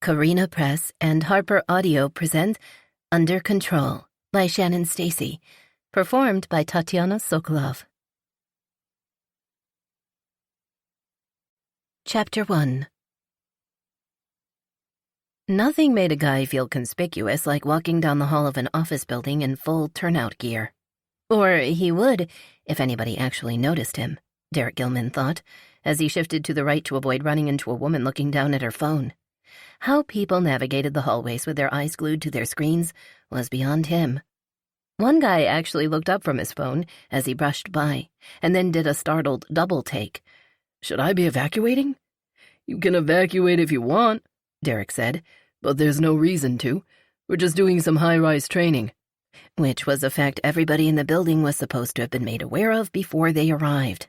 Carina Press and Harper Audio present Under Control by Shannon Stacy, performed by Tatiana Sokolov. Chapter 1. Nothing made a guy feel conspicuous like walking down the hall of an office building in full turnout gear. Or he would, if anybody actually noticed him, Derek Gilman thought, as he shifted to the right to avoid running into a woman looking down at her phone. How people navigated the hallways with their eyes glued to their screens was beyond him. One guy actually looked up from his phone as he brushed by, and then did a startled double take. "Should I be evacuating?" "You can evacuate if you want," Derek said, "but there's no reason to. We're just doing some high-rise training." Which was a fact everybody in the building was supposed to have been made aware of before they arrived.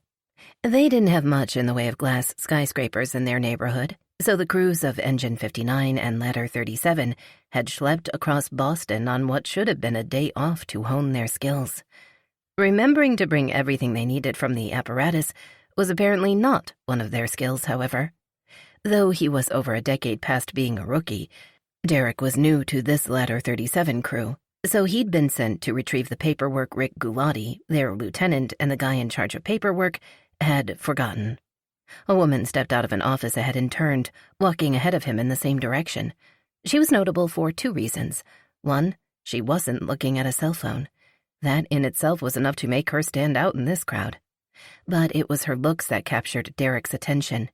They didn't have much in the way of glass skyscrapers in their neighborhood, so the crews of Engine 59 and Ladder 37 had schlepped across Boston on what should have been a day off to hone their skills. Remembering to bring everything they needed from the apparatus was apparently not one of their skills, however. Though he was over a decade past being a rookie, Derek was new to this Ladder 37 crew, so he'd been sent to retrieve the paperwork Rick Gulati, their lieutenant and the guy in charge of paperwork, had forgotten. A woman stepped out of an office ahead and turned, walking ahead of him in the same direction. She was notable for two reasons. One, she wasn't looking at a cell phone. That in itself was enough to make her stand out in this crowd. But it was her looks that captured Derek's attention.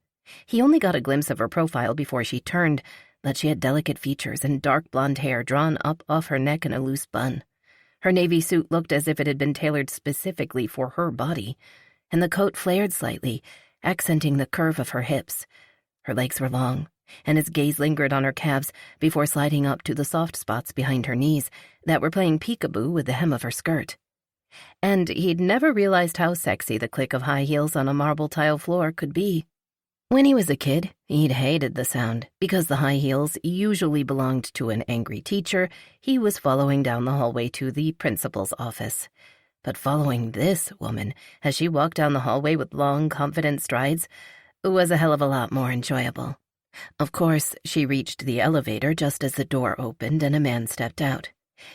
He only got a glimpse of her profile before she turned, but she had delicate features and dark blonde hair drawn up off her neck in a loose bun. Her navy suit looked as if it had been tailored specifically for her body, and the coat flared slightly, accenting the curve of her hips. Her legs were long, and his gaze lingered on her calves before sliding up to the soft spots behind her knees that were playing peekaboo with the hem of her skirt. And he'd never realized how sexy the click of high heels on a marble tile floor could be. When he was a kid, he'd hated the sound, because the high heels usually belonged to an angry teacher he was following down the hallway to the principal's office. But following this woman, as she walked down the hallway with long, confident strides, was a hell of a lot more enjoyable. Of course, she reached the elevator just as the door opened and a man stepped out.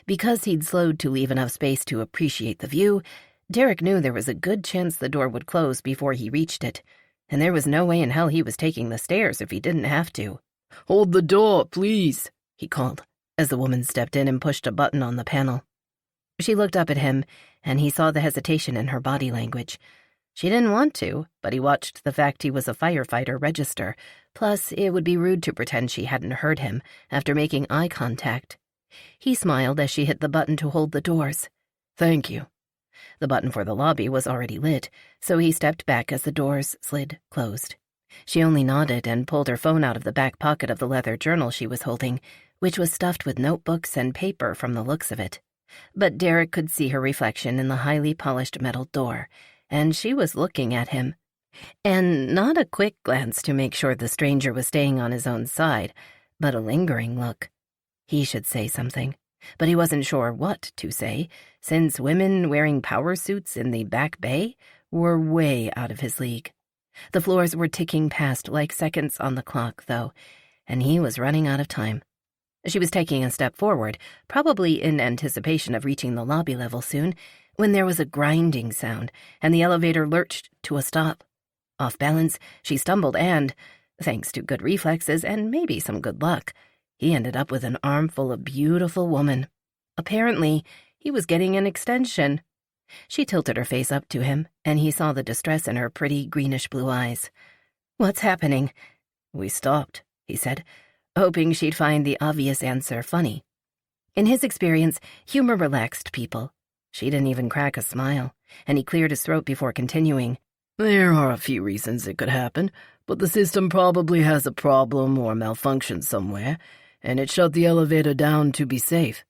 Because he'd slowed to leave enough space to appreciate the view, Derek knew there was a good chance the door would close before he reached it, and there was no way in hell he was taking the stairs if he didn't have to. "Hold the door, please," he called, as the woman stepped in and pushed a button on the panel. She looked up at him, and he saw the hesitation in her body language. She didn't want to, but he watched the fact he was a firefighter register, plus it would be rude to pretend she hadn't heard him after making eye contact. He smiled as she hit the button to hold the doors. "Thank you." The button for the lobby was already lit, so he stepped back as the doors slid closed. She only nodded and pulled her phone out of the back pocket of the leather journal she was holding, which was stuffed with notebooks and paper from the looks of it. But Derek could see her reflection in the highly polished metal door, and she was looking at him. And not a quick glance to make sure the stranger was staying on his own side, but a lingering look. He should say something, but he wasn't sure what to say, since women wearing power suits in the back bay were way out of his league. The floors were ticking past like seconds on the clock, though, and he was running out of time. She was taking a step forward, probably in anticipation of reaching the lobby level soon, when there was a grinding sound, and the elevator lurched to a stop. Off balance, she stumbled and, thanks to good reflexes and maybe some good luck, he ended up with an armful of beautiful woman. Apparently, he was getting an extension. She tilted her face up to him, and he saw the distress in her pretty greenish-blue eyes. "What's happening?" "We stopped," he said, hoping she'd find the obvious answer funny. In his experience, humor relaxed people. She didn't even crack a smile, and he cleared his throat before continuing. "There are a few reasons it could happen, but the system probably has a problem or malfunction somewhere, and it shut the elevator down to be safe."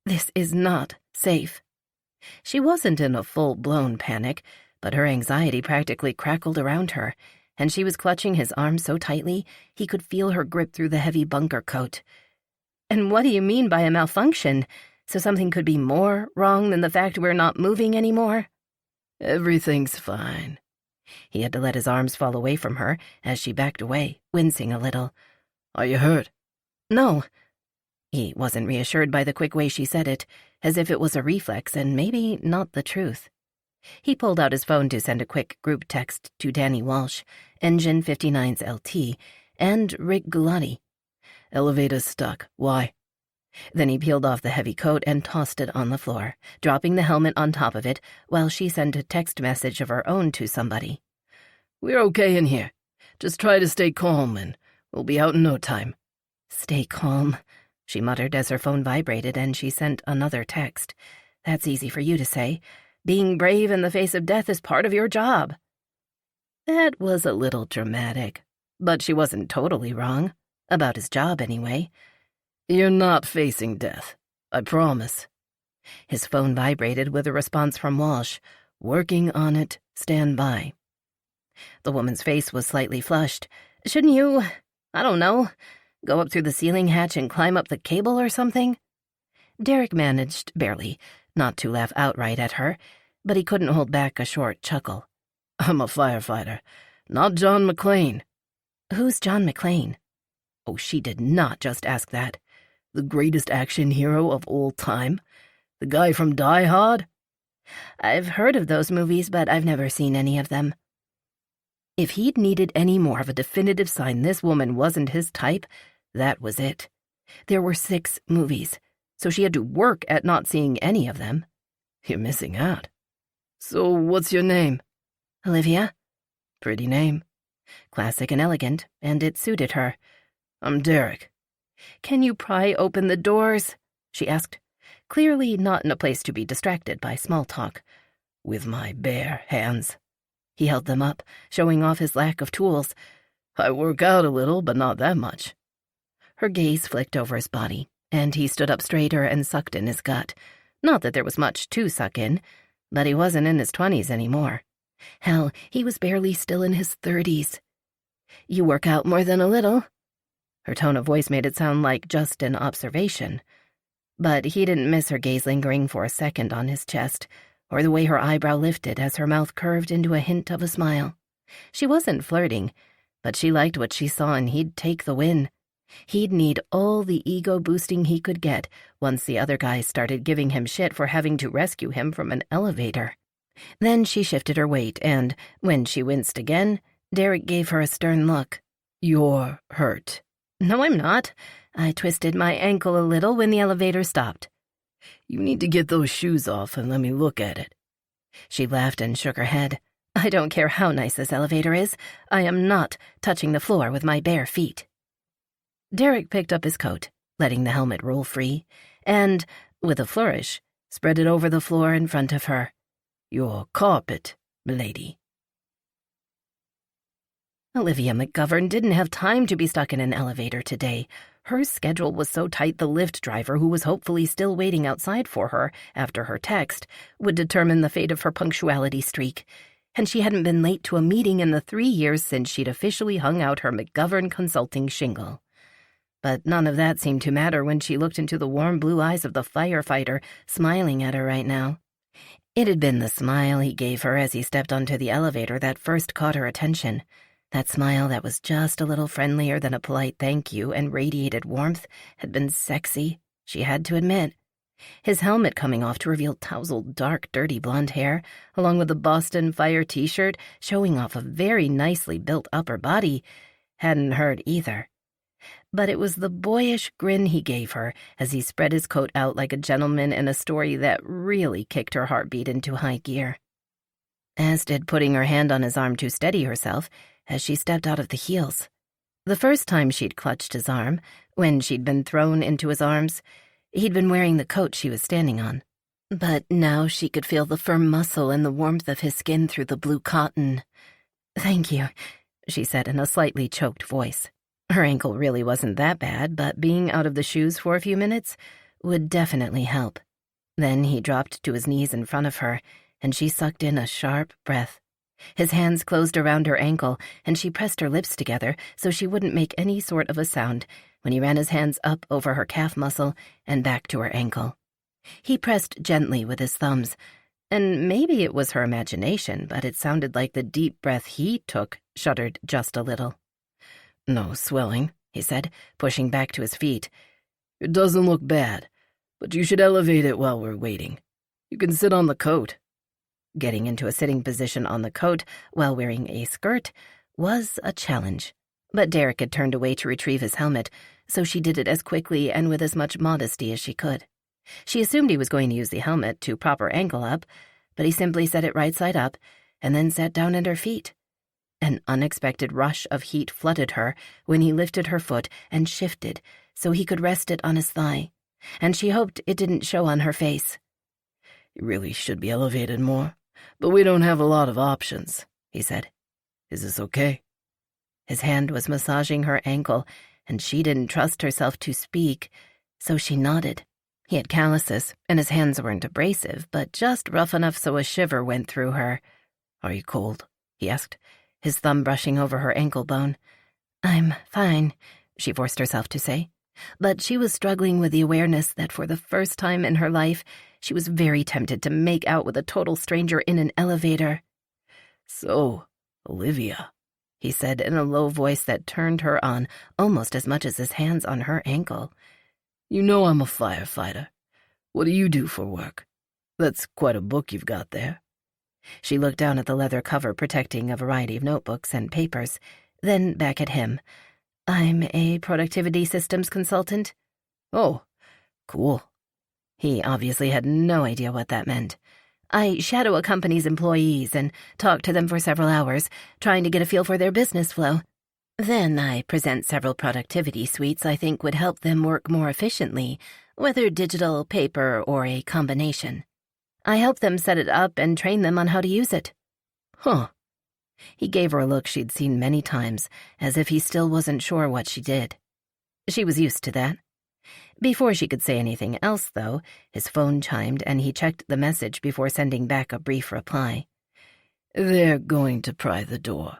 "This is not safe." She wasn't in a full-blown panic, but her anxiety practically crackled around her, and she was clutching his arm so tightly he could feel her grip through the heavy bunker coat. "And what do you mean by a malfunction? So something could be more wrong than the fact we're not moving anymore?" "Everything's fine." He had to let his arms fall away from her as she backed away, wincing a little. "Are you hurt?" No. He wasn't reassured by the quick way she said it, as if it was a reflex and maybe not the truth. He pulled out his phone to send a quick group text to Danny Walsh, Engine 59's LT, and Rick Galati. Elevator's stuck. Why? Then he peeled off the heavy coat and tossed it on the floor, dropping the helmet on top of it while she sent a text message of her own to somebody. We're okay in here. Just try to stay calm and we'll be out in no time. Stay calm, she muttered as her phone vibrated and she sent another text. That's easy for you to say. Being brave in the face of death is part of your job. That was a little dramatic, but she wasn't totally wrong. About his job, anyway. You're not facing death. I promise. His phone vibrated with a response from Walsh. Working on it. Stand by. The woman's face was slightly flushed. Shouldn't you, I don't know, go up through the ceiling hatch and climb up the cable or something? Derek managed, barely, not to laugh outright at her, but he couldn't hold back a short chuckle. I'm a firefighter, not John McClane. Who's John McClane? Oh, she did not just ask that. The greatest action hero of all time? The guy from Die Hard? I've heard of those movies, but I've never seen any of them. If he'd needed any more of a definitive sign this woman wasn't his type, that was it. There were 6 movies, so she had to work at not seeing any of them. You're missing out. So what's your name? Olivia. Pretty name. Classic and elegant, and it suited her. I'm Derek. Can you pry open the doors? She asked, clearly not in a place to be distracted by small talk. With my bare hands. He held them up, showing off his lack of tools. I work out a little, but not that much. Her gaze flicked over his body, and he stood up straighter and sucked in his gut. Not that there was much to suck in, but he wasn't in his 20s anymore. Hell, he was barely still in his 30s. You work out more than a little. Her tone of voice made it sound like just an observation. But he didn't miss her gaze lingering for a second on his chest, or the way her eyebrow lifted as her mouth curved into a hint of a smile. She wasn't flirting, but she liked what she saw and he'd take the win. He'd need all the ego-boosting he could get once the other guys started giving him shit for having to rescue him from an elevator. Then she shifted her weight and, when she winced again, Derek gave her a stern look. You're hurt. No, I'm not. I twisted my ankle a little when the elevator stopped. You need to get those shoes off and let me look at it. She laughed and shook her head. I don't care how nice this elevator is. I am not touching the floor with my bare feet. Derek picked up his coat, letting the helmet roll free, and, with a flourish, spread it over the floor in front of her. Your carpet, milady. Olivia McGovern didn't have time to be stuck in an elevator today. Her schedule was so tight the Lyft driver, who was hopefully still waiting outside for her after her text, would determine the fate of her punctuality streak. And she hadn't been late to a meeting in the 3 years since she'd officially hung out her McGovern Consulting shingle. But none of that seemed to matter when she looked into the warm blue eyes of the firefighter smiling at her right now. It had been the smile he gave her as he stepped onto the elevator that first caught her attention. That smile that was just a little friendlier than a polite thank you and radiated warmth had been sexy, she had to admit. His helmet coming off to reveal tousled, dark, dirty blonde hair, along with the Boston Fire t-shirt showing off a very nicely built upper body, hadn't hurt either. But it was the boyish grin he gave her as he spread his coat out like a gentleman in a story that really kicked her heartbeat into high gear. As did putting her hand on his arm to steady herself as she stepped out of the heels. The first time she'd clutched his arm, when she'd been thrown into his arms, he'd been wearing the coat she was standing on. But now she could feel the firm muscle and the warmth of his skin through the blue cotton. "Thank you," she said in a slightly choked voice. Her ankle really wasn't that bad, but being out of the shoes for a few minutes would definitely help. Then he dropped to his knees in front of her, and she sucked in a sharp breath. His hands closed around her ankle, and she pressed her lips together so she wouldn't make any sort of a sound when he ran his hands up over her calf muscle and back to her ankle. He pressed gently with his thumbs, and maybe it was her imagination, but it sounded like the deep breath he took shuddered just a little. No swelling, he said, pushing back to his feet. It doesn't look bad, but you should elevate it while we're waiting. You can sit on the coat. Getting into a sitting position on the coat while wearing a skirt was a challenge, but Derek had turned away to retrieve his helmet, so she did it as quickly and with as much modesty as she could. She assumed he was going to use the helmet to prop her ankle up, but he simply set it right side up and then sat down at her feet. An unexpected rush of heat flooded her when he lifted her foot and shifted so he could rest it on his thigh, and she hoped it didn't show on her face. You really should be elevated more, but we don't have a lot of options, he said. Is this okay? His hand was massaging her ankle, and she didn't trust herself to speak, so she nodded. He had calluses, and his hands weren't abrasive, but just rough enough so a shiver went through her. Are you cold? He asked, his thumb brushing over her ankle bone. I'm fine, she forced herself to say, but she was struggling with the awareness that for the first time in her life, she was very tempted to make out with a total stranger in an elevator. So, Olivia, he said in a low voice that turned her on almost as much as his hands on her ankle. You know I'm a firefighter. What do you do for work? That's quite a book you've got there. She looked down at the leather cover protecting a variety of notebooks and papers, then back at him. I'm a productivity systems consultant. Oh, cool. He obviously had no idea what that meant. I shadow a company's employees and talk to them for several hours, trying to get a feel for their business flow. Then I present several productivity suites I think would help them work more efficiently, whether digital, paper, or a combination. I help them set it up and train them on how to use it. Huh. He gave her a look she'd seen many times, as if he still wasn't sure what she did. She was used to that. Before she could say anything else, though, his phone chimed and he checked the message before sending back a brief reply. They're going to pry the door.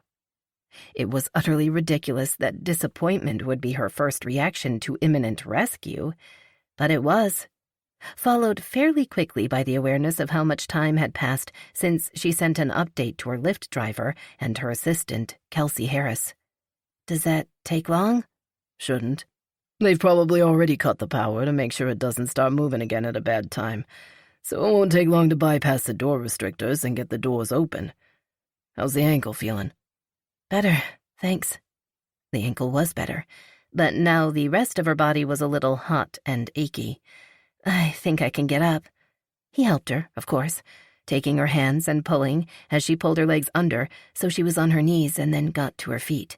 It was utterly ridiculous that disappointment would be her first reaction to imminent rescue, but it was, followed fairly quickly by the awareness of how much time had passed since she sent an update to her Lyft driver and her assistant, Kelsey Harris. Does that take long? Shouldn't. They've probably already cut the power to make sure it doesn't start moving again at a bad time, so it won't take long to bypass the door restrictors and get the doors open. How's the ankle feeling? Better, thanks. The ankle was better, but now the rest of her body was a little hot and achy. I think I can get up. He helped her, of course, taking her hands and pulling as she pulled her legs under so she was on her knees and then got to her feet.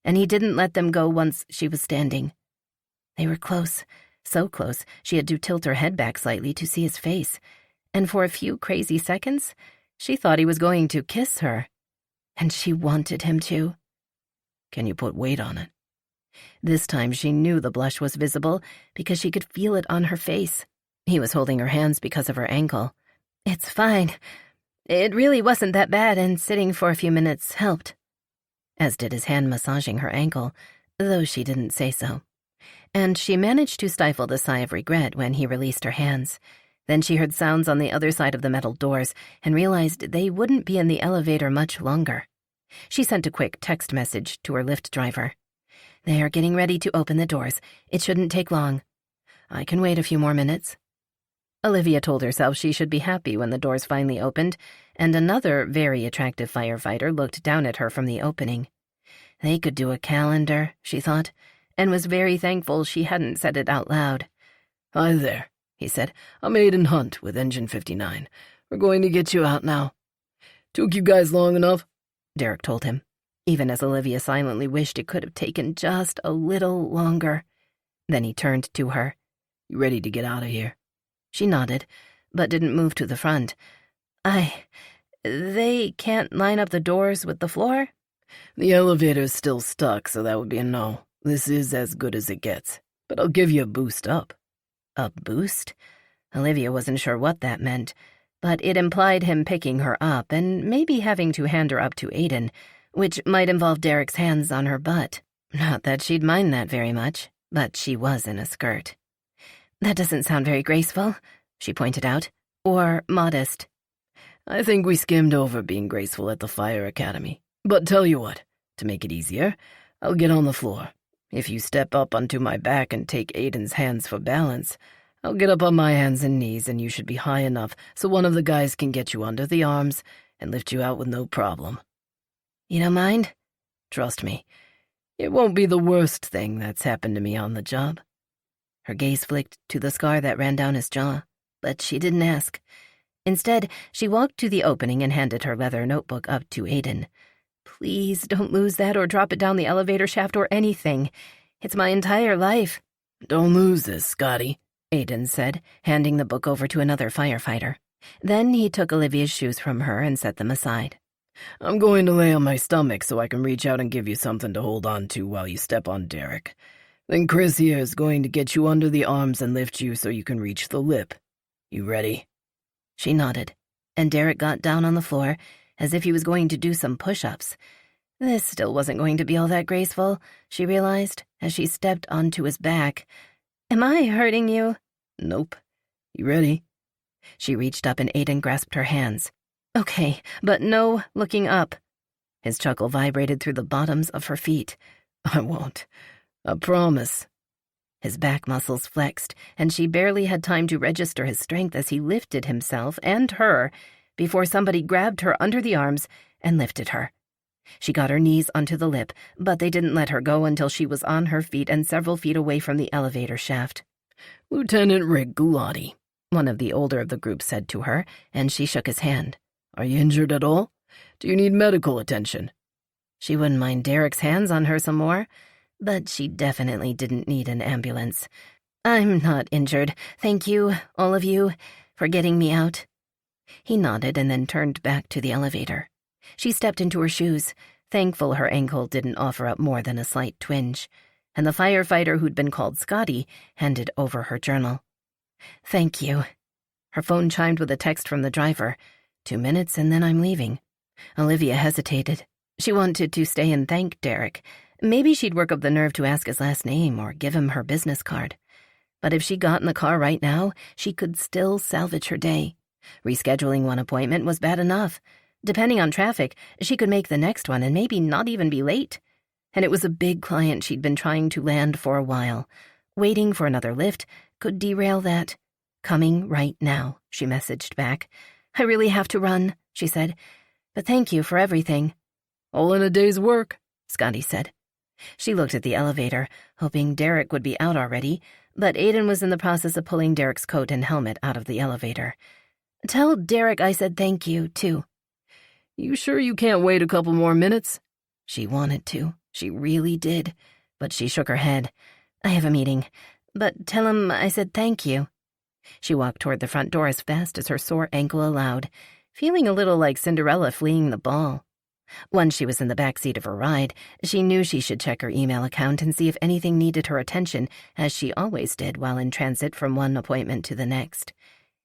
And he didn't let them go once she was standing. They were close, so close she had to tilt her head back slightly to see his face, and for a few crazy seconds, she thought he was going to kiss her. And she wanted him to. Can you put weight on it? This time she knew the blush was visible because she could feel it on her face. He was holding her hands because of her ankle. It's fine. It really wasn't that bad, and sitting for a few minutes helped. As did his hand massaging her ankle, though she didn't say so. And she managed to stifle the sigh of regret when he released her hands. Then she heard sounds on the other side of the metal doors and realized they wouldn't be in the elevator much longer. She sent a quick text message to her Lyft driver. They are getting ready to open the doors. It shouldn't take long. I can wait a few more minutes. Olivia told herself she should be happy when the doors finally opened, and another very attractive firefighter looked down at her from the opening. They could do a calendar, she thought, and was very thankful she hadn't said it out loud. Hi there, he said. I'm Aiden Hunt with Engine 59. We're going to get you out now. Took you guys long enough? Derek told him, even as Olivia silently wished it could have taken just a little longer. Then he turned to her. You ready to get out of here? She nodded, but didn't move to the front. They can't line up the doors with the floor? The elevator's still stuck, so that would be a no. This is as good as it gets, but I'll give you a boost up. A boost? Olivia wasn't sure what that meant, but it implied him picking her up and maybe having to hand her up to Aiden, which might involve Derek's hands on her butt. Not that she'd mind that very much, but she was in a skirt. That doesn't sound very graceful, she pointed out, or modest. I think we skimmed over being graceful at the fire academy. But tell you what, to make it easier, I'll get on the floor. If you step up onto my back and take Aiden's hands for balance, I'll get up on my hands and knees and you should be high enough so one of the guys can get you under the arms and lift you out with no problem. You don't mind? Trust me, it won't be the worst thing that's happened to me on the job. Her gaze flicked to the scar that ran down his jaw, but she didn't ask. Instead, she walked to the opening and handed her leather notebook up to Aiden. Please don't lose that or drop it down the elevator shaft or anything. It's my entire life. Don't lose this, Scotty, Aiden said, handing the book over to another firefighter. Then he took Olivia's shoes from her and set them aside. I'm going to lay on my stomach so I can reach out and give you something to hold on to while you step on Derek. Then Chris here is going to get you under the arms and lift you so you can reach the lip. You ready? She nodded, and Derek got down on the floor as if he was going to do some push-ups. This still wasn't going to be all that graceful, she realized, as she stepped onto his back. Am I hurting you? Nope. You ready? She reached up and Aiden grasped her hands. Okay, but no looking up. His chuckle vibrated through the bottoms of her feet. I won't. I promise. His back muscles flexed, and she barely had time to register his strength as he lifted himself and her before somebody grabbed her under the arms and lifted her. She got her knees onto the lip, but they didn't let her go until she was on her feet and several feet away from the elevator shaft. Lieutenant Rick Gulati, one of the older of the group said to her, and she shook his hand. Are you injured at all? Do you need medical attention? She wouldn't mind Derek's hands on her some more, but she definitely didn't need an ambulance. I'm not injured. Thank you, all of you, for getting me out. He nodded and then turned back to the elevator. She stepped into her shoes, thankful her ankle didn't offer up more than a slight twinge, and the firefighter who'd been called Scotty handed over her journal. Thank you. Her phone chimed with a text from the driver. 2 minutes and then I'm leaving. Olivia hesitated. She wanted to stay and thank Derek. Maybe she'd work up the nerve to ask his last name or give him her business card. But if she got in the car right now, she could still salvage her day. Rescheduling one appointment was bad enough. Depending on traffic, she could make the next one and maybe not even be late. And it was a big client she'd been trying to land for a while. Waiting for another lift could derail that. Coming right now, she messaged back. I really have to run, she said. But thank you for everything. All in a day's work, Scotty said. She looked at the elevator, hoping Derek would be out already, but Aiden was in the process of pulling Derek's coat and helmet out of the elevator. Tell Derek I said thank you, too. You sure you can't wait a couple more minutes? She wanted to. She really did. But she shook her head. I have a meeting. But tell him I said thank you. She walked toward the front door as fast as her sore ankle allowed, feeling a little like Cinderella fleeing the ball. Once she was in the back seat of her ride, she knew she should check her email account and see if anything needed her attention, as she always did while in transit from one appointment to the next.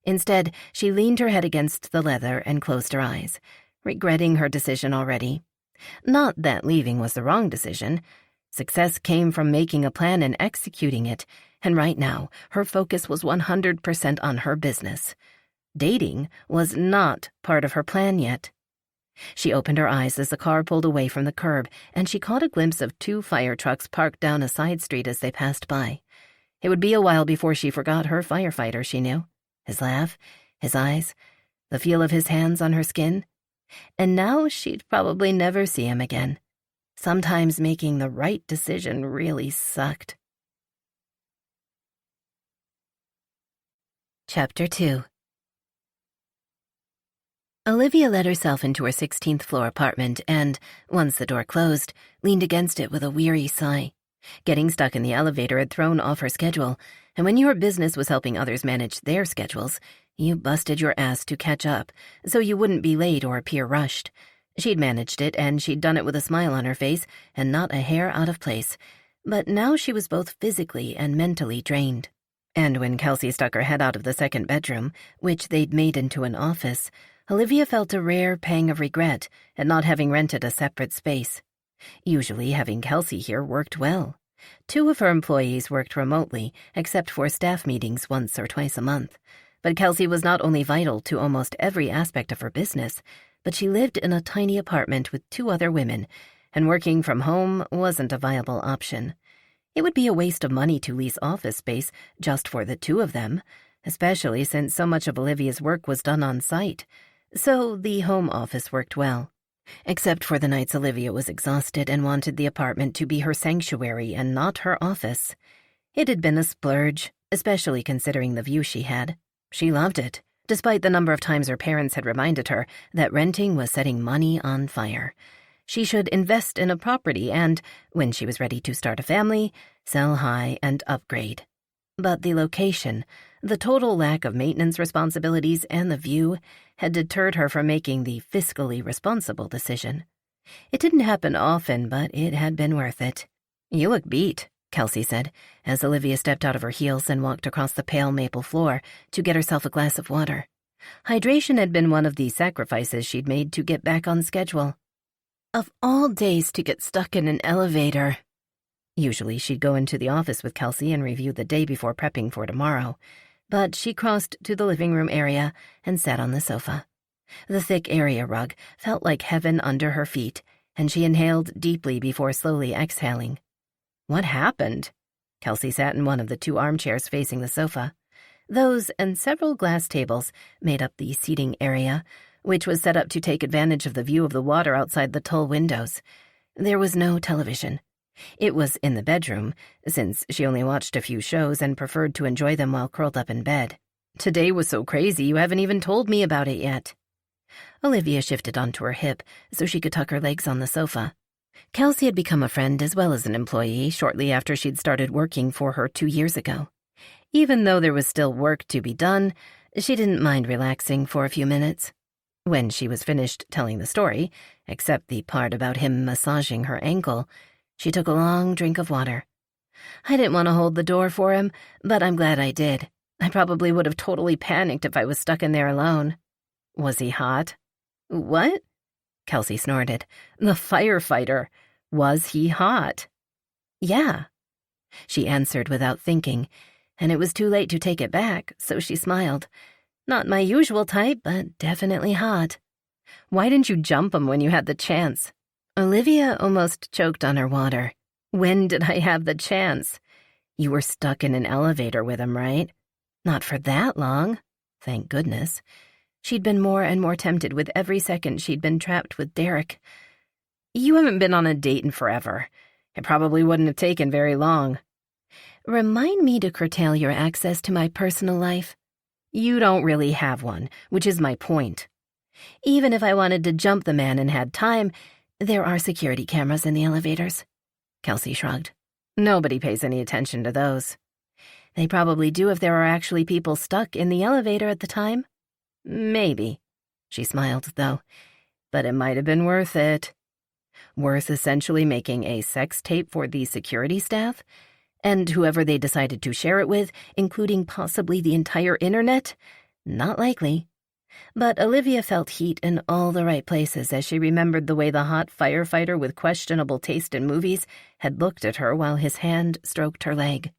Instead, she leaned her head against the leather and closed her eyes, regretting her decision already. Not that leaving was the wrong decision. Success came from making a plan and executing it, and right now, her focus was 100% on her business. Dating was not part of her plan yet. She opened her eyes as the car pulled away from the curb, and she caught a glimpse of 2 fire trucks parked down a side street as they passed by. It would be a while before she forgot her firefighter, she knew. His laugh, his eyes, the feel of his hands on her skin. And now she'd probably never see him again. Sometimes making the right decision really sucked. Chapter 2. Olivia let herself into her 16th floor apartment and, once the door closed, leaned against it with a weary sigh. Getting stuck in the elevator had thrown off her schedule, and when your business was helping others manage their schedules, you busted your ass to catch up, so you wouldn't be late or appear rushed. She'd managed it, and she'd done it with a smile on her face and not a hair out of place. But now she was both physically and mentally drained. And when Kelsey stuck her head out of the second bedroom, which they'd made into an office, Olivia felt a rare pang of regret at not having rented a separate space. Usually having Kelsey here worked well. 2 of her employees worked remotely, except for staff meetings once or twice a month. But Kelsey was not only vital to almost every aspect of her business, but she lived in a tiny apartment with 2 other women, and working from home wasn't a viable option. It would be a waste of money to lease office space just for the two of them, especially since so much of Olivia's work was done on site. So the home office worked well. Except for the nights Olivia was exhausted and wanted the apartment to be her sanctuary and not her office. It had been a splurge, especially considering the view she had. She loved it, despite the number of times her parents had reminded her that renting was setting money on fire. She should invest in a property and, when she was ready to start a family, sell high and upgrade. But the location, the total lack of maintenance responsibilities, and the view had deterred her from making the fiscally responsible decision. It didn't happen often, but it had been worth it. "You look beat," Kelsey said, as Olivia stepped out of her heels and walked across the pale maple floor to get herself a glass of water. Hydration had been one of the sacrifices she'd made to get back on schedule. Of all days to get stuck in an elevator. Usually she'd go into the office with Kelsey and review the day before prepping for tomorrow, but she crossed to the living room area and sat on the sofa. The thick area rug felt like heaven under her feet, and she inhaled deeply before slowly exhaling. What happened? Kelsey sat in one of the two armchairs facing the sofa. Those and several glass tables made up the seating area, which was set up to take advantage of the view of the water outside the tall windows. There was no television. It was in the bedroom, since she only watched a few shows and preferred to enjoy them while curled up in bed. Today was so crazy you haven't even told me about it yet. Olivia shifted onto her hip so she could tuck her legs on the sofa. Kelsey had become a friend as well as an employee shortly after she'd started working for her 2 years ago. Even though there was still work to be done, she didn't mind relaxing for a few minutes. When she was finished telling the story, except the part about him massaging her ankle, she took a long drink of water. I didn't want to hold the door for him, but I'm glad I did. I probably would have totally panicked if I was stuck in there alone. Was he hot? What? Kelsey snorted. The firefighter. Was he hot? Yeah. She answered without thinking, and it was too late to take it back, so she smiled. Not my usual type, but definitely hot. Why didn't you jump him when you had the chance? Olivia almost choked on her water. When did I have the chance? You were stuck in an elevator with him, right? Not for that long. Thank goodness. She'd been more and more tempted with every second she'd been trapped with Derek. You haven't been on a date in forever. It probably wouldn't have taken very long. Remind me to curtail your access to my personal life. You don't really have one, which is my point. Even if I wanted to jump the man and had time, there are security cameras in the elevators. Kelsey shrugged. Nobody pays any attention to those. They probably do if there are actually people stuck in the elevator at the time. Maybe. She smiled, though. But it might have been worth it. Worth essentially making a sex tape for the security staff? And whoever they decided to share it with, including possibly the entire internet? Not likely. But Olivia felt heat in all the right places as she remembered the way the hot firefighter with questionable taste in movies had looked at her while his hand stroked her leg.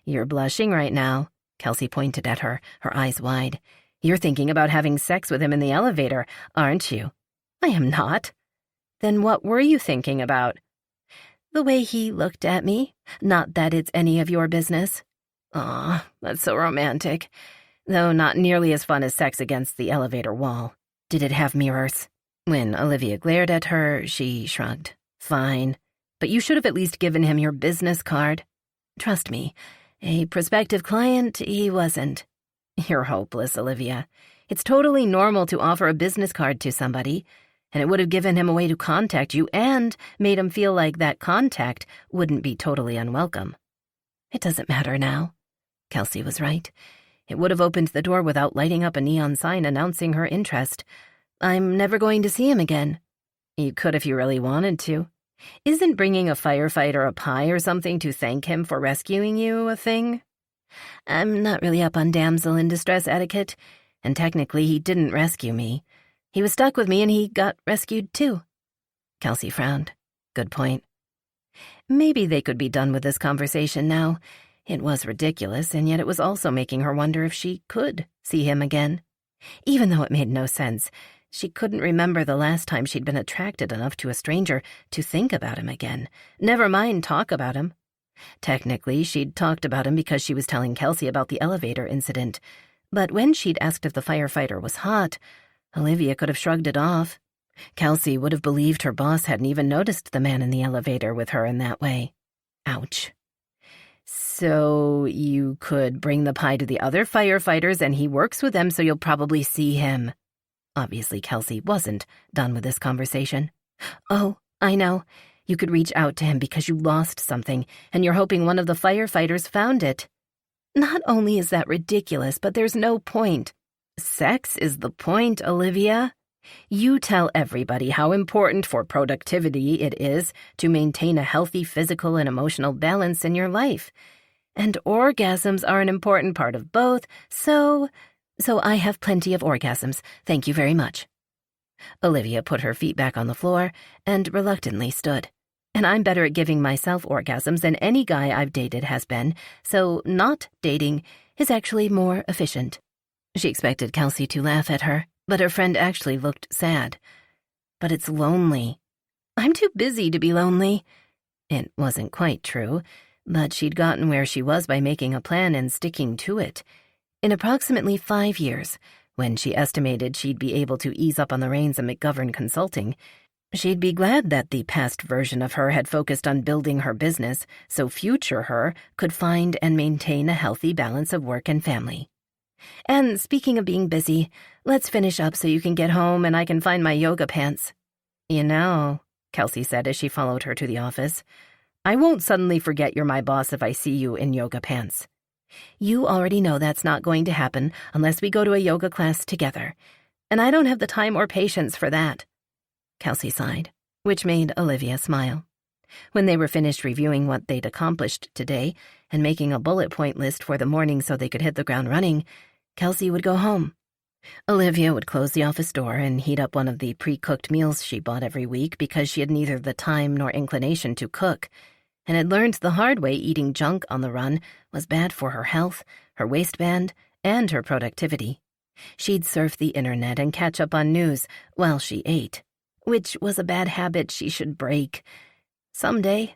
You're blushing right now, Kelsey pointed at her, her eyes wide. You're thinking about having sex with him in the elevator, aren't you? I am not. Then what were you thinking about? The way he looked at me. Not that it's any of your business. Aw, that's so romantic. Though not nearly as fun as sex against the elevator wall. Did it have mirrors? When Olivia glared at her, she shrugged. Fine. But you should have at least given him your business card. Trust me, a prospective client, he wasn't. You're hopeless, Olivia. It's totally normal to offer a business card to somebody, and it would have given him a way to contact you and made him feel like that contact wouldn't be totally unwelcome. It doesn't matter now. Kelsey was right. It would have opened the door without lighting up a neon sign announcing her interest. I'm never going to see him again. You could if you really wanted to. Isn't bringing a firefighter a pie or something to thank him for rescuing you a thing? I'm not really up on damsel in distress etiquette, and technically he didn't rescue me. He was stuck with me and he got rescued too. Kelsey frowned. Good point. Maybe they could be done with this conversation now. It was ridiculous, and yet it was also making her wonder if she could see him again. Even though it made no sense, she couldn't remember the last time she'd been attracted enough to a stranger to think about him again, never mind talk about him. Technically, she'd talked about him because she was telling Kelsey about the elevator incident, but when she'd asked if the firefighter was hot, Olivia could have shrugged it off. Kelsey would have believed her boss hadn't even noticed the man in the elevator with her in that way. Ouch. So you could bring the pie to the other firefighters and he works with them, so you'll probably see him. Obviously, Kelsey wasn't done with this conversation. Oh, I know. You could reach out to him because you lost something, and you're hoping one of the firefighters found it. Not only is that ridiculous, but there's no point. Sex is the point, Olivia. You tell everybody how important for productivity it is to maintain a healthy physical and emotional balance in your life. And orgasms are an important part of both, so I have plenty of orgasms. Thank you very much. Olivia put her feet back on the floor and reluctantly stood. And I'm better at giving myself orgasms than any guy I've dated has been, so not dating is actually more efficient. She expected Kelsey to laugh at her, but her friend actually looked sad. But it's lonely. I'm too busy to be lonely. It wasn't quite true, but she'd gotten where she was by making a plan and sticking to it. In approximately 5 years, when she estimated she'd be able to ease up on the reins of McGovern Consulting, she'd be glad that the past version of her had focused on building her business so future her could find and maintain a healthy balance of work and family. And speaking of being busy, let's finish up so you can get home and I can find my yoga pants. You know, Kelsey said as she followed her to the office, I won't suddenly forget you're my boss if I see you in yoga pants. You already know that's not going to happen unless we go to a yoga class together, and I don't have the time or patience for that. Kelsey sighed, which made Olivia smile. When they were finished reviewing what they'd accomplished today and making a bullet point list for the morning so they could hit the ground running, Kelsey would go home. Olivia would close the office door and heat up one of the pre-cooked meals she bought every week because she had neither the time nor inclination to cook, and had learned the hard way eating junk on the run was bad for her health, her waistband, and her productivity. She'd surf the internet and catch up on news while she ate, which was a bad habit she should break. Someday.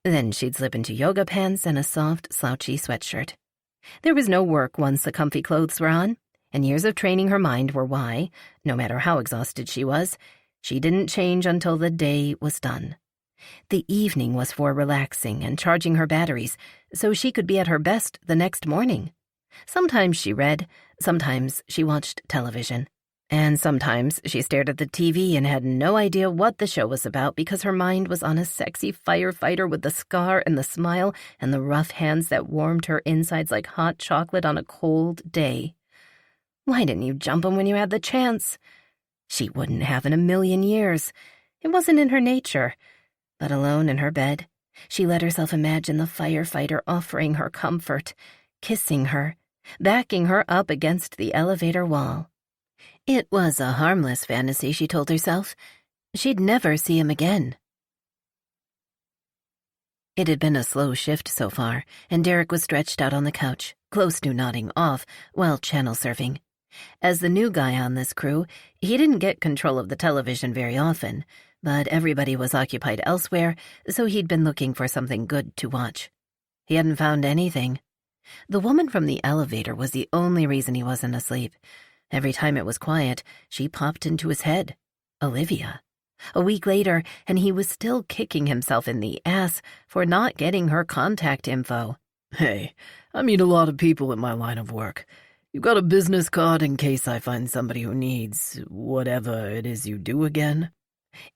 Then she'd slip into yoga pants and a soft, slouchy sweatshirt. There was no work once the comfy clothes were on, and years of training her mind were why, no matter how exhausted she was, she didn't change until the day was done. The evening was for relaxing and charging her batteries so she could be at her best the next morning. Sometimes she read, sometimes she watched television. And sometimes she stared at the TV and had no idea what the show was about because her mind was on a sexy firefighter with the scar and the smile and the rough hands that warmed her insides like hot chocolate on a cold day. Why didn't you jump him when you had the chance? She wouldn't have in a million years. It wasn't in her nature. But alone in her bed, she let herself imagine the firefighter offering her comfort, kissing her, backing her up against the elevator wall. It was a harmless fantasy, she told herself. She'd never see him again. It had been a slow shift so far, and Derek was stretched out on the couch, close to nodding off, while channel surfing. As the new guy on this crew, he didn't get control of the television very often, but everybody was occupied elsewhere, so he'd been looking for something good to watch. He hadn't found anything. The woman from the elevator was the only reason he wasn't asleep. Every time it was quiet, she popped into his head. Olivia. A week later, and he was still kicking himself in the ass for not getting her contact info. Hey, I meet a lot of people in my line of work. You got a business card in case I find somebody who needs whatever it is you do again?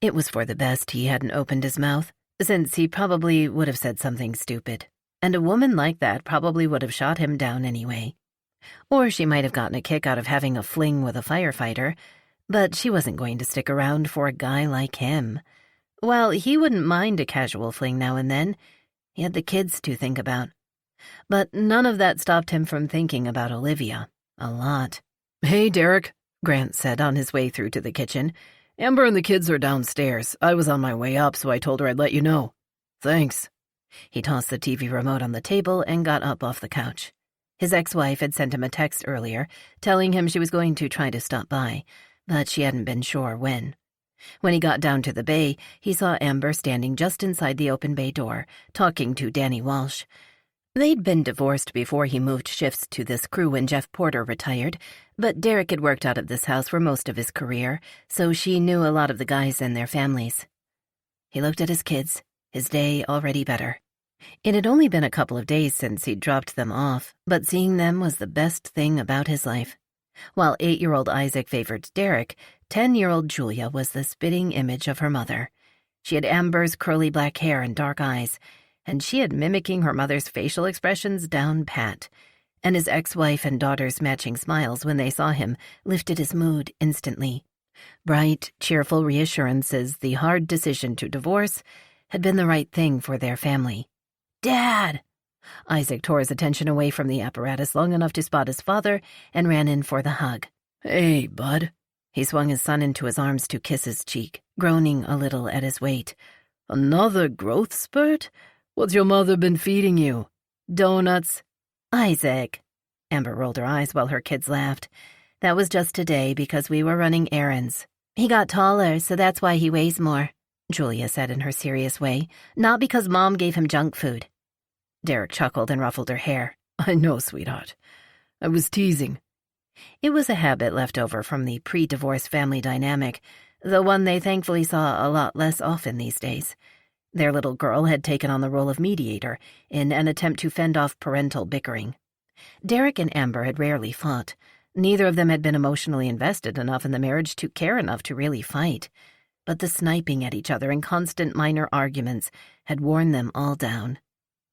It was for the best he hadn't opened his mouth, since he probably would have said something stupid, and a woman like that probably would have shot him down anyway. Or she might have gotten a kick out of having a fling with a firefighter, but she wasn't going to stick around for a guy like him. While he wouldn't mind a casual fling now and then, he had the kids to think about. But none of that stopped him from thinking about Olivia a lot. Hey, Derek, Grant said on his way through to the kitchen. Amber and the kids are downstairs. I was on my way up, so I told her I'd let you know. Thanks. He tossed the TV remote on the table and got up off the couch. His ex-wife had sent him a text earlier, telling him she was going to try to stop by, but she hadn't been sure when. When he got down to the bay, he saw Amber standing just inside the open bay door, talking to Danny Walsh. They'd been divorced before he moved shifts to this crew when Jeff Porter retired, but Derek had worked out of this house for most of his career, so she knew a lot of the guys and their families. He looked at his kids, his day already better. It had only been a couple of days since he'd dropped them off, but seeing them was the best thing about his life. While 8-year-old Isaac favored Derek, 10-year-old Julia was the spitting image of her mother. She had Amber's curly black hair and dark eyes, and she had mimicking her mother's facial expressions down pat. And his ex-wife and daughter's matching smiles when they saw him lifted his mood instantly. Bright, cheerful reassurances the hard decision to divorce had been the right thing for their family. "Dad!" Isaac tore his attention away from the apparatus long enough to spot his father and ran in for the hug. "Hey, bud." He swung his son into his arms to kiss his cheek, groaning a little at his weight. "Another growth spurt? What's your mother been feeding you? Donuts?" "Isaac." Amber rolled her eyes while her kids laughed. "That was just today because we were running errands. He got taller, so that's why he weighs more," Julia said in her serious way, "not because Mom gave him junk food." Derek chuckled and ruffled her hair. "I know, sweetheart. I was teasing." It was a habit left over from the pre-divorce family dynamic, the one they thankfully saw a lot less often these days. Their little girl had taken on the role of mediator in an attempt to fend off parental bickering. Derek and Amber had rarely fought. Neither of them had been emotionally invested enough in the marriage to care enough to really fight. But the sniping at each other and constant minor arguments had worn them all down.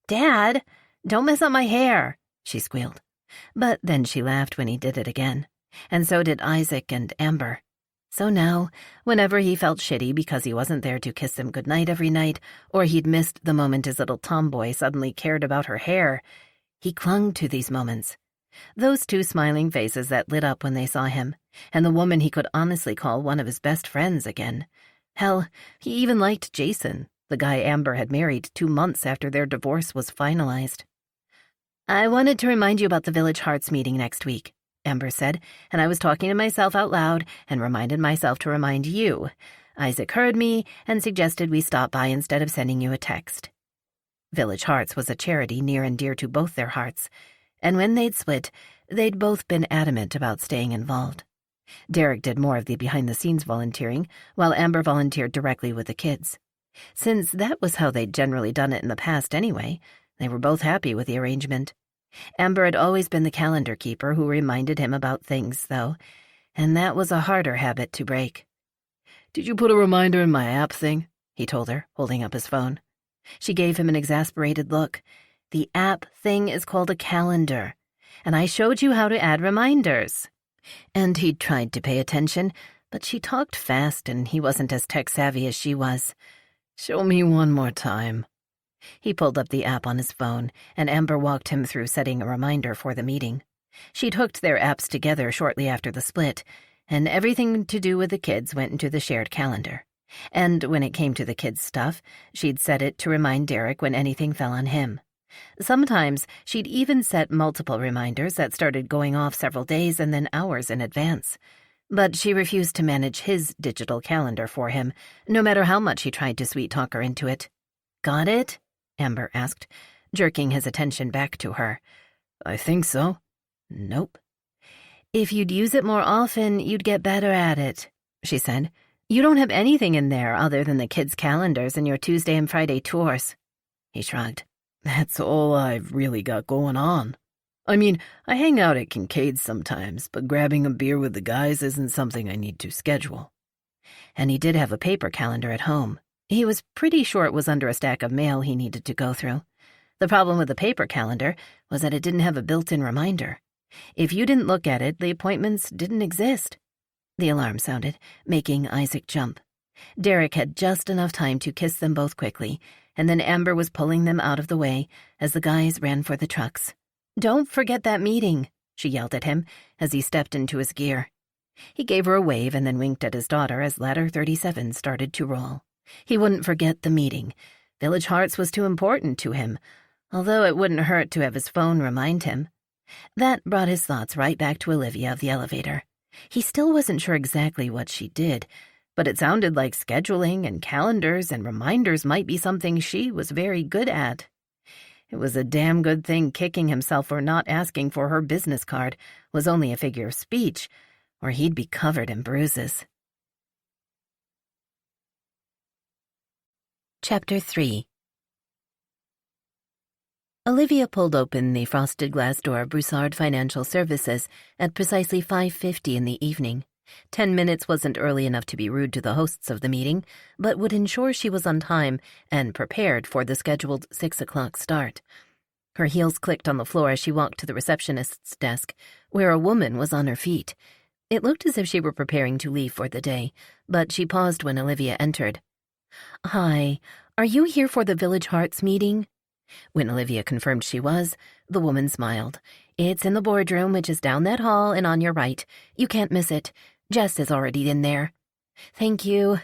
"Dad, don't mess up my hair," she squealed. But then she laughed when he did it again, and so did Isaac and Amber. So now, whenever he felt shitty because he wasn't there to kiss them goodnight every night, or he'd missed the moment his little tomboy suddenly cared about her hair, he clung to these moments. Those two smiling faces that lit up when they saw him, and the woman he could honestly call one of his best friends again. Hell, he even liked Jason, the guy Amber had married 2 months after their divorce was finalized. "I wanted to remind you about the Village Hearts meeting next week," Amber said, and I was talking to myself out loud and reminded myself to remind you. Isaac heard me and suggested we stop by instead of sending you a text. Village Hearts was a charity near and dear to both their hearts, and when they'd split, they'd both been adamant about staying involved. Derek did more of the behind-the-scenes volunteering, while Amber volunteered directly with the kids. Since that was how they'd generally done it in the past anyway, they were both happy with the arrangement. Amber had always been the calendar keeper who reminded him about things, though, and that was a harder habit to break. "Did you put a reminder in my app thing?" he told her, holding up his phone. She gave him an exasperated look. "The app thing is called a calendar, and I showed you how to add reminders." And he'd tried to pay attention, but she talked fast and he wasn't as tech-savvy as she was. "Show me one more time." He pulled up the app on his phone, and Amber walked him through setting a reminder for the meeting. She'd hooked their apps together shortly after the split, and everything to do with the kids went into the shared calendar. And when it came to the kids' stuff, she'd set it to remind Derek when anything fell on him. Sometimes she'd even set multiple reminders that started going off several days and then hours in advance. But she refused to manage his digital calendar for him, no matter how much he tried to sweet-talk her into it. "Got it?" Amber asked, jerking his attention back to her. "I think so." "Nope." "If you'd use it more often, you'd get better at it," she said. "You don't have anything in there other than the kids' calendars and your Tuesday and Friday tours." He shrugged. "That's all I've really got going on. I mean, I hang out at Kincaid's sometimes, but grabbing a beer with the guys isn't something I need to schedule." And he did have a paper calendar at home. He was pretty sure it was under a stack of mail he needed to go through. The problem with the paper calendar was that it didn't have a built-in reminder. If you didn't look at it, the appointments didn't exist. The alarm sounded, making Isaac jump. Derek had just enough time to kiss them both quickly, and then Amber was pulling them out of the way as the guys ran for the trucks. "Don't forget that meeting," she yelled at him as he stepped into his gear. He gave her a wave and then winked at his daughter as Ladder 37 started to roll. He wouldn't forget the meeting. Village Hearts was too important to him, although it wouldn't hurt to have his phone remind him. That brought his thoughts right back to Olivia of the elevator. He still wasn't sure exactly what she did, but it sounded like scheduling and calendars and reminders might be something she was very good at. It was a damn good thing kicking himself for not asking for her business card was only a figure of speech, or he'd be covered in bruises. Chapter 3. Olivia pulled open the frosted glass door of Broussard Financial Services at precisely 5:50 in the evening. 10 minutes wasn't early enough to be rude to the hosts of the meeting, but would ensure she was on time and prepared for the scheduled 6 o'clock start. Her heels clicked on the floor as she walked to the receptionist's desk, where a woman was on her feet. It looked as if she were preparing to leave for the day, but she paused when Olivia entered. "Hi, are you here for the Village Hearts meeting?" When Olivia confirmed she was, the woman smiled. "It's in the boardroom, which is down that hall and on your right. You can't miss it. Jess is already in there." "Thank you."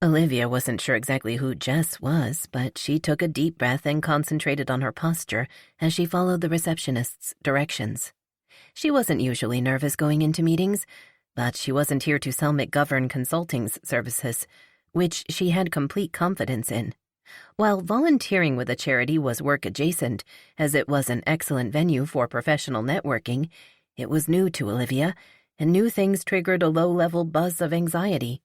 Olivia wasn't sure exactly who Jess was, but she took a deep breath and concentrated on her posture as she followed the receptionist's directions. She wasn't usually nervous going into meetings, but she wasn't here to sell McGovern Consulting's services, which she had complete confidence in. While volunteering with a charity was work adjacent, as it was an excellent venue for professional networking, it was new to Olivia, and new things triggered a low-level buzz of anxiety.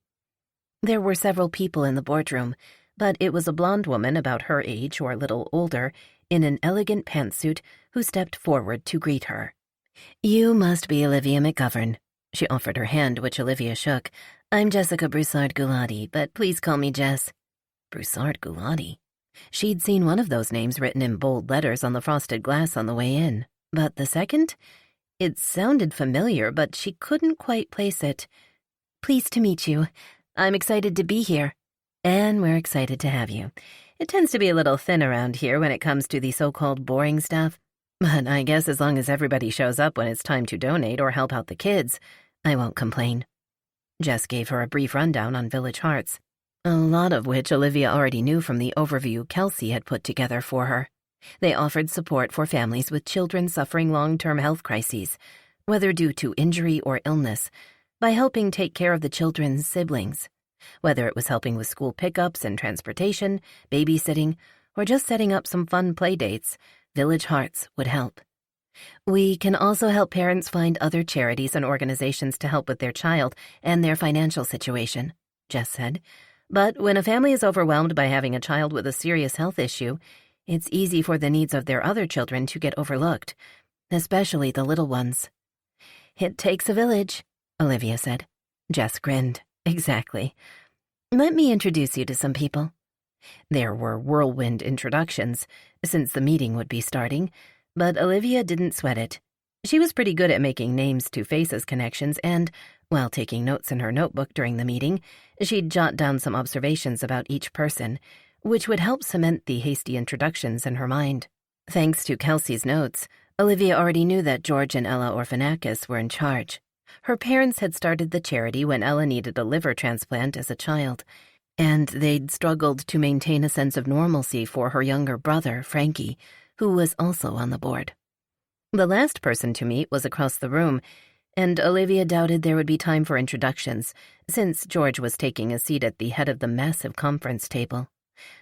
There were several people in the boardroom, but it was a blonde woman about her age or a little older, in an elegant pantsuit, who stepped forward to greet her. "You must be Olivia McGovern." She offered her hand, which Olivia shook. "I'm Jessica Broussard-Gulati, but please call me Jess." Broussard-Gulati? She'd seen one of those names written in bold letters on the frosted glass on the way in, but the second? It sounded familiar, but she couldn't quite place it. "Pleased to meet you. I'm excited to be here." "And we're excited to have you. It tends to be a little thin around here when it comes to the so-called boring stuff, but I guess as long as everybody shows up when it's time to donate or help out the kids, I won't complain." Jess gave her a brief rundown on Village Hearts, a lot of which Olivia already knew from the overview Kelsey had put together for her. They offered support for families with children suffering long-term health crises, whether due to injury or illness, by helping take care of the children's siblings. Whether it was helping with school pickups and transportation, babysitting, or just setting up some fun play dates, Village Hearts would help. "We can also help parents find other charities and organizations to help with their child and their financial situation," Jess said. "But when a family is overwhelmed by having a child with a serious health issue, it's easy for the needs of their other children to get overlooked, especially the little ones." "It takes a village," Olivia said. Jess grinned. "Exactly. Let me introduce you to some people." There were whirlwind introductions, since the meeting would be starting, but Olivia didn't sweat it. She was pretty good at making names-to-faces connections and, while taking notes in her notebook during the meeting, she'd jot down some observations about each person, which would help cement the hasty introductions in her mind. Thanks to Kelsey's notes, Olivia already knew that George and Ella Orphanakis were in charge. Her parents had started the charity when Ella needed a liver transplant as a child, and they'd struggled to maintain a sense of normalcy for her younger brother, Frankie, who was also on the board. The last person to meet was across the room, and Olivia doubted there would be time for introductions, since George was taking a seat at the head of the massive conference table.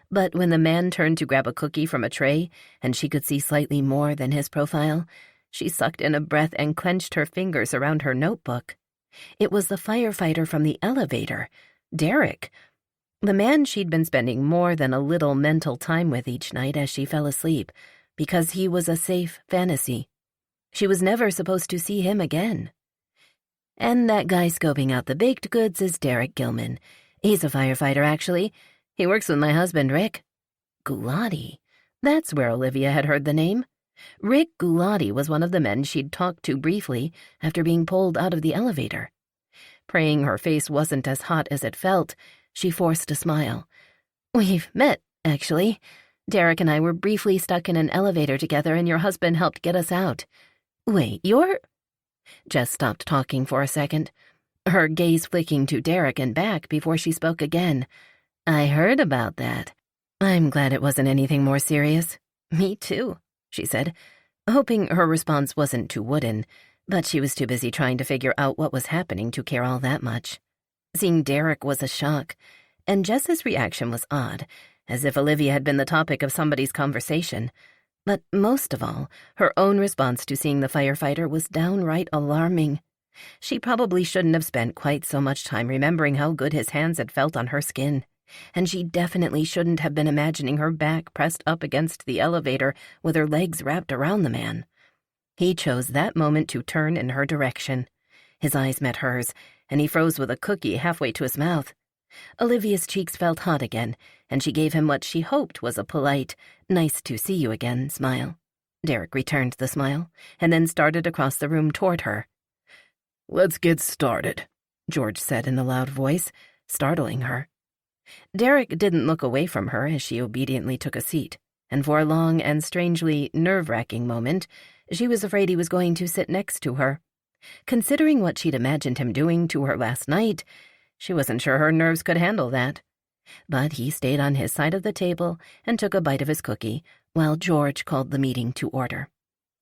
But when the man turned to grab a cookie from a tray, and she could see slightly more than his profile, she sucked in a breath and clenched her fingers around her notebook. It was the firefighter from the elevator, Derek, the man she'd been spending more than a little mental time with each night as she fell asleep, because he was a safe fantasy. She was never supposed to see him again. "And that guy scoping out the baked goods is Derek Gilman. He's a firefighter, actually. He works with my husband, Rick." Gulati. That's where Olivia had heard the name. Rick Gulati was one of the men she'd talked to briefly after being pulled out of the elevator. Praying her face wasn't as hot as it felt, she forced a smile. "We've met, actually. Derek and I were briefly stuck in an elevator together and your husband helped get us out." "Wait, you're—" Jess stopped talking for a second, her gaze flicking to Derek and back before she spoke again. "I heard about that. I'm glad it wasn't anything more serious." "Me too," she said, hoping her response wasn't too wooden, but she was too busy trying to figure out what was happening to care all that much. Seeing Derek was a shock, and Jess's reaction was odd, as if Olivia had been the topic of somebody's conversation. But most of all, her own response to seeing the firefighter was downright alarming. She probably shouldn't have spent quite so much time remembering how good his hands had felt on her skin, and she definitely shouldn't have been imagining her back pressed up against the elevator with her legs wrapped around the man. He chose that moment to turn in her direction. His eyes met hers, and he froze with a cookie halfway to his mouth. Olivia's cheeks felt hot again, and she gave him what she hoped was a polite, "nice to see you again" smile. Derek returned the smile, and then started across the room toward her. "Let's get started," George said in a loud voice, startling her. Derek didn't look away from her as she obediently took a seat, and for a long and strangely nerve-wracking moment, she was afraid he was going to sit next to her. Considering what she'd imagined him doing to her last night, she wasn't sure her nerves could handle that. But he stayed on his side of the table and took a bite of his cookie, while George called the meeting to order.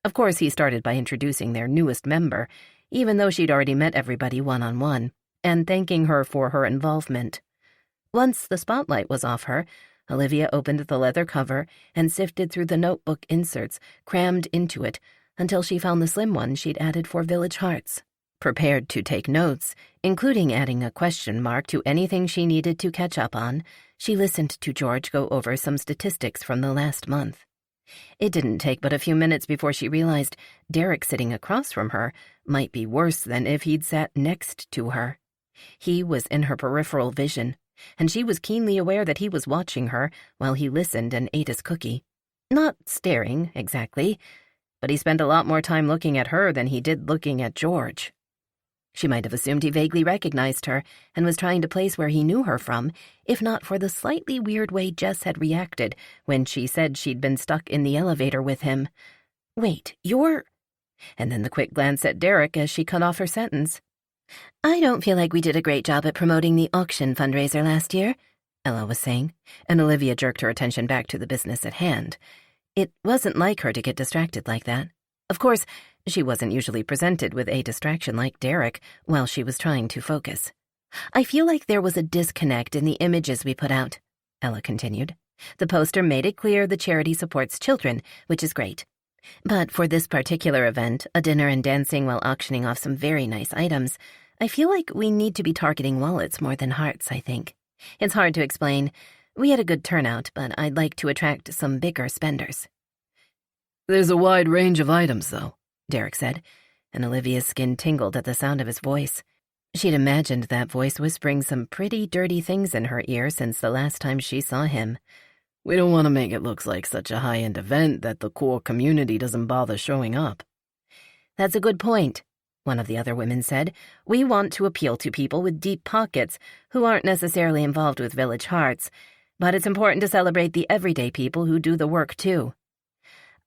Of course, he started by introducing their newest member, even though she'd already met everybody one-on-one, and thanking her for her involvement. Once the spotlight was off her, Olivia opened the leather cover and sifted through the notebook inserts crammed into it until she found the slim one she'd added for Village Hearts. Prepared to take notes, including adding a question mark to anything she needed to catch up on, she listened to George go over some statistics from the last month. It didn't take but a few minutes before she realized Derek sitting across from her might be worse than if he'd sat next to her. He was in her peripheral vision, and she was keenly aware that he was watching her while he listened and ate his cookie. Not staring, exactly, but he spent a lot more time looking at her than he did looking at George. She might have assumed he vaguely recognized her and was trying to place where he knew her from, if not for the slightly weird way Jess had reacted when she said she'd been stuck in the elevator with him. "Wait, you're—" And then the quick glance at Derek as she cut off her sentence. "I don't feel like we did a great job at promoting the auction fundraiser last year," Ella was saying, and Olivia jerked her attention back to the business at hand. It wasn't like her to get distracted like that. Of course, she wasn't usually presented with a distraction like Derek while she was trying to focus. "I feel like there was a disconnect in the images we put out," Ella continued. "The poster made it clear the charity supports children, which is great. But for this particular event, a dinner and dancing while auctioning off some very nice items, I feel like we need to be targeting wallets more than hearts, I think. It's hard to explain. We had a good turnout, but I'd like to attract some bigger spenders." "There's a wide range of items, though," Derek said, and Olivia's skin tingled at the sound of his voice. She'd imagined that voice whispering some pretty dirty things in her ear since the last time she saw him. "We don't want to make it look like such a high-end event that the core community doesn't bother showing up." "That's a good point," one of the other women said. "We want to appeal to people with deep pockets who aren't necessarily involved with Village Hearts, but it's important to celebrate the everyday people who do the work, too."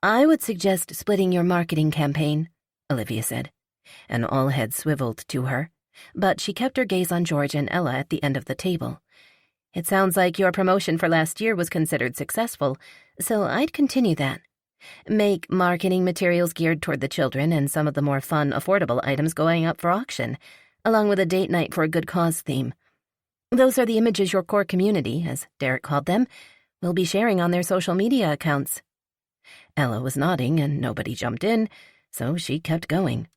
"I would suggest splitting your marketing campaign," Olivia said, and all heads swiveled to her, but she kept her gaze on George and Ella at the end of the table. "It sounds like your promotion for last year was considered successful, so I'd continue that. Make marketing materials geared toward the children and some of the more fun, affordable items going up for auction, along with a date night for a good cause theme. Those are the images your core community, as Derek called them, will be sharing on their social media accounts." Ella was nodding and nobody jumped in, so she kept going.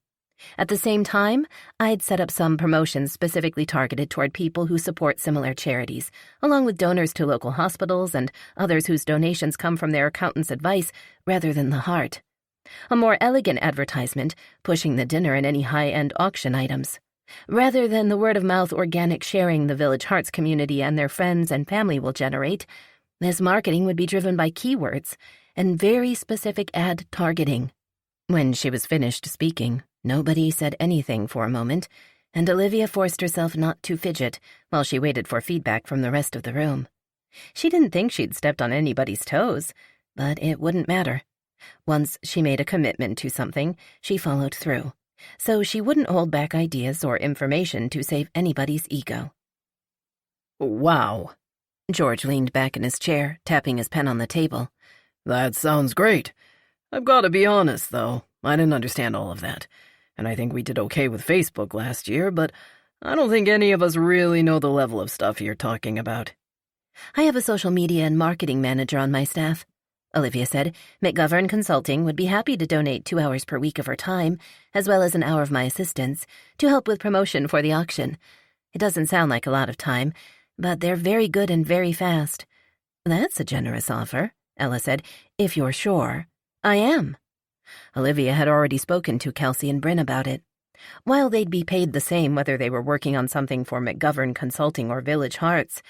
"At the same time, I'd set up some promotions specifically targeted toward people who support similar charities, along with donors to local hospitals and others whose donations come from their accountant's advice rather than the heart. A more elegant advertisement, pushing the dinner and any high-end auction items. Rather than the word-of-mouth organic sharing the Village Hearts community and their friends and family will generate, this marketing would be driven by keywords and very specific ad targeting." When she was finished speaking, nobody said anything for a moment, and Olivia forced herself not to fidget while she waited for feedback from the rest of the room. She didn't think she'd stepped on anybody's toes, but it wouldn't matter. Once she made a commitment to something, she followed through, so she wouldn't hold back ideas or information to save anybody's ego. "Wow." George leaned back in his chair, tapping his pen on the table. "That sounds great. I've got to be honest, though. I didn't understand all of that, and I think we did okay with Facebook last year, but I don't think any of us really know the level of stuff you're talking about. I have a social media and marketing manager on my staff, Olivia said. McGovern Consulting would be happy to donate 2 hours per week of her time, as well as an hour of my assistance, to help with promotion for the auction. It doesn't sound like a lot of time, but they're very good and very fast. That's a generous offer, Ella said, if you're sure. I am. Olivia had already spoken to Kelsey and Bryn about it. While they'd be paid the same whether they were working on something for McGovern Consulting or Village Hearts,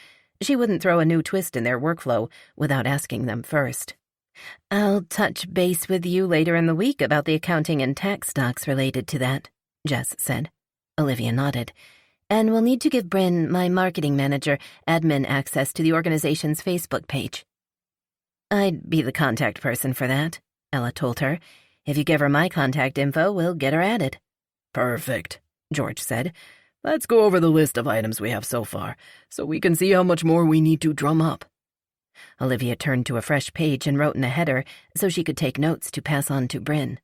she wouldn't throw a new twist in their workflow without asking them first. I'll touch base with you later in the week about the accounting and tax docs related to that, Jess said. Olivia nodded. And we'll need to give Bryn, my marketing manager, admin access to the organization's Facebook page. I'd be the contact person for that, Ella told her. If you give her my contact info, we'll get her added. Perfect, George said. Let's go over the list of items we have so far, so we can see how much more we need to drum up. Olivia turned to a fresh page and wrote in a header so she could take notes to pass on to Bryn.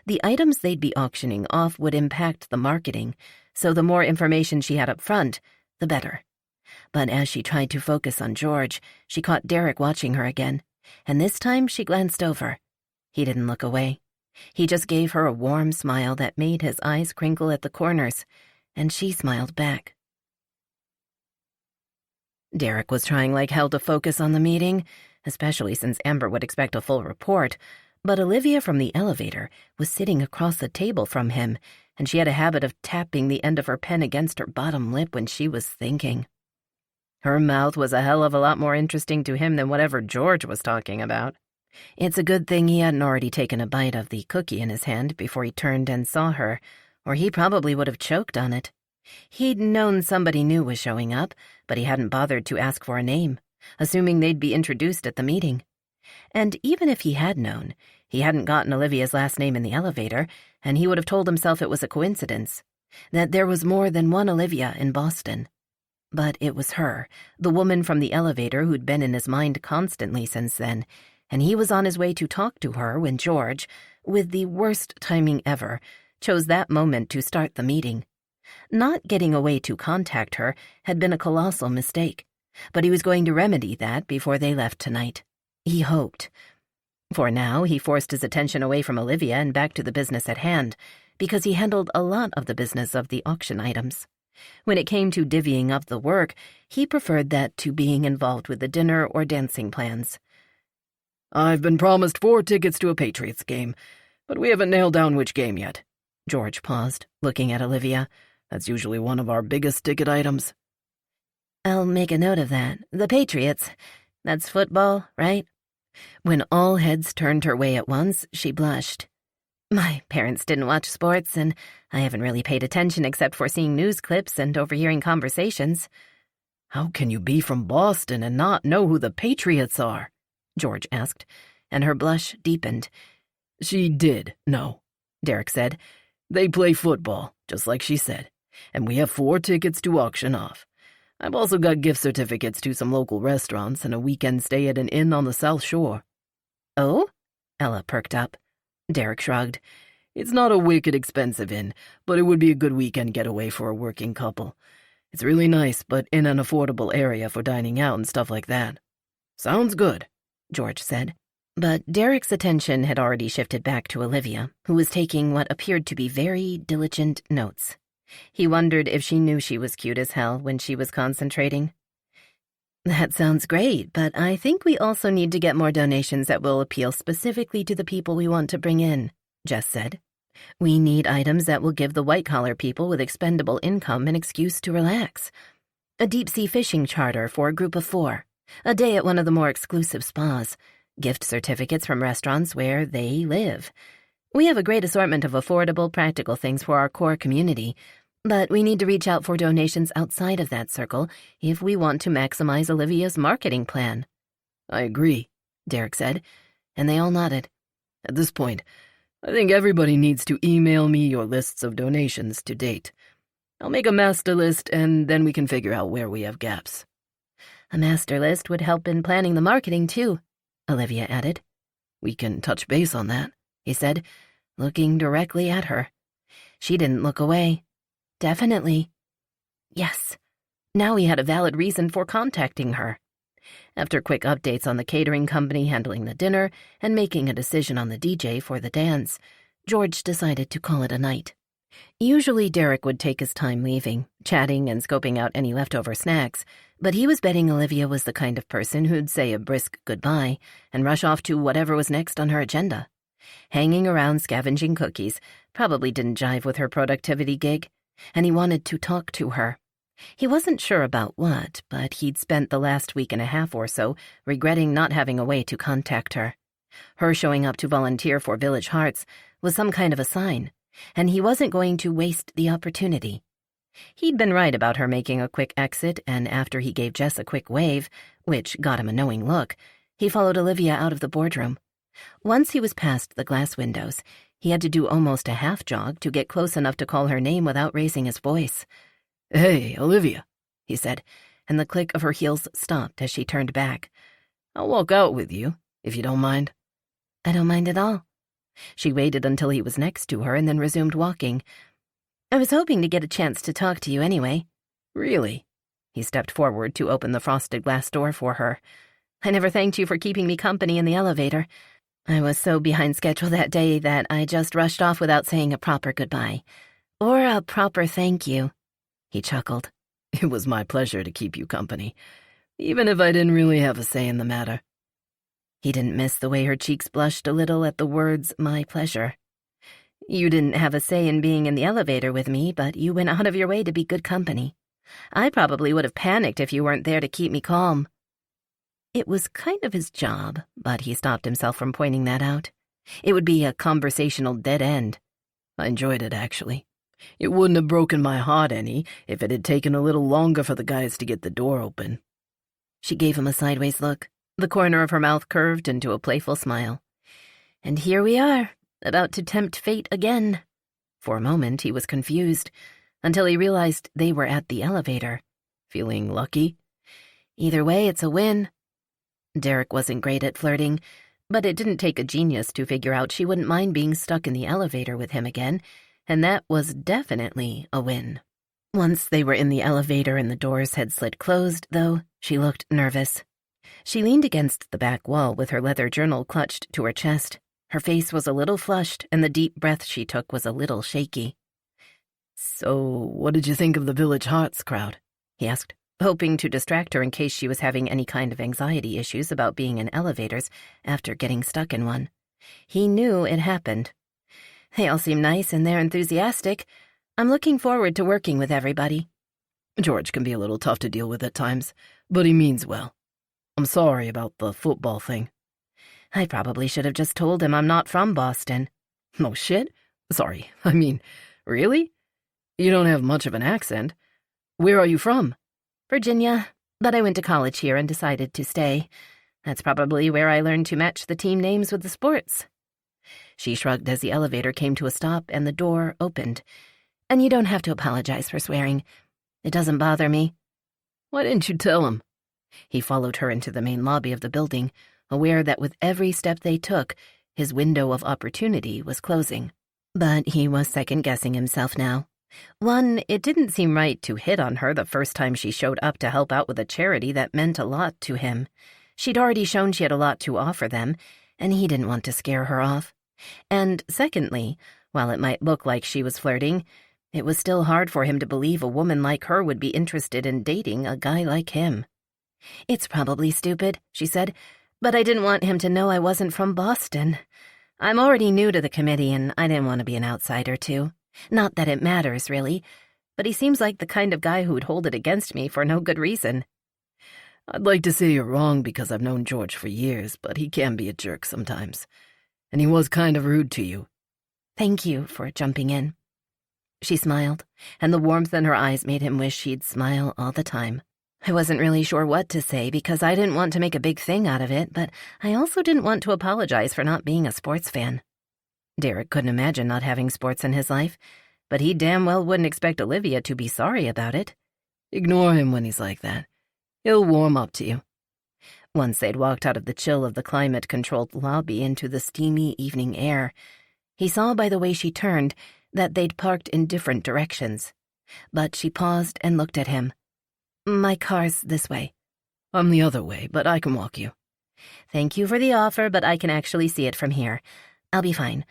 The items they'd be auctioning off would impact the marketing, so the more information she had up front, the better. But as she tried to focus on George, she caught Derek watching her again, and this time she glanced over. He didn't look away. He just gave her a warm smile that made his eyes crinkle at the corners, and she smiled back. Derek was trying like hell to focus on the meeting, especially since Amber would expect a full report, but Olivia from the elevator was sitting across the table from him, and she had a habit of tapping the end of her pen against her bottom lip when she was thinking. Her mouth was a hell of a lot more interesting to him than whatever George was talking about. It's a good thing he hadn't already taken a bite of the cookie in his hand before he turned and saw her, or he probably would have choked on it. He'd known somebody new was showing up, but he hadn't bothered to ask for a name, assuming they'd be introduced at the meeting. And even if he had known, he hadn't gotten Olivia's last name in the elevator, and he would have told himself it was a coincidence, that there was more than one Olivia in Boston. But it was her, the woman from the elevator who'd been in his mind constantly since then, and he was on his way to talk to her when George, with the worst timing ever, chose that moment to start the meeting. Not getting away to contact her had been a colossal mistake, but he was going to remedy that before they left tonight. He hoped. For now, he forced his attention away from Olivia and back to the business at hand, because he handled a lot of the business of the auction items. When it came to divvying up the work, he preferred that to being involved with the dinner or dancing plans. I've been promised 4 tickets to a Patriots game, but we haven't nailed down which game yet. George paused, looking at Olivia. That's usually one of our biggest ticket items. I'll make a note of that. The Patriots. That's football, right? When all heads turned her way at once, she blushed. My parents didn't watch sports, and I haven't really paid attention except for seeing news clips and overhearing conversations. How can you be from Boston and not know who the Patriots are? George asked, and her blush deepened. She did know, Derek said. They play football, just like she said, and we have 4 tickets to auction off. I've also got gift certificates to some local restaurants and a weekend stay at an inn on the South Shore. Oh? Ella perked up. Derek shrugged. It's not a wicked expensive inn, but it would be a good weekend getaway for a working couple. It's really nice, but in an affordable area for dining out and stuff like that. Sounds good, George said. But Derek's attention had already shifted back to Olivia, who was taking what appeared to be very diligent notes. He wondered if she knew she was cute as hell when she was concentrating. That sounds great, but I think we also need to get more donations that will appeal specifically to the people we want to bring in, Jess said. We need items that will give the white-collar people with expendable income an excuse to relax. A deep-sea fishing charter for a group of 4, a day at one of the more exclusive spas, gift certificates from restaurants where they live. We have a great assortment of affordable, practical things for our core community, but we need to reach out for donations outside of that circle if we want to maximize Olivia's marketing plan. I agree, Derek said, and they all nodded. At this point, I think everybody needs to email me your lists of donations to date. I'll make a master list, and then we can figure out where we have gaps. A master list would help in planning the marketing, too, Olivia added. We can touch base on that, he said, looking directly at her. She didn't look away. Definitely. Yes. Now he had a valid reason for contacting her. After quick updates on the catering company handling the dinner and making a decision on the DJ for the dance, George decided to call it a night. Usually Derek would take his time leaving, chatting and scoping out any leftover snacks, but he was betting Olivia was the kind of person who'd say a brisk goodbye and rush off to whatever was next on her agenda. Hanging around scavenging cookies probably didn't jive with her productivity gig, and he wanted to talk to her. He wasn't sure about what, but he'd spent the last week and a half or so regretting not having a way to contact her. Her showing up to volunteer for Village Hearts was some kind of a sign, and he wasn't going to waste the opportunity. He'd been right about her making a quick exit, and after he gave Jess a quick wave, which got him a knowing look, he followed Olivia out of the boardroom. Once he was past the glass windows, he had to do almost a half jog to get close enough to call her name without raising his voice. "Hey, Olivia," he said, and the click of her heels stopped as she turned back. "I'll walk out with you, if you don't mind." "I don't mind at all." She waited until he was next to her and then resumed walking. "I was hoping to get a chance to talk to you anyway." "Really?" He stepped forward to open the frosted glass door for her. "I never thanked you for keeping me company in the elevator. I was so behind schedule that day that I just rushed off without saying a proper goodbye. Or a proper thank you." He chuckled. "It was my pleasure to keep you company, even if I didn't really have a say in the matter." He didn't miss the way her cheeks blushed a little at the words, "my pleasure." "You didn't have a say in being in the elevator with me, but you went out of your way to be good company. I probably would have panicked if you weren't there to keep me calm." It was kind of his job, but he stopped himself from pointing that out. It would be a conversational dead end. "I enjoyed it, actually. It wouldn't have broken my heart any if it had taken a little longer for the guys to get the door open." She gave him a sideways look. The corner of her mouth curved into a playful smile. "And here we are, about to tempt fate again." For a moment he was confused, until he realized they were at the elevator. "Feeling lucky?" "Either way, it's a win." Derek wasn't great at flirting, but it didn't take a genius to figure out she wouldn't mind being stuck in the elevator with him again, and that was definitely a win. Once they were in the elevator and the doors had slid closed, though, she looked nervous. She leaned against the back wall with her leather journal clutched to her chest. Her face was a little flushed, and the deep breath she took was a little shaky. "So, what did you think of the Village Hearts crowd?" he asked, hoping to distract her in case she was having any kind of anxiety issues about being in elevators after getting stuck in one. He knew it happened. "They all seem nice and they're enthusiastic. I'm looking forward to working with everybody." "George can be a little tough to deal with at times, but he means well. I'm sorry about the football thing." "I probably should have just told him I'm not from Boston." "No shit? Sorry, I mean, really? You don't have much of an accent. Where are you from?" "Virginia, but I went to college here and decided to stay. That's probably where I learned to match the team names with the sports." She shrugged as the elevator came to a stop and the door opened. "And you don't have to apologize for swearing. It doesn't bother me." "Why didn't you tell him?" He followed her into the main lobby of the building, aware that with every step they took, his window of opportunity was closing. But he was second-guessing himself now. One, it didn't seem right to hit on her the first time she showed up to help out with a charity that meant a lot to him. She'd already shown she had a lot to offer them, and he didn't want to scare her off. And secondly, while it might look like she was flirting, it was still hard for him to believe a woman like her would be interested in dating a guy like him. "It's probably stupid," she said, "but I didn't want him to know I wasn't from Boston. I'm already new to the committee, and I didn't want to be an outsider, too. Not that it matters, really, but he seems like the kind of guy who'd hold it against me for no good reason." "I'd like to say you're wrong because I've known George for years, but he can be a jerk sometimes. And he was kind of rude to you." "Thank you for jumping in." She smiled, and the warmth in her eyes made him wish she'd smile all the time. "I wasn't really sure what to say because I didn't want to make a big thing out of it, but I also didn't want to apologize for not being a sports fan." Derek couldn't imagine not having sports in his life, but he damn well wouldn't expect Olivia to be sorry about it. "Ignore him when he's like that. He'll warm up to you." Once they'd walked out of the chill of the climate-controlled lobby into the steamy evening air, he saw by the way she turned that they'd parked in different directions. But she paused and looked at him. "My car's this way." "I'm the other way, but I can walk you." "Thank you for the offer, but I can actually see it from here. I'll be fine.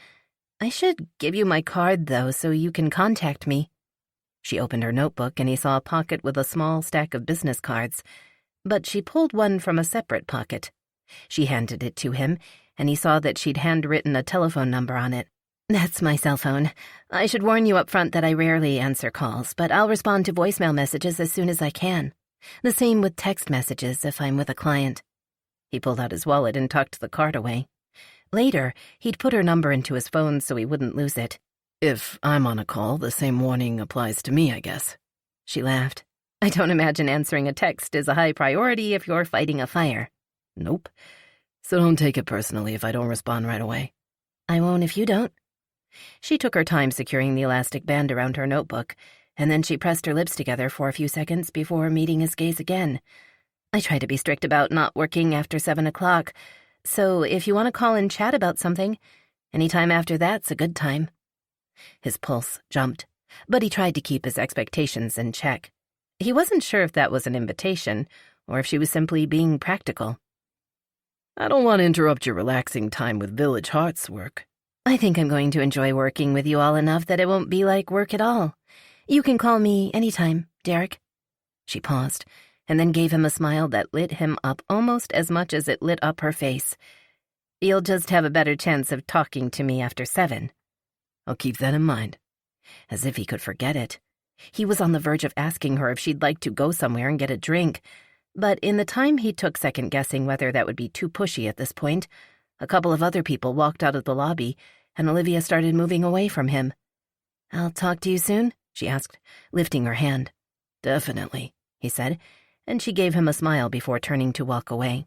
I should give you my card, though, so you can contact me." She opened her notebook and he saw a pocket with a small stack of business cards, but she pulled one from a separate pocket. She handed it to him, and he saw that she'd handwritten a telephone number on it. "That's my cell phone. I should warn you up front that I rarely answer calls, but I'll respond to voicemail messages as soon as I can. The same with text messages if I'm with a client." He pulled out his wallet and tucked the card away. Later, he'd put her number into his phone so he wouldn't lose it. "If I'm on a call, the same warning applies to me, I guess." She laughed. "I don't imagine answering a text is a high priority if you're fighting a fire." "Nope. So don't take it personally if I don't respond right away." "I won't if you don't." She took her time securing the elastic band around her notebook, and then she pressed her lips together for a few seconds before meeting his gaze again. "I try to be strict about not working after 7 o'clock, so if you want to call and chat about something, any time after that's a good time." His pulse jumped, but he tried to keep his expectations in check. He wasn't sure if that was an invitation or if she was simply being practical. "I don't want to interrupt your relaxing time with Village Hearts work." "I think I'm going to enjoy working with you all enough that it won't be like work at all. You can call me anytime, Derek." She paused, and then gave him a smile that lit him up almost as much as it lit up her face. "You'll just have a better chance of talking to me after 7. "I'll keep that in mind." As if he could forget it. He was on the verge of asking her if she'd like to go somewhere and get a drink, but in the time he took second-guessing whether that would be too pushy at this point, a couple of other people walked out of the lobby, and Olivia started moving away from him. "I'll talk to you soon?" she asked, lifting her hand. "Definitely," he said, and she gave him a smile before turning to walk away.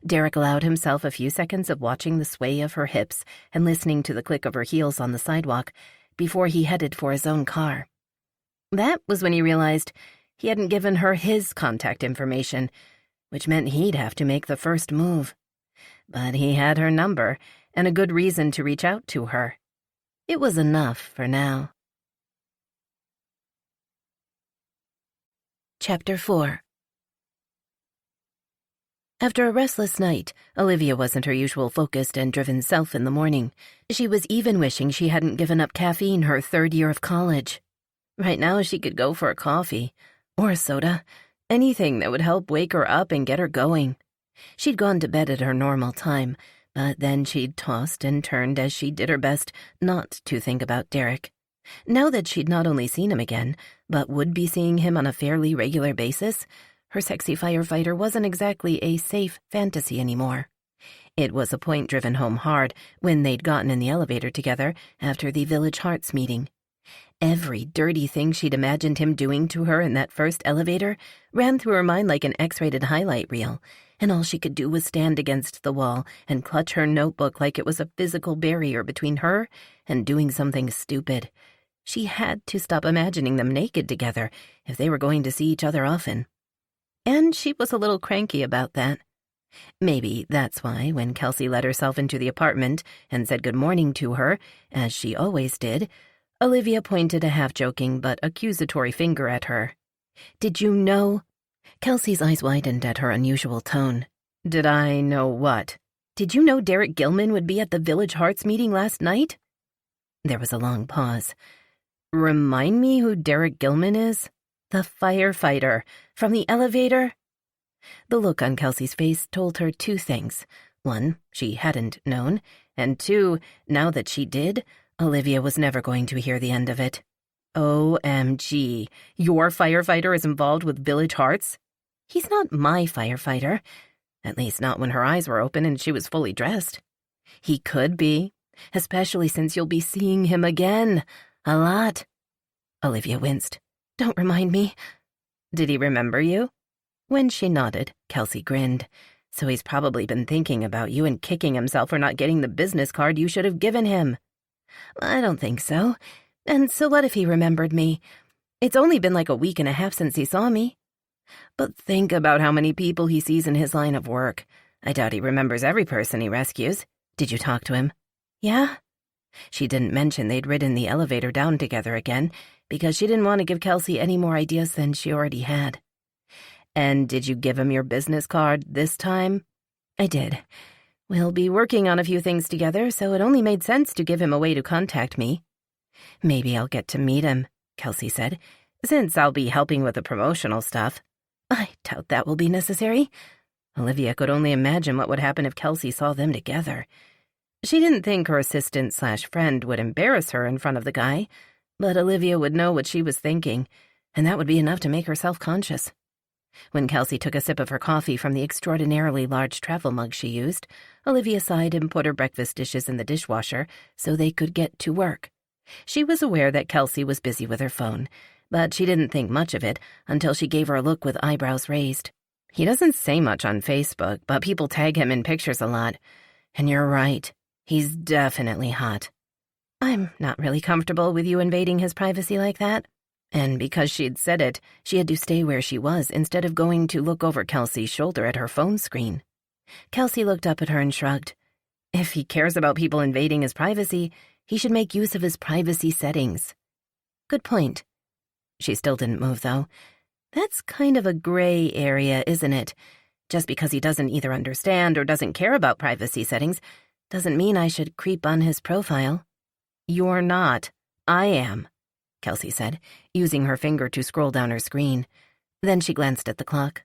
Derek allowed himself a few seconds of watching the sway of her hips and listening to the click of her heels on the sidewalk before he headed for his own car. That was when he realized he hadn't given her his contact information, which meant he'd have to make the first move. But he had her number and a good reason to reach out to her. It was enough for now. Chapter 4. After a restless night, Olivia wasn't her usual focused and driven self in the morning. She was even wishing she hadn't given up caffeine her 3rd year of college. Right now she could go for a coffee, or a soda, anything that would help wake her up and get her going. She'd gone to bed at her normal time, but then she'd tossed and turned as she did her best not to think about Derek. Now that she'd not only seen him again, but would be seeing him on a fairly regular basis, her sexy firefighter wasn't exactly a safe fantasy anymore. It was a point driven home hard when they'd gotten in the elevator together after the Village Hearts meeting. Every dirty thing she'd imagined him doing to her in that first elevator ran through her mind like an X-rated highlight reel, and all she could do was stand against the wall and clutch her notebook like it was a physical barrier between her and doing something stupid. She had to stop imagining them naked together if they were going to see each other often. And she was a little cranky about that. Maybe that's why, when Kelsey let herself into the apartment and said good morning to her, as she always did, Olivia pointed a half-joking but accusatory finger at her. "Did you know?" Kelsey's eyes widened at her unusual tone. "Did I know what? Did you know Derek Gilman would be at the Village Hearts meeting last night?" There was a long pause. "Remind me who Derek Gilman is?" "The firefighter. From the elevator?" The look on Kelsey's face told her 2 things. 1, she hadn't known, and 2, now that she did, Olivia was never going to hear the end of it. "OMG, your firefighter is involved with Village Hearts?" "He's not my firefighter. At least not when her eyes were open and she was fully dressed." "He could be, especially since you'll be seeing him again. A lot." Olivia winced. "Don't remind me." "Did he remember you?" When she nodded, Kelsey grinned. "So he's probably been thinking about you and kicking himself for not getting the business card you should have given him." "I don't think so. And so what if he remembered me? It's only been like a week and a half since he saw me." "But think about how many people he sees in his line of work. I doubt he remembers every person he rescues. Did you talk to him?" "Yeah." She didn't mention they'd ridden the elevator down together again, because she didn't want to give Kelsey any more ideas than she already had. And did you give him your business card this time? I did. We'll be working on a few things together, so it only made sense to give him a way to contact me. Maybe I'll get to meet him, Kelsey said, since I'll be helping with the promotional stuff. I doubt that will be necessary. Olivia could only imagine what would happen if Kelsey saw them together. She didn't think her assistant/friend would embarrass her in front of the guy, but Olivia would know what she was thinking, and that would be enough to make her self-conscious. When Kelsey took a sip of her coffee from the extraordinarily large travel mug she used, Olivia sighed and put her breakfast dishes in the dishwasher so they could get to work. She was aware that Kelsey was busy with her phone, but she didn't think much of it until she gave her a look with eyebrows raised. He doesn't say much on Facebook, but people tag him in pictures a lot. And you're right, he's definitely hot. I'm not really comfortable with you invading his privacy like that. And because she'd said it, she had to stay where she was instead of going to look over Kelsey's shoulder at her phone screen. Kelsey looked up at her and shrugged. If he cares about people invading his privacy, he should make use of his privacy settings. Good point. She still didn't move, though. That's kind of a gray area, isn't it? Just because he doesn't either understand or doesn't care about privacy settings doesn't mean I should creep on his profile. You're not. I am, Kelsey said, using her finger to scroll down her screen. Then she glanced at the clock.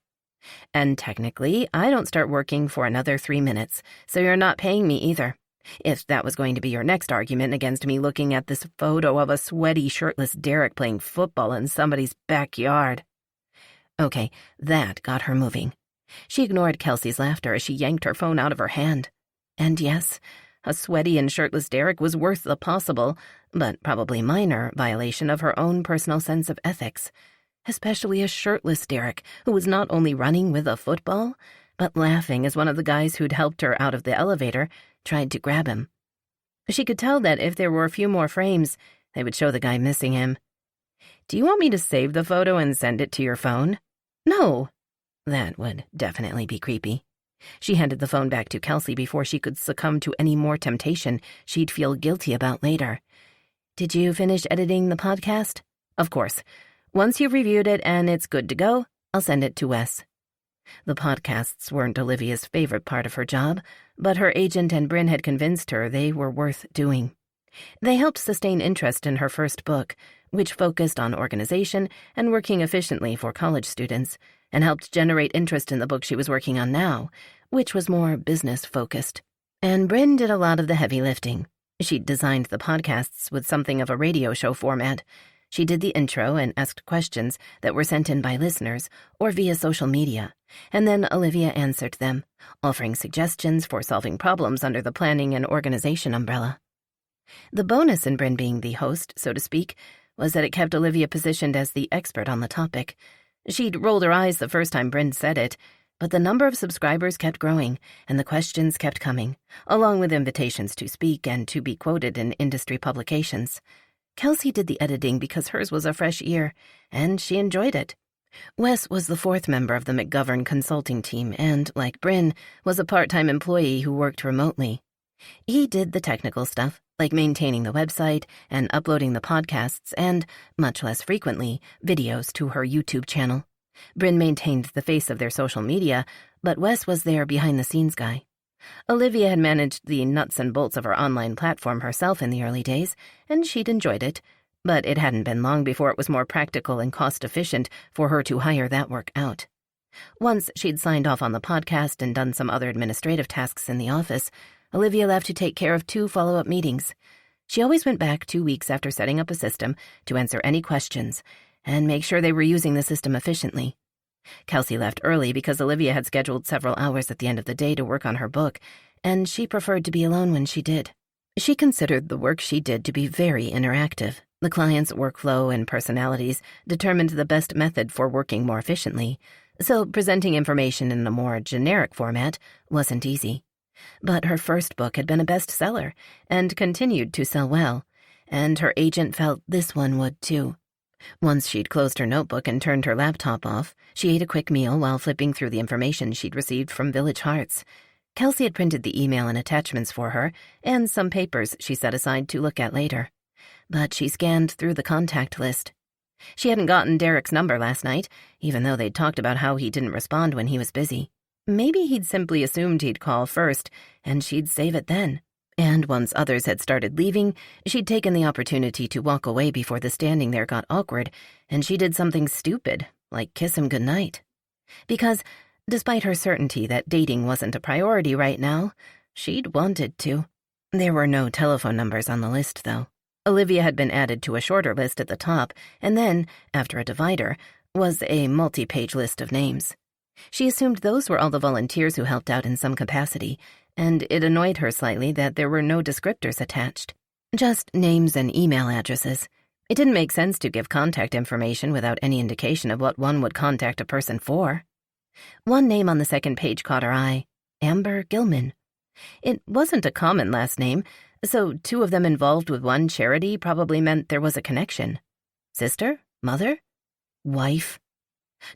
And technically, I don't start working for another 3 minutes, so you're not paying me either. If that was going to be your next argument against me looking at this photo of a sweaty, shirtless Derek playing football in somebody's backyard. Okay, that got her moving. She ignored Kelsey's laughter as she yanked her phone out of her hand. And yes, a sweaty and shirtless Derek was worth the possible, but probably minor, violation of her own personal sense of ethics. Especially a shirtless Derek who was not only running with a football, but laughing as one of the guys who'd helped her out of the elevator tried to grab him. She could tell that if there were a few more frames, they would show the guy missing him. Do you want me to save the photo and send it to your phone? No. That would definitely be creepy. She handed the phone back to Kelsey before she could succumb to any more temptation she'd feel guilty about later. Did you finish editing the podcast? Of course. Once you've reviewed it and it's good to go, I'll send it to Wes. The podcasts weren't Olivia's favorite part of her job, but her agent and Bryn had convinced her they were worth doing. They helped sustain interest in her first book, which focused on organization and working efficiently for college students, and helped generate interest in the book she was working on now, which was more business-focused. And Bryn did a lot of the heavy lifting. She'd designed the podcasts with something of a radio show format. She did the intro and asked questions that were sent in by listeners or via social media, and then Olivia answered them, offering suggestions for solving problems under the planning and organization umbrella. The bonus in Bryn being the host, so to speak, was that it kept Olivia positioned as the expert on the topic. She'd rolled her eyes the first time Bryn said it, but the number of subscribers kept growing, and the questions kept coming, along with invitations to speak and to be quoted in industry publications. Kelsey did the editing because hers was a fresh ear, and she enjoyed it. Wes was the fourth member of the McGovern consulting team and, like Bryn, was a part-time employee who worked remotely. He did the technical stuff, like maintaining the website and uploading the podcasts and, much less frequently, videos to her YouTube channel. Bryn maintained the face of their social media, but Wes was their behind-the-scenes guy. Olivia had managed the nuts and bolts of her online platform herself in the early days, and she'd enjoyed it, but it hadn't been long before it was more practical and cost-efficient for her to hire that work out. Once she'd signed off on the podcast and done some other administrative tasks in the office, Olivia left to take care of 2 follow-up meetings. She always went back 2 weeks after setting up a system to answer any questions and make sure they were using the system efficiently. Kelsey left early because Olivia had scheduled several hours at the end of the day to work on her book, and she preferred to be alone when she did. She considered the work she did to be very interactive. The client's workflow and personalities determined the best method for working more efficiently, so presenting information in a more generic format wasn't easy. But her first book had been a bestseller and continued to sell well, and her agent felt this one would too. Once she'd closed her notebook and turned her laptop off, she ate a quick meal while flipping through the information she'd received from Village Hearts. Kelsey had printed the email and attachments for her, and some papers she set aside to look at later. but she scanned through the contact list. She hadn't gotten Derek's number last night, even though they'd talked about how he didn't respond when he was busy. Maybe he'd simply assumed he'd call first, and she'd save it then. And once others had started leaving, she'd taken the opportunity to walk away before the standing there got awkward, and she did something stupid, like kiss him goodnight. Because, despite her certainty that dating wasn't a priority right now, she'd wanted to. There were no telephone numbers on the list, though. Olivia had been added to a shorter list at the top, and then, after a divider, was a multi-page list of names. She assumed those were all the volunteers who helped out in some capacity, and it annoyed her slightly that there were no descriptors attached. Just names and email addresses. It didn't make sense to give contact information without any indication of what one would contact a person for. One name on the second page caught her eye: Amber Gilman. It wasn't a common last name, so two of them involved with one charity probably meant there was a connection. Sister? Mother? Wife?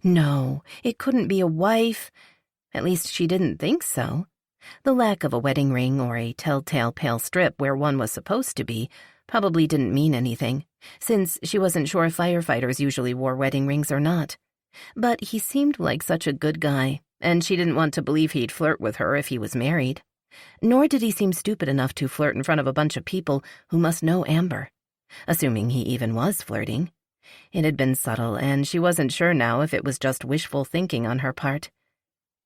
No, it couldn't be a wife. At least she didn't think so. The lack of a wedding ring or a telltale pale strip where one was supposed to be probably didn't mean anything, since she wasn't sure if firefighters usually wore wedding rings or not. But he seemed like such a good guy, and she didn't want to believe he'd flirt with her if he was married. Nor did he seem stupid enough to flirt in front of a bunch of people who must know Amber, assuming he even was flirting. It had been subtle, and she wasn't sure now if it was just wishful thinking on her part.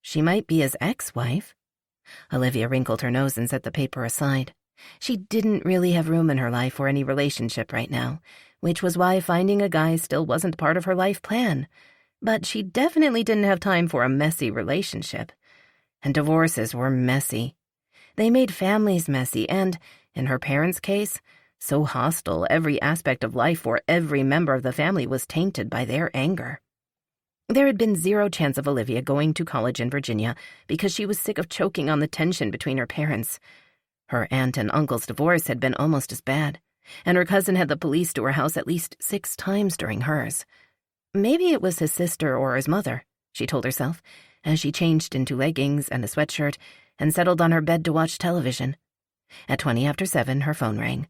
She might be his ex-wife. Olivia wrinkled her nose and set the paper aside. She didn't really have room in her life for any relationship right now, which was why finding a guy still wasn't part of her life plan. But she definitely didn't have time for a messy relationship. And divorces were messy. They made families messy and, in her parents' case, so hostile every aspect of life for every member of the family was tainted by their anger. There had been zero chance of Olivia going to college in Virginia because she was sick of choking on the tension between her parents. Her aunt and uncle's divorce had been almost as bad, and her cousin had the police to her house at least 6 times during hers. Maybe it was his sister or his mother, she told herself, as she changed into leggings and a sweatshirt and settled on her bed to watch television. At 7:20, her phone rang.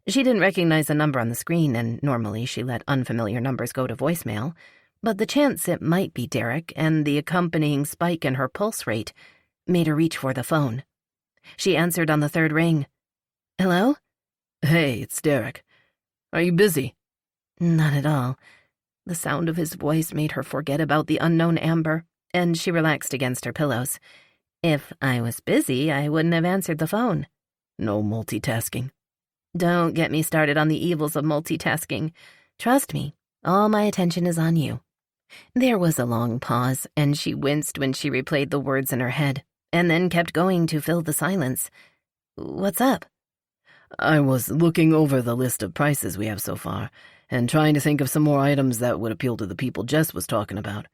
She didn't recognize the number on the screen, and normally she let unfamiliar numbers go to voicemail, but the chance it might be Derek and the accompanying spike in her pulse rate made her reach for the phone. She answered on the 3rd ring. Hello? Hey, it's Derek. Are you busy? Not at all. The sound of his voice made her forget about the unknown Amber, and she relaxed against her pillows. If I was busy, I wouldn't have answered the phone. No multitasking. Don't get me started on the evils of multitasking. Trust me, all my attention is on you. There was a long pause, and she winced when she replayed the words in her head, and then kept going to fill the silence. What's up? I was looking over the list of prices we have so far, and trying to think of some more items that would appeal to the people Jess was talking about.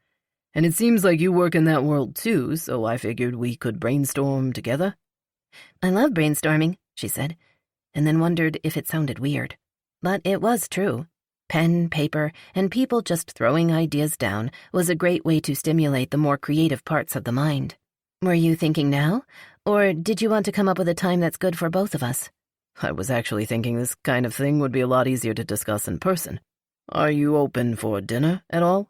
And it seems like you work in that world too, so I figured we could brainstorm together. I love brainstorming, she said, and then wondered if it sounded weird. But it was true. Pen, paper, and people just throwing ideas down was a great way to stimulate the more creative parts of the mind. Were you thinking now, or did you want to come up with a time that's good for both of us? I was actually thinking this kind of thing would be a lot easier to discuss in person. Are you open for dinner at all?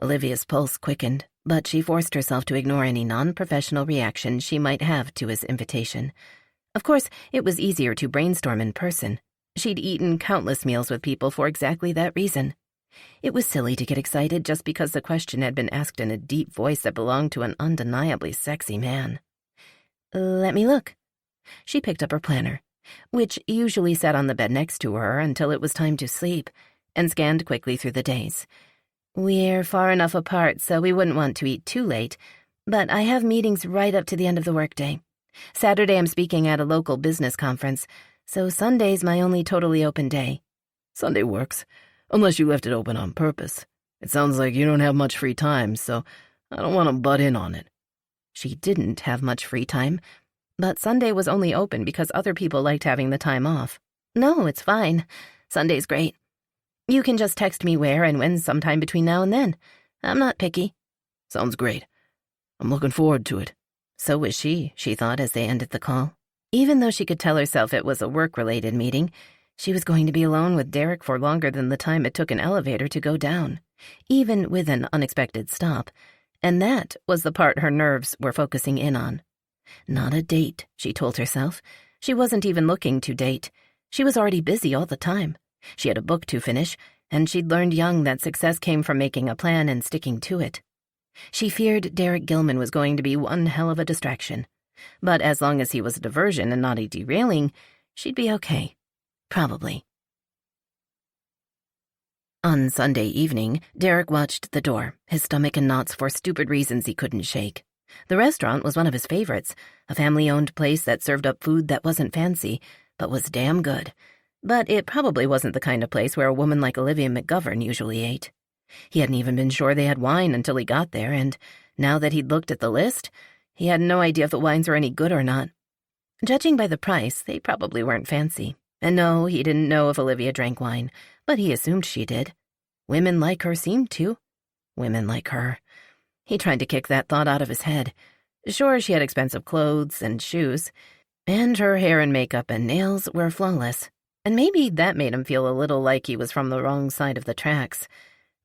Olivia's pulse quickened, but she forced herself to ignore any non-professional reaction she might have to his invitation. Of course, it was easier to brainstorm in person. She'd eaten countless meals with people for exactly that reason. It was silly to get excited just because the question had been asked in a deep voice that belonged to an undeniably sexy man. Let me look. She picked up her planner, which usually sat on the bed next to her until it was time to sleep, and scanned quickly through the days. We're far enough apart so we wouldn't want to eat too late, but I have meetings right up to the end of the workday. Saturday I'm speaking at a local business conference, so Sunday's my only totally open day. Sunday works, unless you left it open on purpose. It sounds like you don't have much free time, so I don't want to butt in on it. She didn't have much free time, but Sunday was only open because other people liked having the time off. No, it's fine. Sunday's great. You can just text me where and when sometime between now and then. I'm not picky. Sounds great. I'm looking forward to it. So was she thought as they ended the call. Even though she could tell herself it was a work-related meeting, She was going to be alone with Derek for longer than the time it took an elevator to go down, even with an unexpected stop, and that was the part her nerves were focusing in on. Not a date, she told herself. She wasn't even looking to date. She was already busy all the time. She had a book to finish, and she'd learned young that success came from making a plan and sticking to it. She feared Derek Gilman was going to be one hell of a distraction, but as long as he was a diversion and not a derailing, she'd be okay. Probably. On Sunday evening, Derek watched the door, his stomach in knots for stupid reasons he couldn't shake. The restaurant was one of his favorites, a family-owned place that served up food that wasn't fancy, but was damn good. But it probably wasn't the kind of place where a woman like Olivia McGovern usually ate. He hadn't even been sure they had wine until he got there, and now that he'd looked at the list, he had no idea if the wines were any good or not. Judging by the price, they probably weren't fancy. And no, he didn't know if Olivia drank wine, but he assumed she did. Women like her seemed to. Women like her. He tried to kick that thought out of his head. Sure, she had expensive clothes and shoes, and her hair and makeup and nails were flawless, and maybe that made him feel a little like he was from the wrong side of the tracks.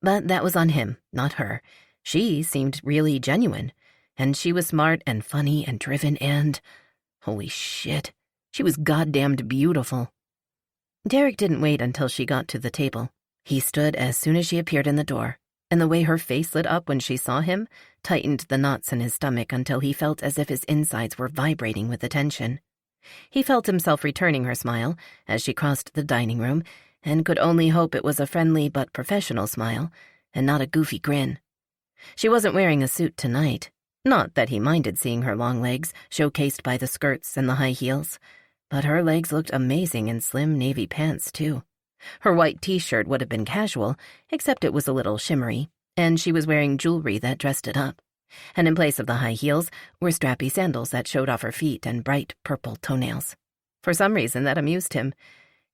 But that was on him, not her. She seemed really genuine, and she was smart and funny and driven and... holy shit, she was goddamned beautiful. Derek didn't wait until she got to the table. He stood as soon as she appeared in the door, and the way her face lit up when she saw him tightened the knots in his stomach until he felt as if his insides were vibrating with attention. He felt himself returning her smile as she crossed the dining room, and could only hope it was a friendly but professional smile, and not a goofy grin. She wasn't wearing a suit tonight. Not that he minded seeing her long legs, showcased by the skirts and the high heels, but her legs looked amazing in slim navy pants, too. Her white t-shirt would have been casual, except it was a little shimmery, and she was wearing jewelry that dressed it up. And in place of the high heels were strappy sandals that showed off her feet and bright purple toenails. For some reason, that amused him.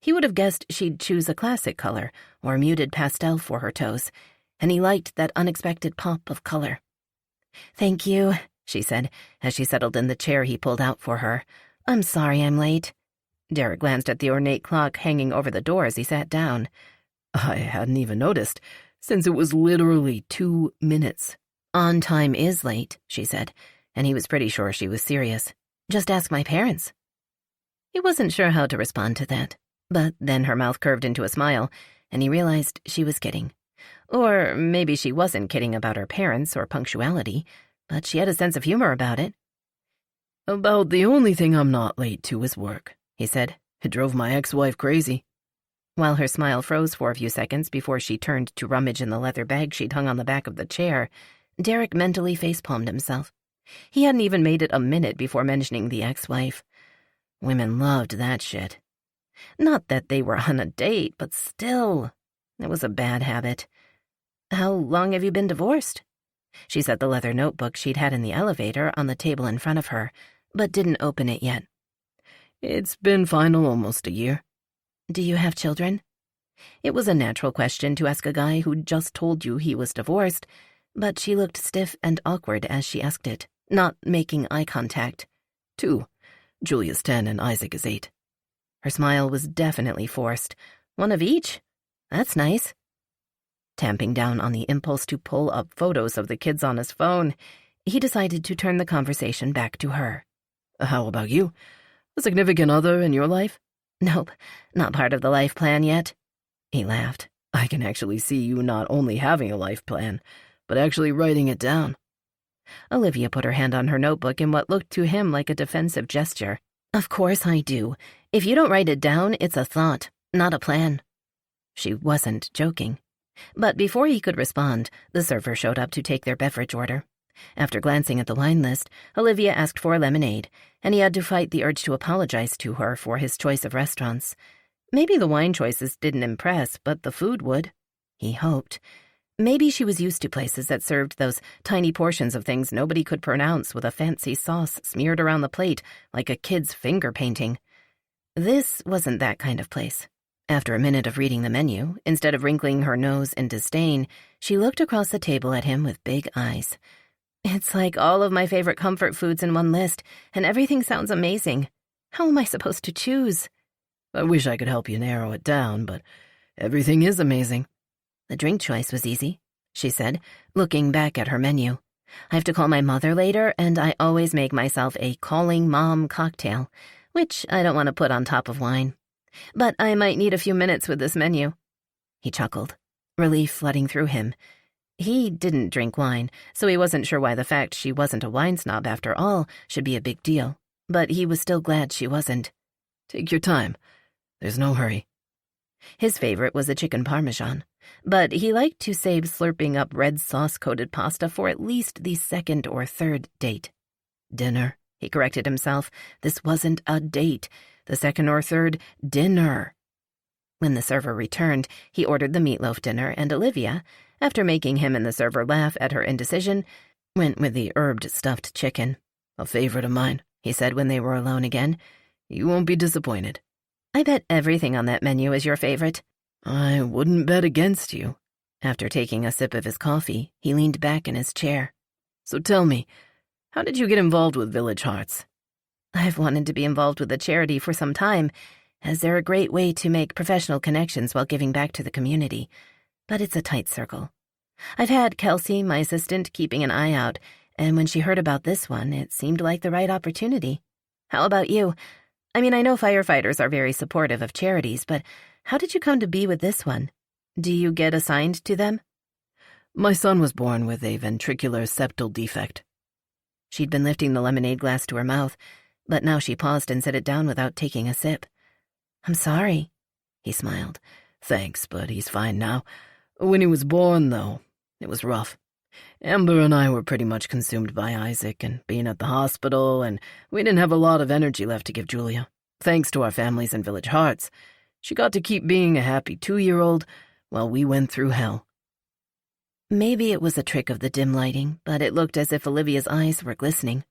He would have guessed she'd choose a classic color or muted pastel for her toes, and he liked that unexpected pop of color. "Thank you," she said, as she settled in the chair he pulled out for her. "I'm sorry I'm late." Derek glanced at the ornate clock hanging over the door as he sat down. I hadn't even noticed, since it was literally 2 minutes. "On time is late," she said, and he was pretty sure she was serious. "Just ask my parents." He wasn't sure how to respond to that, but then her mouth curved into a smile, and he realized she was kidding. Or maybe she wasn't kidding about her parents or punctuality, but she had a sense of humor about it. "About the only thing I'm not late to is work," he said. "It drove my ex-wife crazy." While her smile froze for a few seconds before she turned to rummage in the leather bag she'd hung on the back of the chair, Derek mentally facepalmed himself. He hadn't even made it a minute before mentioning the ex-wife. Women loved that shit. Not that they were on a date, but still, it was a bad habit. "How long have you been divorced?" She set the leather notebook she'd had in the elevator on the table in front of her, but didn't open it yet. "It's been final almost a year." "Do you have children?" It was a natural question to ask a guy who'd just told you he was divorced, but she looked stiff and awkward as she asked it, not making eye contact. 2. Julia's 10 and Isaac is 8. Her smile was definitely forced. One of each? That's nice. Tamping down on the impulse to pull up photos of the kids on his phone, he decided to turn the conversation back to her. "How about you? A significant other in your life?" "Nope, not part of the life plan yet." He laughed. "I can actually see you not only having a life plan, but actually writing it down." Olivia put her hand on her notebook in what looked to him like a defensive gesture. "Of course I do. If you don't write it down, it's a thought, not a plan." She wasn't joking. But before he could respond, the server showed up to take their beverage order. After glancing at the wine list, Olivia asked for a lemonade, and he had to fight the urge to apologize to her for his choice of restaurants. Maybe the wine choices didn't impress, but the food would. He hoped. Maybe she was used to places that served those tiny portions of things nobody could pronounce with a fancy sauce smeared around the plate like a kid's finger painting. This wasn't that kind of place. After a minute of reading the menu, instead of wrinkling her nose in disdain, she looked across the table at him with big eyes. "It's like all of my favorite comfort foods in one list, and everything sounds amazing. How am I supposed to choose?" I wish I could help you narrow it down, but everything is amazing. The drink choice was easy, she said, looking back at her menu. I have to call my mother later, and I always make myself a calling mom cocktail, which I don't want to put on top of wine. But I might need a few minutes with this menu. He chuckled, relief flooding through him. He didn't drink wine, so he wasn't sure why the fact she wasn't a wine snob after all should be a big deal, but he was still glad she wasn't. Take your time. There's no hurry. His favorite was a chicken parmesan, but he liked to save slurping up red sauce-coated pasta for at least the second or third date. Dinner, he corrected himself. This wasn't a date. The second or third dinner. When the server returned, he ordered the meatloaf dinner, and Olivia, after making him and the server laugh at her indecision, went with the herbed stuffed chicken. A favorite of mine, he said when they were alone again. You won't be disappointed. I bet everything on that menu is your favorite. I wouldn't bet against you. After taking a sip of his coffee, he leaned back in his chair. So tell me, how did you get involved with Village Hearts? I've wanted to be involved with a charity for some time, as they're a great way to make professional connections while giving back to the community. But it's a tight circle. I've had Kelsey, my assistant, keeping an eye out, and when she heard about this one, it seemed like the right opportunity. How about you? I mean, I know firefighters are very supportive of charities, but how did you come to be with this one? Do you get assigned to them? My son was born with a ventricular septal defect. She'd been lifting the lemonade glass to her mouth, but now she paused and set it down without taking a sip. I'm sorry, he smiled. Thanks, but he's fine now. When he was born, though, it was rough. Amber and I were pretty much consumed by Isaac and being at the hospital, and we didn't have a lot of energy left to give Julia. Thanks to our families in Village Hearts, she got to keep being a happy 2-year-old while we went through hell. Maybe it was a trick of the dim lighting, but it looked as if Olivia's eyes were glistening.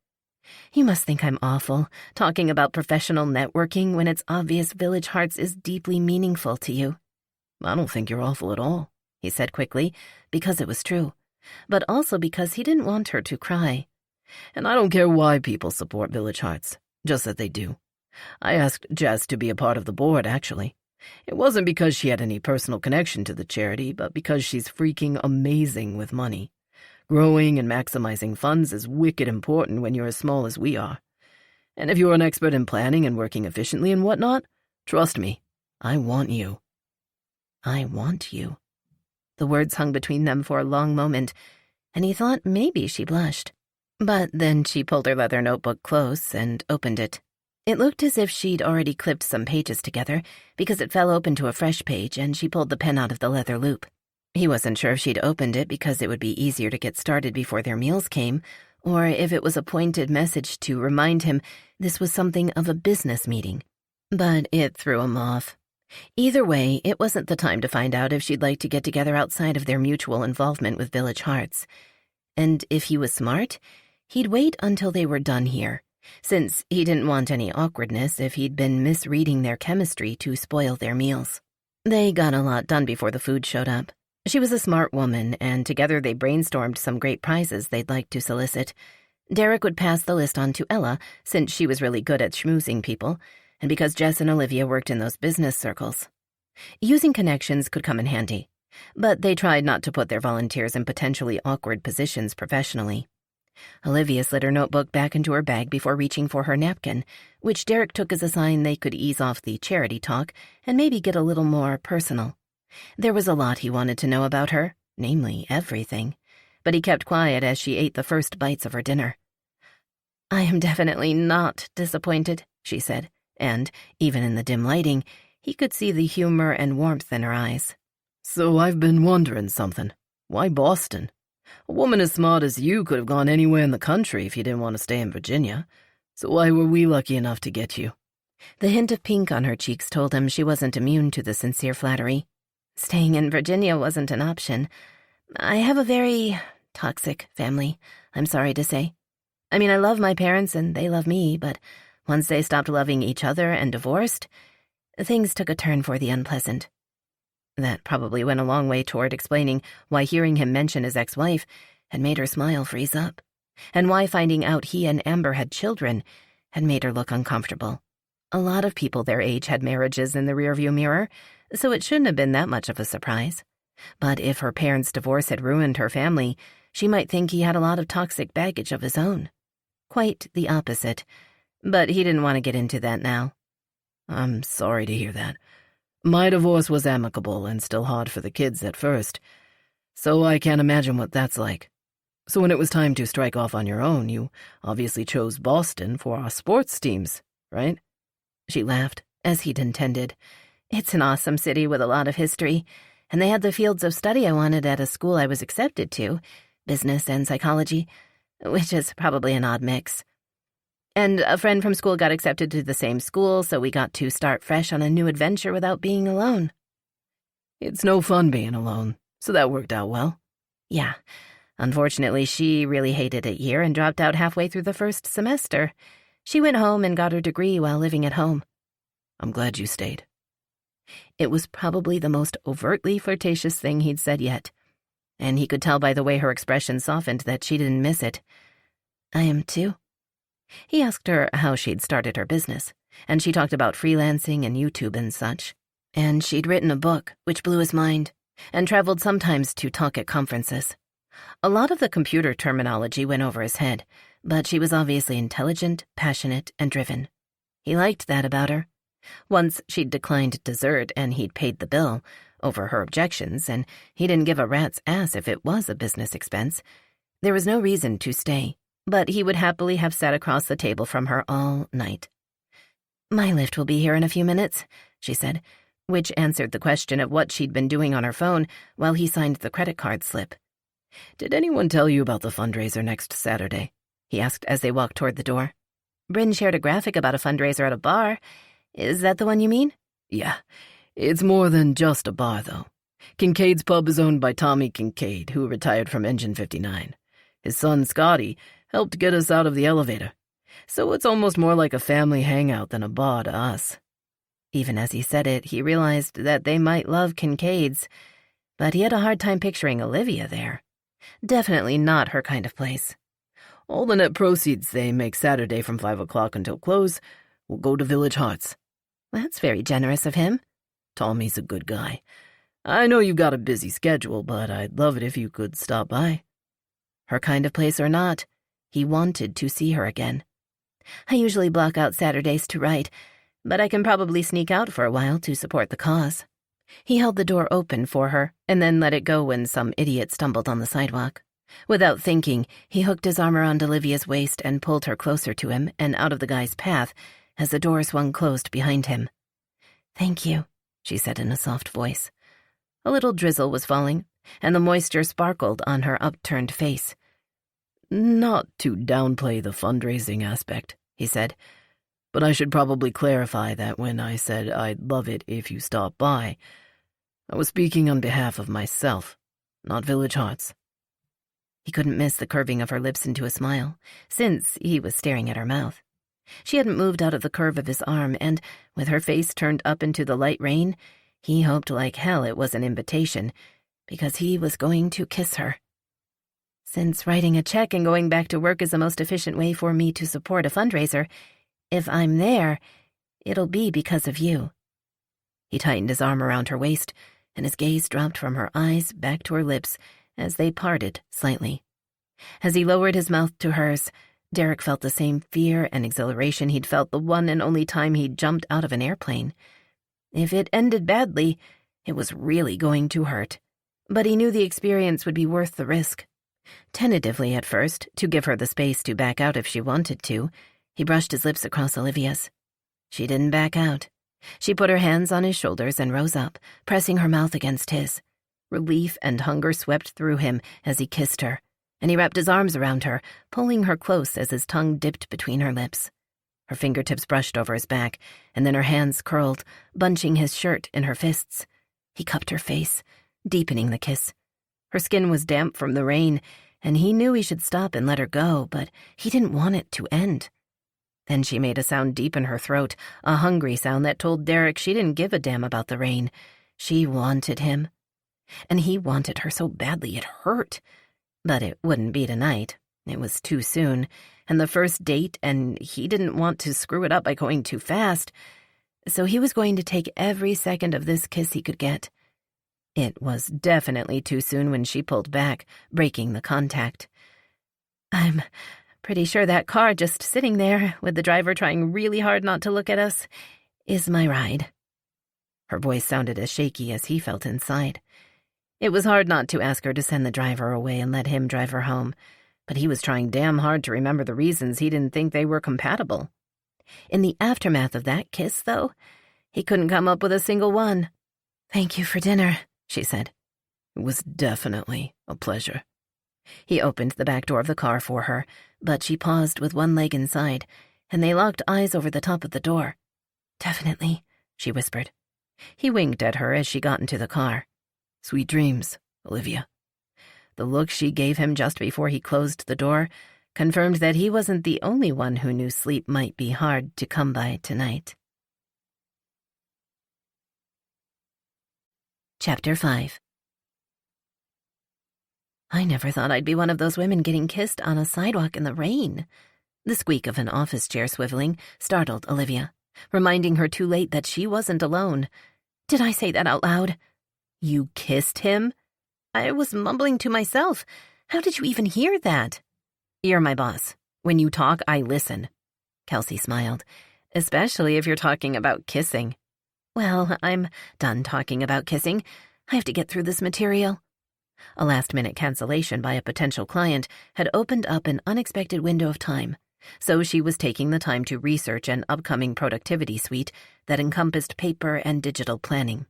You must think I'm awful, talking about professional networking when it's obvious Village Hearts is deeply meaningful to you. I don't think you're awful at all, he said quickly, because it was true, but also because he didn't want her to cry. And I don't care why people support Village Hearts, just that they do. I asked Jess to be a part of the board, actually. It wasn't because she had any personal connection to the charity, but because she's freaking amazing with money. Growing and maximizing funds is wicked important when you're as small as we are. And if you're an expert in planning and working efficiently and whatnot, trust me, I want you. I want you. The words hung between them for a long moment, and he thought maybe she blushed. But then she pulled her leather notebook close and opened it. It looked as if she'd already clipped some pages together, because it fell open to a fresh page and she pulled the pen out of the leather loop. He wasn't sure if she'd opened it because it would be easier to get started before their meals came, or if it was a pointed message to remind him this was something of a business meeting. But it threw him off. Either way, it wasn't the time to find out if she'd like to get together outside of their mutual involvement with Village Hearts. And if he was smart, he'd wait until they were done here, since he didn't want any awkwardness if he'd been misreading their chemistry to spoil their meals. They got a lot done before the food showed up. She was a smart woman, and together they brainstormed some great prizes they'd like to solicit. Derek would pass the list on to Ella, since she was really good at schmoozing people, and because Jess and Olivia worked in those business circles. Using connections could come in handy, but they tried not to put their volunteers in potentially awkward positions professionally. Olivia slid her notebook back into her bag before reaching for her napkin, which Derek took as a sign they could ease off the charity talk and maybe get a little more personal. There was a lot he wanted to know about her, namely everything, but he kept quiet as she ate the first bites of her dinner. I am definitely not disappointed, she said, and, even in the dim lighting, he could see the humor and warmth in her eyes. So I've been wondering something. Why Boston? A woman as smart as you could have gone anywhere in the country if you didn't want to stay in Virginia. So why were we lucky enough to get you? The hint of pink on her cheeks told him she wasn't immune to the sincere flattery. Staying in Virginia wasn't an option. I have a very toxic family, I'm sorry to say. I mean, I love my parents and they love me, but once they stopped loving each other and divorced, things took a turn for the unpleasant. That probably went a long way toward explaining why hearing him mention his ex-wife had made her smile freeze up, and why finding out he and Amber had children had made her look uncomfortable. A lot of people their age had marriages in the rearview mirror, so it shouldn't have been that much of a surprise. But if her parents' divorce had ruined her family, she might think he had a lot of toxic baggage of his own. Quite the opposite, but he didn't want to get into that now. I'm sorry to hear that. My divorce was amicable and still hard for the kids at first, so I can't imagine what that's like. So when it was time to strike off on your own, you obviously chose Boston for our sports teams, right? She laughed, as he'd intended. It's an awesome city with a lot of history, and they had the fields of study I wanted at a school I was accepted to, business and psychology, which is probably an odd mix. And a friend from school got accepted to the same school, so we got to start fresh on a new adventure without being alone. It's no fun being alone, so that worked out well. Yeah. Unfortunately, she really hated it here and dropped out halfway through the first semester. She went home and got her degree while living at home. I'm glad you stayed. It was probably the most overtly flirtatious thing he'd said yet, and he could tell by the way her expression softened that she didn't miss it. I am too. He asked her how she'd started her business, and she talked about freelancing and YouTube and such. And she'd written a book, which blew his mind, and traveled sometimes to talk at conferences. A lot of the computer terminology went over his head, but she was obviously intelligent, passionate, and driven. He liked that about her. Once she'd declined dessert and he'd paid the bill, over her objections, and he didn't give a rat's ass if it was a business expense. There was no reason to stay, but he would happily have sat across the table from her all night. My lift will be here in a few minutes, she said, which answered the question of what she'd been doing on her phone while he signed the credit card slip. Did anyone tell you about the fundraiser next Saturday? He asked as they walked toward the door. Bryn shared a graphic about a fundraiser at a bar. Is that the one you mean? Yeah. It's more than just a bar, though. Kincaid's Pub is owned by Tommy Kincaid, who retired from Engine 59. His son, Scotty, helped get us out of the elevator. So it's almost more like a family hangout than a bar to us. Even as he said it, he realized that they might love Kincaid's, but he had a hard time picturing Olivia there. Definitely not her kind of place. All the net proceeds they make Saturday from 5 o'clock until close will go to Village Hearts. That's very generous of him. Tommy's a good guy. I know you've got a busy schedule, but I'd love it if you could stop by. Her kind of place or not, he wanted to see her again. I usually block out Saturdays to write, but I can probably sneak out for a while to support the cause. He held the door open for her and then let it go when some idiot stumbled on the sidewalk. Without thinking, he hooked his arm around Olivia's waist and pulled her closer to him and out of the guy's path as the door swung closed behind him. Thank you, she said in a soft voice. A little drizzle was falling, and the moisture sparkled on her upturned face. Not to downplay the fundraising aspect, he said, but I should probably clarify that when I said I'd love it if you stopped by, I was speaking on behalf of myself, not Village Hearts. He couldn't miss the curving of her lips into a smile, since he was staring at her mouth. She hadn't moved out of the curve of his arm, and, with her face turned up into the light rain, he hoped like hell it was an invitation, because he was going to kiss her. Since writing a check and going back to work is the most efficient way for me to support a fundraiser, if I'm there, it'll be because of you. He tightened his arm around her waist, and his gaze dropped from her eyes back to her lips as they parted slightly. As he lowered his mouth to hers, Derek felt the same fear and exhilaration he'd felt the one and only time he'd jumped out of an airplane. If it ended badly, it was really going to hurt, but he knew the experience would be worth the risk. Tentatively at first, to give her the space to back out if she wanted to, he brushed his lips across Olivia's. She didn't back out. She put her hands on his shoulders and rose up, pressing her mouth against his. Relief and hunger swept through him as he kissed her, and he wrapped his arms around her, pulling her close as his tongue dipped between her lips. Her fingertips brushed over his back, and then her hands curled, bunching his shirt in her fists. He cupped her face, deepening the kiss. Her skin was damp from the rain, and he knew he should stop and let her go, but he didn't want it to end. Then she made a sound deep in her throat, a hungry sound that told Derek she didn't give a damn about the rain. She wanted him. And he wanted her so badly it hurt. But it wouldn't be tonight. It was too soon, and the first date, and he didn't want to screw it up by going too fast, so he was going to take every second of this kiss he could get. It was definitely too soon when she pulled back, breaking the contact. "I'm pretty sure that car just sitting there, with the driver trying really hard not to look at us, is my ride." Her voice sounded as shaky as he felt inside. It was hard not to ask her to send the driver away and let him drive her home, but he was trying damn hard to remember the reasons he didn't think they were compatible. In the aftermath of that kiss, though, he couldn't come up with a single one. "Thank you for dinner," she said. "It was definitely a pleasure." He opened the back door of the car for her, but she paused with one leg inside, and they locked eyes over the top of the door. "Definitely," she whispered. He winked at her as she got into the car. "Sweet dreams, Olivia." The look she gave him just before he closed the door confirmed that he wasn't the only one who knew sleep might be hard to come by tonight. Chapter 5. "I never thought I'd be one of those women getting kissed on a sidewalk in the rain." The squeak of an office chair swiveling startled Olivia, reminding her too late that she wasn't alone. "Did I say that out loud?" "You kissed him?" "I was mumbling to myself. How did you even hear that?" "You're my boss. When you talk, I listen." Kelsey smiled. "Especially if you're talking about kissing." "Well, I'm done talking about kissing. I have to get through this material." A last-minute cancellation by a potential client had opened up an unexpected window of time, so she was taking the time to research an upcoming productivity suite that encompassed paper and digital planning.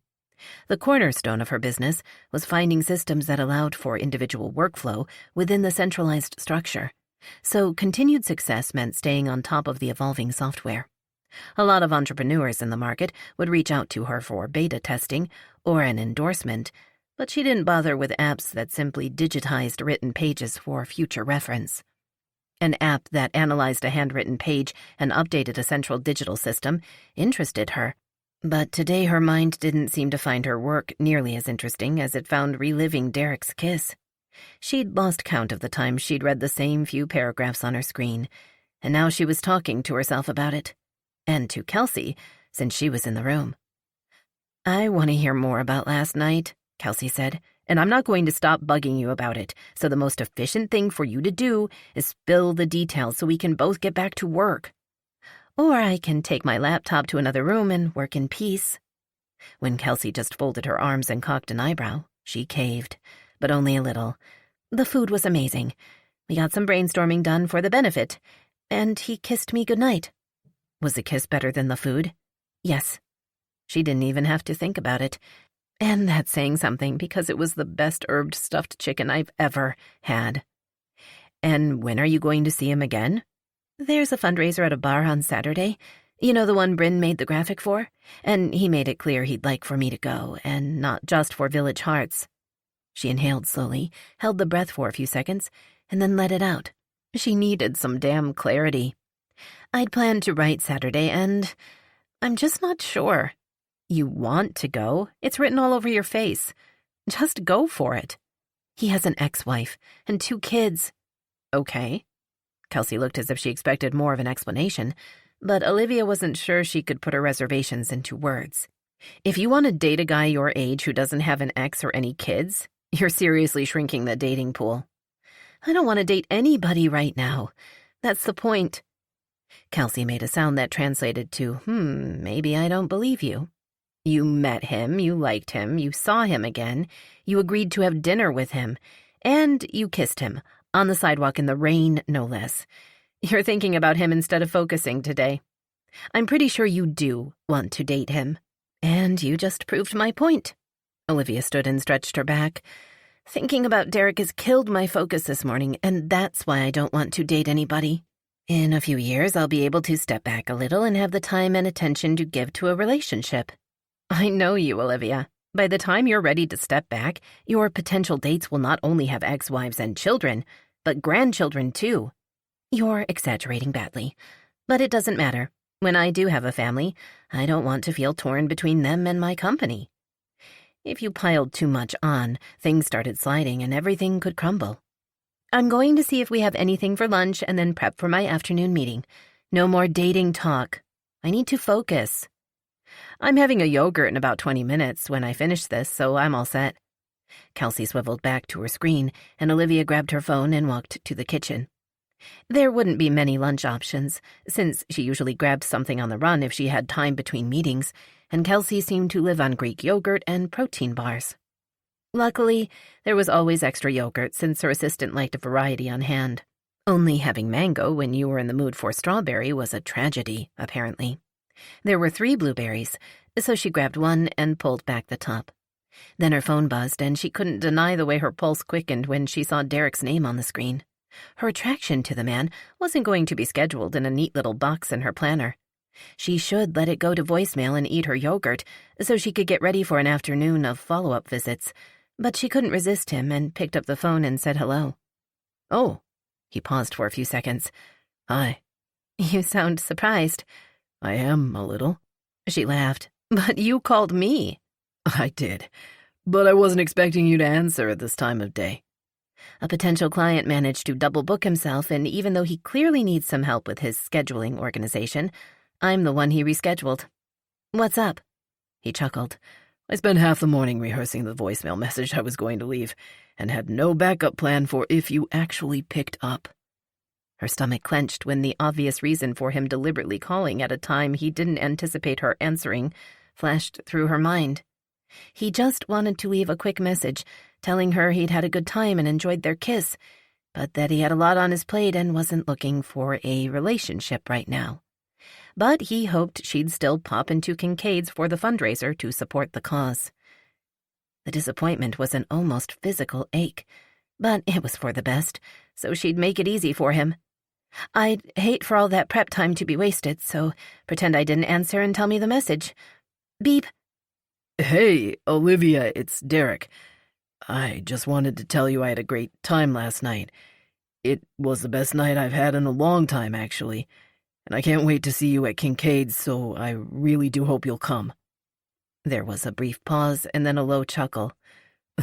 The cornerstone of her business was finding systems that allowed for individual workflow within the centralized structure, so continued success meant staying on top of the evolving software. A lot of entrepreneurs in the market would reach out to her for beta testing or an endorsement, but she didn't bother with apps that simply digitized written pages for future reference. An app that analyzed a handwritten page and updated a central digital system interested her, but today her mind didn't seem to find her work nearly as interesting as it found reliving Derek's kiss. She'd lost count of the times she'd read the same few paragraphs on her screen, and now she was talking to herself about it. And to Kelsey, since she was in the room. "I want to hear more about last night," Kelsey said, "and I'm not going to stop bugging you about it, so the most efficient thing for you to do is spill the details so we can both get back to work. Or I can take my laptop to another room and work in peace." When Kelsey just folded her arms and cocked an eyebrow, she caved, but only a little. "The food was amazing. We got some brainstorming done for the benefit, and he kissed me goodnight." Was the kiss better than the food? Yes. She didn't even have to think about it. And that's saying something, because it was the best herbed stuffed chicken I've ever had. "And when are you going to see him again?" "There's a fundraiser at a bar on Saturday. You know, the one Bryn made the graphic for? And he made it clear he'd like for me to go, and not just for Village Hearts." She inhaled slowly, held the breath for a few seconds, and then let it out. She needed some damn clarity. "I'd planned to write Saturday, and I'm just not sure." "You want to go? It's written all over your face. Just go for it." "He has an ex-wife and 2 kids. "Okay." Kelsey looked as if she expected more of an explanation, but Olivia wasn't sure she could put her reservations into words. "If you want to date a guy your age who doesn't have an ex or any kids, you're seriously shrinking the dating pool." "I don't want to date anybody right now. That's the point." Kelsey made a sound that translated to, maybe I don't believe you. "You met him, you liked him, you saw him again, you agreed to have dinner with him, and you kissed him, on the sidewalk in the rain, no less. You're thinking about him instead of focusing today. I'm pretty sure you do want to date him. And you just proved my point." Olivia stood and stretched her back. "Thinking about Derek has killed my focus this morning, and that's why I don't want to date anybody. In a few years, I'll be able to step back a little and have the time and attention to give to a relationship." "I know you, Olivia. By the time you're ready to step back, your potential dates will not only have ex-wives and children, but grandchildren too." "You're exaggerating badly. But it doesn't matter. When I do have a family, I don't want to feel torn between them and my company. If you piled too much on, things started sliding and everything could crumble." I'm going to see if we have anything for lunch and then prep for my afternoon meeting. No more dating talk. I need to focus. I'm having a yogurt in about 20 minutes when I finish this, so I'm all set. Kelsey swiveled back to her screen, and Olivia grabbed her phone and walked to the kitchen. There wouldn't be many lunch options, since she usually grabbed something on the run if she had time between meetings, and Kelsey seemed to live on Greek yogurt and protein bars. Luckily, there was always extra yogurt since her assistant liked a variety on hand. Only having mango when you were in the mood for strawberry was a tragedy, apparently. There were 3 blueberries, so she grabbed one and pulled back the top. Then her phone buzzed, and she couldn't deny the way her pulse quickened when she saw Derek's name on the screen. Her attraction to the man wasn't going to be scheduled in a neat little box in her planner. She should let it go to voicemail and eat her yogurt so she could get ready for an afternoon of follow-up visits, but she couldn't resist him and picked up the phone and said hello. Oh, he paused for a few seconds. Hi. You sound surprised. I am a little. She laughed. But you called me. I did, but I wasn't expecting you to answer at this time of day. A potential client managed to double book himself, and even though he clearly needs some help with his scheduling organization, I'm the one he rescheduled. What's up? He chuckled. I spent half the morning rehearsing the voicemail message I was going to leave, and had no backup plan for if you actually picked up. Her stomach clenched when the obvious reason for him deliberately calling at a time he didn't anticipate her answering flashed through her mind. He just wanted to leave a quick message, telling her he'd had a good time and enjoyed their kiss, but that he had a lot on his plate and wasn't looking for a relationship right now. But he hoped she'd still pop into Kincaid's for the fundraiser to support the cause. The disappointment was an almost physical ache, but it was for the best, so she'd make it easy for him. I'd hate for all that prep time to be wasted, so pretend I didn't answer and tell me the message. Beep. Hey, Olivia, it's Derek. I just wanted to tell you I had a great time last night. It was the best night I've had in a long time, actually, and I can't wait to see you at Kincaid's, so I really do hope you'll come. There was a brief pause and then a low chuckle.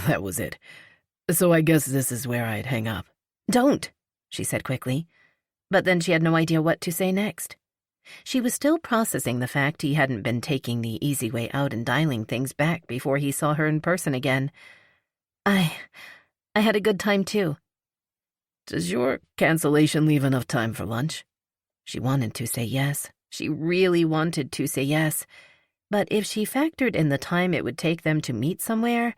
That was it. So I guess this is where I'd hang up. Don't, she said quickly. But then she had no idea what to say next. She was still processing the fact he hadn't been taking the easy way out and dialing things back before he saw her in person again. I had a good time, too. Does your cancellation leave enough time for lunch? She wanted to say yes. She really wanted to say yes. But if she factored in the time it would take them to meet somewhere,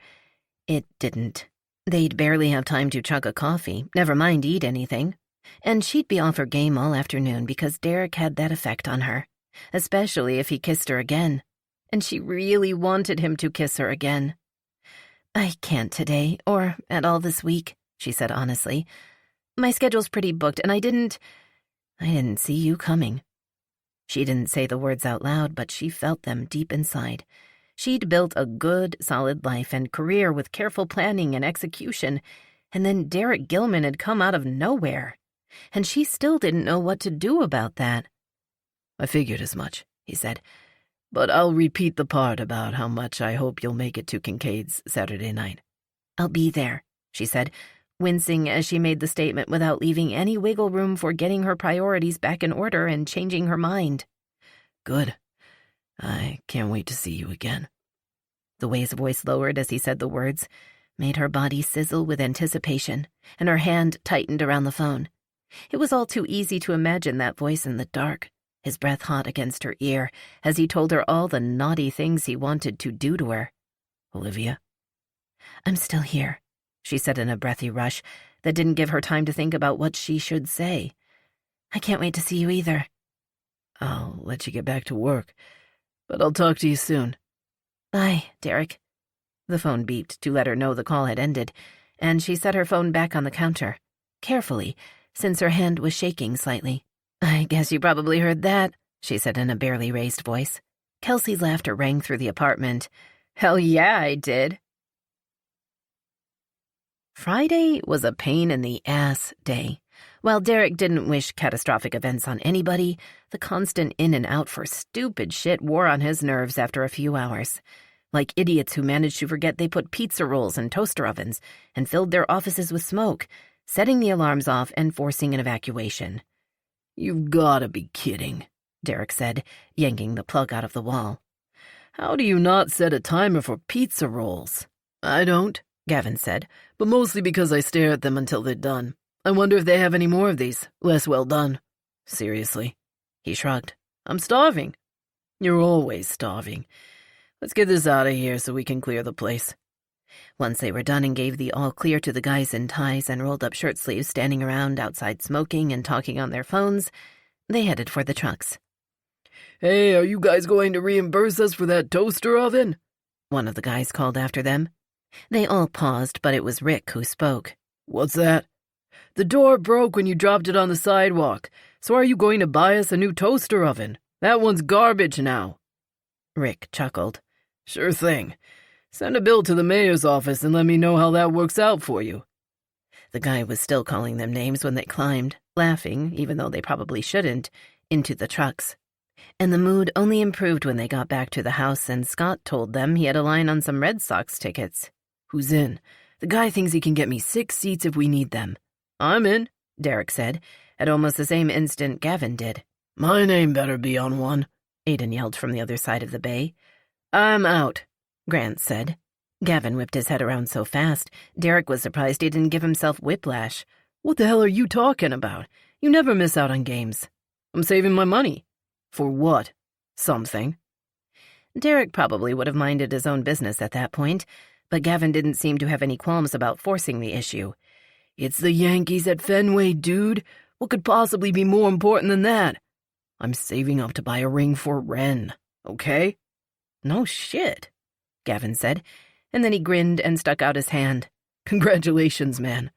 it didn't. They'd barely have time to chug a coffee, never mind eat anything. And she'd be off her game all afternoon because Derek had that effect on her, especially if he kissed her again. And she really wanted him to kiss her again. I can't today, or at all this week, she said honestly. My schedule's pretty booked, and I didn't see you coming. She didn't say the words out loud, but she felt them deep inside. She'd built a good, solid life and career with careful planning and execution, and then Derek Gilman had come out of nowhere. And she still didn't know what to do about that. I figured as much, he said. But I'll repeat the part about how much I hope you'll make it to Kincaid's Saturday night. I'll be there, she said, wincing as she made the statement without leaving any wiggle room for getting her priorities back in order and changing her mind. Good. I can't wait to see you again. The way his voice lowered as he said the words made her body sizzle with anticipation, and her hand tightened around the phone. It was all too easy to imagine that voice in the dark, his breath hot against her ear as he told her all the naughty things he wanted to do to her. Olivia? I'm still here, she said in a breathy rush that didn't give her time to think about what she should say. I can't wait to see you either. I'll let you get back to work, but I'll talk to you soon. Bye, Derek. The phone beeped to let her know the call had ended, and she set her phone back on the counter, carefully, since her hand was shaking slightly. I guess you probably heard that, she said in a barely raised voice. Kelsey's laughter rang through the apartment. Hell yeah, I did. Friday was a pain-in-the-ass day. While Derek didn't wish catastrophic events on anybody, the constant in and out for stupid shit wore on his nerves after a few hours. Like idiots who managed to forget they put pizza rolls in toaster ovens and filled their offices with smoke, setting the alarms off and forcing an evacuation. "You've gotta be kidding," Derek said, yanking the plug out of the wall. "How do you not set a timer for pizza rolls?" "I don't," Gavin said, "but mostly because I stare at them until they're done. I wonder if they have any more of these, less well done." "Seriously?" He shrugged. "I'm starving." "You're always starving. Let's get this out of here so we can clear the place." Once they were done and gave the all-clear to the guys in ties and rolled-up shirt sleeves standing around outside smoking and talking on their phones, they headed for the trucks. "Hey, are you guys going to reimburse us for that toaster oven?" one of the guys called after them. They all paused, but it was Rick who spoke. "What's that?" "The door broke when you dropped it on the sidewalk, so are you going to buy us a new toaster oven? That one's garbage now." Rick chuckled. "Sure thing. Send a bill to the mayor's office and let me know how that works out for you." The guy was still calling them names when they climbed, laughing, even though they probably shouldn't, into the trucks. And the mood only improved when they got back to the house and Scott told them he had a line on some Red Sox tickets. "Who's in? The guy thinks he can get me 6 seats if we need them." "I'm in," Derek said. At almost the same instant, Gavin did. "My name better be on one," Aiden yelled from the other side of the bay. "I'm out," Grant said. Gavin whipped his head around so fast, Derek was surprised he didn't give himself whiplash. "What the hell are you talking about? You never miss out on games." "I'm saving my money." "For what?" "Something." Derek probably would have minded his own business at that point, but Gavin didn't seem to have any qualms about forcing the issue. "It's the Yankees at Fenway, dude. What could possibly be more important than that? I'm saving up to buy a ring for Ren, okay?" "No shit," Gavin said, and then he grinned and stuck out his hand. "Congratulations, man."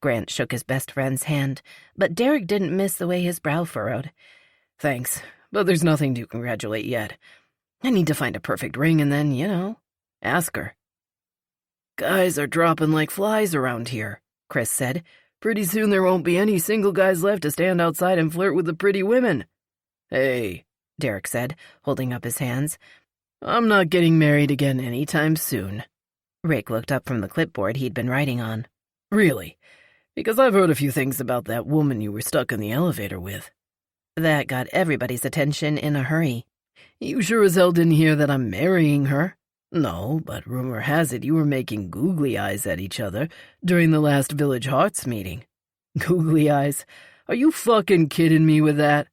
Grant shook his best friend's hand, but Derek didn't miss the way his brow furrowed. "Thanks, but there's nothing to congratulate yet. I need to find a perfect ring and then, ask her." "Guys are dropping like flies around here," Chris said. "Pretty soon there won't be any single guys left to stand outside and flirt with the pretty women." "Hey," Derek said, holding up his hands. "I'm not getting married again anytime soon." Rick looked up from the clipboard he'd been writing on. "Really? Because I've heard a few things about that woman you were stuck in the elevator with." That got everybody's attention in a hurry. "You sure as hell didn't hear that I'm marrying her." "No, but rumor has it you were making googly eyes at each other during the last Village Hearts meeting." "Googly eyes? Are you fucking kidding me with that?"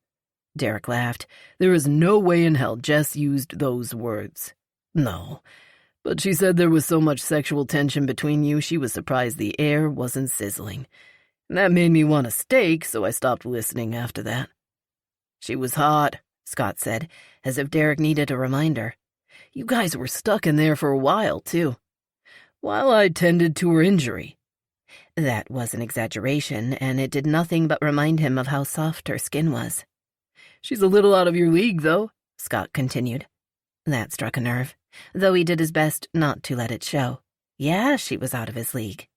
Derek laughed. "There is no way in hell Jess used those words." "No, but she said there was so much sexual tension between you she was surprised the air wasn't sizzling. And that made me want a steak, so I stopped listening after that." "She was hot," Scott said, as if Derek needed a reminder. "You guys were stuck in there for a while, too." "While I tended to her injury." That was an exaggeration, and it did nothing but remind him of how soft her skin was. "She's a little out of your league, though," Scott continued. That struck a nerve, though he did his best not to let it show. Yeah, she was out of his league.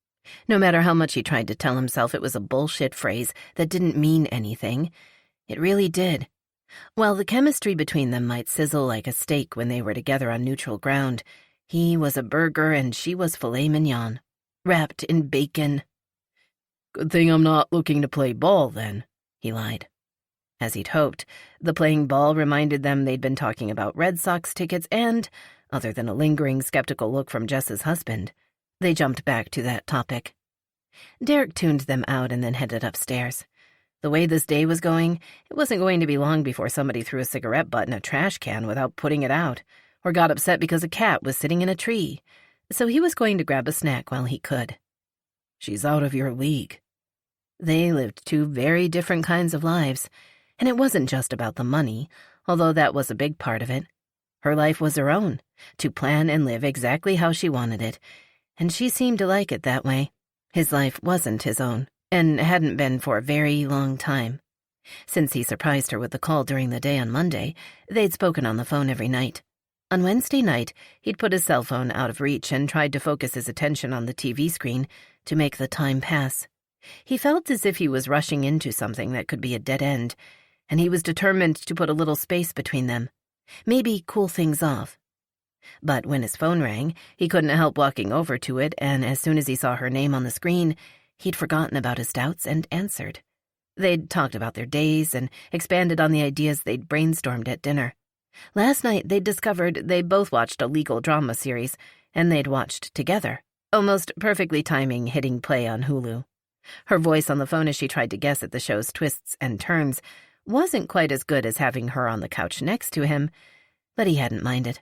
No matter how much he tried to tell himself it was a bullshit phrase that didn't mean anything, it really did. While the chemistry between them might sizzle like a steak when they were together on neutral ground, he was a burger and she was filet mignon, wrapped in bacon. "Good thing I'm not looking to play ball, then," he lied. As he'd hoped, the playing ball reminded them they'd been talking about Red Sox tickets and, other than a lingering skeptical look from Jess's husband, they jumped back to that topic. Derek tuned them out and then headed upstairs. The way this day was going, it wasn't going to be long before somebody threw a cigarette butt in a trash can without putting it out, or got upset because a cat was sitting in a tree, so he was going to grab a snack while he could. "She's out of your league." They lived two very different kinds of lives, and it wasn't just about the money, although that was a big part of it. Her life was her own, to plan and live exactly how she wanted it, and she seemed to like it that way. His life wasn't his own, and hadn't been for a very long time. Since he surprised her with the call during the day on Monday, they'd spoken on the phone every night. On Wednesday night, he'd put his cell phone out of reach and tried to focus his attention on the TV screen to make the time pass. He felt as if he was rushing into something that could be a dead end, and he was determined to put a little space between them, maybe cool things off. But when his phone rang, he couldn't help walking over to it, and as soon as he saw her name on the screen, He'd forgotten about his doubts and answered. They'd talked about their days and expanded on the ideas they'd brainstormed at dinner. Last night, they'd discovered they both watched a legal drama series, and they'd watched together, almost perfectly timing hitting play on Hulu. Her voice on the phone as she tried to guess at the show's twists and turns wasn't quite as good as having her on the couch next to him, but he hadn't minded.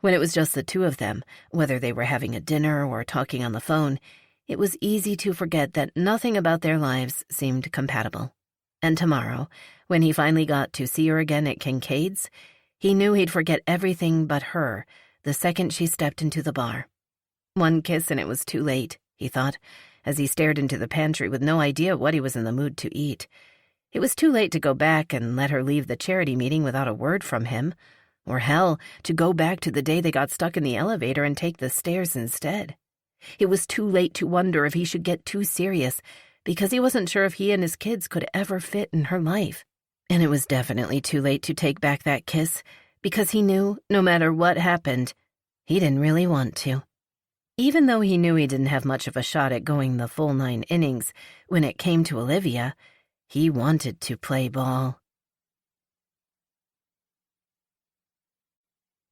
When it was just the two of them, whether they were having a dinner or talking on the phone, it was easy to forget that nothing about their lives seemed compatible. And tomorrow, when he finally got to see her again at Kincaid's, he knew he'd forget everything but her the second she stepped into the bar. One kiss and it was too late, he thought, as he stared into the pantry with no idea what he was in the mood to eat. It was too late to go back and let her leave the charity meeting without a word from him, or hell, to go back to the day they got stuck in the elevator and take the stairs instead. It was too late to wonder if he should get too serious, because he wasn't sure if he and his kids could ever fit in her life. And it was definitely too late to take back that kiss, because he knew, no matter what happened, he didn't really want to. Even though he knew he didn't have much of a shot at going the full 9 innings, when it came to Olivia, he wanted to play ball.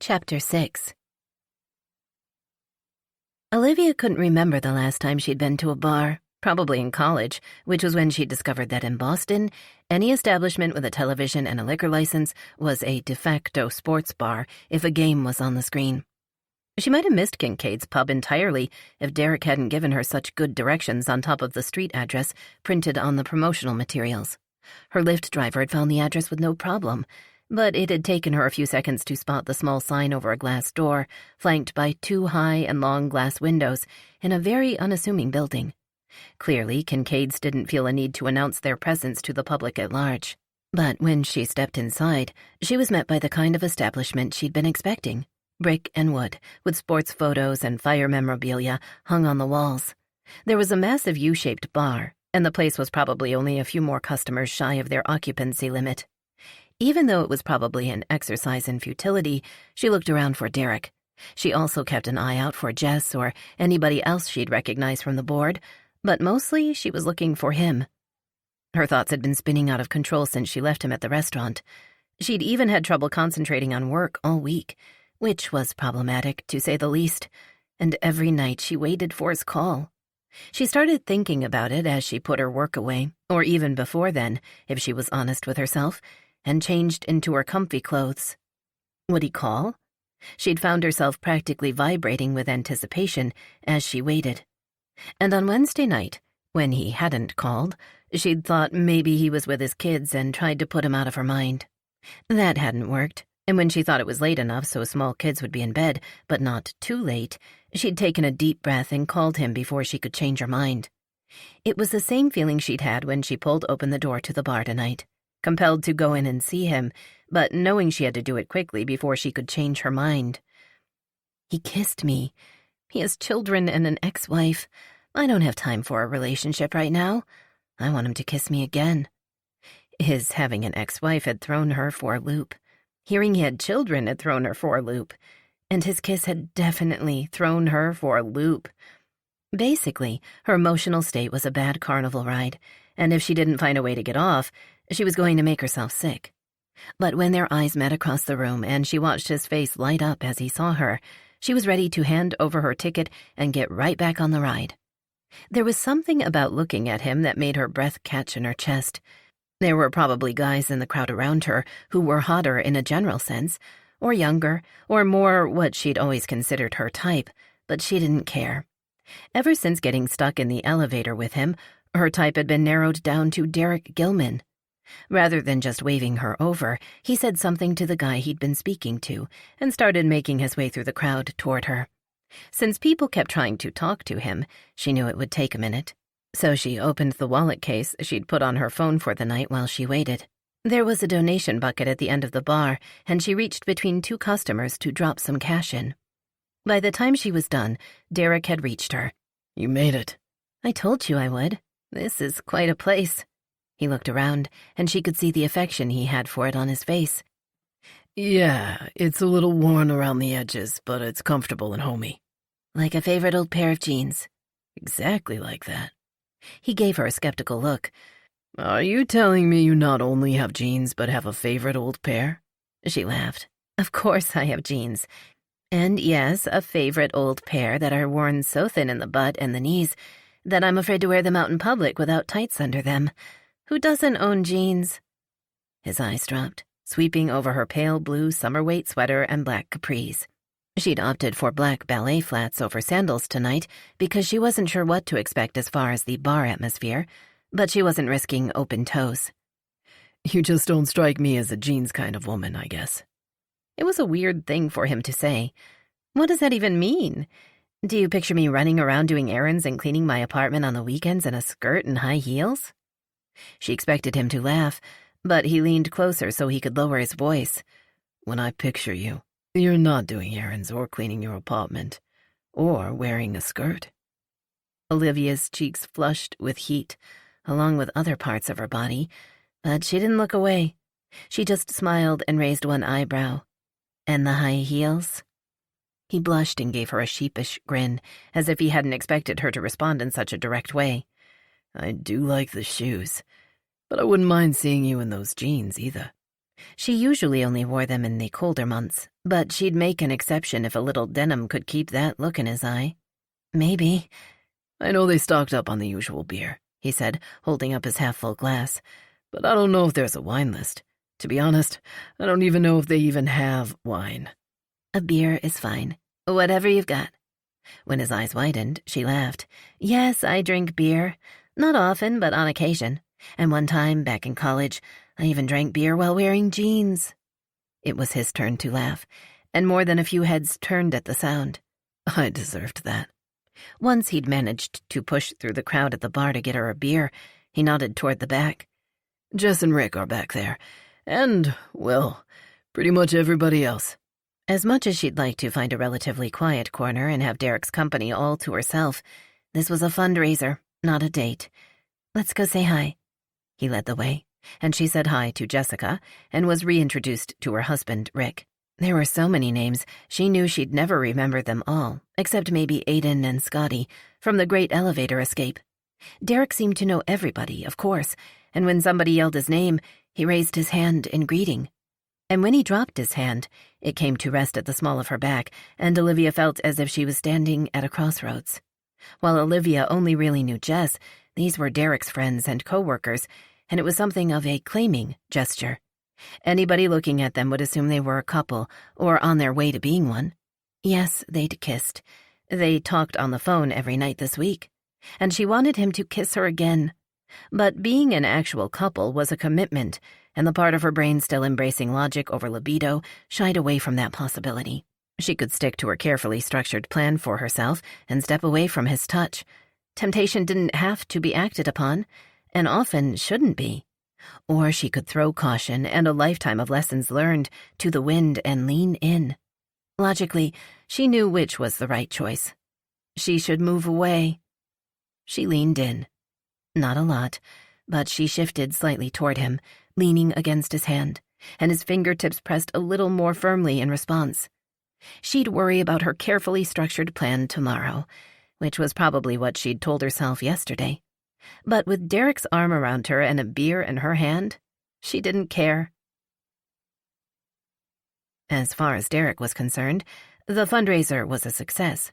Chapter 6. Olivia couldn't remember the last time she'd been to a bar, probably in college, which was when she discovered that in Boston, any establishment with a television and a liquor license was a de facto sports bar if a game was on the screen. She might have missed Kincaid's pub entirely if Derek hadn't given her such good directions on top of the street address printed on the promotional materials. Her Lyft driver had found the address with no problem, but it had taken her a few seconds to spot the small sign over a glass door, flanked by 2 high and long glass windows in a very unassuming building. Clearly, Kincaid's didn't feel a need to announce their presence to the public at large. But when she stepped inside, she was met by the kind of establishment she'd been expecting. Brick and wood, with sports photos and fire memorabilia hung on the walls. There was a massive U-shaped bar, and the place was probably only a few more customers shy of their occupancy limit. Even though it was probably an exercise in futility, she looked around for Derek. She also kept an eye out for Jess or anybody else she'd recognize from the board, but mostly she was looking for him. Her thoughts had been spinning out of control since she left him at the restaurant. She'd even had trouble concentrating on work all week, which was problematic, to say the least, and every night she waited for his call. She started thinking about it as she put her work away, or even before then, if she was honest with herself, and changed into her comfy clothes. Would he call? She'd found herself practically vibrating with anticipation as she waited. And on Wednesday night, when he hadn't called, she'd thought maybe he was with his kids and tried to put him out of her mind. That hadn't worked. And when she thought it was late enough so small kids would be in bed, but not too late, she'd taken a deep breath and called him before she could change her mind. It was the same feeling she'd had when she pulled open the door to the bar tonight, compelled to go in and see him, but knowing she had to do it quickly before she could change her mind. He kissed me. He has children and an ex-wife. I don't have time for a relationship right now. I want him to kiss me again. His having an ex-wife had thrown her for a loop. Hearing he had children had thrown her for a loop, and his kiss had definitely thrown her for a loop. Basically, her emotional state was a bad carnival ride, and if she didn't find a way to get off, she was going to make herself sick. But when their eyes met across the room and she watched his face light up as he saw her, she was ready to hand over her ticket and get right back on the ride. There was something about looking at him that made her breath catch in her chest. There were probably guys in the crowd around her who were hotter in a general sense, or younger, or more what she'd always considered her type, but she didn't care. Ever since getting stuck in the elevator with him, her type had been narrowed down to Derek Gilman. Rather than just waving her over, he said something to the guy he'd been speaking to and started making his way through the crowd toward her. Since people kept trying to talk to him, she knew it would take a minute. So she opened the wallet case she'd put on her phone for the night while she waited. There was a donation bucket at the end of the bar, and she reached between 2 customers to drop some cash in. By the time she was done, Derek had reached her. You made it. I told you I would. This is quite a place. He looked around, and she could see the affection he had for it on his face. Yeah, it's a little worn around the edges, but it's comfortable and homey. Like a favorite old pair of jeans. Exactly like that. He gave her a skeptical look. Are you telling me you not only have jeans but have a favorite old pair? She laughed. Of course I have jeans. And yes, a favorite old pair that are worn so thin in the butt and the knees that I'm afraid to wear them out in public without tights under them. Who doesn't own jeans? His eyes dropped, sweeping over her pale blue summer weight sweater and black capris. She'd opted for black ballet flats over sandals tonight because she wasn't sure what to expect as far as the bar atmosphere, but she wasn't risking open toes. You just don't strike me as a jeans kind of woman, I guess. It was a weird thing for him to say. What does that even mean? Do you picture me running around doing errands and cleaning my apartment on the weekends in a skirt and high heels? She expected him to laugh, but he leaned closer so he could lower his voice. When I picture you, you're not doing errands or cleaning your apartment, or wearing a skirt. Olivia's cheeks flushed with heat, along with other parts of her body, but she didn't look away. She just smiled and raised one eyebrow. And the high heels? He blushed and gave her a sheepish grin, as if he hadn't expected her to respond in such a direct way. I do like the shoes, but I wouldn't mind seeing you in those jeans either. She usually only wore them in the colder months, but she'd make an exception if a little denim could keep that look in his eye. Maybe. I know they stocked up on the usual beer, he said, holding up his half-full glass, but I don't know if there's a wine list. To be honest, I don't even know if they even have wine. A beer is fine. Whatever you've got. When his eyes widened, she laughed. Yes, I drink beer. Not often, but on occasion. And one time, back in college, I even drank beer while wearing jeans. It was his turn to laugh, and more than a few heads turned at the sound. I deserved that. Once he'd managed to push through the crowd at the bar to get her a beer, he nodded toward the back. Jess and Rick are back there. And, well, pretty much everybody else. As much as she'd like to find a relatively quiet corner and have Derek's company all to herself, this was a fundraiser, not a date. Let's go say hi. He led the way, and she said hi to Jessica and was reintroduced to her husband, Rick. There were so many names, she knew she'd never remember them all, except maybe Aiden and Scotty, from the Great Elevator Escape. Derek seemed to know everybody, of course, and when somebody yelled his name, he raised his hand in greeting. And when he dropped his hand, it came to rest at the small of her back, and Olivia felt as if she was standing at a crossroads. While Olivia only really knew Jess, these were Derek's friends and co-workers, and it was something of a claiming gesture. Anybody looking at them would assume they were a couple, or on their way to being one. Yes, they'd kissed. They talked on the phone every night this week, and she wanted him to kiss her again. But being an actual couple was a commitment, and the part of her brain still embracing logic over libido shied away from that possibility. She could stick to her carefully structured plan for herself and step away from his touch. Temptation didn't have to be acted upon, and often shouldn't be. Or she could throw caution and a lifetime of lessons learned to the wind and lean in. Logically, she knew which was the right choice. She should move away. She leaned in. Not a lot, but she shifted slightly toward him, leaning against his hand, and his fingertips pressed a little more firmly in response. She'd worry about her carefully structured plan tomorrow, which was probably what she'd told herself yesterday. But with Derek's arm around her and a beer in her hand, she didn't care. As far as Derek was concerned, the fundraiser was a success.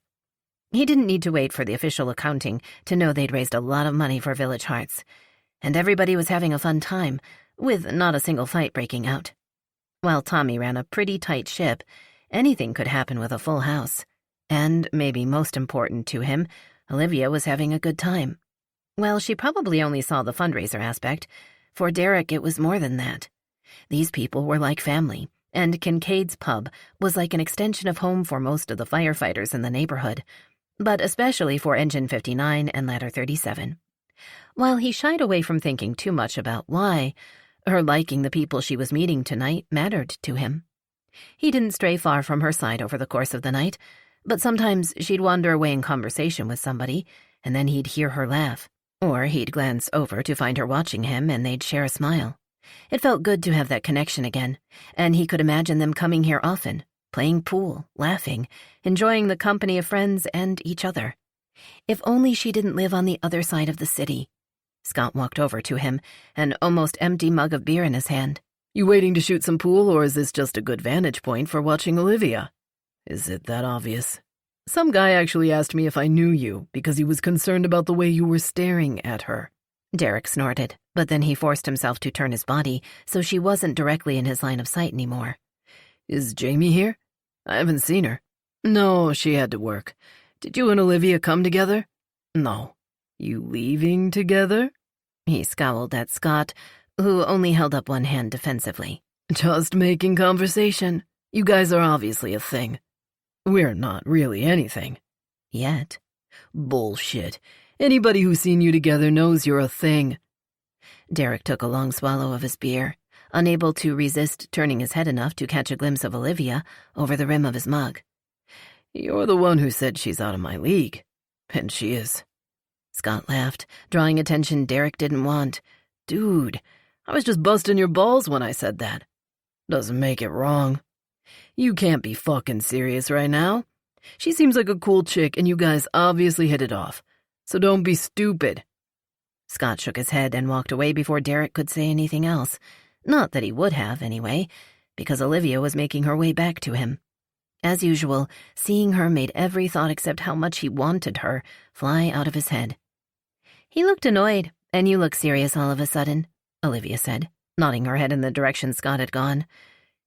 He didn't need to wait for the official accounting to know they'd raised a lot of money for Village Hearts, and everybody was having a fun time, with not a single fight breaking out. While Tommy ran a pretty tight ship, anything could happen with a full house, and, maybe most important to him, Olivia was having a good time. Well, she probably only saw the fundraiser aspect. For Derek, it was more than that. These people were like family, and Kincaid's pub was like an extension of home for most of the firefighters in the neighborhood, but especially for Engine 59 and Ladder 37. While he shied away from thinking too much about why, her liking the people she was meeting tonight mattered to him. He didn't stray far from her side over the course of the night, but sometimes she'd wander away in conversation with somebody, and then he'd hear her laugh. Or he'd glance over to find her watching him, and they'd share a smile. It felt good to have that connection again, and he could imagine them coming here often, playing pool, laughing, enjoying the company of friends and each other. If only she didn't live on the other side of the city. Scott walked over to him, an almost empty mug of beer in his hand. You waiting to shoot some pool, or is this just a good vantage point for watching Olivia? Is it that obvious? Some guy actually asked me if I knew you because he was concerned about the way you were staring at her. Derek snorted, but then he forced himself to turn his body so she wasn't directly in his line of sight anymore. Is Jamie here? I haven't seen her. No, she had to work. Did you and Olivia come together? No. You leaving together? He scowled at Scott, who only held up one hand defensively. Just making conversation. You guys are obviously a thing. We're not really anything. Yet. Bullshit. Anybody who's seen you together knows you're a thing. Derek took a long swallow of his beer, unable to resist turning his head enough to catch a glimpse of Olivia over the rim of his mug. You're the one who said she's out of my league. And she is. Scott laughed, drawing attention Derek didn't want. Dude, I was just busting your balls when I said that. Doesn't make it wrong. You can't be fucking serious right now. She seems like a cool chick and you guys obviously hit it off. So don't be stupid. Scott shook his head and walked away before Derek could say anything else. Not that he would have, anyway, because Olivia was making her way back to him. As usual, seeing her made every thought except how much he wanted her fly out of his head. He looked annoyed, and you look serious all of a sudden, Olivia said, nodding her head in the direction Scott had gone.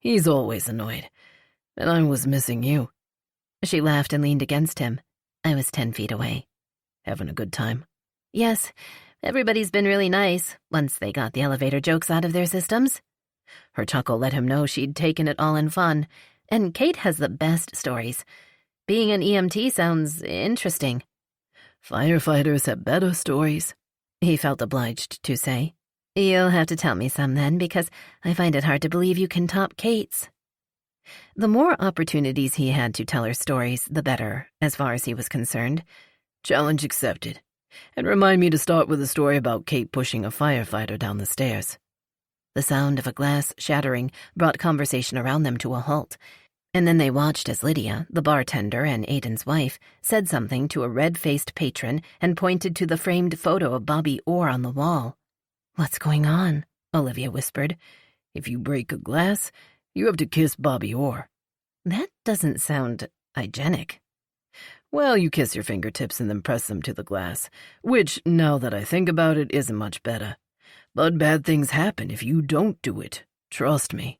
He's always annoyed, and I was missing you. She laughed and leaned against him. I was 10 feet away. Having a good time? Yes, everybody's been really nice, once they got the elevator jokes out of their systems. Her chuckle let him know she'd taken it all in fun, and Kate has the best stories. Being an EMT sounds interesting. Firefighters have better stories, he felt obliged to say. You'll have to tell me some then, because I find it hard to believe you can top Kate's. The more opportunities he had to tell her stories, the better, as far as he was concerned. Challenge accepted. And remind me to start with a story about Kate pushing a firefighter down the stairs. The sound of a glass shattering brought conversation around them to a halt, and then they watched as Lydia, the bartender and Aiden's wife, said something to a red-faced patron and pointed to the framed photo of Bobby Orr on the wall. What's going on? Olivia whispered. If you break a glass, you have to kiss Bobby Orr. That doesn't sound hygienic. Well, you kiss your fingertips and then press them to the glass, which, now that I think about it, isn't much better. But bad things happen if you don't do it. Trust me.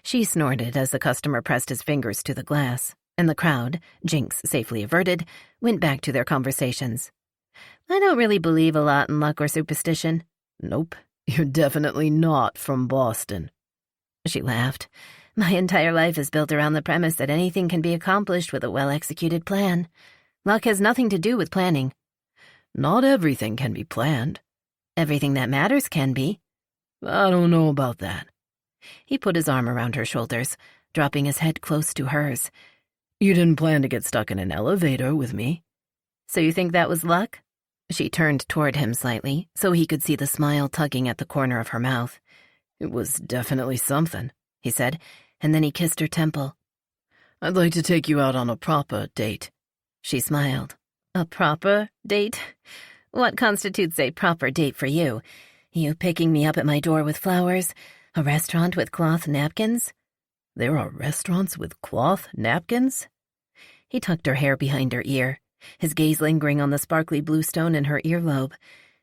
She snorted as the customer pressed his fingers to the glass, and the crowd, jinx safely averted, went back to their conversations. I don't really believe a lot in luck or superstition. Nope, you're definitely not from Boston. She laughed. My entire life is built around the premise that anything can be accomplished with a well-executed plan. Luck has nothing to do with planning. Not everything can be planned. Everything that matters can be. I don't know about that. He put his arm around her shoulders, dropping his head close to hers. You didn't plan to get stuck in an elevator with me. So you think that was luck? She turned toward him slightly, so he could see the smile tugging at the corner of her mouth. It was definitely something, he said, and then he kissed her temple. I'd like to take you out on a proper date. She smiled. A proper date? What constitutes a proper date for you? You picking me up at my door with flowers? A restaurant with cloth napkins? There are restaurants with cloth napkins? He tucked her hair behind her ear, his gaze lingering on the sparkly blue stone in her earlobe.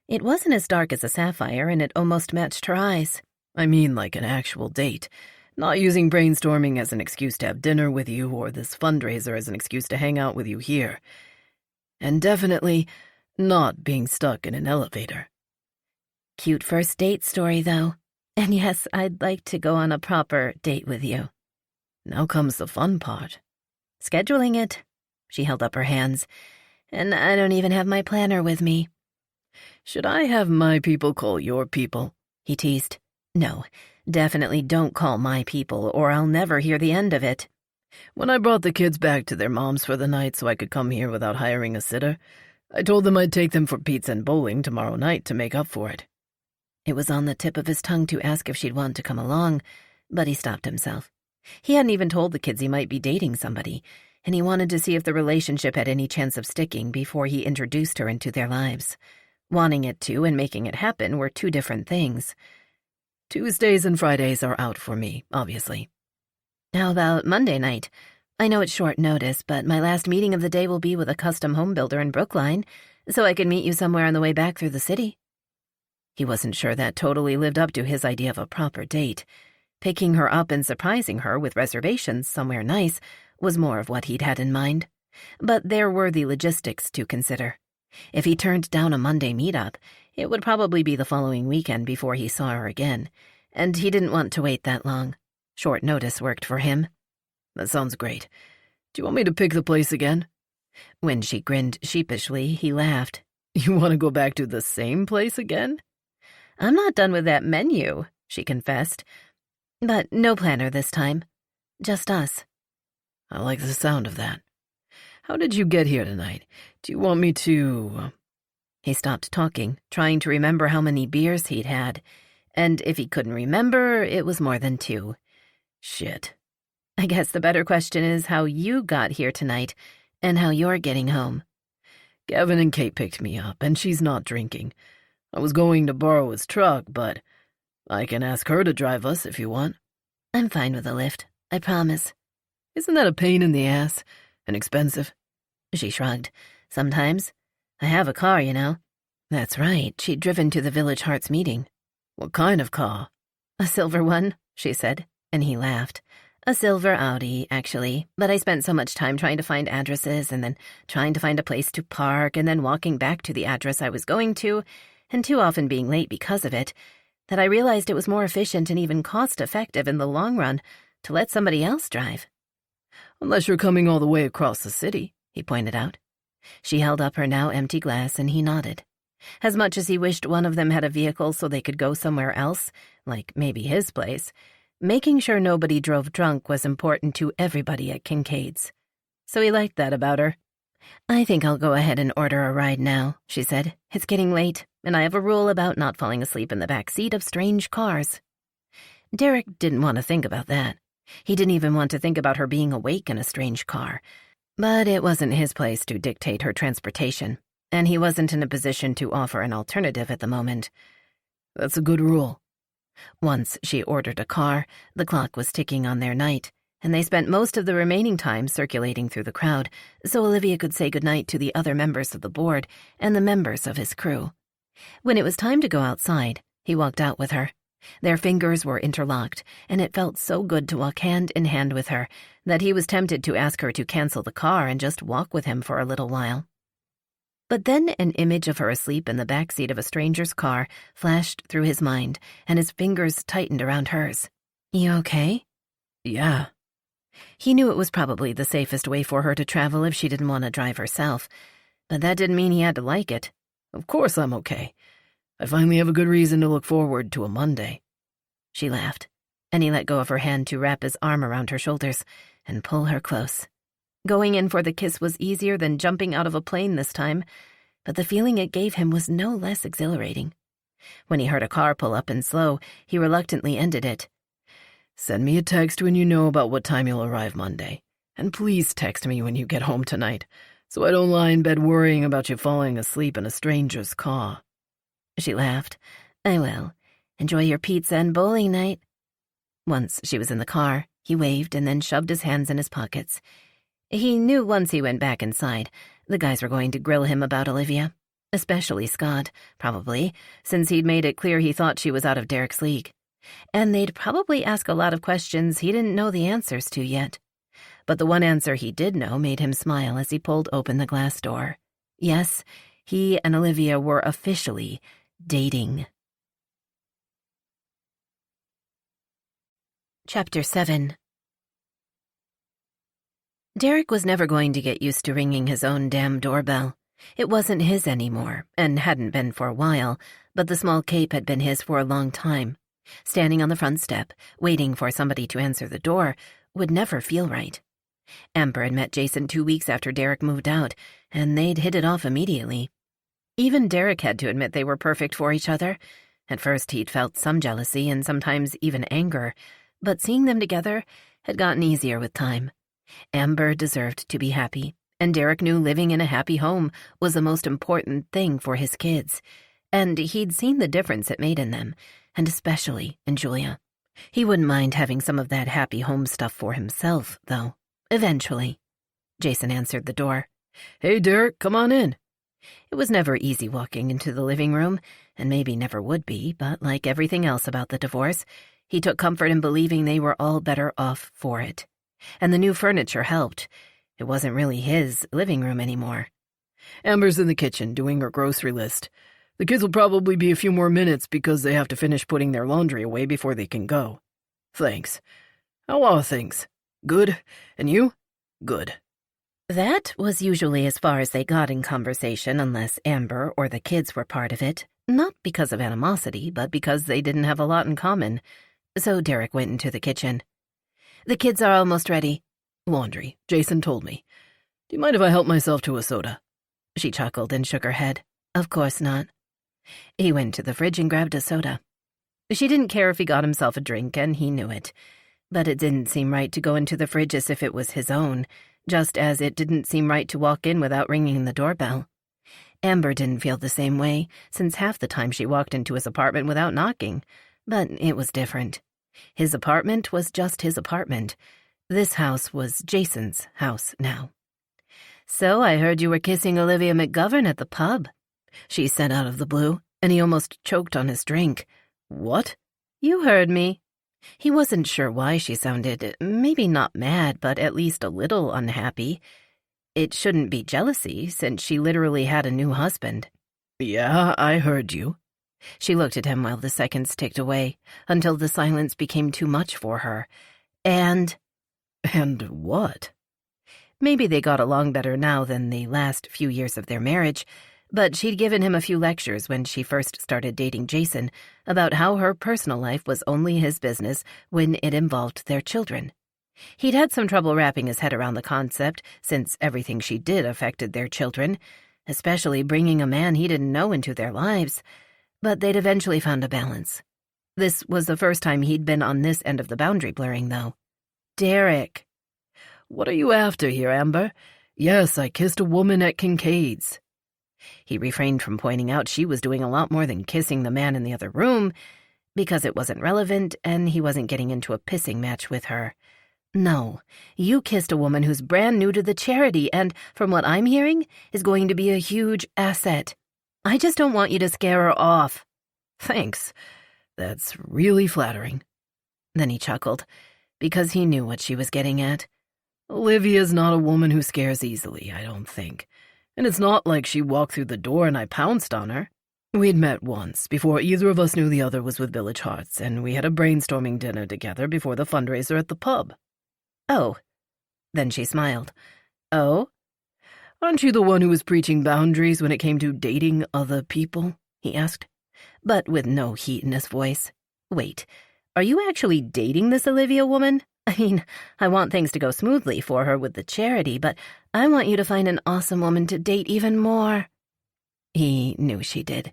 It wasn't as dark as a sapphire, and it almost matched her eyes. I mean like an actual date, not using brainstorming as an excuse to have dinner with you or this fundraiser as an excuse to hang out with you here. And definitely not being stuck in an elevator. Cute first date story, though. And yes, I'd like to go on a proper date with you. Now comes the fun part. Scheduling it. She held up her hands. And I don't even have my planner with me. Should I have my people call your people? He teased. No, definitely don't call my people, or I'll never hear the end of it. When I brought the kids back to their moms for the night so I could come here without hiring a sitter, I told them I'd take them for pizza and bowling tomorrow night to make up for it. It was on the tip of his tongue to ask if she'd want to come along, but he stopped himself. He hadn't even told the kids he might be dating somebody. and he wanted to see if the relationship had any chance of sticking before he introduced her into their lives. Wanting it to and making it happen were two different things. Tuesdays and Fridays are out for me, obviously. How about Monday night? I know it's short notice, but my last meeting of the day will be with a custom home builder in Brookline, so I could meet you somewhere on the way back through the city. He wasn't sure that totally lived up to his idea of a proper date. Picking her up and surprising her with reservations somewhere nice was more of what he'd had in mind. But there were the logistics to consider. If he turned down a Monday meetup, it would probably be the following weekend before he saw her again, and he didn't want to wait that long. Short notice worked for him. That sounds great. Do you want me to pick the place again? When she grinned sheepishly, he laughed. You want to go back to the same place again? I'm not done with that menu, she confessed. But no planner this time. Just us. I like the sound of that. How did you get here tonight? Do you want me to... He stopped talking, trying to remember how many beers he'd had. And if he couldn't remember, it was more than 2. Shit. I guess the better question is how you got here tonight and how you're getting home. Gavin and Kate picked me up, and she's not drinking. I was going to borrow his truck, but I can ask her to drive us if you want. I'm fine with a lift, I promise. Isn't that a pain in the ass and expensive? She shrugged. Sometimes. I have a car, you know. That's right, she'd driven to the Village Hearts meeting. What kind of car? A silver one, she said, and he laughed. A silver Audi, actually, but I spent so much time trying to find addresses and then trying to find a place to park and then walking back to the address I was going to, and too often being late because of it, that I realized it was more efficient and even cost-effective in the long run to let somebody else drive. Unless you're coming all the way across the city, he pointed out. She held up her now empty glass and he nodded. As much as he wished one of them had a vehicle so they could go somewhere else, like maybe his place, making sure nobody drove drunk was important to everybody at Kincaid's. So he liked that about her. I think I'll go ahead and order a ride now, she said. It's getting late, and I have a rule about not falling asleep in the back seat of strange cars. Derek didn't want to think about that. He didn't even want to think about her being awake in a strange car. But it wasn't his place to dictate her transportation, and he wasn't in a position to offer an alternative at the moment. That's a good rule. Once she ordered a car, the clock was ticking on their night, and they spent most of the remaining time circulating through the crowd so Olivia could say goodnight to the other members of the board and the members of his crew. When it was time to go outside, he walked out with her. Their fingers were interlocked, and it felt so good to walk hand in hand with her that he was tempted to ask her to cancel the car and just walk with him for a little while. But then an image of her asleep in the back seat of a stranger's car flashed through his mind, and his fingers tightened around hers. You okay? Yeah. He knew it was probably the safest way for her to travel if she didn't want to drive herself, but that didn't mean he had to like it. Of course I'm okay. I finally have a good reason to look forward to a Monday. She laughed, and he let go of her hand to wrap his arm around her shoulders and pull her close. Going in for the kiss was easier than jumping out of a plane this time, but the feeling it gave him was no less exhilarating. When he heard a car pull up and slow, he reluctantly ended it. Send me a text when you know about what time you'll arrive Monday, and please text me when you get home tonight, so I don't lie in bed worrying about you falling asleep in a stranger's car. She laughed. I will. Enjoy your pizza and bowling night. Once she was in the car, he waved and then shoved his hands in his pockets. He knew once he went back inside, the guys were going to grill him about Olivia, especially Scott, probably, since he'd made it clear he thought she was out of Derek's league. And they'd probably ask a lot of questions he didn't know the answers to yet. But the one answer he did know made him smile as he pulled open the glass door. Yes, he and Olivia were officially dating. Chapter 7. Derek was never going to get used to ringing his own damn doorbell. It wasn't his anymore, and hadn't been for a while, but the small cape had been his for a long time. Standing on the front step, waiting for somebody to answer the door, would never feel right. Amber had met Jason 2 weeks after Derek moved out, and they'd hit it off immediately. Even Derek had to admit they were perfect for each other. At first he'd felt some jealousy and sometimes even anger, but seeing them together had gotten easier with time. Amber deserved to be happy, and Derek knew living in a happy home was the most important thing for his kids, and he'd seen the difference it made in them, and especially in Julia. He wouldn't mind having some of that happy home stuff for himself, though, eventually. Jason answered the door. Hey, Derek, come on in. It was never easy walking into the living room, and maybe never would be, but like everything else about the divorce, he took comfort in believing they were all better off for it. And the new furniture helped. It wasn't really his living room anymore. Amber's in the kitchen doing her grocery list. The kids will probably be a few more minutes because they have to finish putting their laundry away before they can go. Thanks. How are things? Good. And you? Good. That was usually as far as they got in conversation unless Amber or the kids were part of it, not because of animosity, but because they didn't have a lot in common. So Derek went into the kitchen. The kids are almost ready. Laundry, Jason told me. Do you mind if I help myself to a soda? She chuckled and shook her head. Of course not. He went to the fridge and grabbed a soda. She didn't care if he got himself a drink, and he knew it. But it didn't seem right to go into the fridge as if it was his own, just as it didn't seem right to walk in without ringing the doorbell. Amber didn't feel the same way, since half the time she walked into his apartment without knocking. But it was different. His apartment was just his apartment. This house was Jason's house now. So I heard you were kissing Olivia McGovern at the pub, she said out of the blue, and he almost choked on his drink. What? You heard me. He wasn't sure why she sounded, maybe not mad, but at least a little unhappy. It shouldn't be jealousy, since she literally had a new husband. Yeah, I heard you. She looked at him while the seconds ticked away, until the silence became too much for her. And what? Maybe they got along better now than the last few years of their marriage, but she'd given him a few lectures when she first started dating Jason about how her personal life was only his business when it involved their children. He'd had some trouble wrapping his head around the concept, since everything she did affected their children, especially bringing a man he didn't know into their lives. But they'd eventually found a balance. This was the first time he'd been on this end of the boundary blurring, though. Derek. What are you after here, Amber? Yes, I kissed a woman at Kincaid's. He refrained from pointing out she was doing a lot more than kissing the man in the other room, because it wasn't relevant and he wasn't getting into a pissing match with her. No, you kissed a woman who's brand new to the charity and, from what I'm hearing, is going to be a huge asset. I just don't want you to scare her off. Thanks. That's really flattering. Then he chuckled, because he knew what she was getting at. Olivia's not a woman who scares easily, I don't think. And it's not like she walked through the door and I pounced on her. We'd met once, before either of us knew the other was with Village Hearts, and we had a brainstorming dinner together before the fundraiser at the pub. Oh. Then she smiled. Oh? Aren't you the one who was preaching boundaries when it came to dating other people? He asked, but with no heat in his voice. Wait, are you actually dating this Olivia woman? I mean, I want things to go smoothly for her with the charity, but I want you to find an awesome woman to date even more. He knew she did.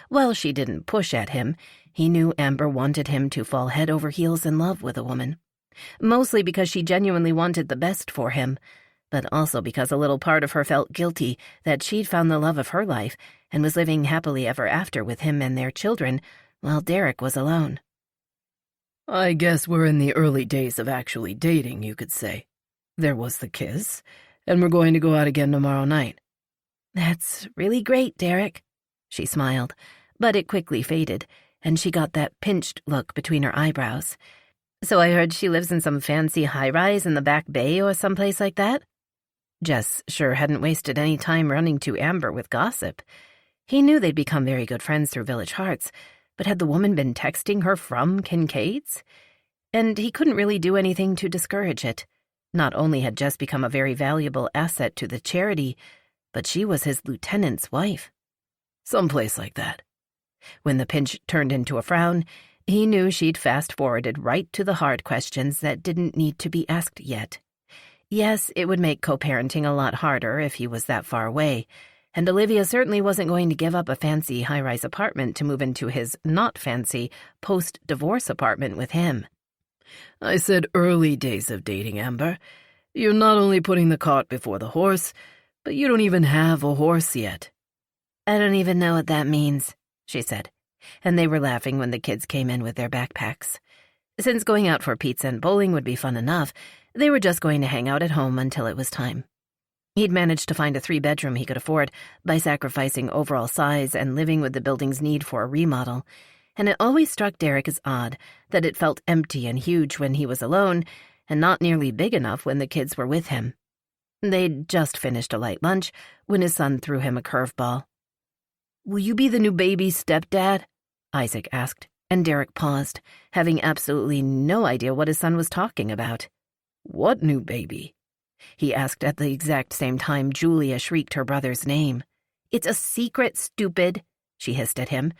While she didn't push at him, he knew Amber wanted him to fall head over heels in love with a woman. Mostly because she genuinely wanted the best for him, but also because a little part of her felt guilty that she'd found the love of her life and was living happily ever after with him and their children, while Derek was alone. I guess we're in the early days of actually dating, you could say. There was the kiss, and we're going to go out again tomorrow night. That's really great, Derek. She smiled, but it quickly faded, and she got that pinched look between her eyebrows. So I heard she lives in some fancy high-rise in the Back Bay or someplace like that? Jess sure hadn't wasted any time running to Amber with gossip. He knew they'd become very good friends through Village Hearts, but had the woman been texting her from Kincaid's? And he couldn't really do anything to discourage it. Not only had Jess become a very valuable asset to the charity, but she was his lieutenant's wife. Someplace like that. When the pinch turned into a frown, he knew she'd fast-forwarded right to the hard questions that didn't need to be asked yet. Yes, it would make co-parenting a lot harder if he was that far away, and Olivia certainly wasn't going to give up a fancy high-rise apartment to move into his not-fancy post-divorce apartment with him. I said early days of dating, Amber. You're not only putting the cart before the horse, but you don't even have a horse yet." "I don't even know what that means," she said, and they were laughing when the kids came in with their backpacks. Since going out for pizza and bowling would be fun enough, they were just going to hang out at home until it was time. He'd managed to find a 3-bedroom he could afford by sacrificing overall size and living with the building's need for a remodel, and it always struck Derek as odd that it felt empty and huge when he was alone and not nearly big enough when the kids were with him. They'd just finished a light lunch when his son threw him a curveball. "Will you be the new baby's stepdad?" Isaac asked, and Derek paused, having absolutely no idea what his son was talking about. "What new baby?" he asked at the exact same time Julia shrieked her brother's name. "It's a secret, stupid," she hissed at him.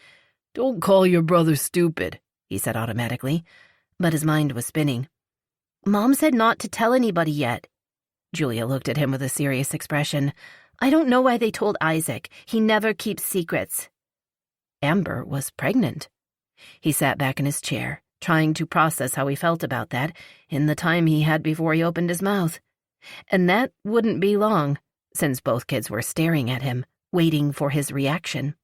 "Don't call your brother stupid," he said automatically, but his mind was spinning. "Mom said not to tell anybody yet." Julia looked at him with a serious expression. "I don't know why they told Isaac. He never keeps secrets." Amber was pregnant. He sat back in his chair, trying to process how he felt about that in the time he had before he opened his mouth. And that wouldn't be long, since both kids were staring at him, waiting for his reaction.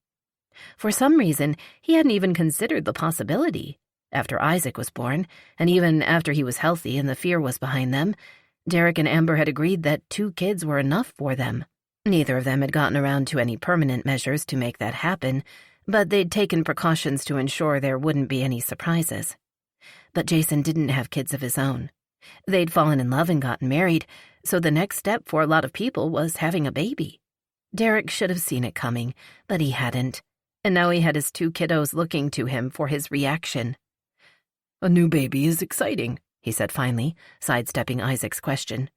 For some reason, he hadn't even considered the possibility. After Isaac was born, and even after he was healthy and the fear was behind them, Derek and Amber had agreed that 2 kids were enough for them. Neither of them had gotten around to any permanent measures to make that happen, but they'd taken precautions to ensure there wouldn't be any surprises. But Jason didn't have kids of his own. They'd fallen in love and gotten married, so the next step for a lot of people was having a baby. Derek should have seen it coming, but he hadn't, and now he had his 2 kiddos looking to him for his reaction. "A new baby is exciting," he said finally, sidestepping Isaac's question.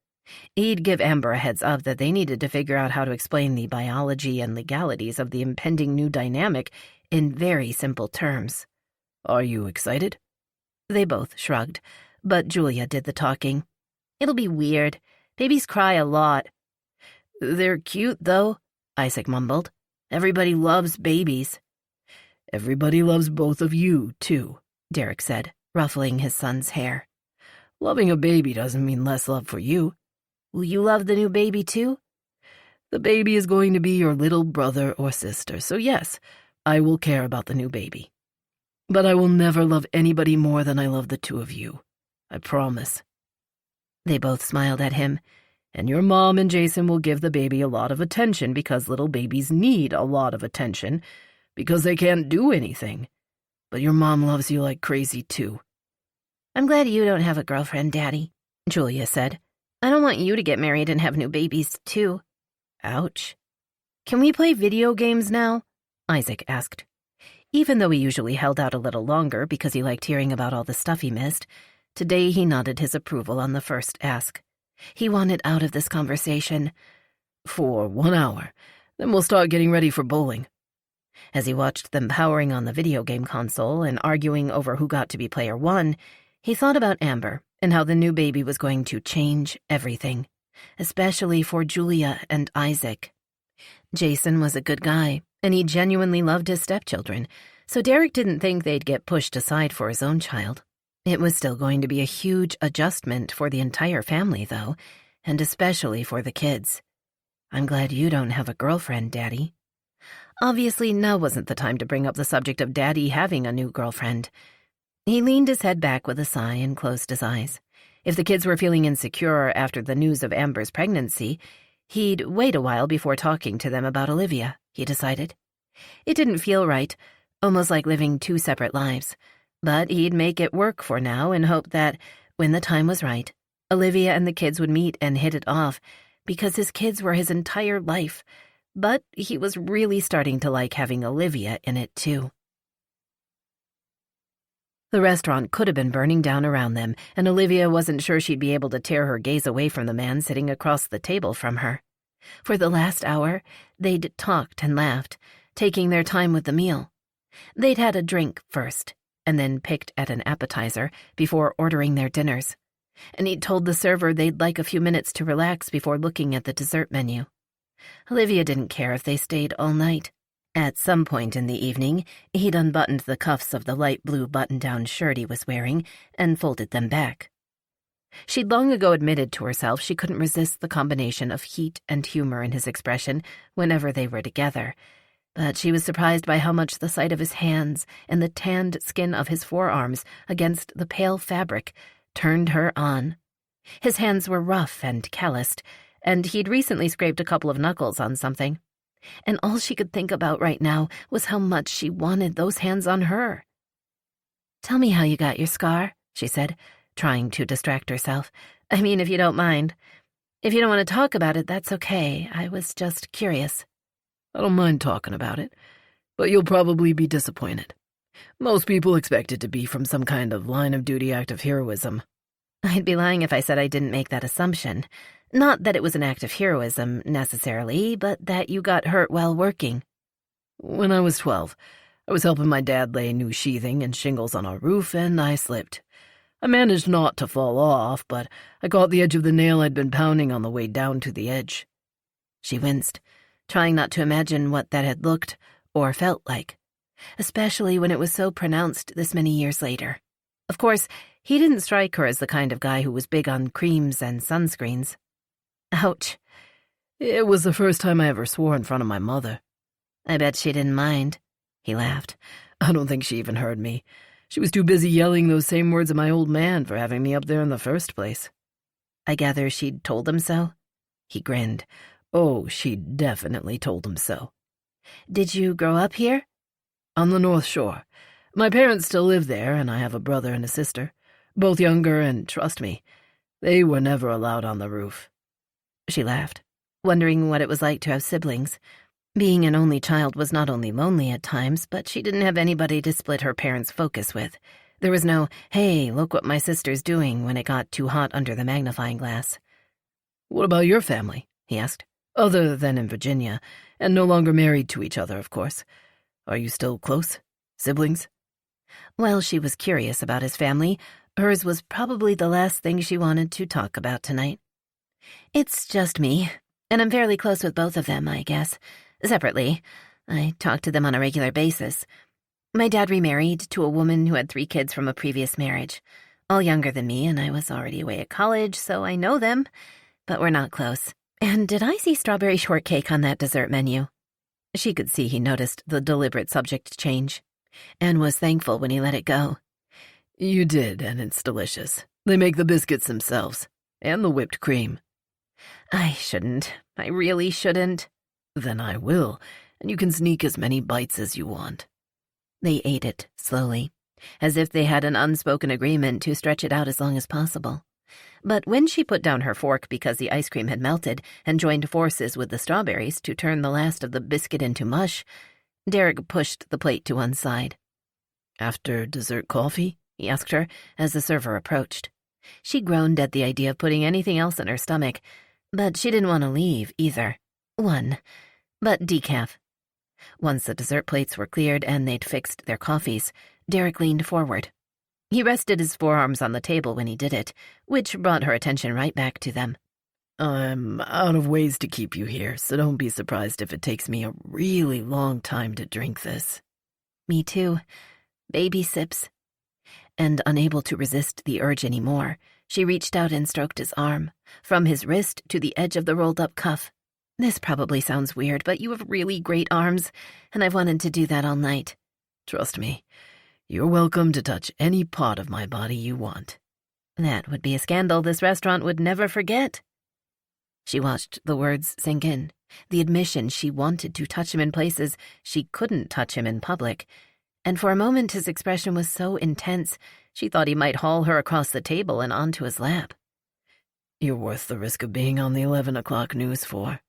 He'd give Amber a heads up that they needed to figure out how to explain the biology and legalities of the impending new dynamic in very simple terms. "Are you excited?" They both shrugged, but Julia did the talking. "It'll be weird. Babies cry a lot." "They're cute, though," Isaac mumbled. "Everybody loves babies." "Everybody loves both of you, too," Derek said, ruffling his son's hair. "Loving a baby doesn't mean less love for you." "Will you love the new baby, too?" "The baby is going to be your little brother or sister, so yes, I will care about the new baby. But I will never love anybody more than I love the 2 of you. I promise." They both smiled at him. "And your mom and Jason will give the baby a lot of attention because little babies need a lot of attention because they can't do anything. But your mom loves you like crazy, too." "I'm glad you don't have a girlfriend, Daddy," Julia said. "I don't want you to get married and have new babies, too." Ouch. "Can we play video games now?" Isaac asked. Even though he usually held out a little longer because he liked hearing about all the stuff he missed, today he nodded his approval on the first ask. He wanted out of this conversation. "For 1 hour. Then we'll start getting ready for bowling." As he watched them powering on the video game console and arguing over who got to be player 1, he thought about Amber and how the new baby was going to change everything, especially for Julia and Isaac. Jason was a good guy, and he genuinely loved his stepchildren, so Derek didn't think they'd get pushed aside for his own child. It was still going to be a huge adjustment for the entire family, though, and especially for the kids. "I'm glad you don't have a girlfriend, Daddy." Obviously, now wasn't the time to bring up the subject of Daddy having a new girlfriend. He leaned his head back with a sigh and closed his eyes. If the kids were feeling insecure after the news of Amber's pregnancy, he'd wait a while before talking to them about Olivia, he decided. It didn't feel right, almost like living 2 separate lives, but he'd make it work for now and hope that, when the time was right, Olivia and the kids would meet and hit it off, because his kids were his entire life, but he was really starting to like having Olivia in it, too. The restaurant could have been burning down around them, and Olivia wasn't sure she'd be able to tear her gaze away from the man sitting across the table from her. For the last hour, they'd talked and laughed, taking their time with the meal. They'd had a drink first, and then picked at an appetizer before ordering their dinners. And he'd told the server they'd like a few minutes to relax before looking at the dessert menu. Olivia didn't care if they stayed all night. At some point in the evening, he'd unbuttoned the cuffs of the light blue button-down shirt he was wearing and folded them back. She'd long ago admitted to herself she couldn't resist the combination of heat and humor in his expression whenever they were together, but she was surprised by how much the sight of his hands and the tanned skin of his forearms against the pale fabric turned her on. His hands were rough and calloused, and he'd recently scraped a couple of knuckles on something. And all she could think about right now was how much she wanted those hands on her. "Tell me how you got your scar," she said, trying to distract herself. "I mean, if you don't mind. If you don't want to talk about it, that's okay. I was just curious." "I don't mind talking about it, but you'll probably be disappointed. Most people expect it to be from some kind of line-of-duty act of heroism." "I'd be lying if I said I didn't make that assumption. Not that it was an act of heroism, necessarily, but that you got hurt while working." "When I was 12, I was helping my dad lay new sheathing and shingles on our roof, and I slipped. I managed not to fall off, but I caught the edge of the nail I'd been pounding on the way down to the edge." She winced, trying not to imagine what that had looked or felt like, especially when it was so pronounced this many years later. Of course, he didn't strike her as the kind of guy who was big on creams and sunscreens. Ouch. "It was the first time I ever swore in front of my mother." "I bet she didn't mind." He laughed. "I don't think she even heard me. She was too busy yelling those same words at my old man for having me up there in the first place." "I gather she'd told him so?" He grinned. "Oh, she definitely told him so." "Did you grow up here?" "On the North Shore. My parents still live there, and I have a brother and a sister, both younger, and trust me, they were never allowed on the roof." She laughed, wondering what it was like to have siblings. Being an only child was not only lonely at times, but she didn't have anybody to split her parents' focus with. There was no, "Hey, look what my sister's doing," when it got too hot under the magnifying glass. "What about your family?" he asked. "Other than in Virginia, and no longer married to each other, of course. Are you still close? Siblings?" While she was curious about his family, hers was probably the last thing she wanted to talk about tonight. "It's just me, and I'm fairly close with both of them, I guess. Separately. I talk to them on a regular basis. My dad remarried to a woman who had 3 kids from a previous marriage, all younger than me, and I was already away at college, so I know them, but we're not close. And did I see strawberry shortcake on that dessert menu?" She could see he noticed the deliberate subject change, and was thankful when he let it go. "You did, and it's delicious. They make the biscuits themselves, and the whipped cream." "I shouldn't. I really shouldn't." "Then I will, and you can sneak as many bites as you want." They ate it slowly, as if they had an unspoken agreement to stretch it out as long as possible. But when she put down her fork because the ice cream had melted and joined forces with the strawberries to turn the last of the biscuit into mush, Derek pushed the plate to one side. "After dessert coffee?" he asked her as the server approached. She groaned at the idea of putting anything else in her stomach, but she didn't want to leave either. One, but decaf. Once the dessert plates were cleared and they'd fixed their coffees, Derek leaned forward. He rested his forearms on the table when he did it, which brought her attention right back to them. "I'm out of ways to keep you here, so don't be surprised if it takes me a really long time to drink this." "Me too. Baby sips." And unable to resist the urge anymore, she reached out and stroked his arm, from his wrist to the edge of the rolled-up cuff. "This probably sounds weird, but you have really great arms, and I've wanted to do that all night." "Trust me, you're welcome to touch any part of my body you want." That would be a scandal this restaurant would never forget. She watched the words sink in, the admission she wanted to touch him in places she couldn't touch him in public, and for a moment his expression was so intense she thought he might haul her across the table and onto his lap. "You're worth the risk of being on the 11 o'clock news for."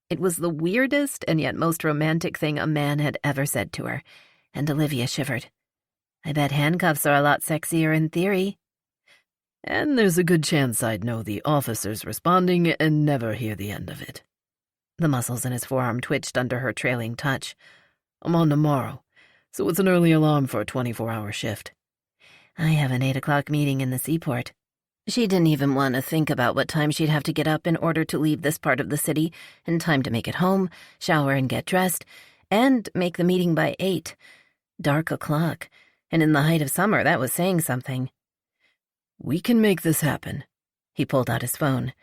It was the weirdest and yet most romantic thing a man had ever said to her, and Olivia shivered. "I bet handcuffs are a lot sexier in theory." "And there's a good chance I'd know the officers responding and never hear the end of it." The muscles in his forearm twitched under her trailing touch. "I'm on tomorrow, so it's an early alarm for a 24-hour shift." "I have an 8 o'clock meeting in the seaport." She didn't even want to think about what time she'd have to get up in order to leave this part of the city in time to make it home, shower and get dressed, and make the meeting by 8. Dark o'clock, and in the height of summer that was saying something. "We can make this happen," He pulled out his phone.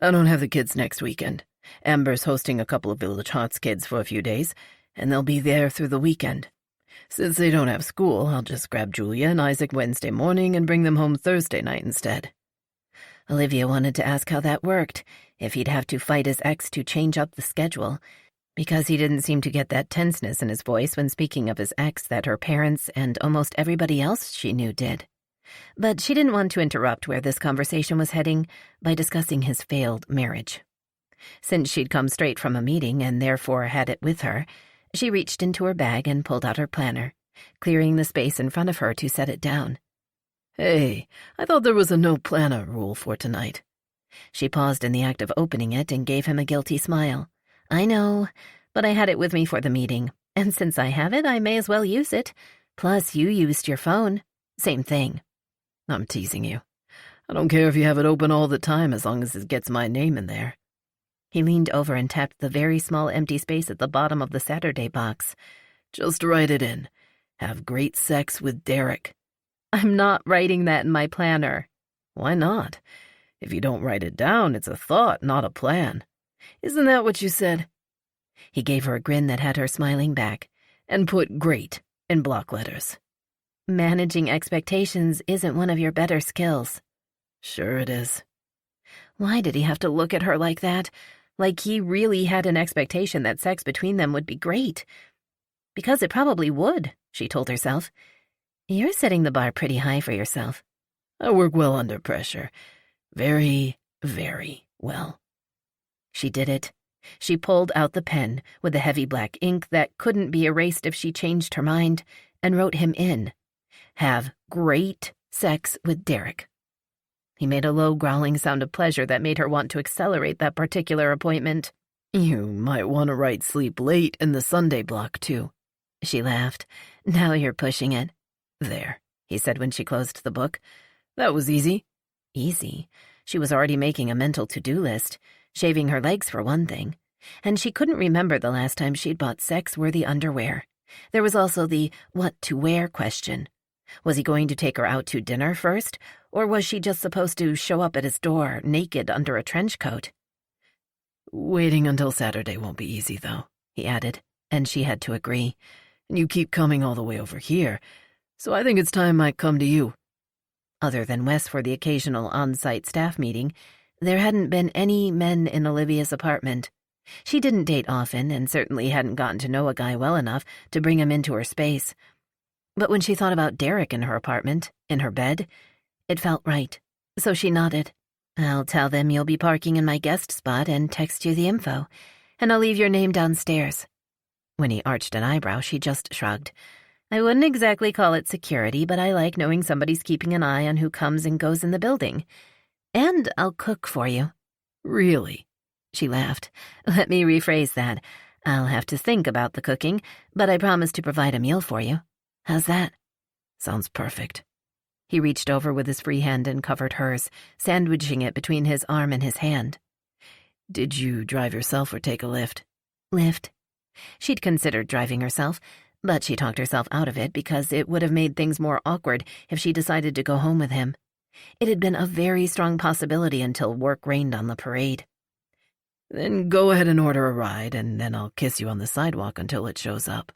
I don't have the kids next weekend. Amber's hosting a couple of Village Hearts kids for a few days, and they'll be there through the weekend. Since they don't have school, I'll just grab Julia and Isaac Wednesday morning and bring them home Thursday night instead. Olivia wanted to ask how that worked, if he'd have to fight his ex to change up the schedule, because he didn't seem to get that tenseness in his voice when speaking of his ex that her parents and almost everybody else she knew did. But she didn't want to interrupt where this conversation was heading by discussing his failed marriage. Since she'd come straight from a meeting and therefore had it with her, she reached into her bag and pulled out her planner, clearing the space in front of her to set it down. Hey, I thought there was a no-planner rule for tonight. She paused in the act of opening it and gave him a guilty smile. I know, but I had it with me for the meeting, and since I have it, I may as well use it. Plus, you used your phone. Same thing. I'm teasing you. I don't care if you have it open all the time as long as it gets my name in there. He leaned over and tapped the very small empty space at the bottom of the Saturday box. Just write it in. Have great sex with Derek. I'm not writing that in my planner. Why not? If you don't write it down, it's a thought, not a plan. Isn't that what you said? He gave her a grin that had her smiling back. And put great in block letters. Managing expectations isn't one of your better skills. Sure it is. Why did he have to look at her like that? Like he really had an expectation that sex between them would be great. Because it probably would, she told herself. You're setting the bar pretty high for yourself. I work well under pressure. Very, very well. She did it. She pulled out the pen with the heavy black ink that couldn't be erased if she changed her mind and wrote him in. Have great sex with Derek. He made a low growling sound of pleasure that made her want to accelerate that particular appointment. You might want to write sleep late in the Sunday block, too. She laughed. Now you're pushing it. There, he said when she closed the book. That was easy. Easy? She was already making a mental to-do list, shaving her legs for one thing. And she couldn't remember the last time she'd bought sex-worthy underwear. There was also the what-to-wear question. Was he going to take her out to dinner first, or was she just supposed to show up at his door naked under a trench coat? Waiting until Saturday won't be easy, though, he added, and she had to agree. And you keep coming all the way over here, so I think it's time I come to you. Other than Wes for the occasional on-site staff meeting, there hadn't been any men in Olivia's apartment. She didn't date often and certainly hadn't gotten to know a guy well enough to bring him into her space. But when she thought about Derek in her apartment, in her bed, it felt right. So she nodded. I'll tell them you'll be parking in my guest spot and text you the info, and I'll leave your name downstairs. When he arched an eyebrow, she just shrugged. I wouldn't exactly call it security, but I like knowing somebody's keeping an eye on who comes and goes in the building. And I'll cook for you. Really? She laughed. Let me rephrase that. I'll have to think about the cooking, but I promise to provide a meal for you. How's that? Sounds perfect. He reached over with his free hand and covered hers, sandwiching it between his arm and his hand. Did you drive yourself or take a lift? Lift. She'd considered driving herself, but she talked herself out of it because it would have made things more awkward if she decided to go home with him. It had been a very strong possibility until work rained on the parade. Then go ahead and order a ride, and then I'll kiss you on the sidewalk until it shows up.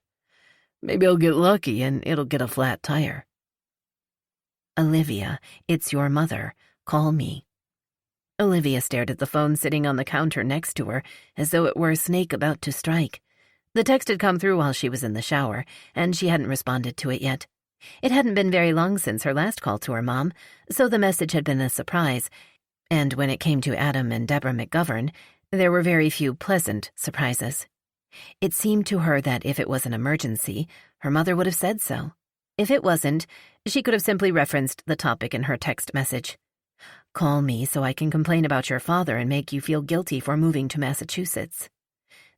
Maybe I'll get lucky and it'll get a flat tire. Olivia, it's your mother. Call me. Olivia stared at the phone sitting on the counter next to her as though it were a snake about to strike. The text had come through while she was in the shower, and she hadn't responded to it yet. It hadn't been very long since her last call to her mom, so the message had been a surprise, and when it came to Adam and Deborah McGovern, there were very few pleasant surprises. It seemed to her that if it was an emergency, her mother would have said so. If it wasn't, she could have simply referenced the topic in her text message. Call me so I can complain about your father and make you feel guilty for moving to Massachusetts.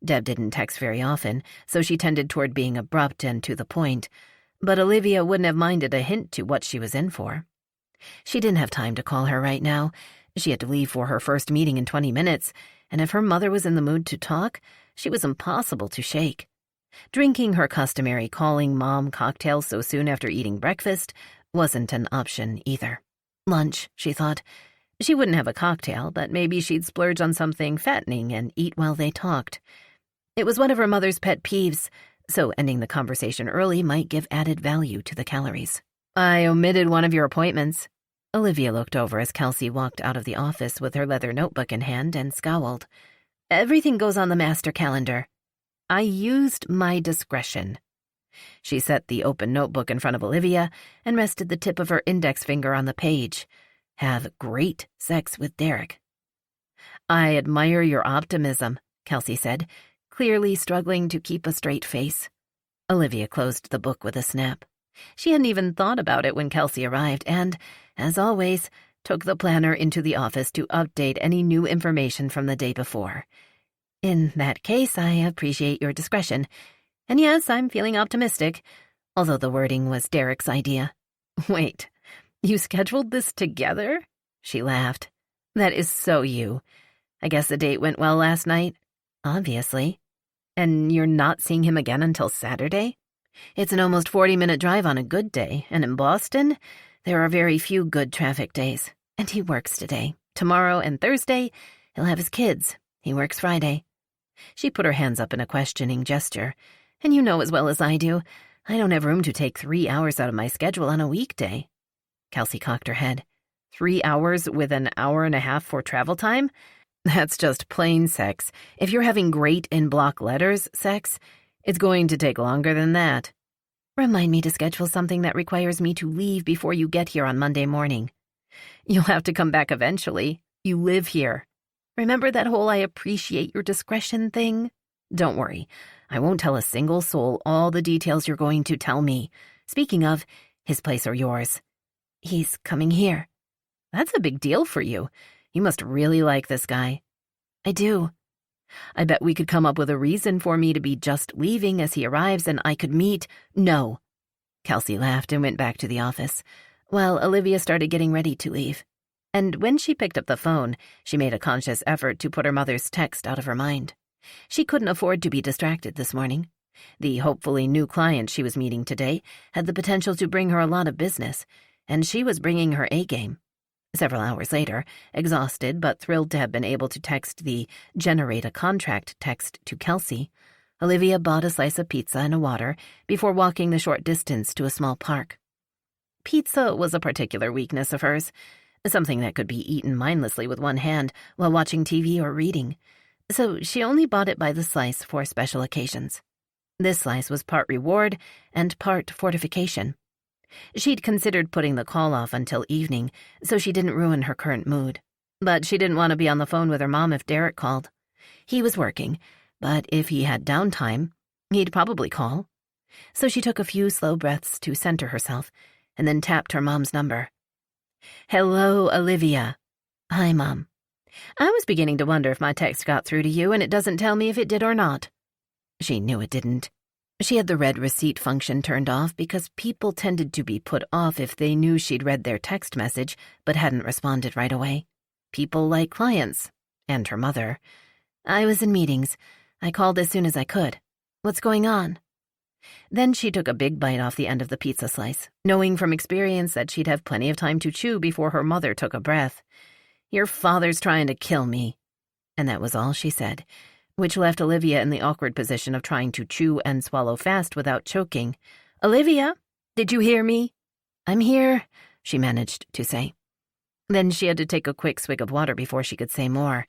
Deb didn't text very often, so she tended toward being abrupt and to the point, but Olivia wouldn't have minded a hint to what she was in for. She didn't have time to call her right now. She had to leave for her first meeting in 20 minutes, and if her mother was in the mood to talk, she was impossible to shake. Drinking her customary calling mom cocktail so soon after eating breakfast wasn't an option either. Lunch, she thought. She wouldn't have a cocktail, but maybe she'd splurge on something fattening and eat while they talked. It was one of her mother's pet peeves, so ending the conversation early might give added value to the calories. "I omitted one of your appointments." Olivia looked over as Kelsey walked out of the office with her leather notebook in hand and scowled. "Everything goes on the master calendar." "I used my discretion." She set the open notebook in front of Olivia and rested the tip of her index finger on the page. "Have great sex with Derek." "I admire your optimism," Kelsey said, clearly struggling to keep a straight face. Olivia closed the book with a snap. She hadn't even thought about it when Kelsey arrived and, as always, took the planner into the office to update any new information from the day before. "In that case, I appreciate your discretion. And yes, I'm feeling optimistic, although the wording was Derek's idea." "Wait, you scheduled this together?" She laughed. "That is so you. I guess the date went well last night." "Obviously." "And you're not seeing him again until Saturday?" "It's an almost 40-minute drive on a good day, and in Boston, there are very few good traffic days. And he works today. Tomorrow and Thursday, he'll have his kids. He works Friday." She put her hands up in a questioning gesture. "And you know as well as I do, I don't have room to take 3 hours out of my schedule on a weekday." Kelsey cocked her head. 3 hours with an hour and a half for travel time? That's just plain sex. If you're having great in block letters sex, it's going to take longer than that. "Remind me to schedule something that requires me to leave before you get here on Monday morning." "You'll have to come back eventually. You live here. Remember that whole I appreciate your discretion thing? Don't worry. I won't tell a single soul all the details you're going to tell me. Speaking of, his place or yours." "He's coming here." "That's a big deal for you. You must really like this guy." "I do." "I bet we could come up with a reason for me to be just leaving as he arrives and I could meet—" "No." Kelsey laughed and went back to the office, while Olivia started getting ready to leave. And when she picked up the phone, she made a conscious effort to put her mother's text out of her mind. She couldn't afford to be distracted this morning. The hopefully new client she was meeting today had the potential to bring her a lot of business, and she was bringing her A-game. Several hours later, exhausted but thrilled to have been able to text the "generate a contract" text to Kelsey, Olivia bought a slice of pizza and a water before walking the short distance to a small park. Pizza was a particular weakness of hers, something that could be eaten mindlessly with one hand while watching TV or reading, so she only bought it by the slice for special occasions. This slice was part reward and part fortification. She'd considered putting the call off until evening so she didn't ruin her current mood, but she didn't want to be on the phone with her mom if Derek called. He was working, but if he had downtime, he'd probably call. So she took a few slow breaths to center herself and then tapped her mom's number. "Hello, Olivia." "Hi, Mom." "I was beginning to wonder if my text got through to you, and it doesn't tell me if it did or not." She knew it didn't. She had the read receipt function turned off because people tended to be put off if they knew she'd read their text message but hadn't responded right away. People like clients, and her mother. "I was in meetings. I called as soon as I could. What's going on?" Then she took a big bite off the end of the pizza slice, knowing from experience that she'd have plenty of time to chew before her mother took a breath. "Your father's trying to kill me." And that was all she said, which left Olivia in the awkward position of trying to chew and swallow fast without choking. "Olivia, did you hear me?" "I'm here," she managed to say. Then she had to take a quick swig of water before she could say more.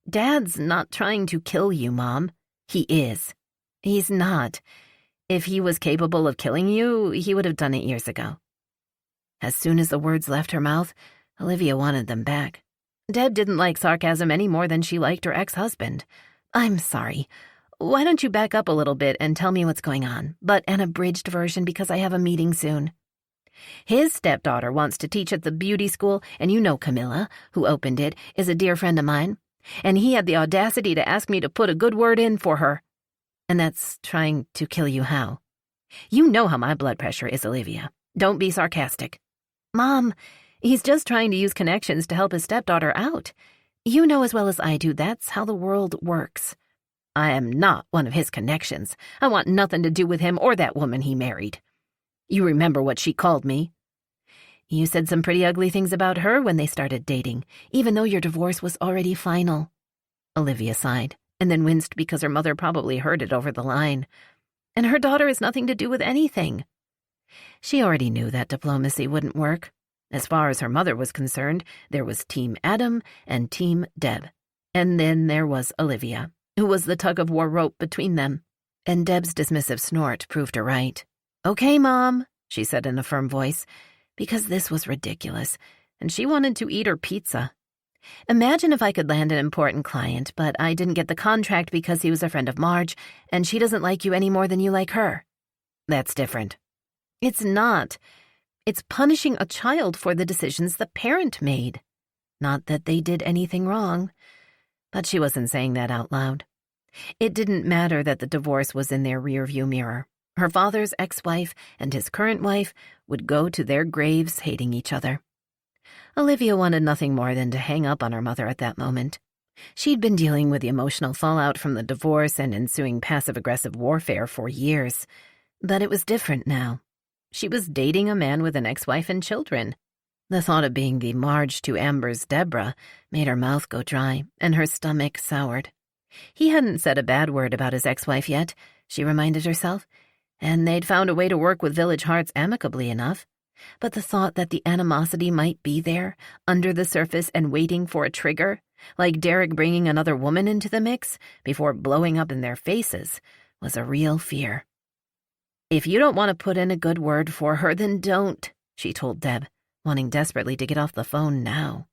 "Dad's not trying to kill you, Mom." "He is." "He's not. If he was capable of killing you, he would have done it years ago." As soon as the words left her mouth, Olivia wanted them back. Deb didn't like sarcasm any more than she liked her ex-husband. "I'm sorry. Why don't you back up a little bit and tell me what's going on, but an abridged version because I have a meeting soon." "His stepdaughter wants to teach at the beauty school, and you know Camilla, who opened it, is a dear friend of mine, and he had the audacity to ask me to put a good word in for her." "And that's trying to kill you how?" "You know how my blood pressure is, Olivia. Don't be sarcastic." "Mom, he's just trying to use connections to help his stepdaughter out. You know as well as I do that's how the world works." "I am not one of his connections. I want nothing to do with him or that woman he married." "You remember what she called me." You said some pretty ugly things about her when they started dating, even though your divorce was already final. Olivia sighed, and then winced because her mother probably heard it over the line. And her daughter has nothing to do with anything. She already knew that diplomacy wouldn't work. As far as her mother was concerned, there was Team Adam and Team Deb. And then there was Olivia, who was the tug-of-war rope between them. And Deb's dismissive snort proved her right. "Okay, Mom," she said in a firm voice, because this was ridiculous, and she wanted to eat her pizza. Imagine if I could land an important client, but I didn't get the contract because he was a friend of Marge, and she doesn't like you any more than you like her. That's different. It's not. It's punishing a child for the decisions the parent made. Not that they did anything wrong. But she wasn't saying that out loud. It didn't matter that the divorce was in their rearview mirror. Her father's ex-wife and his current wife would go to their graves hating each other. Olivia wanted nothing more than to hang up on her mother at that moment. She'd been dealing with the emotional fallout from the divorce and ensuing passive-aggressive warfare for years. But it was different now. She was dating a man with an ex-wife and children. The thought of being the Marge to Amber's Deborah made her mouth go dry and her stomach soured. He hadn't said a bad word about his ex-wife yet, she reminded herself, and they'd found a way to work with Village Hearts amicably enough. But the thought that the animosity might be there, under the surface and waiting for a trigger, like Derek bringing another woman into the mix before blowing up in their faces, was a real fear. "If you don't want to put in a good word for her, then don't," she told Deb, wanting desperately to get off the phone now.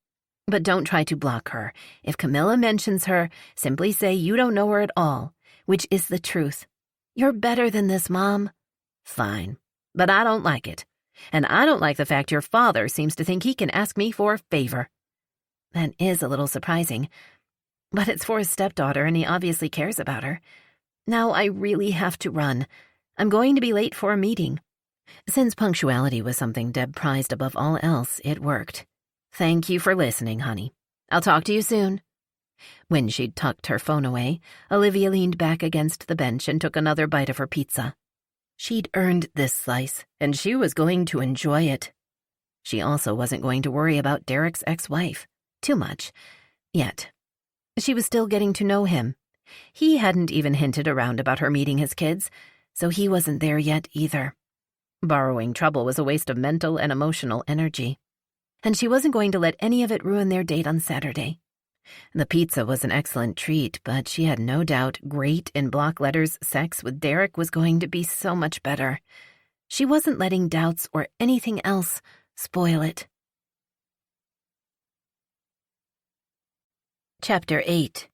"But don't try to block her. If Camilla mentions her, simply say you don't know her at all, which is the truth. You're better than this, Mom." "Fine, but I don't like it. And I don't like the fact your father seems to think he can ask me for a favor." That is a little surprising, but it's for his stepdaughter and he obviously cares about her. Now I really have to run. I'm going to be late for a meeting. Since punctuality was something Deb prized above all else, it worked. "Thank you for listening, honey. I'll talk to you soon." When she'd tucked her phone away, Olivia leaned back against the bench and took another bite of her pizza. She'd earned this slice, and she was going to enjoy it. She also wasn't going to worry about Derek's ex-wife. Too much. Yet. She was still getting to know him. He hadn't even hinted around about her meeting his kids, so he wasn't there yet either. Borrowing trouble was a waste of mental and emotional energy. And she wasn't going to let any of it ruin their date on Saturday. The pizza was an excellent treat, but she had no doubt great in block letters sex with Derek was going to be so much better. She wasn't letting doubts or anything else spoil it. Chapter 8.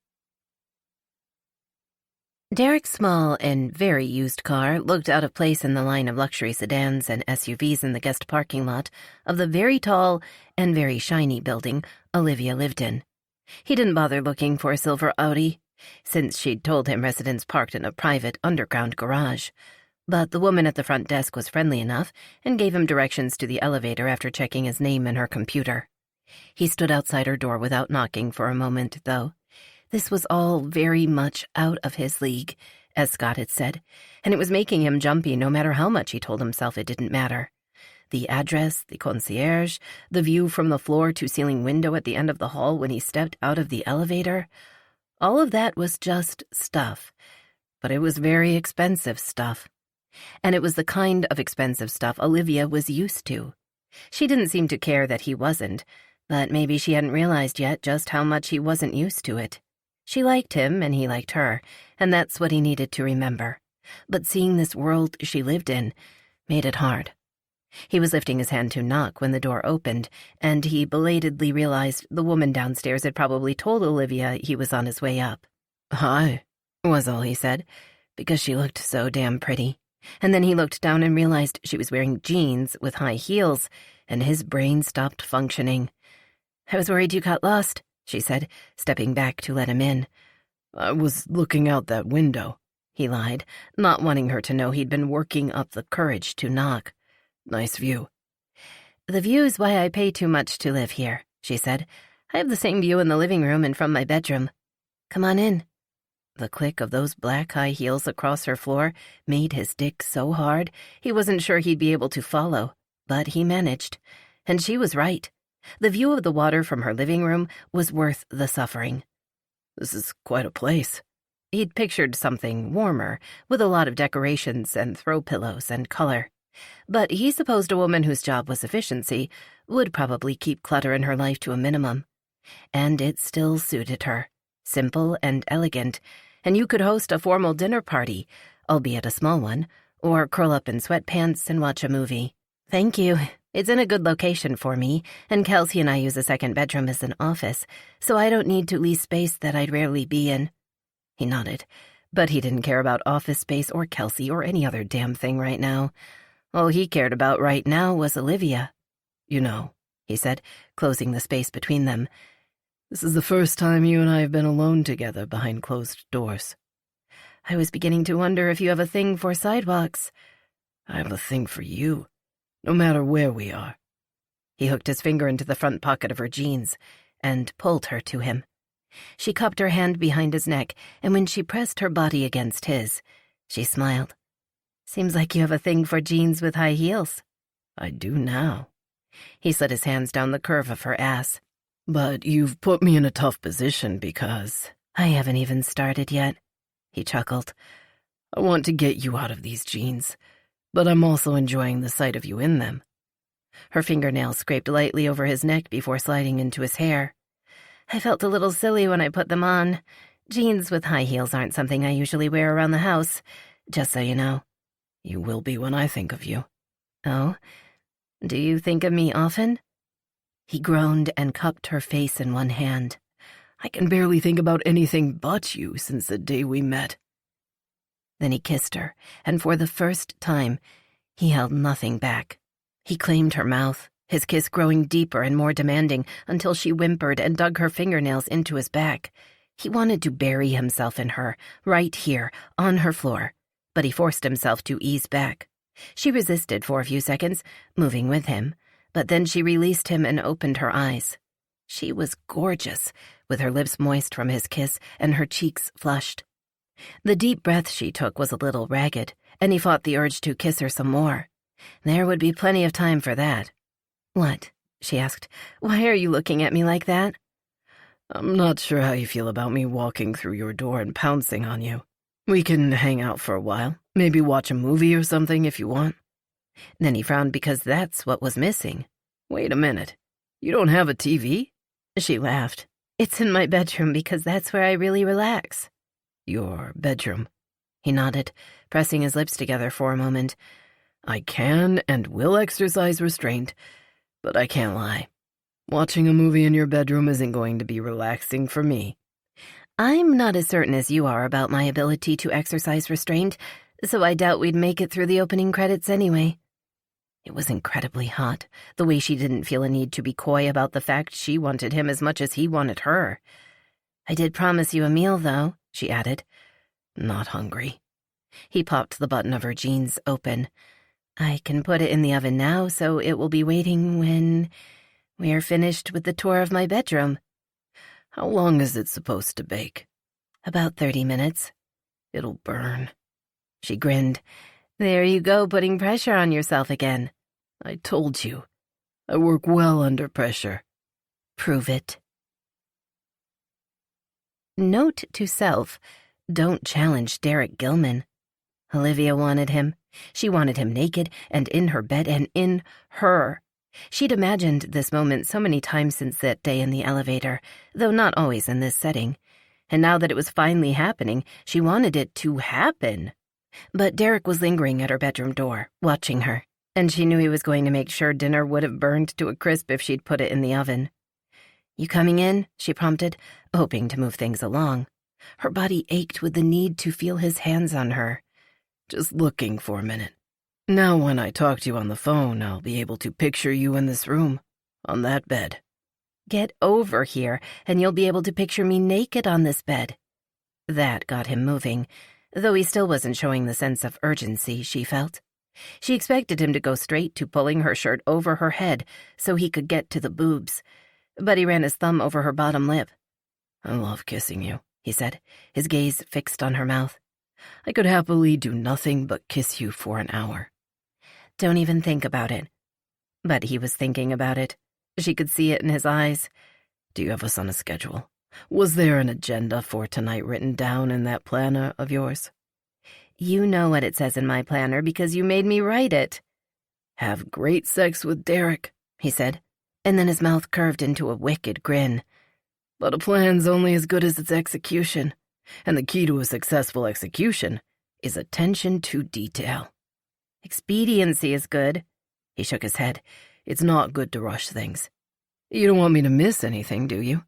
Derek's small and very used car looked out of place in the line of luxury sedans and SUVs in the guest parking lot of the very tall and very shiny building Olivia lived in. He didn't bother looking for a silver Audi, since she'd told him residents parked in a private underground garage. But the woman at the front desk was friendly enough and gave him directions to the elevator after checking his name in her computer. He stood outside her door without knocking for a moment, though. This was all very much out of his league, as Scott had said, and it was making him jumpy no matter how much he told himself it didn't matter. The address, the concierge, the view from the floor-to-ceiling window at the end of the hall when he stepped out of the elevator, all of that was just stuff. But it was very expensive stuff. And it was the kind of expensive stuff Olivia was used to. She didn't seem to care that he wasn't, but maybe she hadn't realized yet just how much he wasn't used to it. She liked him and he liked her, and that's what he needed to remember. But seeing this world she lived in made it hard. He was lifting his hand to knock when the door opened, and he belatedly realized the woman downstairs had probably told Olivia he was on his way up. "Hi," was all he said, because she looked so damn pretty. And then he looked down and realized she was wearing jeans with high heels, and his brain stopped functioning. "I was worried you got lost," she said, stepping back to let him in. "I was looking out that window," he lied, not wanting her to know he'd been working up the courage to knock. "Nice view." "The view's why I pay too much to live here," she said. "I have the same view in the living room and from my bedroom. Come on in." The click of those black high heels across her floor made his dick so hard he wasn't sure he'd be able to follow, but he managed. And she was right. The view of the water from her living room was worth the suffering. This is quite a place. He'd pictured something warmer, with a lot of decorations and throw pillows and color. But he supposed a woman whose job was efficiency would probably keep clutter in her life to a minimum. And it still suited her. Simple and elegant, and you could host a formal dinner party, albeit a small one, or curl up in sweatpants and watch a movie. Thank you. It's in a good location for me, and Kelsey and I use a second bedroom as an office, so I don't need to lease space that I'd rarely be in. He nodded, but he didn't care about office space or Kelsey or any other damn thing right now. All he cared about right now was Olivia. You know, he said, closing the space between them. This is the first time you and I have been alone together behind closed doors. I was beginning to wonder if you have a thing for sidewalks. I have a thing for you, no matter where we are. He hooked his finger into the front pocket of her jeans and pulled her to him. She cupped her hand behind his neck, and when she pressed her body against his, she smiled. Seems like you have a thing for jeans with high heels. I do now. He slid his hands down the curve of her ass. But you've put me in a tough position because... I haven't even started yet, he chuckled. I want to get you out of these jeans, but I'm also enjoying the sight of you in them. Her fingernails scraped lightly over his neck before sliding into his hair. I felt a little silly when I put them on. Jeans with high heels aren't something I usually wear around the house, just so you know. You will be when I think of you. Oh? Do you think of me often? He groaned and cupped her face in one hand. I can barely think about anything but you since the day we met. Then he kissed her, and for the first time, he held nothing back. He claimed her mouth, his kiss growing deeper and more demanding until she whimpered and dug her fingernails into his back. He wanted to bury himself in her, right here, on her floor, but he forced himself to ease back. She resisted for a few seconds, moving with him, but then she released him and opened her eyes. She was gorgeous, with her lips moist from his kiss and her cheeks flushed. The deep breath she took was a little ragged, and he fought the urge to kiss her some more. There would be plenty of time for that. What? She asked. Why are you looking at me like that? I'm not sure how you feel about me walking through your door and pouncing on you. We can hang out for a while, maybe watch a movie or something if you want. Then he frowned because that's what was missing. Wait a minute. You don't have a TV? She laughed. It's in my bedroom because that's where I really relax. Your bedroom? He nodded, pressing his lips together for a moment. I can and will exercise restraint, but I can't lie. Watching a movie in your bedroom isn't going to be relaxing for me. I'm not as certain as you are about my ability to exercise restraint, so I doubt we'd make it through the opening credits anyway. It was incredibly hot, the way she didn't feel a need to be coy about the fact she wanted him as much as he wanted her. I did promise you a meal, though, she added. Not hungry. He popped the button of her jeans open. I can put it in the oven now, so it will be waiting when we're finished with the tour of my bedroom. How long is it supposed to bake? About 30 minutes. It'll burn. She grinned. There you go, putting pressure on yourself again. I told you. I work well under pressure. Prove it. Note to self, don't challenge Derek Gilman. Olivia wanted him. She wanted him naked and in her bed and in her. She'd imagined this moment so many times since that day in the elevator, though not always in this setting. And now that it was finally happening, she wanted it to happen. But Derek was lingering at her bedroom door, watching her, and she knew he was going to make sure dinner would have burned to a crisp if she'd put it in the oven. You coming in? She prompted, hoping to move things along. Her body ached with the need to feel his hands on her. Just looking for a minute. Now when I talk to you on the phone, I'll be able to picture you in this room, on that bed. Get over here, and you'll be able to picture me naked on this bed. That got him moving, though he still wasn't showing the sense of urgency she felt. She expected him to go straight to pulling her shirt over her head so he could get to the boobs, but he ran his thumb over her bottom lip. I love kissing you, he said, his gaze fixed on her mouth. I could happily do nothing but kiss you for an hour. Don't even think about it. But he was thinking about it. She could see it in his eyes. Do you have us on a schedule? Was there an agenda for tonight written down in that planner of yours? You know what it says in my planner because you made me write it. Have great sex with Derek, he said, and then his mouth curved into a wicked grin. But a plan's only as good as its execution, and the key to a successful execution is attention to detail. Expediency is good. He shook his head. It's not good to rush things. You don't want me to miss anything, do you?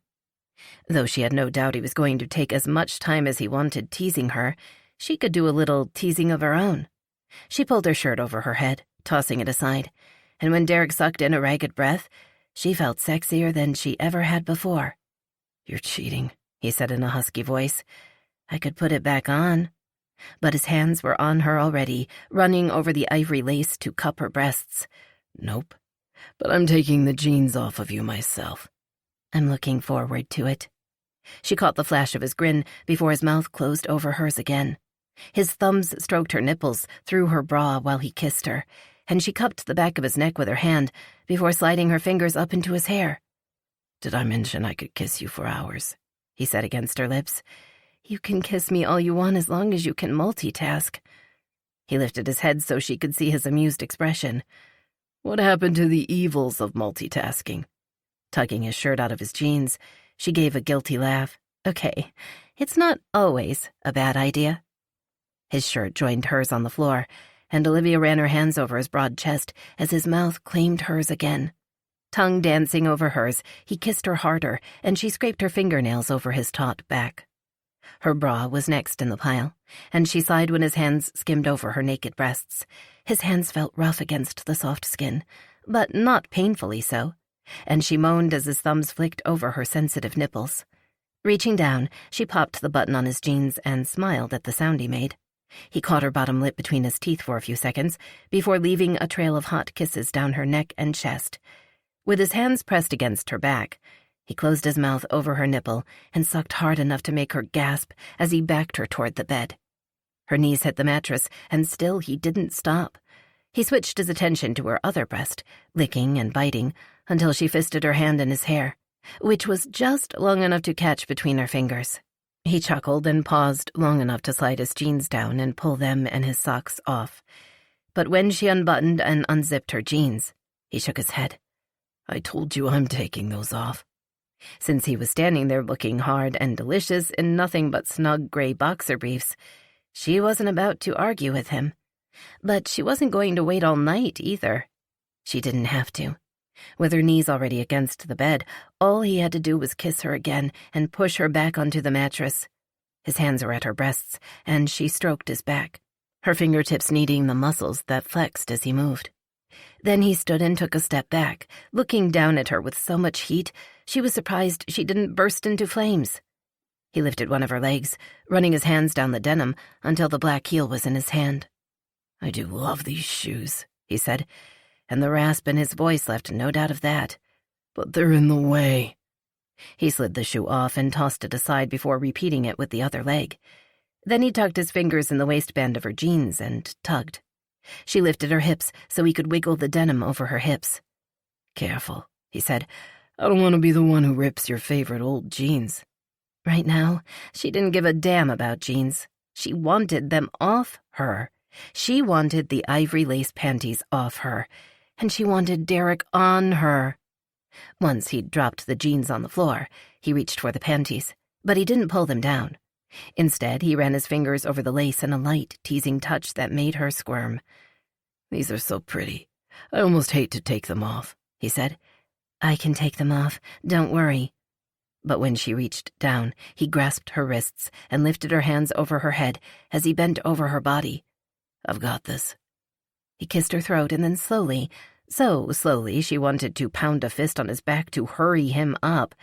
Though she had no doubt he was going to take as much time as he wanted teasing her, she could do a little teasing of her own. She pulled her shirt over her head, tossing it aside, and when Derek sucked in a ragged breath, she felt sexier than she ever had before. You're cheating, he said in a husky voice. I could put it back on. But his hands were on her already, running over the ivory lace to cup her breasts. Nope, but I'm taking the jeans off of you myself. I'm looking forward to it. She caught the flash of his grin before his mouth closed over hers again. His thumbs stroked her nipples through her bra while he kissed her, and she cupped the back of his neck with her hand before sliding her fingers up into his hair. Did I mention I could kiss you for hours? He said against her lips. You can kiss me all you want as long as you can multitask. He lifted his head so she could see his amused expression. What happened to the evils of multitasking? Tugging his shirt out of his jeans, she gave a guilty laugh. Okay, it's not always a bad idea. His shirt joined hers on the floor, and Olivia ran her hands over his broad chest as his mouth claimed hers again. Tongue dancing over hers, he kissed her harder, and she scraped her fingernails over his taut back. Her bra was next in the pile, and she sighed when his hands skimmed over her naked breasts. His hands felt rough against the soft skin, but not painfully so, and she moaned as his thumbs flicked over her sensitive nipples. Reaching down, she popped the button on his jeans and smiled at the sound he made. He caught her bottom lip between his teeth for a few seconds before leaving a trail of hot kisses down her neck and chest. With his hands pressed against her back, he closed his mouth over her nipple and sucked hard enough to make her gasp as he backed her toward the bed. Her knees hit the mattress, and still he didn't stop. He switched his attention to her other breast, licking and biting, until she fisted her hand in his hair, which was just long enough to catch between her fingers. He chuckled and paused long enough to slide his jeans down and pull them and his socks off. But when she unbuttoned and unzipped her jeans, he shook his head. I told you I'm taking those off. Since he was standing there looking hard and delicious in nothing but snug gray boxer briefs, she wasn't about to argue with him. But she wasn't going to wait all night either. She didn't have to. With her knees already against the bed, all he had to do was kiss her again and push her back onto the mattress. His hands were at her breasts, and she stroked his back, her fingertips kneading the muscles that flexed as he moved. Then he stood and took a step back, looking down at her with so much heat, she was surprised she didn't burst into flames. He lifted one of her legs, running his hands down the denim until the black heel was in his hand. I do love these shoes, he said, and the rasp in his voice left no doubt of that. But they're in the way. He slid the shoe off and tossed it aside before repeating it with the other leg. Then he tucked his fingers in the waistband of her jeans and tugged. She lifted her hips so he could wiggle the denim over her hips. Careful, he said. I don't want to be the one who rips your favorite old jeans. Right now, she didn't give a damn about jeans. She wanted them off her. She wanted the ivory lace panties off her, and she wanted Derek on her. Once he'd dropped the jeans on the floor, he reached for the panties, but he didn't pull them down. Instead, he ran his fingers over the lace in a light, teasing touch that made her squirm. These are so pretty. I almost hate to take them off, he said. I can take them off, don't worry. But when she reached down, he grasped her wrists and lifted her hands over her head as he bent over her body. I've got this. He kissed her throat and then slowly, so slowly she wanted to pound a fist on his back to hurry him up,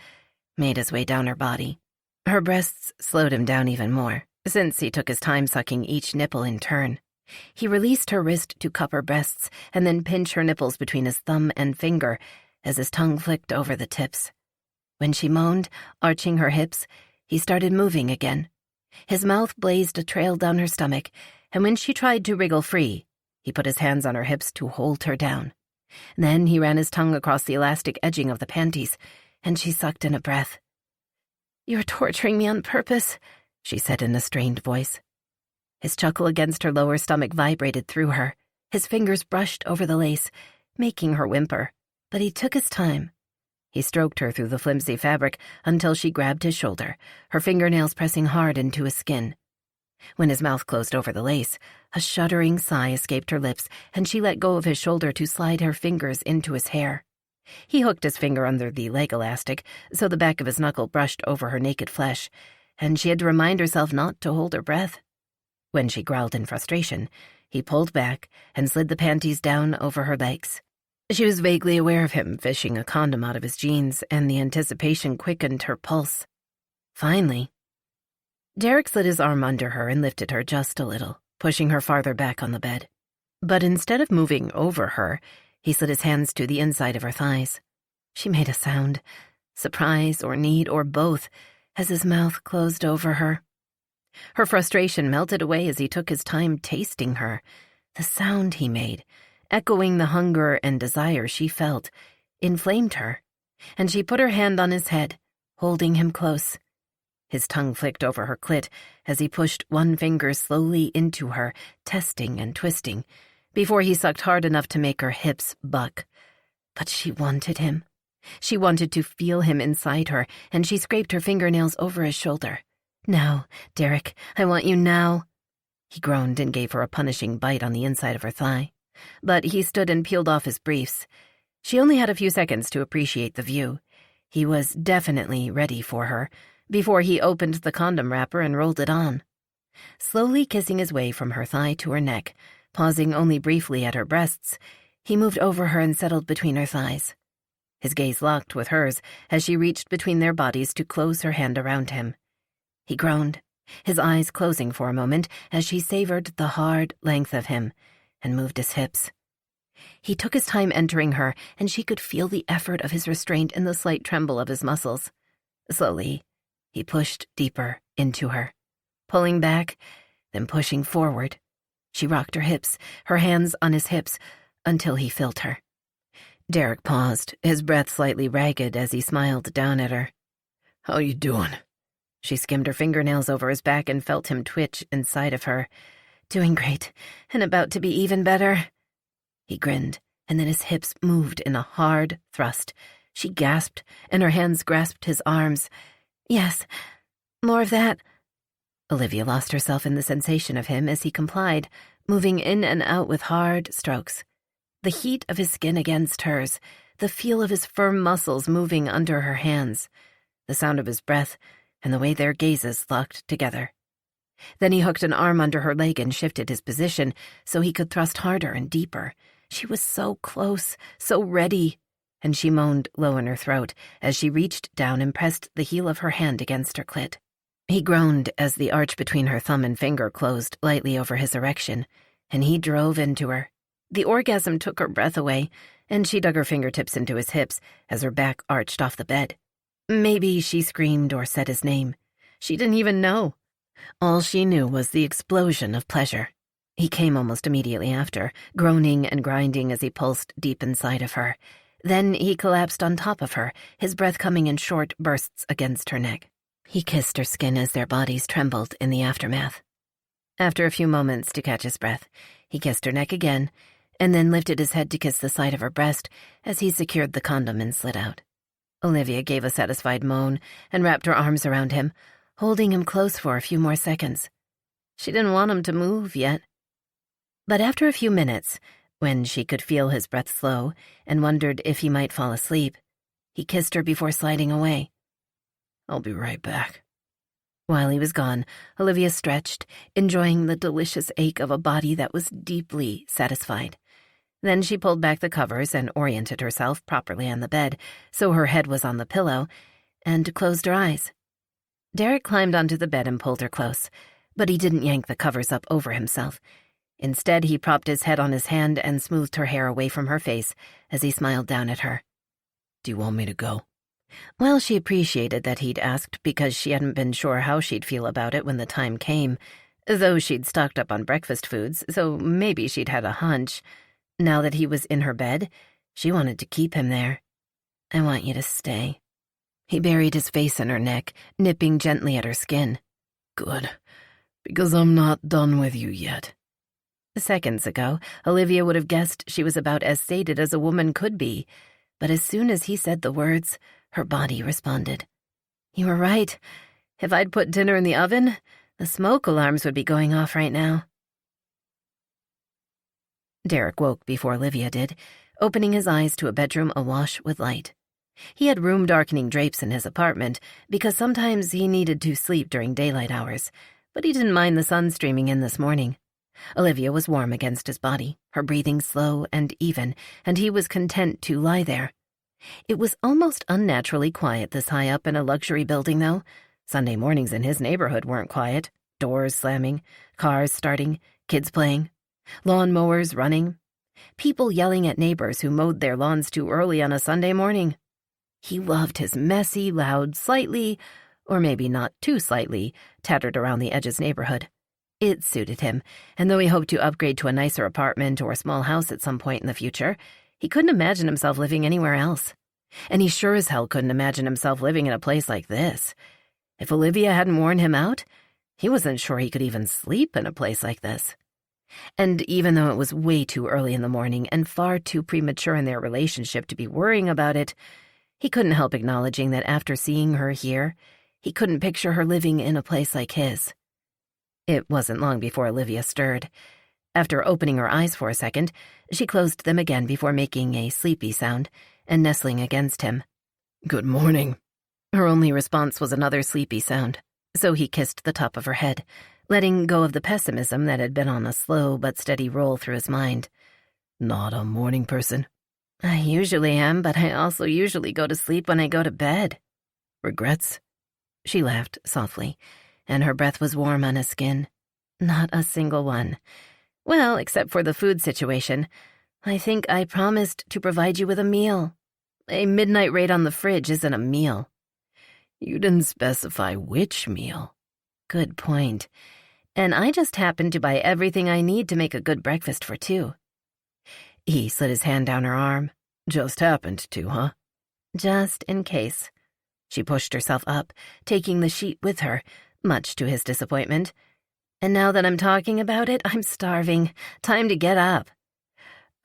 made his way down her body. Her breasts slowed him down even more, since he took his time sucking each nipple in turn. He released her wrist to cup her breasts and then pinch her nipples between his thumb and finger as his tongue flicked over the tips. When she moaned, arching her hips, he started moving again. His mouth blazed a trail down her stomach, and when she tried to wriggle free, he put his hands on her hips to hold her down. Then he ran his tongue across the elastic edging of the panties, and she sucked in a breath. "You're torturing me on purpose," she said in a strained voice. His chuckle against her lower stomach vibrated through her. His fingers brushed over the lace, making her whimper, but he took his time. He stroked her through the flimsy fabric until she grabbed his shoulder, her fingernails pressing hard into his skin. When his mouth closed over the lace, a shuddering sigh escaped her lips, and she let go of his shoulder to slide her fingers into his hair. He hooked his finger under the leg elastic, so the back of his knuckle brushed over her naked flesh, and she had to remind herself not to hold her breath. When she growled in frustration, he pulled back and slid the panties down over her legs. She was vaguely aware of him fishing a condom out of his jeans, and the anticipation quickened her pulse. Finally, Derek slid his arm under her and lifted her just a little, pushing her farther back on the bed. But instead of moving over her, he slid his hands to the inside of her thighs. She made a sound, surprise or need or both, as his mouth closed over her. Her frustration melted away as he took his time tasting her. The sound he made, echoing the hunger and desire she felt, inflamed her, and she put her hand on his head, holding him close. His tongue flicked over her clit as he pushed one finger slowly into her, testing and twisting, before he sucked hard enough to make her hips buck. But she wanted him. She wanted to feel him inside her, and she scraped her fingernails over his shoulder. "Now, Derek, I want you now." He groaned and gave her a punishing bite on the inside of her thigh. But he stood and peeled off his briefs. She only had a few seconds to appreciate the view. He was definitely ready for her, before he opened the condom wrapper and rolled it on. Slowly kissing his way from her thigh to her neck, pausing only briefly at her breasts, he moved over her and settled between her thighs. His gaze locked with hers as she reached between their bodies to close her hand around him. He groaned, his eyes closing for a moment as she savored the hard length of him and moved his hips. He took his time entering her, and she could feel the effort of his restraint in the slight tremble of his muscles. Slowly, he pushed deeper into her, pulling back, then pushing forward. She rocked her hips, her hands on his hips, until he filled her. Derek paused, his breath slightly ragged as he smiled down at her. "How you doing?" She skimmed her fingernails over his back and felt him twitch inside of her. "Doing great, and about to be even better." He grinned, and then his hips moved in a hard thrust. She gasped, and her hands grasped his arms. "Yes, more of that." Olivia lost herself in the sensation of him as he complied, moving in and out with hard strokes. The heat of his skin against hers, the feel of his firm muscles moving under her hands, the sound of his breath, and the way their gazes locked together. Then he hooked an arm under her leg and shifted his position so he could thrust harder and deeper. She was so close, so ready, and she moaned low in her throat as she reached down and pressed the heel of her hand against her clit. He groaned as the arch between her thumb and finger closed lightly over his erection, and he drove into her. The orgasm took her breath away, and she dug her fingertips into his hips as her back arched off the bed. Maybe she screamed or said his name. She didn't even know. All she knew was the explosion of pleasure. He came almost immediately after, groaning and grinding as he pulsed deep inside of her. Then he collapsed on top of her, his breath coming in short bursts against her neck. He kissed her skin as their bodies trembled in the aftermath. After a few moments to catch his breath, he kissed her neck again, and then lifted his head to kiss the side of her breast as he secured the condom and slid out. Olivia gave a satisfied moan and wrapped her arms around him, holding him close for a few more seconds. She didn't want him to move yet. But after a few minutes, when she could feel his breath slow and wondered if he might fall asleep, he kissed her before sliding away. "I'll be right back." While he was gone, Olivia stretched, enjoying the delicious ache of a body that was deeply satisfied. Then she pulled back the covers and oriented herself properly on the bed, so her head was on the pillow, and closed her eyes. Derek climbed onto the bed and pulled her close, but he didn't yank the covers up over himself. Instead, he propped his head on his hand and smoothed her hair away from her face as he smiled down at her. "Do you want me to go?" Well, she appreciated that he'd asked because she hadn't been sure how she'd feel about it when the time came, though she'd stocked up on breakfast foods, so maybe she'd had a hunch. Now that he was in her bed, She wanted to keep him there. I want you to stay. He buried his face in her neck, nipping gently at her skin. Good, because I'm not done with you yet. Seconds ago, Olivia would have guessed she was about as sated as a woman could be, but as soon as he said the words, her body responded. You were right. If I'd put dinner in the oven, the smoke alarms would be going off right now. Derek woke before Olivia did, opening his eyes to a bedroom awash with light. He had room-darkening drapes in his apartment because sometimes he needed to sleep during daylight hours, but he didn't mind the sun streaming in this morning. Olivia was warm against his body, her breathing slow and even, and he was content to lie there. It was almost unnaturally quiet this high up in a luxury building, though. Sunday mornings in his neighborhood weren't quiet. Doors slamming, cars starting, kids playing, lawn mowers running, people yelling at neighbors who mowed their lawns too early on a Sunday morning. He loved his messy, loud, slightly, or maybe not too slightly, tattered around the edges neighborhood. It suited him, and though he hoped to upgrade to a nicer apartment or a small house at some point in the future, he couldn't imagine himself living anywhere else. And he sure as hell couldn't imagine himself living in a place like this. If Olivia hadn't worn him out, he wasn't sure he could even sleep in a place like this. And even though it was way too early in the morning and far too premature in their relationship to be worrying about it, he couldn't help acknowledging that after seeing her here, he couldn't picture her living in a place like his. It wasn't long before Olivia stirred. After opening her eyes for a second, she closed them again before making a sleepy sound and nestling against him. Good morning. Her only response was another sleepy sound, so he kissed the top of her head, letting go of the pessimism that had been on a slow but steady roll through his mind. Not a morning person? I usually am, but I also usually go to sleep when I go to bed. Regrets? She laughed softly, and her breath was warm on his skin. Not a single one. Well, except for the food situation. I think I promised to provide you with a meal. A midnight raid on the fridge isn't a meal. You didn't specify which meal. Good point. And I just happened to buy everything I need to make a good breakfast for two. He slid his hand down her arm. Just happened to, huh? Just in case. She pushed herself up, taking the sheet with her, much to his disappointment. And now that I'm talking about it, I'm starving. Time to get up.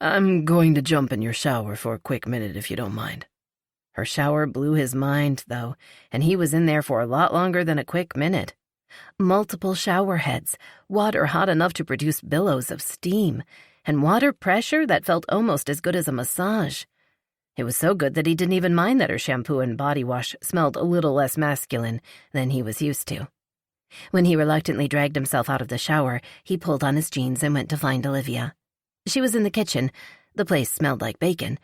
I'm going to jump in your shower for a quick minute if you don't mind. Her shower blew his mind, though, and he was in there for a lot longer than a quick minute. Multiple shower heads, water hot enough to produce billows of steam, and water pressure that felt almost as good as a massage. It was so good that he didn't even mind that her shampoo and body wash smelled a little less masculine than he was used to. When he reluctantly dragged himself out of the shower, he pulled on his jeans and went to find Olivia. She was in the kitchen. The place smelled like bacon,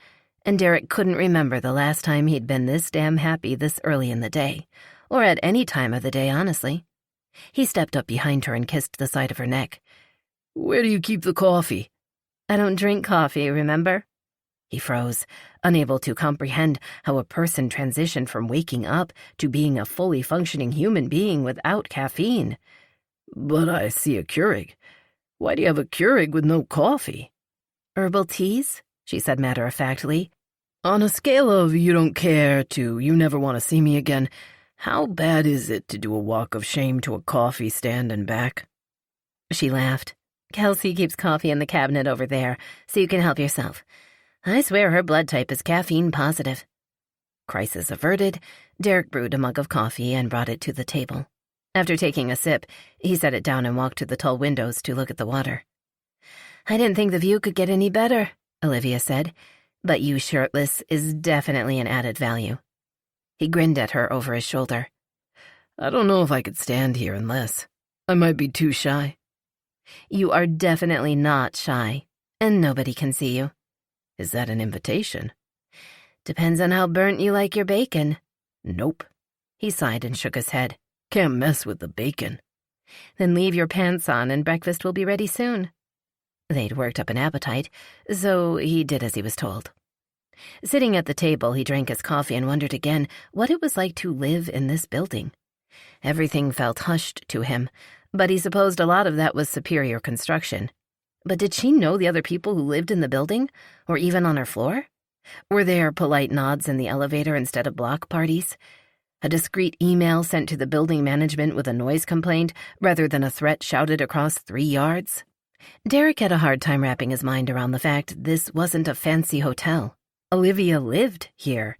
and Derek couldn't remember the last time he'd been this damn happy this early in the day, or at any time of the day, honestly. He stepped up behind her and kissed the side of her neck. Where do you keep the coffee? I don't drink coffee, remember? He froze, unable to comprehend how a person transitioned from waking up to being a fully functioning human being without caffeine. But I see a Keurig. Why do you have a Keurig with no coffee? Herbal teas? She said matter-of-factly. On a scale of you don't care to you never want to see me again, how bad is it to do a walk of shame to a coffee stand and back? She laughed. Kelsey keeps coffee in the cabinet over there, so you can help yourself. I swear her blood type is caffeine positive. Crisis averted, Derek brewed a mug of coffee and brought it to the table. After taking a sip, he set it down and walked to the tall windows to look at the water. I didn't think the view could get any better, Olivia said, but you shirtless is definitely an added value. He grinned at her over his shoulder. I don't know if I could stand here unless. I might be too shy. You are definitely not shy, and nobody can see you. Is that an invitation? Depends on how burnt you like your bacon. Nope. He sighed and shook his head. Can't mess with the bacon. Then leave your pants on and breakfast will be ready soon. They'd worked up an appetite, so he did as he was told. Sitting at the table, he drank his coffee and wondered again what it was like to live in this building. Everything felt hushed to him, but he supposed a lot of that was superior construction. But did she know the other people who lived in the building, or even on her floor? Were there polite nods in the elevator instead of block parties? A discreet email sent to the building management with a noise complaint rather than a threat shouted across 3 yards? Derek had a hard time wrapping his mind around the fact this wasn't a fancy hotel. Olivia lived here.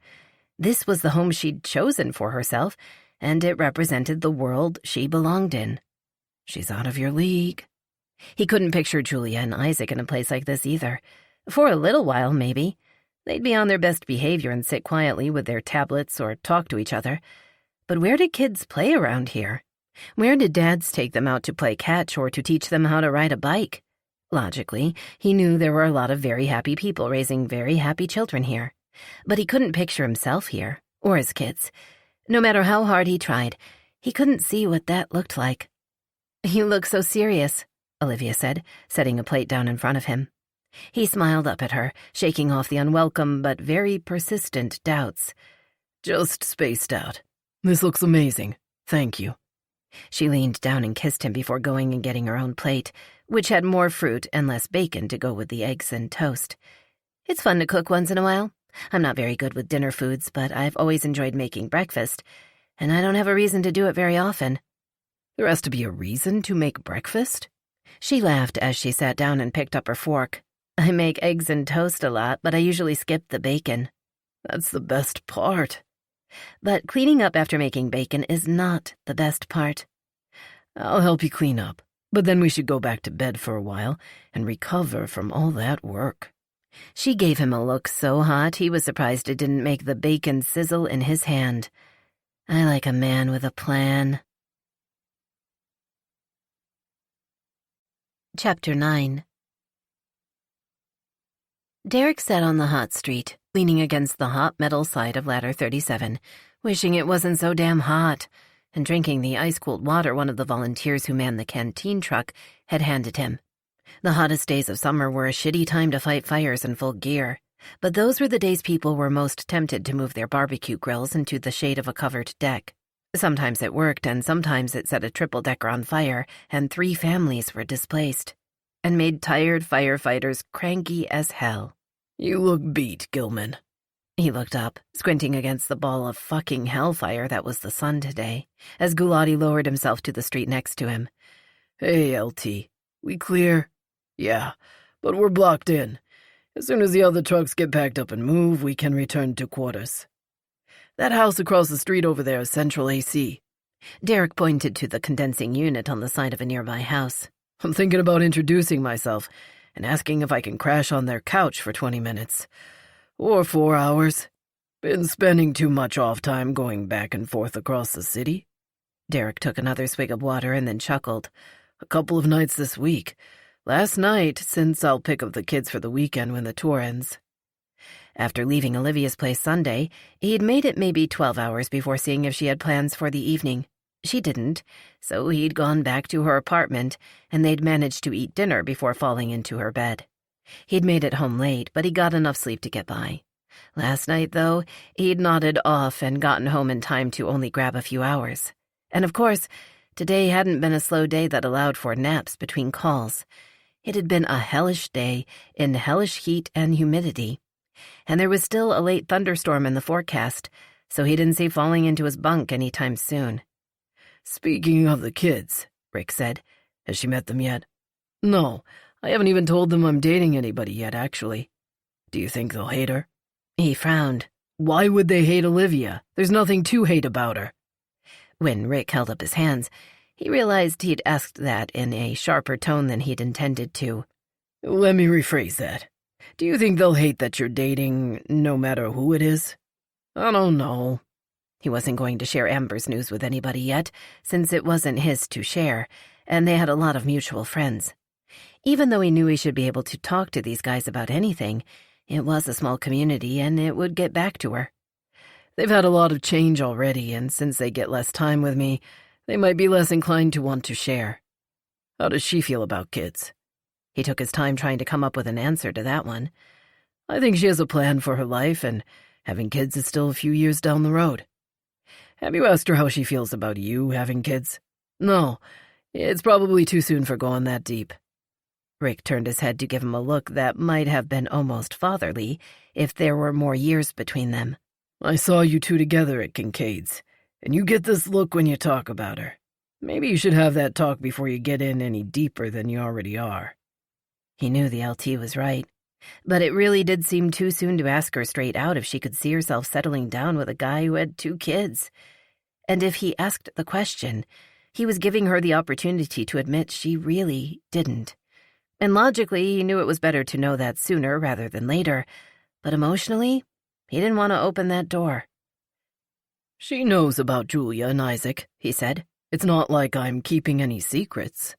This was the home she'd chosen for herself, and it represented the world she belonged in. She's out of your league. He couldn't picture Julia and Isaac in a place like this either. For a little while, maybe. They'd be on their best behavior and sit quietly with their tablets or talk to each other. But where did kids play around here? Where did dads take them out to play catch or to teach them how to ride a bike? Logically, he knew there were a lot of very happy people raising very happy children here. But he couldn't picture himself here, or his kids. No matter how hard he tried, he couldn't see what that looked like. "You look so serious," Olivia said, setting a plate down in front of him. He smiled up at her, shaking off the unwelcome but very persistent doubts. "Just spaced out. This looks amazing. Thank you." She leaned down and kissed him before going and getting her own plate, which had more fruit and less bacon to go with the eggs and toast. "It's fun to cook once in a while. I'm not very good with dinner foods, but I've always enjoyed making breakfast, and I don't have a reason to do it very often." "There has to be a reason to make breakfast?" She laughed as she sat down and picked up her fork. "I make eggs and toast a lot, but I usually skip the bacon." "That's the best part." "But cleaning up after making bacon is not the best part." "I'll help you clean up, but then we should go back to bed for a while and recover from all that work." She gave him a look so hot he was surprised it didn't make the bacon sizzle in his hand. I like a man with a plan. Chapter 9. Derek sat on the hot street, leaning against the hot metal side of ladder 37, wishing it wasn't so damn hot, and drinking the ice-cold water one of the volunteers who manned the canteen truck had handed him. The hottest days of summer were a shitty time to fight fires in full gear, but those were the days people were most tempted to move their barbecue grills into the shade of a covered deck. Sometimes it worked, and sometimes it set a triple-decker on fire, and 3 families were displaced, and made tired firefighters cranky as hell. "You look beat, Gilman." He looked up, squinting against the ball of fucking hellfire that was the sun today, as Gulati lowered himself to the street next to him. "Hey, LT, we clear?" "Yeah, but we're blocked in. As soon as the other trucks get packed up and move, we can return to quarters. That house across the street over there is central AC." Derek pointed to the condensing unit on the side of a nearby house. "I'm thinking about introducing myself and asking if I can crash on their couch for 20 minutes. Or 4 hours. Been spending too much off time going back and forth across the city." Derek took another swig of water and then chuckled. "A couple of nights this week. Last night, since I'll pick up the kids for the weekend when the tour ends." After leaving Olivia's place Sunday, he'd made it maybe 12 hours before seeing if she had plans for the evening. She didn't, so he'd gone back to her apartment, and they'd managed to eat dinner before falling into her bed. He'd made it home late, but he got enough sleep to get by. Last night, though, he'd nodded off and gotten home in time to only grab a few hours. And of course, today hadn't been a slow day that allowed for naps between calls. It had been a hellish day in hellish heat and humidity. And there was still a late thunderstorm in the forecast, so he didn't see falling into his bunk any time soon. "Speaking of the kids," Rick said, "has she met them yet?" "No, I haven't even told them I'm dating anybody yet, actually." "Do you think they'll hate her?" He frowned. "Why would they hate Olivia? There's nothing to hate about her." When Rick held up his hands, he realized he'd asked that in a sharper tone than he'd intended to. "Let me rephrase that. Do you think they'll hate that you're dating, no matter who it is?" "I don't know." He wasn't going to share Amber's news with anybody yet, since it wasn't his to share, and they had a lot of mutual friends. Even though he knew he should be able to talk to these guys about anything, it was a small community, and it would get back to her. "They've had a lot of change already, and since they get less time with me, they might be less inclined to want to share." "How does she feel about kids?" He took his time trying to come up with an answer to that one. "I think she has a plan for her life, and having kids is still a few years down the road." "Have you asked her how she feels about you having kids?" "No, it's probably too soon for going that deep." Rick turned his head to give him a look that might have been almost fatherly if there were more years between them. I saw you two together at Kincaid's, and you get this look when you talk about her. Maybe you should have that talk before you get in any deeper than you already are. He knew the LT was right, but it really did seem too soon to ask her straight out if she could see herself settling down with a guy who had 2 kids. And if he asked the question, he was giving her the opportunity to admit she really didn't. And logically, he knew it was better to know that sooner rather than later, but emotionally, he didn't want to open that door. She knows about Julia and Isaac, he said. It's not like I'm keeping any secrets.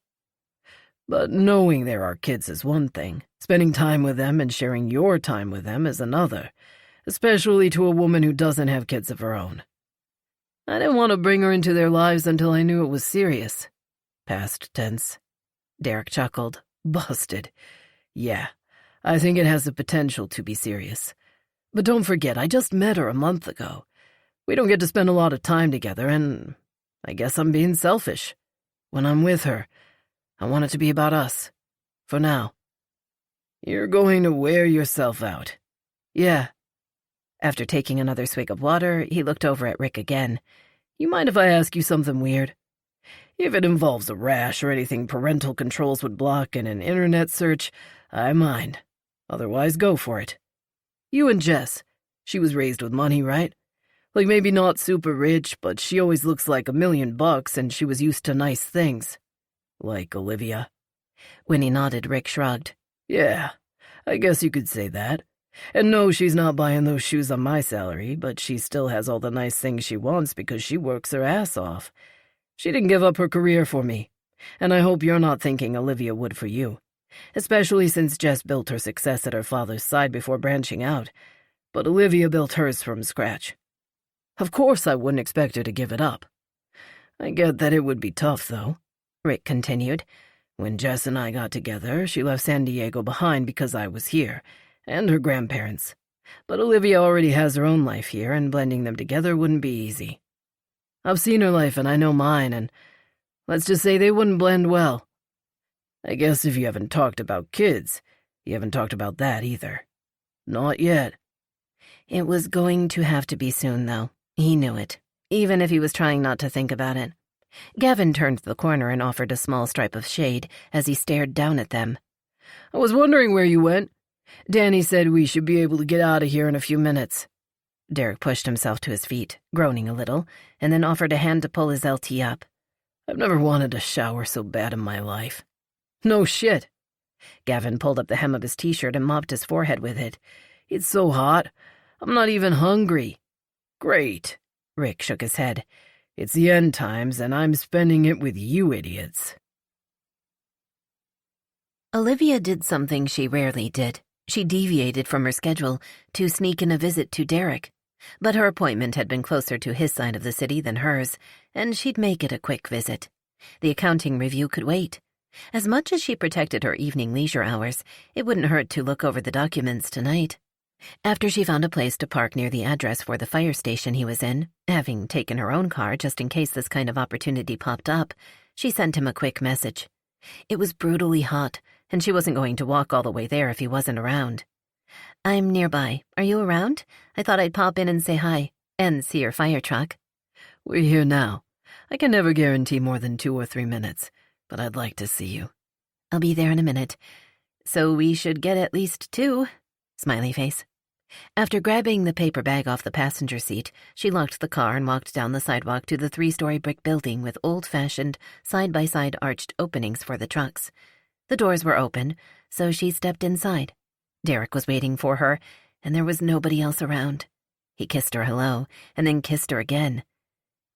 But knowing there are kids is one thing. Spending time with them and sharing your time with them is another, especially to a woman who doesn't have kids of her own. I didn't want to bring her into their lives until I knew it was serious. Past tense. Derek chuckled. Busted. Yeah, I think it has the potential to be serious. But don't forget, I just met her a month ago. We don't get to spend a lot of time together, and I guess I'm being selfish. When I'm with her, I want it to be about us. For now. You're going to wear yourself out. Yeah. After taking another swig of water, he looked over at Rick again. You mind if I ask you something weird? If it involves a rash or anything parental controls would block in an internet search, I mind. Otherwise, go for it. You and Jess, she was raised with money, right? Like maybe not super rich, but she always looks like $1 million and she was used to nice things. Like Olivia. When he nodded, Rick shrugged. Yeah, I guess you could say that. And no, she's not buying those shoes on my salary, but she still has all the nice things she wants because she works her ass off. She didn't give up her career for me, and I hope you're not thinking Olivia would for you, especially since Jess built her success at her father's side before branching out, but Olivia built hers from scratch. Of course I wouldn't expect her to give it up. I get that it would be tough, though, Rick continued. When Jess and I got together, she left San Diego behind because I was here, and her grandparents. But Olivia already has her own life here, and blending them together wouldn't be easy. I've seen her life and I know mine, and let's just say they wouldn't blend well. I guess if you haven't talked about kids, you haven't talked about that either. Not yet. It was going to have to be soon, though. He knew it, even if he was trying not to think about it. Gavin turned the corner and offered a small stripe of shade as he stared down at them. I was wondering where you went. Danny said we should be able to get out of here in a few minutes. Derek pushed himself to his feet, groaning a little, and then offered a hand to pull his LT up. I've never wanted a shower so bad in my life. No shit. Gavin pulled up the hem of his t-shirt and mopped his forehead with it. It's so hot. I'm not even hungry. Great. Rick shook his head. It's the end times, and I'm spending it with you idiots. Olivia did something she rarely did. She deviated from her schedule to sneak in a visit to Derek. But her appointment had been closer to his side of the city than hers, and she'd make it a quick visit. The accounting review could wait. As much as she protected her evening leisure hours, it wouldn't hurt to look over the documents tonight. After she found a place to park near the address for the fire station he was in, having taken her own car just in case this kind of opportunity popped up, she sent him a quick message. It was brutally hot, and she wasn't going to walk all the way there if he wasn't around. "I'm nearby. Are you around? I thought I'd pop in and say hi, and see your fire truck." "We're here now. I can never guarantee more than 2 or 3 minutes, but I'd like to see you." "I'll be there in a minute. So we should get at least 2. Smiley face. After grabbing the paper bag off the passenger seat, she locked the car and walked down the sidewalk to the 3-story brick building with old-fashioned, side-by-side arched openings for the trucks. The doors were open, so she stepped inside. Derek was waiting for her, and there was nobody else around. He kissed her hello, and then kissed her again.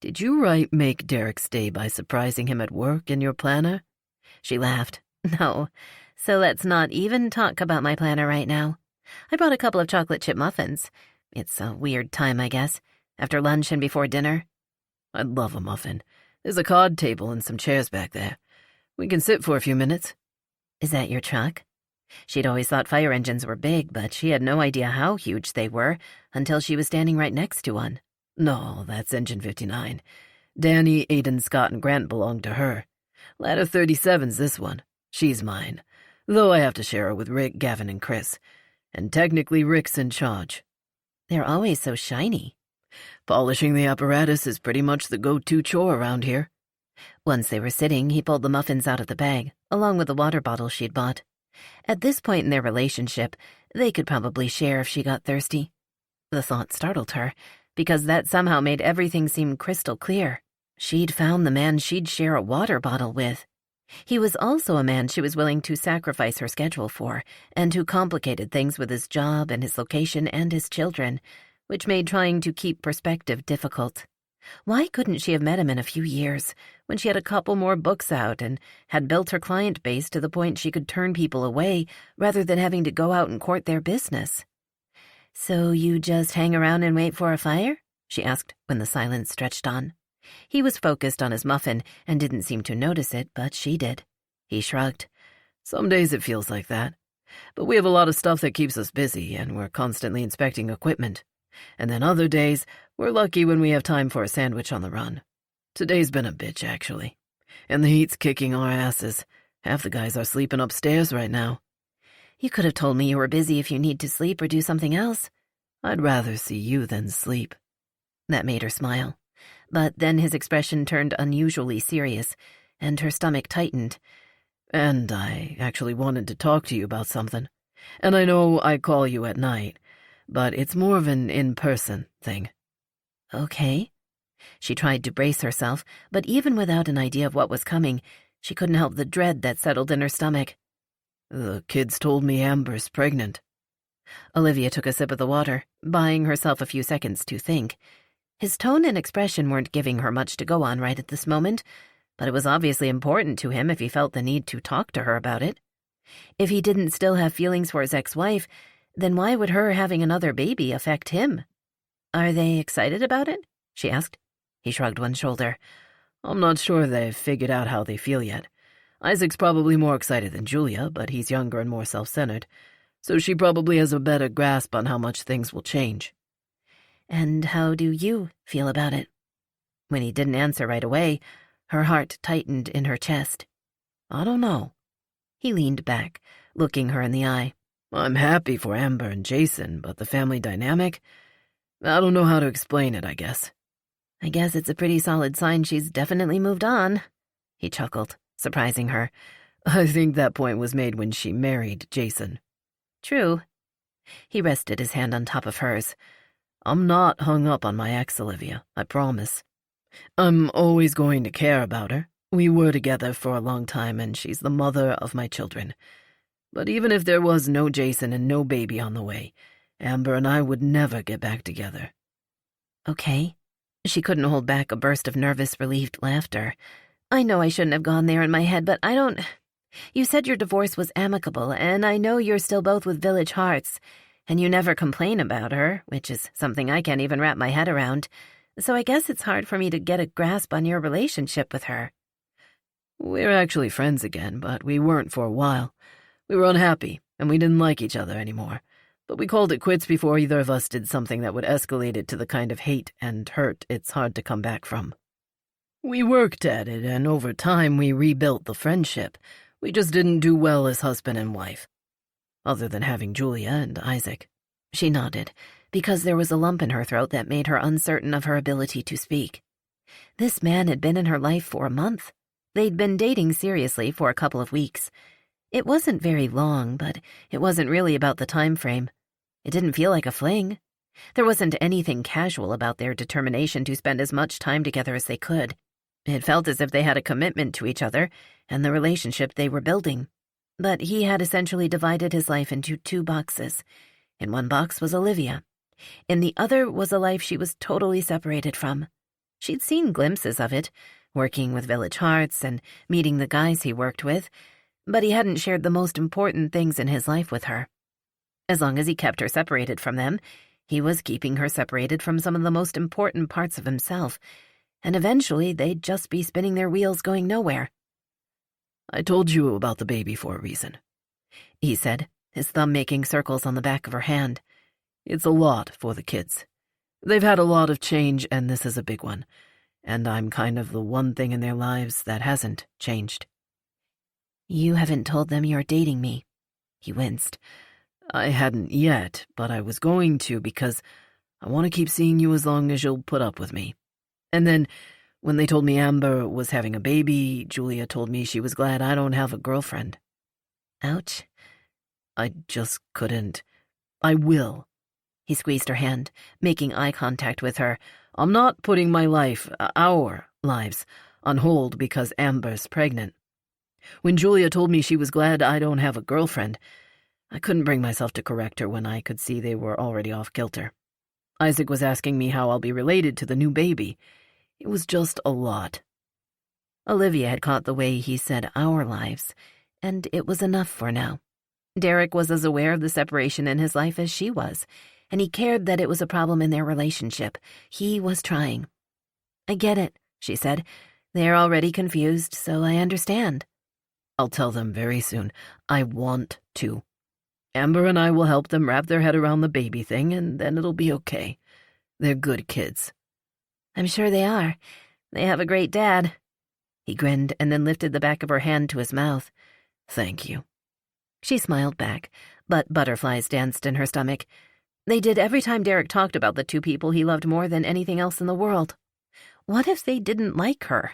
"Did you make Derek stay by surprising him at work in your planner?" She laughed. "No, so let's not even talk about my planner right now. I brought a couple of chocolate chip muffins. It's a weird time, I guess, after lunch and before dinner." "I'd love a muffin. There's a card table and some chairs back there. We can sit for a few minutes." "Is that your truck?" She'd always thought fire engines were big, but she had no idea how huge they were until she was standing right next to one. "No, that's Engine 59. Danny, Aiden, Scott, and Grant belong to her. Ladder 37's this one. She's mine. though I have to share it with Rick, Gavin, and Chris. And technically Rick's in charge. They're always so shiny. Polishing the apparatus is pretty much the go-to chore around here. Once they were sitting, he pulled the muffins out of the bag, along with the water bottle she'd bought. At this point in their relationship, they could probably share if she got thirsty. The thought startled her, because that somehow made everything seem crystal clear. She'd found the man she'd share a water bottle with. He was also a man she was willing to sacrifice her schedule for, and who complicated things with his job and his location and his children, which made trying to keep perspective difficult. Why couldn't she have met him in a few years, when she had a couple more books out and had built her client base to the point she could turn people away rather than having to go out and court their business? "So you just hang around and wait for a fire?" she asked when the silence stretched on. He was focused on his muffin and didn't seem to notice it, but she did. He shrugged. "Some days it feels like that. But we have a lot of stuff that keeps us busy, and we're constantly inspecting equipment. And then other days, we're lucky when we have time for a sandwich on the run. Today's been a bitch, actually. And the heat's kicking our asses. Half the guys are sleeping upstairs right now." "You could have told me you were busy if you need to sleep or do something else." "I'd rather see you than sleep." That made her smile. But then his expression turned unusually serious, and her stomach tightened. "And I actually wanted to talk to you about something. And I know I call you at night, but it's more of an in-person thing." "Okay." She tried to brace herself, but even without an idea of what was coming, she couldn't help the dread that settled in her stomach. "The kids told me Amber's pregnant." Olivia took a sip of the water, buying herself a few seconds to think. His tone and expression weren't giving her much to go on right at this moment, but it was obviously important to him if he felt the need to talk to her about it. If he didn't still have feelings for his ex-wife, then why would her having another baby affect him? "Are they excited about it?" she asked. He shrugged one shoulder. "I'm not sure they've figured out how they feel yet. Isaac's probably more excited than Julia, but he's younger and more self-centered, so she probably has a better grasp on how much things will change." "And how do you feel about it?" When he didn't answer right away, her heart tightened in her chest. "I don't know." He leaned back, looking her in the eye. "I'm happy for Amber and Jason, but the family dynamic? I don't know how to explain it, I guess." "I guess it's a pretty solid sign she's definitely moved on." He chuckled, surprising her. "I think that point was made when she married Jason." "True." He rested his hand on top of hers. "I'm not hung up on my ex, Olivia, I promise. I'm always going to care about her. We were together for a long time, and she's the mother of my children. But even if there was no Jason and no baby on the way, Amber and I would never get back together." "Okay." She couldn't hold back a burst of nervous, relieved laughter. "I know I shouldn't have gone there in my head, but I don't... You said your divorce was amicable, and I know you're still both with Village Hearts, and you never complain about her, which is something I can't even wrap my head around. So I guess it's hard for me to get a grasp on your relationship with her." "We're actually friends again, but we weren't for a while. We were unhappy, and we didn't like each other anymore. But we called it quits before either of us did something that would escalate it to the kind of hate and hurt it's hard to come back from. We worked at it, and over time we rebuilt the friendship. We just didn't do well as husband and wife, other than having Julia and Isaac." She nodded, because there was a lump in her throat that made her uncertain of her ability to speak. This man had been in her life for a month. They'd been dating seriously for a couple of weeks. It wasn't very long, but it wasn't really about the time frame. It didn't feel like a fling. There wasn't anything casual about their determination to spend as much time together as they could. It felt as if they had a commitment to each other and the relationship they were building. But he had essentially divided his life into two boxes. In one box was Olivia. In the other was a life she was totally separated from. She'd seen glimpses of it, working with Village Hearts and meeting the guys he worked with, but he hadn't shared the most important things in his life with her. As long as he kept her separated from them, he was keeping her separated from some of the most important parts of himself, and eventually they'd just be spinning their wheels going nowhere. "I told you about the baby for a reason," he said, his thumb making circles on the back of her hand. "It's a lot for the kids. They've had a lot of change, and this is a big one. And I'm kind of the one thing in their lives that hasn't changed." You haven't told them you're dating me. He winced. I hadn't yet, but I was going to because I want to keep seeing you as long as you'll put up with me. And then, when they told me Amber was having a baby, Julia told me she was glad I don't have a girlfriend. Ouch. I just couldn't. I will. He squeezed her hand, making eye contact with her. I'm not putting my life, our lives, on hold because Amber's pregnant. When Julia told me she was glad I don't have a girlfriend, I couldn't bring myself to correct her when I could see they were already off kilter. Isaac was asking me how I'll be related to the new baby. It was just a lot. Olivia had caught the way he said our lives, and it was enough for now. Derek was as aware of the separation in his life as she was, and he cared that it was a problem in their relationship. He was trying. I get it, she said. They're already confused, so I understand. I'll tell them very soon. I want to. Amber and I will help them wrap their head around the baby thing, and then it'll be okay. They're good kids. I'm sure they are. They have a great dad. He grinned and then lifted the back of her hand to his mouth. Thank you. She smiled back, but butterflies danced in her stomach. They did every time Derek talked about the two people he loved more than anything else in the world. What if they didn't like her?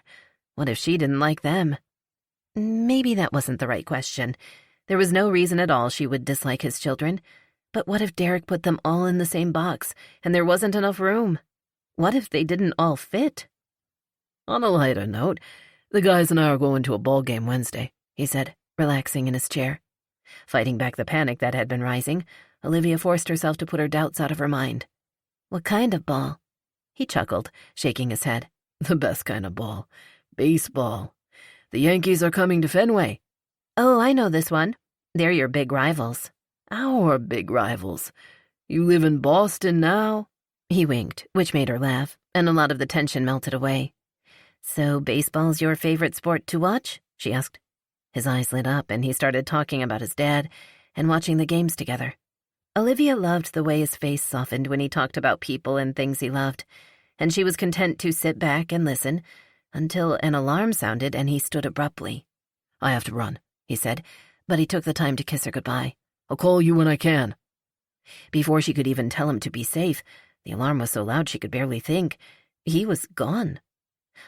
What if she didn't like them? Maybe that wasn't the right question. There was no reason at all she would dislike his children. But what if Derek put them all in the same box, and there wasn't enough room? What if they didn't all fit? On a lighter note, the guys and I are going to a ball game Wednesday, he said, relaxing in his chair. Fighting back the panic that had been rising, Olivia forced herself to put her doubts out of her mind. What kind of ball? He chuckled, shaking his head. The best kind of ball. Baseball. The Yankees are coming to Fenway. Oh, I know this one. They're your big rivals. Our big rivals. You live in Boston now? He winked, which made her laugh, and a lot of the tension melted away. So baseball's your favorite sport to watch? She asked. His eyes lit up, and he started talking about his dad and watching the games together. Olivia loved the way his face softened when he talked about people and things he loved, and she was content to sit back and listen until an alarm sounded and he stood abruptly. I have to run, he said, but he took the time to kiss her goodbye. I'll call you when I can. Before she could even tell him to be safe, the alarm was so loud she could barely think. He was gone.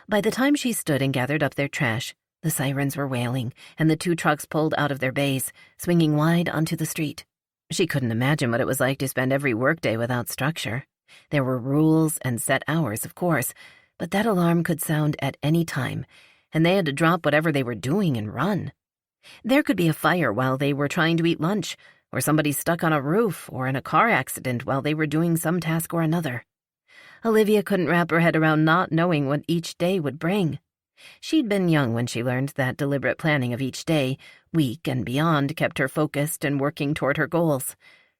By the time she stood and gathered up their trash, the sirens were wailing, and the two trucks pulled out of their bays, swinging wide onto the street. She couldn't imagine what it was like to spend every workday without structure. There were rules and set hours, of course, but that alarm could sound at any time, and they had to drop whatever they were doing and run. There could be a fire while they were trying to eat lunch, or somebody stuck on a roof, or in a car accident while they were doing some task or another. Olivia couldn't wrap her head around not knowing what each day would bring. She'd been young when she learned that deliberate planning of each day, week and beyond, kept her focused and working toward her goals.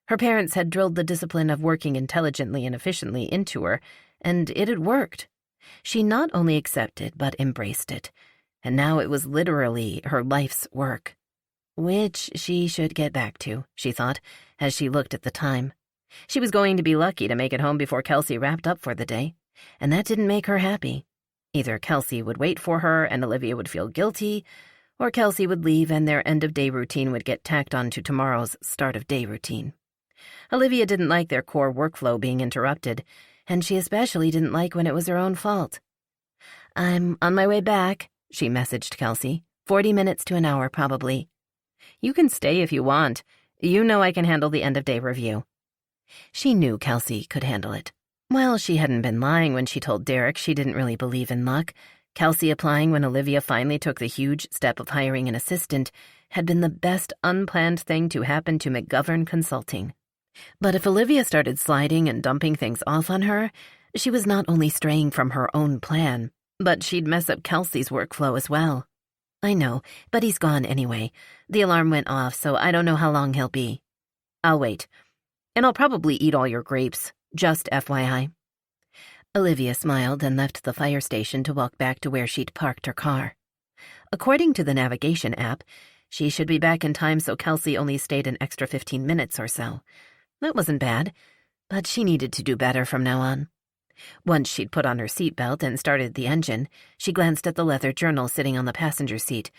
Her parents had drilled the discipline of working intelligently and efficiently into her, and it had worked. She not only accepted but embraced it, and now it was literally her life's work. Which she should get back to, she thought, as she looked at the time. She was going to be lucky to make it home before Kelsey wrapped up for the day, and that didn't make her happy. Either Kelsey would wait for her and Olivia would feel guilty, or Kelsey would leave and their end-of-day routine would get tacked on to tomorrow's start-of-day routine. Olivia didn't like their core workflow being interrupted, and she especially didn't like when it was her own fault. I'm on my way back, she messaged Kelsey. 40 minutes to an hour, probably. You can stay if you want. You know I can handle the end-of-day review. She knew Kelsey could handle it. Well, she hadn't been lying when she told Derek she didn't really believe in luck. Kelsey applying when Olivia finally took the huge step of hiring an assistant had been the best unplanned thing to happen to McGovern Consulting. But if Olivia started sliding and dumping things off on her, she was not only straying from her own plan, but she'd mess up Kelsey's workflow as well. I know, but he's gone anyway. The alarm went off, so I don't know how long he'll be. I'll wait. And I'll probably eat all your grapes, just FYI. Olivia smiled and left the fire station to walk back to where she'd parked her car. According to the navigation app, she should be back in time so Kelsey only stayed an extra 15 minutes or so. That wasn't bad, but she needed to do better from now on. Once she'd put on her seatbelt and started the engine, she glanced at the leather journal sitting on the passenger seat.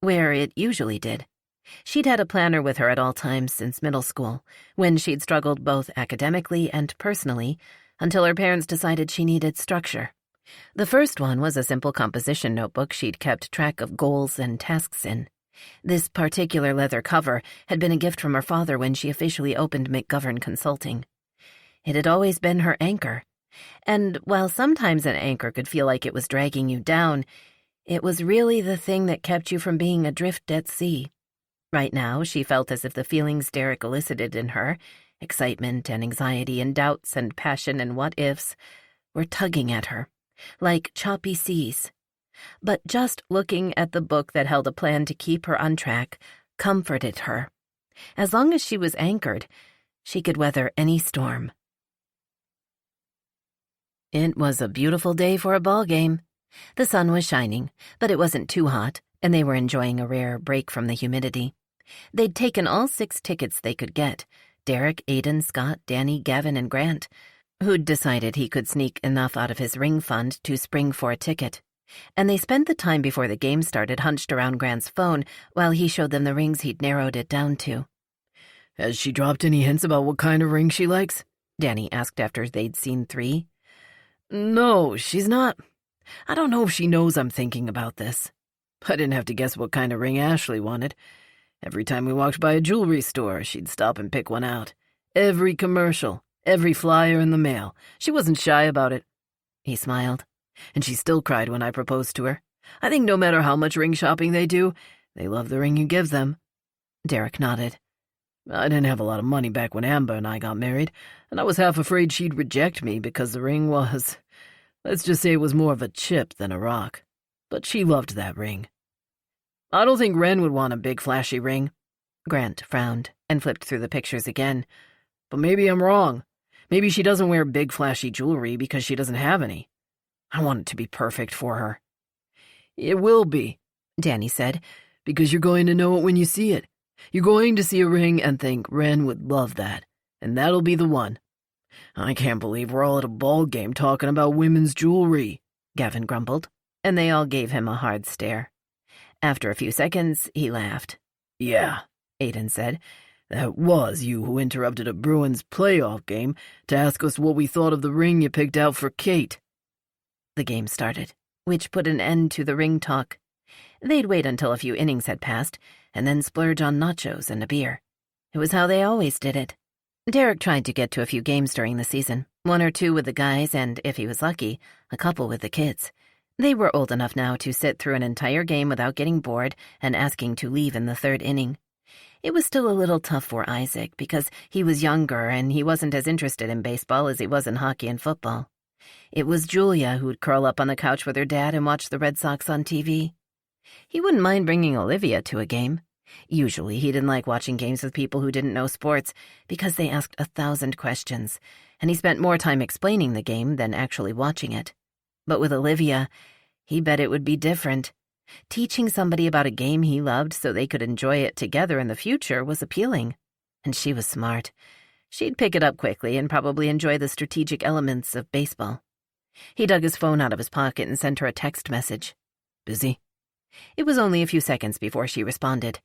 where it usually did. She'd had a planner with her at all times since middle school, when she'd struggled both academically and personally, until her parents decided she needed structure. The first one was a simple composition notebook she'd kept track of goals and tasks in. This particular leather cover had been a gift from her father when she officially opened McGovern Consulting. It had always been her anchor, and while sometimes an anchor could feel like it was dragging you down, it was really the thing that kept you from being adrift at sea. Right now, she felt as if the feelings Derek elicited in her, excitement and anxiety and doubts and passion and what-ifs, were tugging at her, like choppy seas. But just looking at the book that held a plan to keep her on track comforted her. As long as she was anchored, she could weather any storm. It was a beautiful day for a ball game. The sun was shining, but it wasn't too hot, and they were enjoying a rare break from the humidity. They'd taken all 6 tickets they could get, Derek, Aiden, Scott, Danny, Gavin, and Grant, who'd decided he could sneak enough out of his ring fund to spring for a ticket. And they spent the time before the game started hunched around Grant's phone while he showed them the rings he'd narrowed it down to. Has she dropped any hints about what kind of ring she likes? Danny asked after they'd seen 3. No, she's not. I don't know if she knows I'm thinking about this. I didn't have to guess what kind of ring Ashley wanted. Every time we walked by a jewelry store, she'd stop and pick one out. Every commercial, every flyer in the mail. She wasn't shy about it. He smiled. And she still cried when I proposed to her. I think no matter how much ring shopping they do, they love the ring you give them. Derek nodded. I didn't have a lot of money back when Amber and I got married, and I was half afraid she'd reject me because the ring was, let's just say it was more of a chip than a rock. But she loved that ring. I don't think Wren would want a big flashy ring. Grant frowned and flipped through the pictures again. But maybe I'm wrong. Maybe she doesn't wear big flashy jewelry because she doesn't have any. I want it to be perfect for her. It will be, Danny said, because you're going to know it when you see it. You're going to see a ring and think Wren would love that, and that'll be the one. I can't believe we're all at a ball game talking about women's jewelry, Gavin grumbled, and they all gave him a hard stare. After a few seconds, he laughed. Yeah, Aiden said. That was you who interrupted a Bruins playoff game to ask us what we thought of the ring you picked out for Kate. The game started, which put an end to the ring talk. They'd wait until a few innings had passed, and then splurge on nachos and a beer. It was how they always did it. Derek tried to get to a few games during the season, 1 or 2 with the guys and, if he was lucky, a couple with the kids. They were old enough now to sit through an entire game without getting bored and asking to leave in the 3rd inning. It was still a little tough for Isaac because he was younger and he wasn't as interested in baseball as he was in hockey and football. It was Julia who'd curl up on the couch with her dad and watch the Red Sox on TV. He wouldn't mind bringing Olivia to a game. Usually he didn't like watching games with people who didn't know sports because they asked 1,000 questions, and he spent more time explaining the game than actually watching it. But with Olivia, he bet it would be different. Teaching somebody about a game he loved so they could enjoy it together in the future was appealing. And she was smart. She'd pick it up quickly and probably enjoy the strategic elements of baseball. He dug his phone out of his pocket and sent her a text message. Busy? It was only a few seconds before she responded.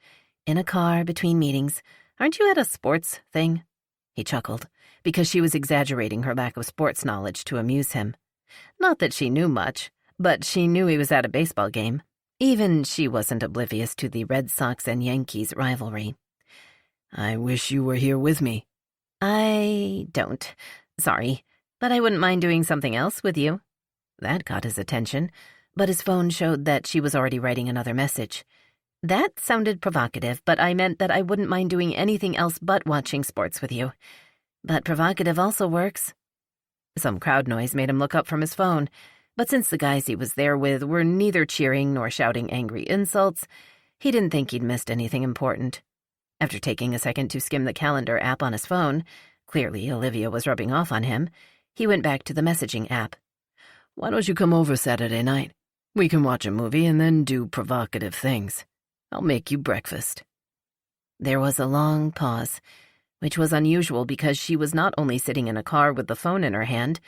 In a car, between meetings. Aren't you at a sports thing? He chuckled, because she was exaggerating her lack of sports knowledge to amuse him. Not that she knew much, but she knew he was at a baseball game. Even she wasn't oblivious to the Red Sox and Yankees rivalry. I wish you were here with me. I don't. Sorry, but I wouldn't mind doing something else with you. That caught his attention, but his phone showed that she was already writing another message. That sounded provocative, but I meant that I wouldn't mind doing anything else but watching sports with you. But provocative also works. Some crowd noise made him look up from his phone, but since the guys he was there with were neither cheering nor shouting angry insults, he didn't think he'd missed anything important. After taking a second to skim the calendar app on his phone, clearly Olivia was rubbing off on him, he went back to the messaging app. Why don't you come over Saturday night? We can watch a movie and then do provocative things. I'll make you breakfast. There was a long pause, which was unusual because she was not only sitting in a car with the phone in her hand,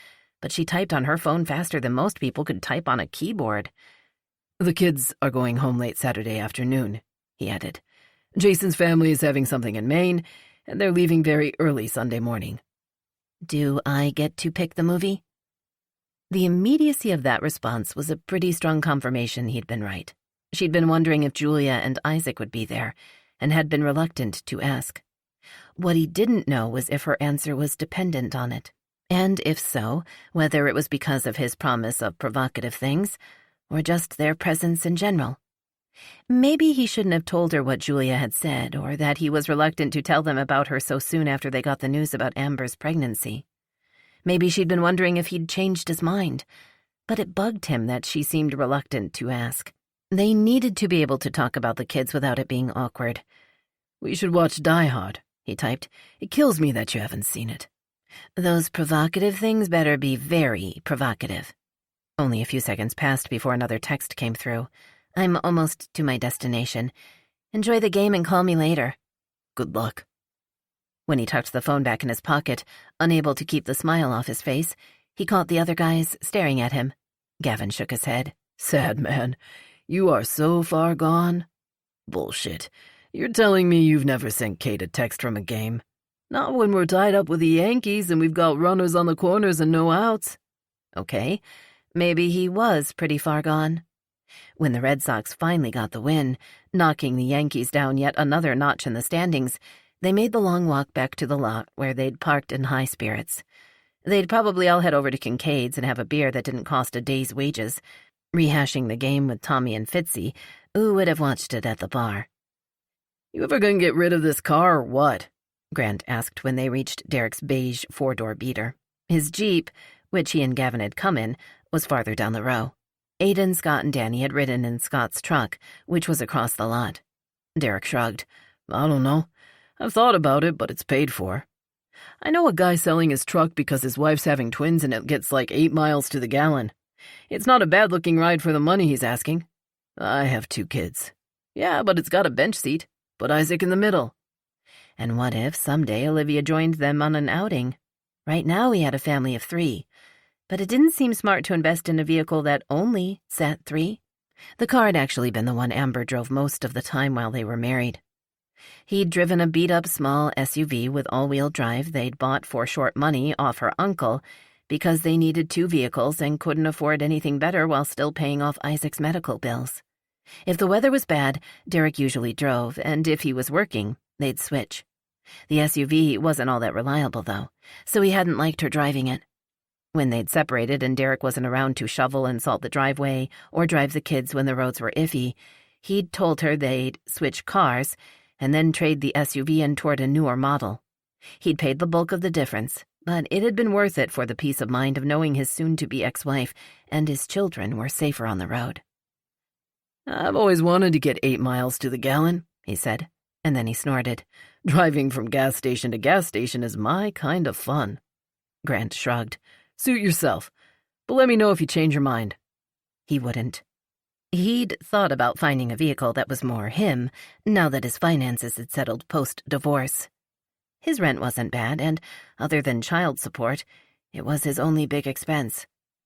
but she typed on her phone faster than most people could type on a keyboard. The kids are going home late Saturday afternoon," he added. "Jason's family is having something in Maine, and they're leaving very early Sunday morning." "Do I get to pick the movie?" The immediacy of that response was a pretty strong confirmation he'd been right. She'd been wondering if Julia and Isaac would be there, and had been reluctant to ask. What he didn't know was if her answer was dependent on it, and if so, whether it was because of his promise of provocative things, or just their presence in general. Maybe he shouldn't have told her what Julia had said, or that he was reluctant to tell them about her so soon after they got the news about Amber's pregnancy. Maybe she'd been wondering if he'd changed his mind, but it bugged him that she seemed reluctant to ask. They needed to be able to talk about the kids without it being awkward. "We should watch Die Hard," he typed. "It kills me that you haven't seen it." "Those provocative things better be very provocative." Only a few seconds passed before another text came through. "I'm almost to my destination. Enjoy the game and call me later." "Good luck." When he tucked the phone back in his pocket, unable to keep the smile off his face, he caught the other guys staring at him. Gavin shook his head. "Sad man. You are so far gone." "Bullshit. You're telling me you've never sent Kate a text from a game?" "Not when we're tied up with the Yankees and we've got runners on the corners and no outs." Okay, maybe he was pretty far gone. When the Red Sox finally got the win, knocking the Yankees down yet another notch in the standings, they made the long walk back to the lot where they'd parked in high spirits. They'd probably all head over to Kincaid's and have a beer that didn't cost a day's wages, rehashing the game with Tommy and Fitzy, who would have watched it at the bar. "You ever gonna get rid of this car or what?" Grant asked when they reached Derek's beige four-door beater. His Jeep, which he and Gavin had come in, was farther down the row. Aiden, Scott, and Danny had ridden in Scott's truck, which was across the lot. Derek shrugged. "I don't know. I've thought about it, but it's paid for. I know a guy selling his truck because his wife's having twins and it gets like 8 miles to the gallon. It's not a bad-looking ride for the money he's asking. I have 2 kids. Yeah, but it's got a bench seat. Put Isaac in the middle." And what if someday Olivia joined them on an outing? Right now he had a family of 3. But it didn't seem smart to invest in a vehicle that only sat 3. The car had actually been the one Amber drove most of the time while they were married. He'd driven a beat-up small SUV with all-wheel drive they'd bought for short money off her uncle because they needed 2 vehicles and couldn't afford anything better while still paying off Isaac's medical bills. If the weather was bad, Derek usually drove, and if he was working, they'd switch. The SUV wasn't all that reliable, though, so he hadn't liked her driving it. When they'd separated and Derek wasn't around to shovel and salt the driveway or drive the kids when the roads were iffy, he'd told her they'd switch cars and then trade the SUV in toward a newer model. He'd paid the bulk of the difference, but it had been worth it for the peace of mind of knowing his soon-to-be ex-wife and his children were safer on the road. "I've always wanted to get 8 miles to the gallon," he said, and then he snorted. "Driving from gas station to gas station is my kind of fun." Grant shrugged. "Suit yourself, but let me know if you change your mind." He wouldn't. He'd thought about finding a vehicle that was more him, now that his finances had settled post-divorce. His rent wasn't bad, and, other than child support, it was his only big expense.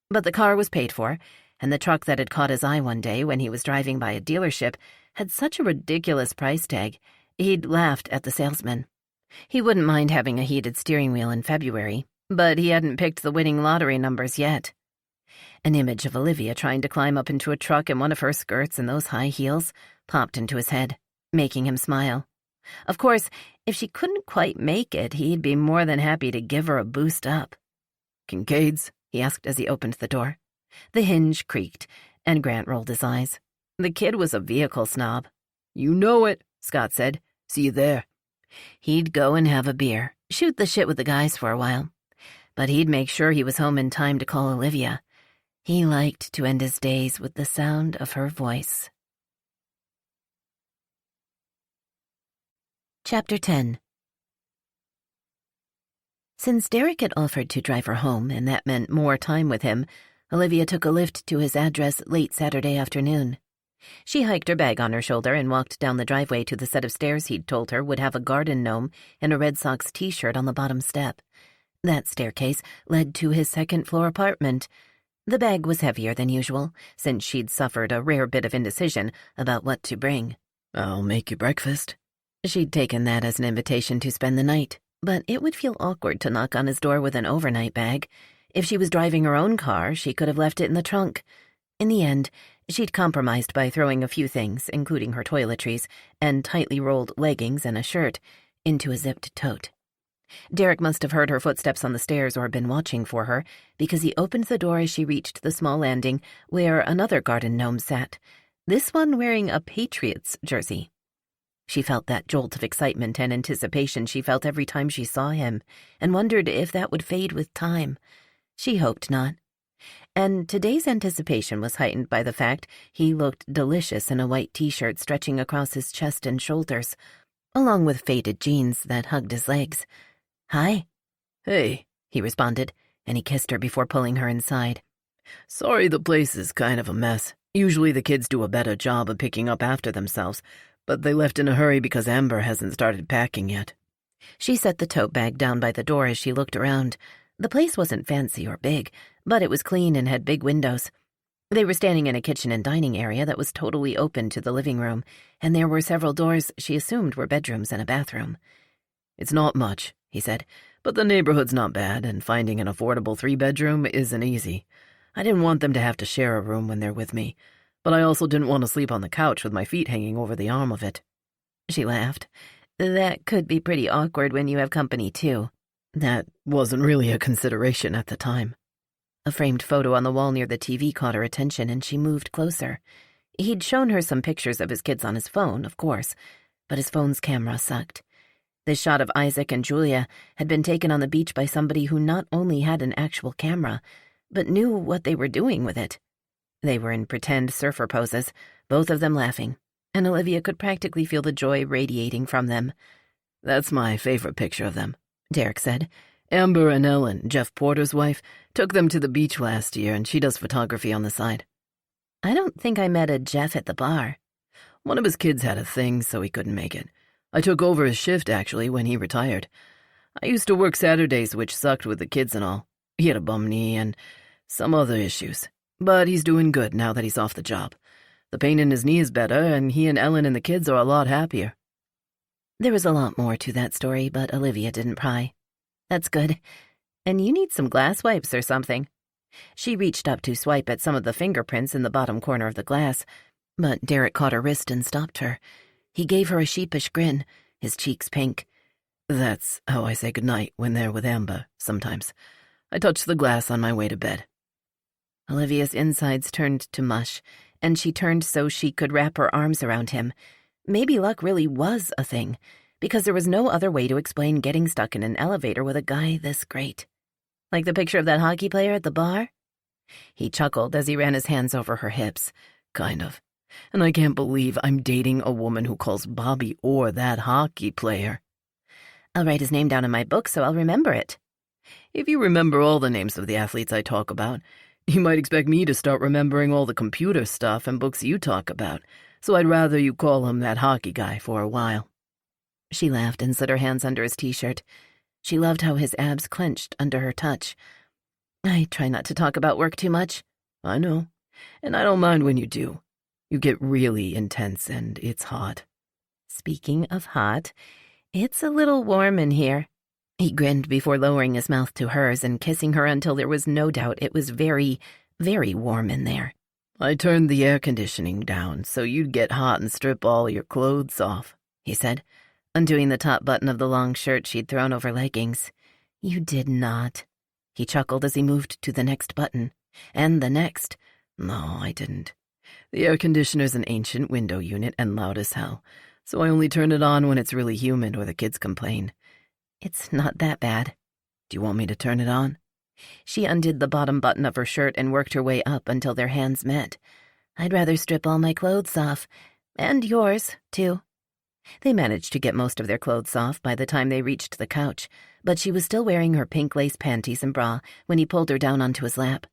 But the car was paid for, and the truck that had caught his eye one day when he was driving by a dealership had such a ridiculous price tag, he'd laughed at the salesman. He wouldn't mind having a heated steering wheel in February, but he hadn't picked the winning lottery numbers yet. An image of Olivia trying to climb up into a truck in one of her skirts and those high heels popped into his head, making him smile. Of course, if she couldn't quite make it, he'd be more than happy to give her a boost up. "Kincaid's?" he asked as he opened the door. The hinge creaked, and Grant rolled his eyes. The kid was a vehicle snob. "You know it," Scott said. "See you there." He'd go and have a beer, shoot the shit with the guys for a while. But he'd make sure he was home in time to call Olivia. He liked to end his days with the sound of her voice. Chapter 10. Since Derek had offered to drive her home, and that meant more time with him, Olivia took a lift to his address late Saturday afternoon. She hiked her bag on her shoulder and walked down the driveway to the set of stairs he'd told her would have a garden gnome and a Red Sox t-shirt on the bottom step. That staircase led to his second-floor apartment. The bag was heavier than usual, since she'd suffered a rare bit of indecision about what to bring. "I'll make you breakfast." She'd taken that as an invitation to spend the night, but it would feel awkward to knock on his door with an overnight bag. If she was driving her own car, she could have left it in the trunk. In the end, she'd compromised by throwing a few things, including her toiletries and tightly rolled leggings and a shirt, into a zipped tote. Derek must have heard her footsteps on the stairs or been watching for her, because he opened the door as she reached the small landing where another garden gnome sat, this one wearing a Patriots jersey. She felt that jolt of excitement and anticipation she felt every time she saw him, and wondered if that would fade with time. She hoped not. And today's anticipation was heightened by the fact he looked delicious in a white t-shirt stretching across his chest and shoulders, along with faded jeans that hugged his legs. "Hi." "Hey," he responded, and he kissed her before pulling her inside. "Sorry the place is kind of a mess. Usually the kids do a better job of picking up after themselves, but they left in a hurry because Amber hasn't started packing yet." She set the tote bag down by the door as she looked around. The place wasn't fancy or big, but it was clean and had big windows. They were standing in a kitchen and dining area that was totally open to the living room, and there were several doors she assumed were bedrooms and a bathroom. "It's not much," he said, "but the neighborhood's not bad, and finding an affordable 3-bedroom isn't easy. I didn't want them to have to share a room when they're with me, but I also didn't want to sleep on the couch with my feet hanging over the arm of it." She laughed. "That could be pretty awkward when you have company, too." That wasn't really a consideration at the time. A framed photo on the wall near the TV caught her attention, and she moved closer. He'd shown her some pictures of his kids on his phone, of course, but his phone's camera sucked. This shot of Isaac and Julia had been taken on the beach by somebody who not only had an actual camera, but knew what they were doing with it. They were in pretend surfer poses, both of them laughing, and Olivia could practically feel the joy radiating from them. "That's my favorite picture of them," Derek said. "Amber and Ellen, Jeff Porter's wife, took them to the beach last year, and she does photography on the side." "I don't think I met a Jeff at the bar." "One of his kids had a thing, so he couldn't make it. I took over his shift, actually, when he retired. I used to work Saturdays, which sucked with the kids and all. He had a bum knee and some other issues. But he's doing good now that he's off the job. The pain in his knee is better, and he and Ellen and the kids are a lot happier." There was a lot more to that story, but Olivia didn't pry. "That's good. And you need some glass wipes or something." She reached up to swipe at some of the fingerprints in the bottom corner of the glass, but Derek caught her wrist and stopped her. He gave her a sheepish grin, his cheeks pink. "That's how I say goodnight when they're with Amber, sometimes. I touch the glass on my way to bed." Olivia's insides turned to mush, and she turned so she could wrap her arms around him. Maybe luck really was a thing, because there was no other way to explain getting stuck in an elevator with a guy this great. Like the picture of that hockey player at the bar? He chuckled as he ran his hands over her hips. "Kind of. And I can't believe I'm dating a woman who calls Bobby Orr that hockey player." "I'll write his name down in my book so I'll remember it." "If you remember all the names of the athletes I talk about, you might expect me to start remembering all the computer stuff and books you talk about, so I'd rather you call him that hockey guy for a while." She laughed and slid her hands under his t-shirt. She loved how his abs clenched under her touch. "I try not to talk about work too much." "I know, and I don't mind when you do. You get really intense, and it's hot." "Speaking of hot, it's a little warm in here." He grinned before lowering his mouth to hers and kissing her until there was no doubt it was very, very warm in there. "I turned the air conditioning down so you'd get hot and strip all your clothes off," he said, undoing the top button of the long shirt she'd thrown over leggings. "You did not." He chuckled as he moved to the next button, and the next. "No, I didn't. The air conditioner's an ancient window unit and loud as hell, so I only turn it on when it's really humid or the kids complain." "It's not that bad." "Do you want me to turn it on?" She undid the bottom button of her shirt and worked her way up until their hands met. "I'd rather strip all my clothes off. And yours, too." They managed to get most of their clothes off by the time they reached the couch, but she was still wearing her pink lace panties and bra when he pulled her down onto his lap.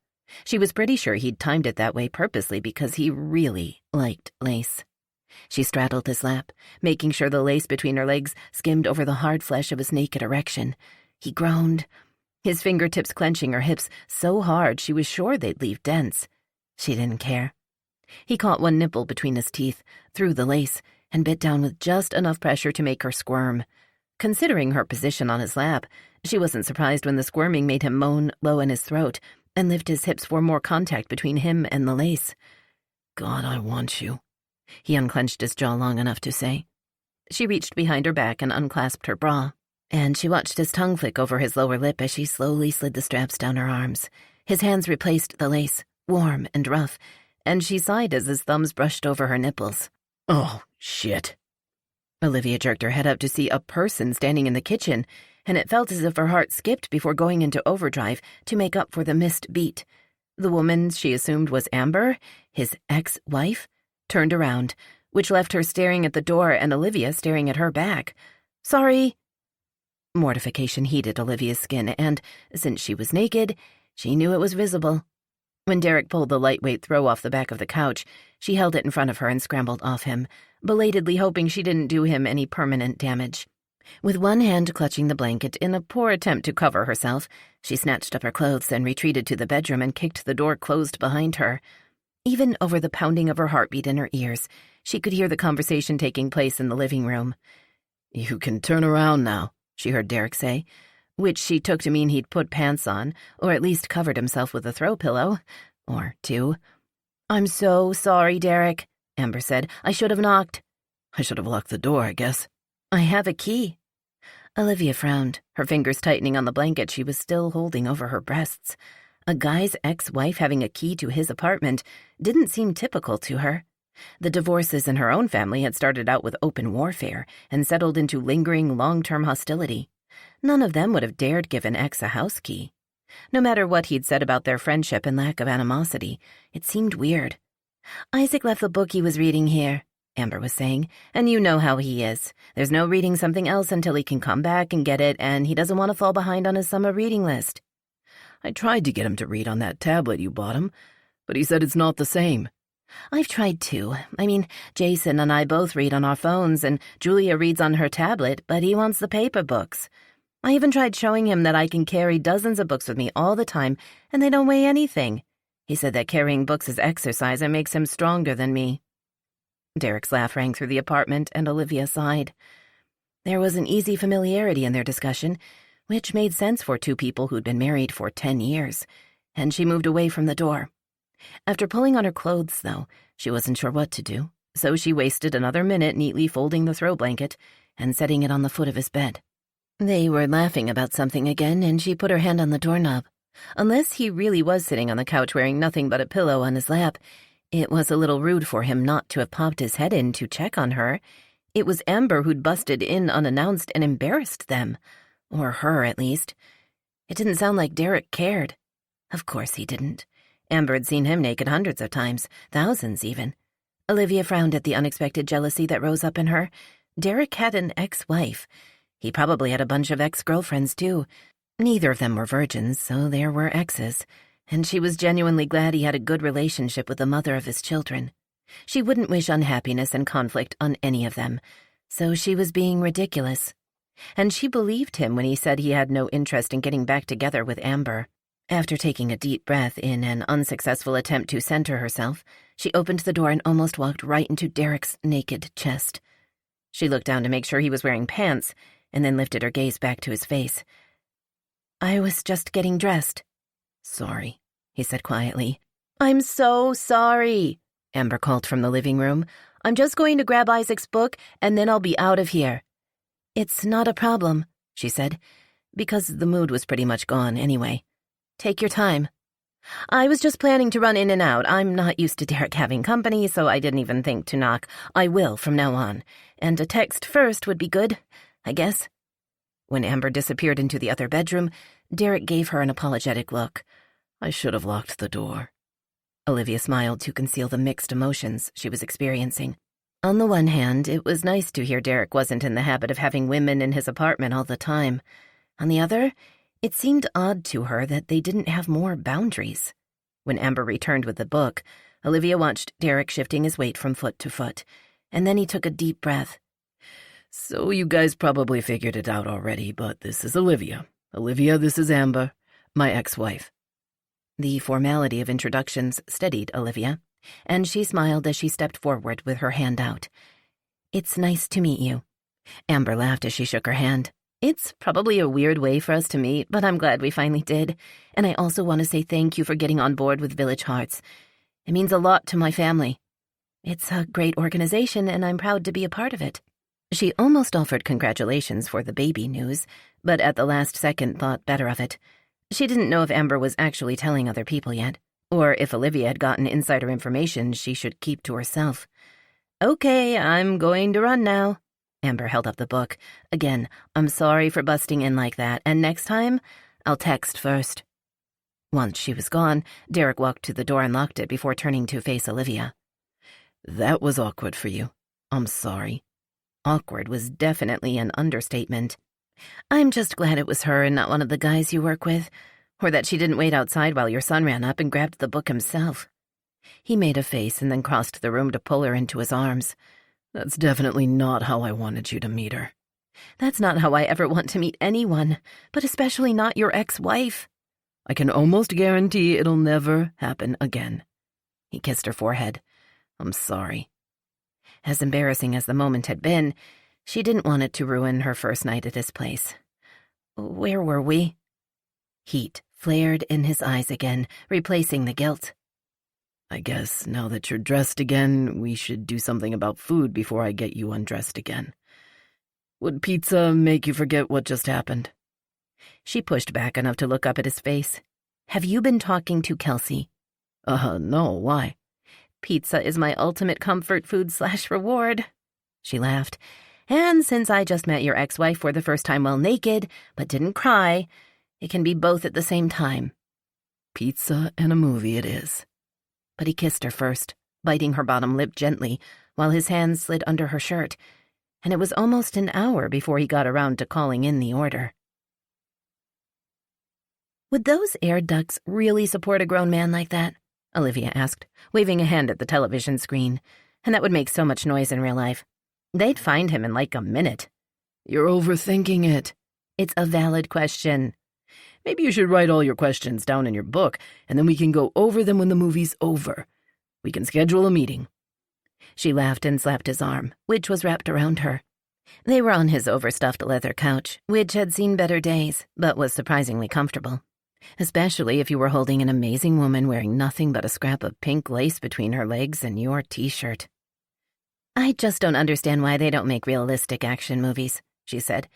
She was pretty sure he'd timed it that way purposely because he really liked lace. She straddled his lap, making sure the lace between her legs skimmed over the hard flesh of his naked erection. He groaned. his fingertips clenching her hips so hard she was sure they'd leave dents. She didn't care. He caught one nipple between his teeth, threw the lace, and bit down with just enough pressure to make her squirm. Considering her position on his lap, she wasn't surprised when the squirming made him moan low in his throat and lift his hips for more contact between him and the lace. God, I want you, he unclenched his jaw long enough to say. She reached behind her back and unclasped her bra, and she watched his tongue flick over his lower lip as she slowly slid the straps down her arms. His hands replaced the lace, warm and rough, and she sighed as his thumbs brushed over her nipples. Oh, shit. Olivia jerked her head up to see a person standing in the kitchen, and it felt as if her heart skipped before going into overdrive to make up for the missed beat. The woman she assumed was Amber, his ex-wife, turned around, which left her staring at the door and Olivia staring at her back. Sorry. Mortification heated Olivia's skin, and, since she was naked, she knew it was visible. When Derek pulled the lightweight throw off the back of the couch, she held it in front of her and scrambled off him, belatedly hoping she didn't do him any permanent damage. With one hand clutching the blanket in a poor attempt to cover herself, she snatched up her clothes and retreated to the bedroom and kicked the door closed behind her. Even over the pounding of her heartbeat in her ears, she could hear the conversation taking place in the living room. You can turn around now, she heard Derek say, which she took to mean he'd put pants on, or at least covered himself with a throw pillow, or two. I'm so sorry, Derek, Amber said. I should have knocked. I should have locked the door, I guess. I have a key. Olivia frowned, her fingers tightening on the blanket she was still holding over her breasts. A guy's ex-wife having a key to his apartment didn't seem typical to her. The divorces in her own family had started out with open warfare and settled into lingering long-term hostility. None of them would have dared give an ex a house key. No matter what he'd said about their friendship and lack of animosity, it seemed weird. Isaac left the book he was reading here, Amber was saying, and you know how he is. There's no reading something else until he can come back and get it, and he doesn't want to fall behind on his summer reading list. I tried to get him to read on that tablet you bought him, but he said it's not the same. I've tried too. I mean, Jason and I both read on our phones, and Julia reads on her tablet, but he wants the paper books. I even tried showing him that I can carry dozens of books with me all the time, and they don't weigh anything. He said that carrying books is exercise and makes him stronger than me. Derek's laugh rang through the apartment, and Olivia sighed. There was an easy familiarity in their discussion, which made sense for two people who'd been married for 10 years, and she moved away from the door. After pulling on her clothes, though, she wasn't sure what to do, so she wasted another minute neatly folding the throw blanket and setting it on the foot of his bed. They were laughing about something again, and she put her hand on the doorknob. Unless he really was sitting on the couch wearing nothing but a pillow on his lap, it was a little rude for him not to have popped his head in to check on her. It was Amber who'd busted in unannounced and embarrassed them. Or her, at least. It didn't sound like Derek cared. Of course he didn't. Amber had seen him naked hundreds of times, thousands even. Olivia frowned at the unexpected jealousy that rose up in her. Derek had an ex-wife. He probably had a bunch of ex-girlfriends, too. Neither of them were virgins, so there were exes, and she was genuinely glad he had a good relationship with the mother of his children. She wouldn't wish unhappiness and conflict on any of them, so she was being ridiculous. And she believed him when he said he had no interest in getting back together with Amber. After taking a deep breath in an unsuccessful attempt to center herself, she opened the door and almost walked right into Derek's naked chest. She looked down to make sure he was wearing pants, and then lifted her gaze back to his face. I was just getting dressed. Sorry, he said quietly. I'm so sorry, Amber called from the living room. I'm just going to grab Isaac's book, and then I'll be out of here. It's not a problem, she said, because the mood was pretty much gone anyway. Take your time. I was just planning to run in and out. I'm not used to Derek having company, so I didn't even think to knock. I will from now on. And a text first would be good, I guess. When Amber disappeared into the other bedroom, Derek gave her an apologetic look. I should have locked the door. Olivia smiled to conceal the mixed emotions she was experiencing. On the one hand, it was nice to hear Derek wasn't in the habit of having women in his apartment all the time. On the other, it seemed odd to her that they didn't have more boundaries. When Amber returned with the book, Olivia watched Derek shifting his weight from foot to foot, and then he took a deep breath. So you guys probably figured it out already, but this is Olivia. Olivia, this is Amber, my ex-wife. The formality of introductions steadied Olivia, and she smiled as she stepped forward with her hand out. It's nice to meet you. Amber laughed as she shook her hand. It's probably a weird way for us to meet, but I'm glad we finally did. And I also want to say thank you for getting on board with Village Hearts. It means a lot to my family. It's a great organization, and I'm proud to be a part of it. She almost offered congratulations for the baby news, but at the last second thought better of it. She didn't know if Amber was actually telling other people yet, or if Olivia had gotten insider information she should keep to herself. Okay, I'm going to run now. Amber held up the book. Again, I'm sorry for busting in like that, and next time, I'll text first. Once she was gone, Derek walked to the door and locked it before turning to face Olivia. That was awkward for you. I'm sorry. Awkward was definitely an understatement. I'm just glad it was her and not one of the guys you work with, or that she didn't wait outside while your son ran up and grabbed the book himself. He made a face and then crossed the room to pull her into his arms. That's definitely not how I wanted you to meet her. That's not how I ever want to meet anyone, but especially not your ex-wife. I can almost guarantee it'll never happen again. He kissed her forehead. I'm sorry. As embarrassing as the moment had been, she didn't want it to ruin her first night at his place. Where were we? Heat flared in his eyes again, replacing the guilt. I guess now that you're dressed again, we should do something about food before I get you undressed again. Would pizza make you forget what just happened? She pushed back enough to look up at his face. Have you been talking to Kelsey? No, why? Pizza is my ultimate comfort food/reward. She laughed. And since I just met your ex-wife for the first time while naked, but didn't cry, it can be both at the same time. Pizza and a movie it is. But he kissed her first, biting her bottom lip gently, while his hands slid under her shirt, and it was almost an hour before he got around to calling in the order. Would those air ducts really support a grown man like that? Olivia asked, waving a hand at the television screen. And that would make so much noise in real life. They'd find him in like a minute. You're overthinking it. It's a valid question. Maybe you should write all your questions down in your book, and then we can go over them when the movie's over. We can schedule a meeting. She laughed and slapped his arm, which was wrapped around her. They were on his overstuffed leather couch, which had seen better days, but was surprisingly comfortable. Especially if you were holding an amazing woman wearing nothing but a scrap of pink lace between her legs and your t-shirt. I just don't understand why they don't make realistic action movies, she said.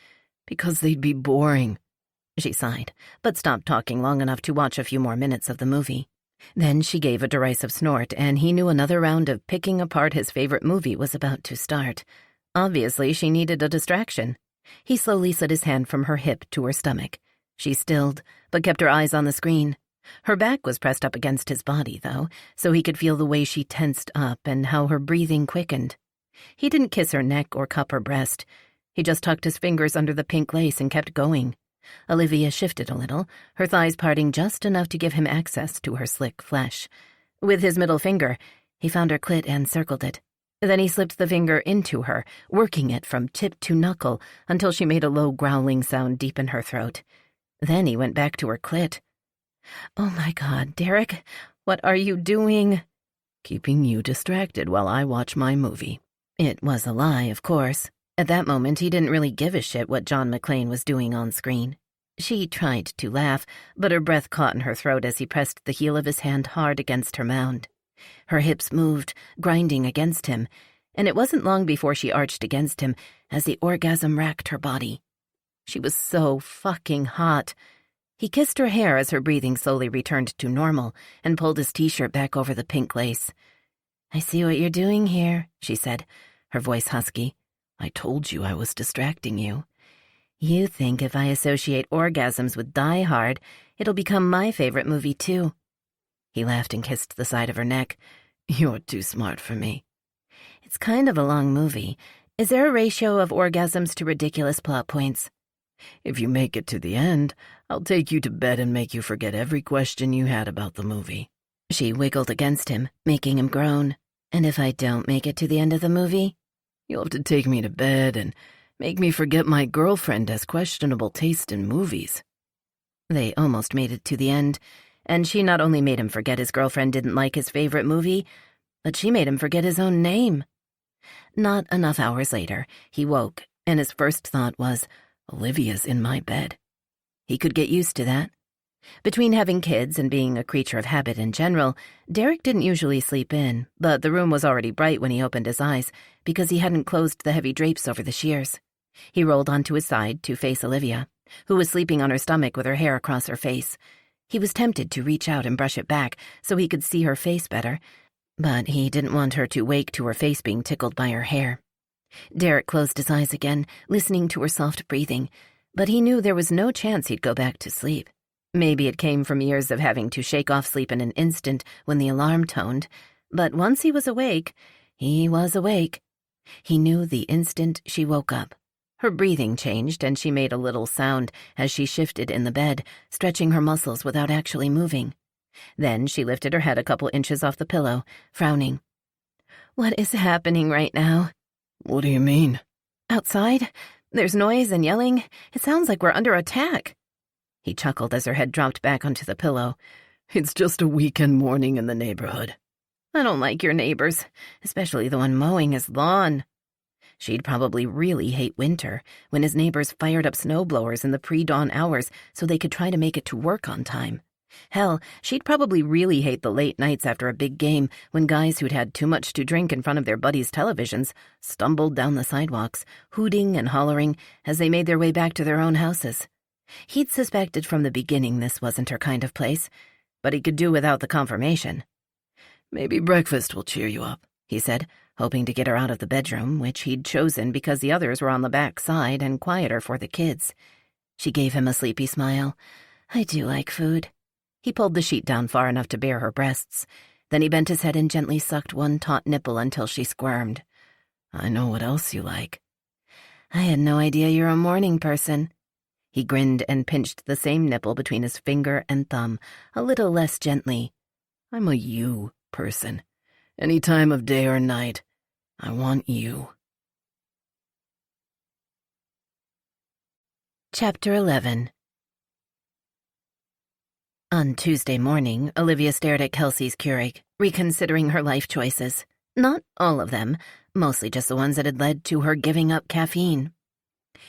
Because they'd be boring. She sighed, but stopped talking long enough to watch a few more minutes of the movie. Then she gave a derisive snort, and he knew another round of picking apart his favorite movie was about to start. Obviously, she needed a distraction. He slowly slid his hand from her hip to her stomach. She stilled, but kept her eyes on the screen. Her back was pressed up against his body, though, so he could feel the way she tensed up and how her breathing quickened. He didn't kiss her neck or cup her breast. He just tucked his fingers under the pink lace and kept going. Olivia shifted a little, her thighs parting just enough to give him access to her slick flesh. With his middle finger, he found her clit and circled it. Then he slipped the finger into her, working it from tip to knuckle until she made a low growling sound deep in her throat. Then he went back to her clit. Oh my God, Derek, what are you doing? Keeping you distracted while I watch my movie. It was a lie, of course. At that moment, he didn't really give a shit what John McClane was doing on screen. She tried to laugh, but her breath caught in her throat as he pressed the heel of his hand hard against her mound. Her hips moved, grinding against him, and it wasn't long before she arched against him as the orgasm racked her body. She was so fucking hot. He kissed her hair as her breathing slowly returned to normal and pulled his t-shirt back over the pink lace. I see what you're doing here, she said, her voice husky. I told you I was distracting you. You think if I associate orgasms with Die Hard, it'll become my favorite movie too. He laughed and kissed the side of her neck. You're too smart for me. It's kind of a long movie. Is there a ratio of orgasms to ridiculous plot points? If you make it to the end, I'll take you to bed and make you forget every question you had about the movie. She wiggled against him, making him groan. And if I don't make it to the end of the movie? You'll have to take me to bed and make me forget my girlfriend has questionable taste in movies. They almost made it to the end, and she not only made him forget his girlfriend didn't like his favorite movie, but she made him forget his own name. Not enough hours later, he woke, and his first thought was, Olivia's in my bed. He could get used to that. Between having kids and being a creature of habit in general, Derek didn't usually sleep in, but the room was already bright when he opened his eyes because he hadn't closed the heavy drapes over the shears. He rolled onto his side to face Olivia, who was sleeping on her stomach with her hair across her face. He was tempted to reach out and brush it back so he could see her face better, but he didn't want her to wake to her face being tickled by her hair. Derek closed his eyes again, listening to her soft breathing, but he knew there was no chance he'd go back to sleep. Maybe it came from years of having to shake off sleep in an instant when the alarm toned, but once he was awake, he was awake. He knew the instant she woke up. Her breathing changed, and she made a little sound as she shifted in the bed, stretching her muscles without actually moving. Then she lifted her head a couple inches off the pillow, frowning. "What is happening right now?" What do you mean? "Outside? There's noise and yelling. It sounds like we're under attack." He chuckled as her head dropped back onto the pillow. It's just a weekend morning in the neighborhood. "I don't like your neighbors, especially the one mowing his lawn." She'd probably really hate winter, when his neighbors fired up snowblowers in the pre-dawn hours so they could try to make it to work on time. Hell, she'd probably really hate the late nights after a big game when guys who'd had too much to drink in front of their buddies' televisions stumbled down the sidewalks, hooting and hollering as they made their way back to their own houses. He'd suspected from the beginning this wasn't her kind of place, but he could do without the confirmation. Maybe breakfast will cheer you up, he said, hoping to get her out of the bedroom, which he'd chosen because the others were on the back side and quieter for the kids. She gave him a sleepy smile. "I do like food." He pulled the sheet down far enough to bare her breasts. Then he bent his head and gently sucked one taut nipple until she squirmed. "I know what else you like." "I had no idea you're a morning person." He grinned and pinched the same nipple between his finger and thumb, a little less gently. "I'm a you person. Any time of day or night, I want you." Chapter 11. On Tuesday morning, Olivia stared at Kelsey's Keurig, reconsidering her life choices. Not all of them, mostly just the ones that had led to her giving up caffeine.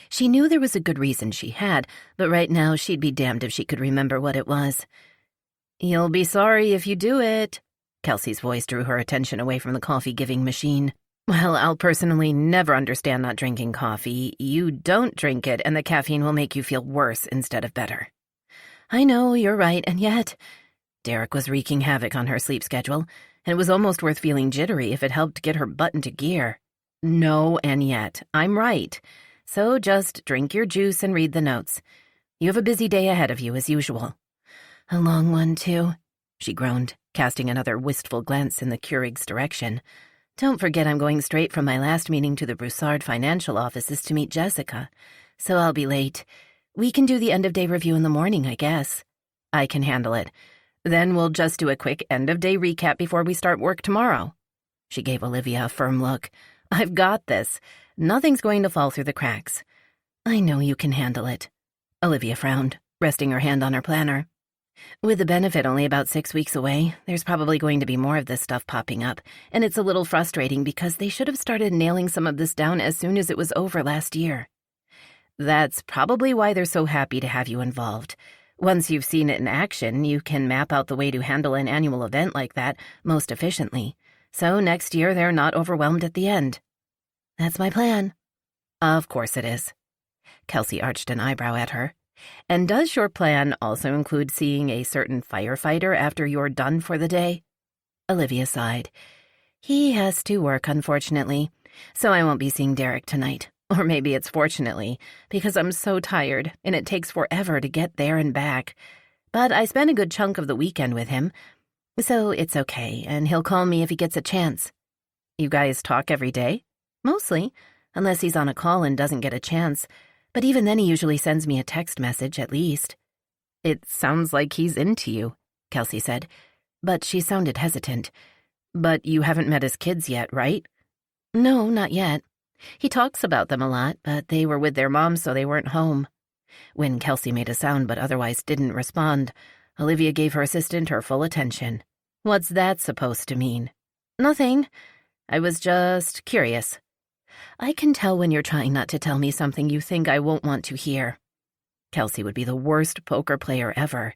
She knew there was a good reason she had, but right now she'd be damned if she could remember what it was. "You'll be sorry if you do it." Kelsey's voice drew her attention away from the coffee-giving machine. "Well, I'll personally never understand not drinking coffee. You don't drink it, and the caffeine will make you feel worse instead of better." "I know, you're right, and yet..." Derek was wreaking havoc on her sleep schedule, and it was almost worth feeling jittery if it helped get her butt into gear. "No, and yet. I'm right. So just drink your juice and read the notes. You have a busy day ahead of you, as usual." "A long one, too," she groaned, casting another wistful glance in the Keurig's direction. "Don't forget I'm going straight from my last meeting to the Broussard financial offices to meet Jessica, so I'll be late. We can do the end-of-day review in the morning, I guess." "I can handle it. Then we'll just do a quick end-of-day recap before we start work tomorrow." She gave Olivia a firm look. "I've got this. Nothing's going to fall through the cracks." "I know you can handle it." Olivia frowned, resting her hand on her planner. "With the benefit only about 6 weeks away, there's probably going to be more of this stuff popping up, and it's a little frustrating because they should have started nailing some of this down as soon as it was over last year." "That's probably why they're so happy to have you involved. Once you've seen it in action, you can map out the way to handle an annual event like that most efficiently. So next year they're not overwhelmed at the end." "That's my plan." "Of course it is." Kelsey arched an eyebrow at her. "And does your plan also include seeing a certain firefighter after you're done for the day?" Olivia sighed. "He has to work, unfortunately, so I won't be seeing Derek tonight. Or maybe it's fortunately, because I'm so tired, and it takes forever to get there and back. But I spent a good chunk of the weekend with him, so it's okay, and he'll call me if he gets a chance." "You guys talk every day?" "Mostly, unless he's on a call and doesn't get a chance. But even then he usually sends me a text message, at least." "It sounds like he's into you," Kelsey said, but she sounded hesitant. "But you haven't met his kids yet, right?" "No, not yet. He talks about them a lot, but they were with their moms so they weren't home." When Kelsey made a sound but otherwise didn't respond, Olivia gave her assistant her full attention. What's that supposed to mean? Nothing. I was just curious. I can tell when you're trying not to tell me something you think I won't want to hear. Kelsey would be the worst poker player ever,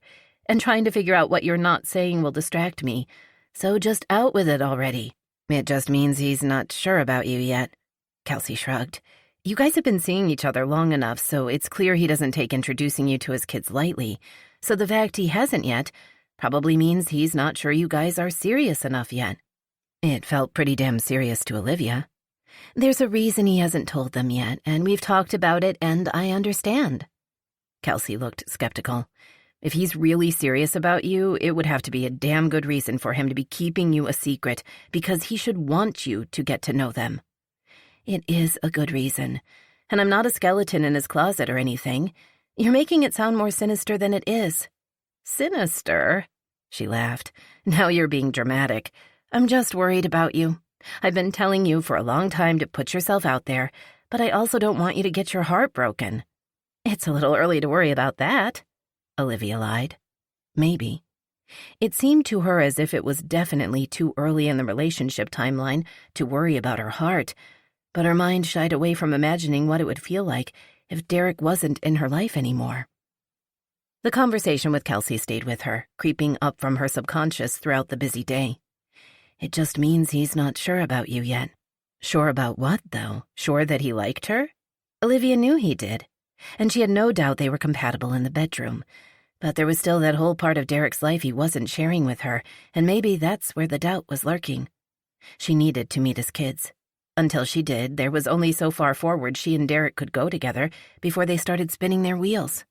and trying to figure out what you're not saying will distract me, so just out with it already. It just means he's not sure about you yet. Kelsey shrugged. You guys have been seeing each other long enough, so it's clear he doesn't take introducing you to his kids lightly, so the fact he hasn't yet probably means he's not sure you guys are serious enough yet. It felt pretty damn serious to Olivia. There's a reason he hasn't told them yet, and we've talked about it, and I understand. Kelsey looked skeptical. If he's really serious about you, it would have to be a damn good reason for him to be keeping you a secret, because he should want you to get to know them. It is a good reason, and I'm not a skeleton in his closet or anything. You're making it sound more sinister than it is. Sinister? She laughed. Now you're being dramatic. I'm just worried about you. I've been telling you for a long time to put yourself out there, but I also don't want you to get your heart broken. It's a little early to worry about that, Olivia lied. Maybe. It seemed to her as if it was definitely too early in the relationship timeline to worry about her heart, but her mind shied away from imagining what it would feel like if Derek wasn't in her life anymore. The conversation with Kelsey stayed with her, creeping up from her subconscious throughout the busy day. It just means he's not sure about you yet. Sure about what, though? Sure that he liked her? Olivia knew he did, and she had no doubt they were compatible in the bedroom. But there was still that whole part of Derek's life he wasn't sharing with her, and maybe that's where the doubt was lurking. She needed to meet his kids. Until she did, there was only so far forward she and Derek could go together before they started spinning their wheels.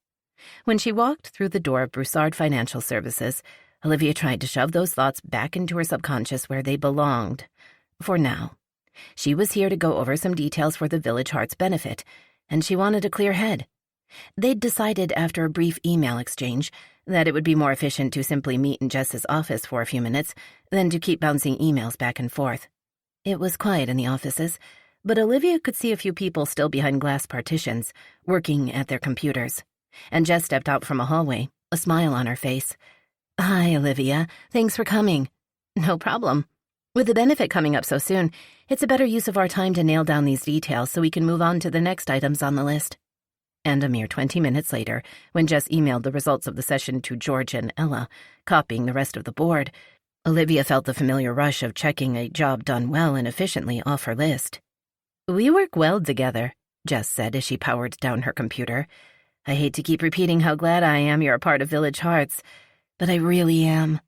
When she walked through the door of Broussard Financial Services, Olivia tried to shove those thoughts back into her subconscious where they belonged. For now. She was here to go over some details for the Village Heart's benefit, and she wanted a clear head. They'd decided after a brief email exchange that it would be more efficient to simply meet in Jess's office for a few minutes than to keep bouncing emails back and forth. It was quiet in the offices, but Olivia could see a few people still behind glass partitions, working at their computers. And Jess stepped out from a hallway, a smile on her face. Hi, Olivia. Thanks for coming. No problem. With the benefit coming up so soon, it's a better use of our time to nail down these details so we can move on to the next items on the list. And a mere 20 minutes later, when Jess emailed the results of the session to George and Ella, copying the rest of the board, Olivia felt the familiar rush of checking a job done well and efficiently off her list. We work well together, Jess said as she powered down her computer. I hate to keep repeating how glad I am you're a part of Village Hearts, but I really am.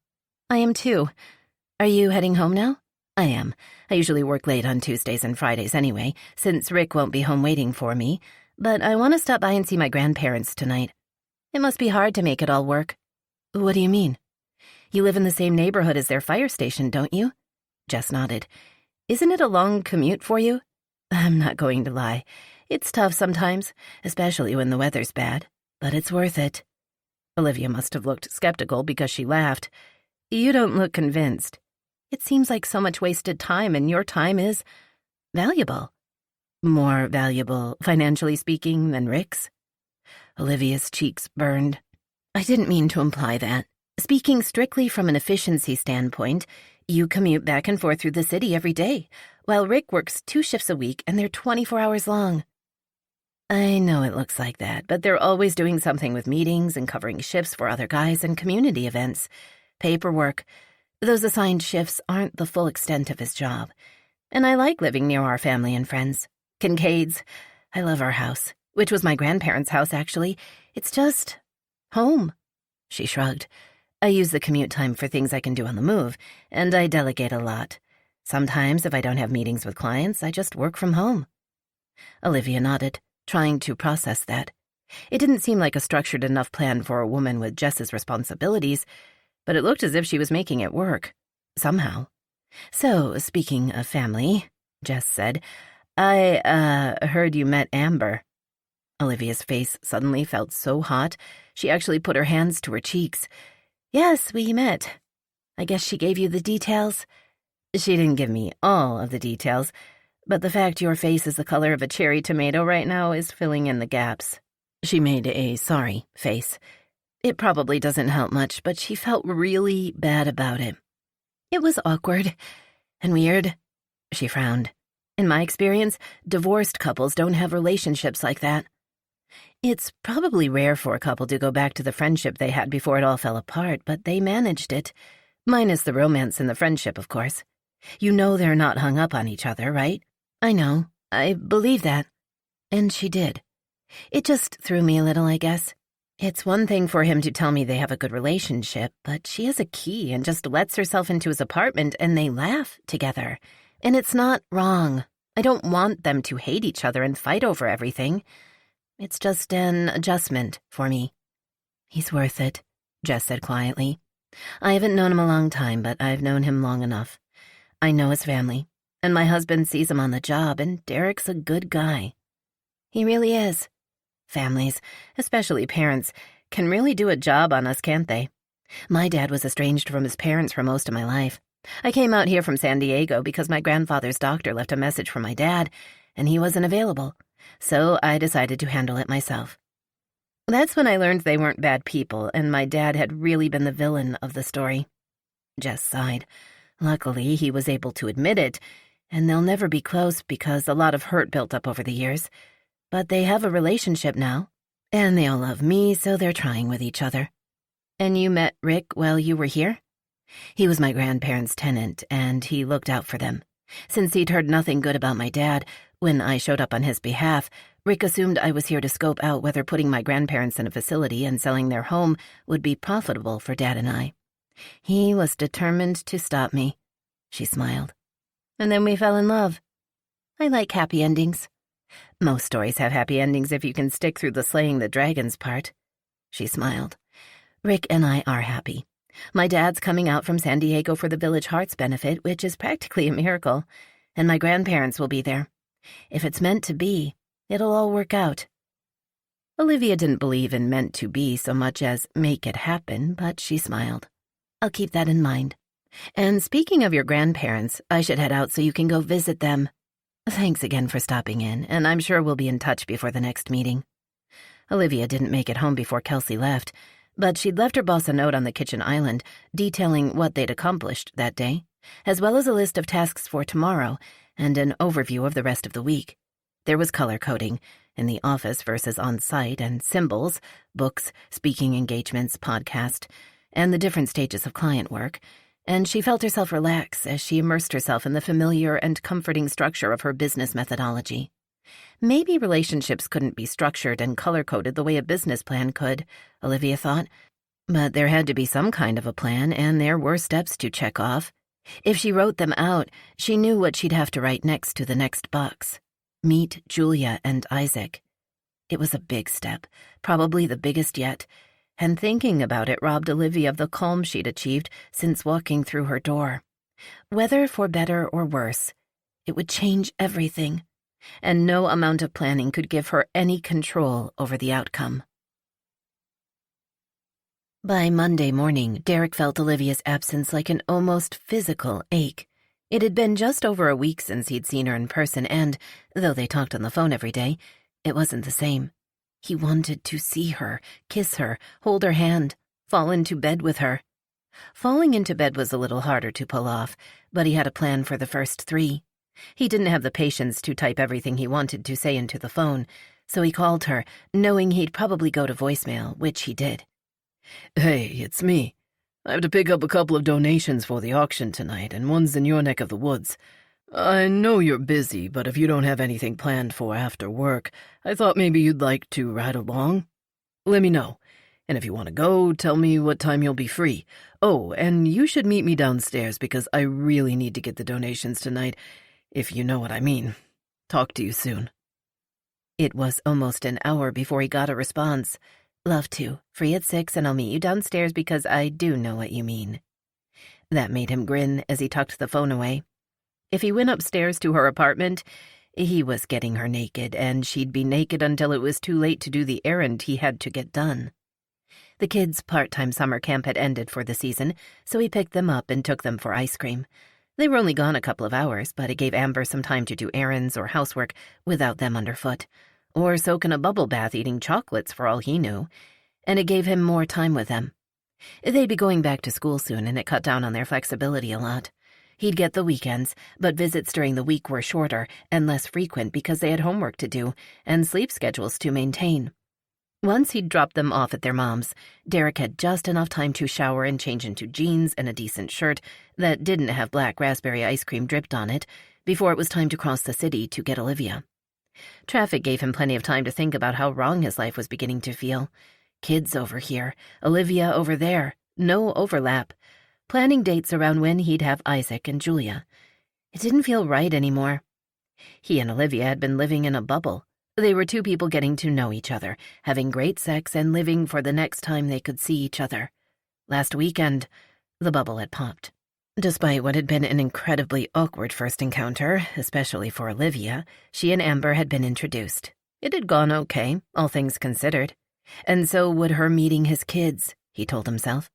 I am too. Are you heading home now? I am. I usually work late on Tuesdays and Fridays anyway, since Rick won't be home waiting for me, but I want to stop by and see my grandparents tonight. It must be hard to make it all work. What do you mean? You live in the same neighborhood as their fire station, don't you? Jess nodded. Isn't it a long commute for you? I'm not going to lie. It's tough sometimes, especially when the weather's bad, but it's worth it. Olivia must have looked skeptical because she laughed. You don't look convinced. It seems like so much wasted time, and your time is valuable. More valuable, financially speaking, than Rick's? Olivia's cheeks burned. I didn't mean to imply that. Speaking strictly from an efficiency standpoint, you commute back and forth through the city every day, while Rick works 2 shifts a week and they're 24 hours long. I know it looks like that, but they're always doing something with meetings and covering shifts for other guys and community events. Paperwork. Those assigned shifts aren't the full extent of his job. And I like living near our family and friends. Kincaid's. I love our house, which was my grandparents' house, actually. It's just home. She shrugged. I use the commute time for things I can do on the move, and I delegate a lot. Sometimes, if I don't have meetings with clients, I just work from home. Olivia nodded, trying to process that. It didn't seem like a structured enough plan for a woman with Jess's responsibilities, but it looked as if she was making it work, somehow. So, speaking of family, Jess said, I, heard you met Amber. Olivia's face suddenly felt so hot, she actually put her hands to her cheeks. Yes, we met. I guess she gave you the details? She didn't give me all of the details, but the fact your face is the color of a cherry tomato right now is filling in the gaps. She made a sorry face. It probably doesn't help much, but she felt really bad about it. It was awkward and weird. She frowned. In my experience, divorced couples don't have relationships like that. It's probably rare for a couple to go back to the friendship they had before it all fell apart, but they managed it. Minus the romance and the friendship, of course. You know they're not hung up on each other, right? I know. I believe that. And she did. It just threw me a little, I guess. It's one thing for him to tell me they have a good relationship, but she has a key and just lets herself into his apartment and they laugh together. And it's not wrong. I don't want them to hate each other and fight over everything. It's just an adjustment for me. He's worth it, Jess said quietly. I haven't known him a long time, but I've known him long enough. I know his family, and my husband sees him on the job, and Derek's a good guy. He really is. Families, especially parents, can really do a job on us, can't they? My dad was estranged from his parents for most of my life. I came out here from San Diego because my grandfather's doctor left a message for my dad, and he wasn't available, so I decided to handle it myself. That's when I learned they weren't bad people, and my dad had really been the villain of the story. Jess sighed. Luckily, he was able to admit it, and they'll never be close because a lot of hurt built up over the years. But they have a relationship now, and they all love me, so they're trying with each other. And you met Rick while you were here? He was my grandparents' tenant, and he looked out for them. Since he'd heard nothing good about my dad, when I showed up on his behalf, Rick assumed I was here to scope out whether putting my grandparents in a facility and selling their home would be profitable for Dad and I. He was determined to stop me. She smiled. And then we fell in love. I like happy endings. Most stories have happy endings if you can stick through the slaying the dragons part. She smiled. Rick and I are happy. My dad's coming out from San Diego for the Village Hearts benefit, which is practically a miracle, and my grandparents will be there. If it's meant to be, it'll all work out. Olivia didn't believe in meant to be so much as make it happen, but she smiled. I'll keep that in mind. And speaking of your grandparents, I should head out so you can go visit them. Thanks again for stopping in, and I'm sure we'll be in touch before the next meeting. Olivia didn't make it home before Kelsey left, but she'd left her boss a note on the kitchen island detailing what they'd accomplished that day, as well as a list of tasks for tomorrow and an overview of the rest of the week. There was color coding, in the office versus on-site, and symbols, books, speaking engagements, podcast, and the different stages of client work, and she felt herself relax as she immersed herself in the familiar and comforting structure of her business methodology. Maybe relationships couldn't be structured and color-coded the way a business plan could, Olivia thought, but there had to be some kind of a plan, and there were steps to check off. If she wrote them out, she knew what she'd have to write next to the next box. Meet Julia and Isaac. It was a big step, probably the biggest yet, and thinking about it robbed Olivia of the calm she'd achieved since walking through her door. Whether for better or worse, it would change everything, and no amount of planning could give her any control over the outcome. By Monday morning, Derek felt Olivia's absence like an almost physical ache. It had been just over a week since he'd seen her in person, and, though they talked on the phone every day, it wasn't the same. He wanted to see her, kiss her, hold her hand, fall into bed with her. Falling into bed was a little harder to pull off, but he had a plan for the first 3. He didn't have the patience to type everything he wanted to say into the phone, so he called her, knowing he'd probably go to voicemail, which he did. Hey, it's me. I have to pick up a couple of donations for the auction tonight, and one's in your neck of the woods. I know you're busy, but if you don't have anything planned for after work, I thought maybe you'd like to ride along. Let me know, and if you want to go, tell me what time you'll be free. Oh, and you should meet me downstairs because I really need to get the donations tonight, if you know what I mean. Talk to you soon. It was almost an hour before he got a response. Love to. Free at 6, and I'll meet you downstairs because I do know what you mean. That made him grin as he tucked the phone away. If he went upstairs to her apartment, he was getting her naked, and she'd be naked until it was too late to do the errand he had to get done. The kids' part-time summer camp had ended for the season, so he picked them up and took them for ice cream. They were only gone a couple of hours, but it gave Amber some time to do errands or housework without them underfoot. or soak in a bubble bath eating chocolates for all he knew, and it gave him more time with them. They'd be going back to school soon, and it cut down on their flexibility a lot. He'd get the weekends, but visits during the week were shorter and less frequent because they had homework to do and sleep schedules to maintain. Once he'd dropped them off at their mom's, Derek had just enough time to shower and change into jeans and a decent shirt that didn't have black raspberry ice cream dripped on it before it was time to cross the city to get Olivia. Traffic gave him plenty of time to think about how wrong his life was beginning to feel. Kids over here, Olivia over there, no overlap. Planning dates around when he'd have Isaac and Julia. It didn't feel right anymore. He and Olivia had been living in a bubble. They were two people getting to know each other, having great sex and living for the next time they could see each other. Last weekend, the bubble had popped. Despite what had been an incredibly awkward first encounter, especially for Olivia, she and Amber had been introduced. It had gone okay, all things considered. And so would her meeting his kids, he told himself.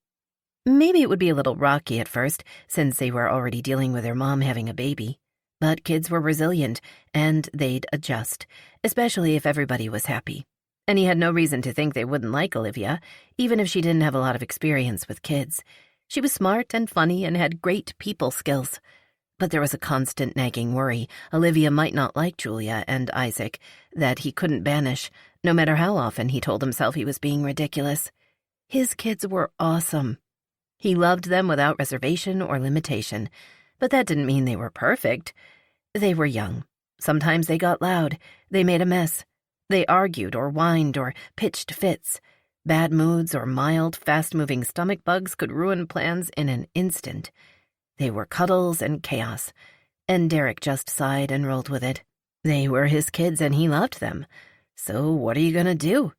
Maybe it would be a little rocky at first, since they were already dealing with their mom having a baby. But kids were resilient, and they'd adjust, especially if everybody was happy. And he had no reason to think they wouldn't like Olivia, even if she didn't have a lot of experience with kids. She was smart and funny and had great people skills. But there was a constant nagging worry Olivia might not like Julia and Isaac, that he couldn't banish, no matter how often he told himself he was being ridiculous. His kids were awesome. He loved them without reservation or limitation, but that didn't mean they were perfect. They were young. Sometimes they got loud. They made a mess. They argued or whined or pitched fits. Bad moods or mild, fast-moving stomach bugs could ruin plans in an instant. They were cuddles and chaos, and Derek just sighed and rolled with it. They were his kids and he loved them. So what are you gonna do?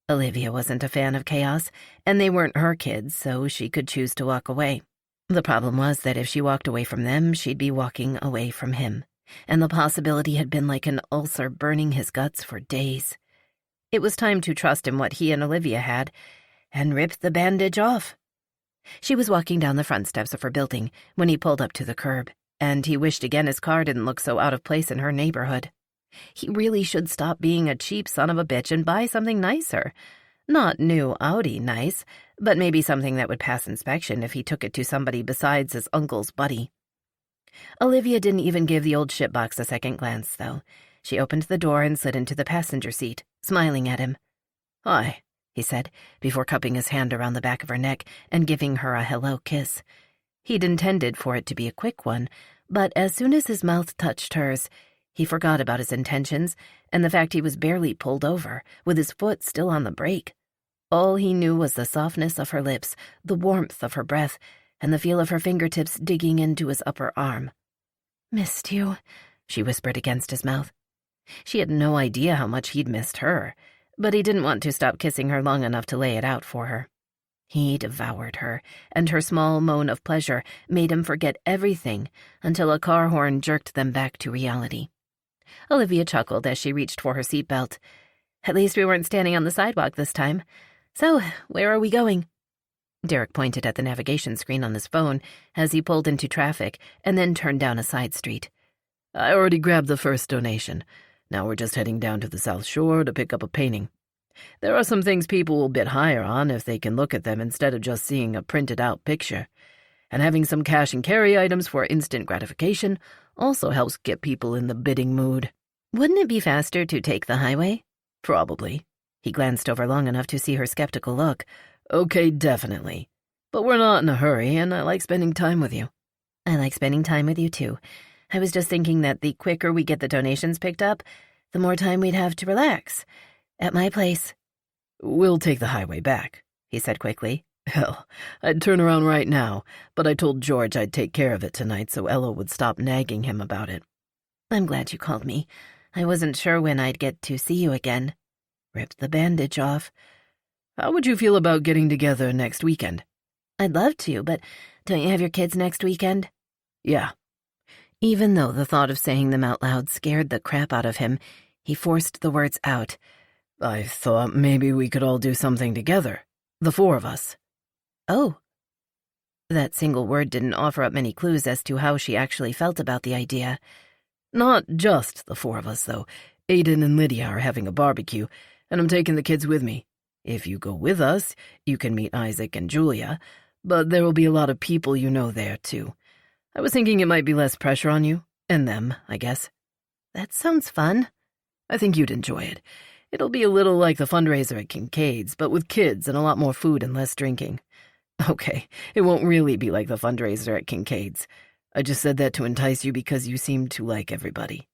Olivia wasn't a fan of chaos, and they weren't her kids, so she could choose to walk away. The problem was that if she walked away from them, she'd be walking away from him, and the possibility had been like an ulcer burning his guts for days. It was time to trust in what he and Olivia had, and rip the bandage off. She was walking down the front steps of her building when he pulled up to the curb, and he wished again his car didn't look so out of place in her neighborhood. He really should stop being a cheap son of a bitch and buy something nicer. Not new Audi nice, but maybe something that would pass inspection if he took it to somebody besides his uncle's buddy. Olivia didn't even give the old shitbox a second glance, though. She opened the door and slid into the passenger seat, smiling at him. "Hi," he said, before cupping his hand around the back of her neck and giving her a hello kiss. He'd intended for it to be a quick one, but as soon as his mouth touched hers, he forgot about his intentions and the fact he was barely pulled over, with his foot still on the brake. All he knew was the softness of her lips, the warmth of her breath, and the feel of her fingertips digging into his upper arm. "Missed you," she whispered against his mouth. She had no idea how much he'd missed her, but he didn't want to stop kissing her long enough to lay it out for her. He devoured her, and her small moan of pleasure made him forget everything until a car horn jerked them back to reality. Olivia chuckled as she reached for her seatbelt. "At least we weren't standing on the sidewalk this time. So, where are we going?" Derek pointed at the navigation screen on his phone as he pulled into traffic and then turned down a side street. "I already grabbed the first donation. Now we're just heading down to the South Shore to pick up a painting. There are some things people will bid higher on if they can look at them instead of just seeing a printed-out picture. And having some cash-and-carry items for instant gratification also helps get people in the bidding mood." "Wouldn't it be faster to take the highway?" "Probably." He glanced over long enough to see her skeptical look. "Okay, definitely. But we're not in a hurry, and I like spending time with you." "I like spending time with you, too. I was just thinking that the quicker we get the donations picked up, the more time we'd have to relax. At my place." "We'll take the highway back," he said quickly. "Hell, I'd turn around right now, but I told George I'd take care of it tonight so Ella would stop nagging him about it." "I'm glad you called me. I wasn't sure when I'd get to see you again." "Rip the bandage off. How would you feel about getting together next weekend?" "I'd love to, but don't you have your kids next weekend?" "Yeah." Even though the thought of saying them out loud scared the crap out of him, he forced the words out. "I thought maybe we could all do something together. The four of us." "Oh." That single word didn't offer up many clues as to how she actually felt about the idea. "Not just the four of us, though. Aiden and Lydia are having a barbecue, and I'm taking the kids with me. If you go with us, you can meet Isaac and Julia, but there will be a lot of people you know there, too. I was thinking it might be less pressure on you, and them, I guess. That sounds fun. I think you'd enjoy it. It'll be a little like the fundraiser at Kincaid's, but with kids and a lot more food and less drinking. Okay, it won't really be like the fundraiser at Kincaid's. I just said that to entice you because you seem to like everybody.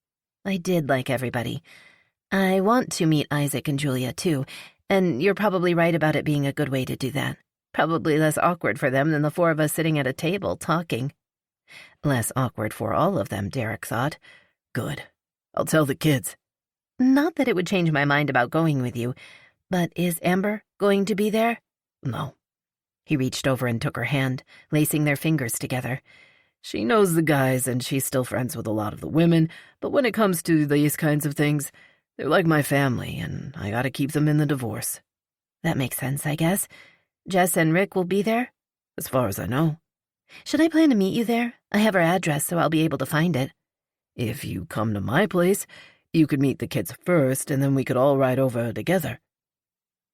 I did like everybody. I want to meet Isaac and Julia, too, and you're probably right about it being a good way to do that. Probably less awkward for them than the four of us sitting at a table talking. Less awkward for all of them, Derek thought. Good. I'll tell the kids. Not that it would change my mind about going with you, but is Amber going to be there? No. He reached over and took her hand, lacing their fingers together. She knows the guys and she's still friends with a lot of the women, but when it comes to these kinds of things, they're like my family, and I gotta keep them in the divorce. That makes sense, I guess. Jess and Rick will be there? As far as I know. Should I plan to meet you there? I have her address, so I'll be able to find it. If you come to my place, you could meet the kids first, and then we could all ride over together.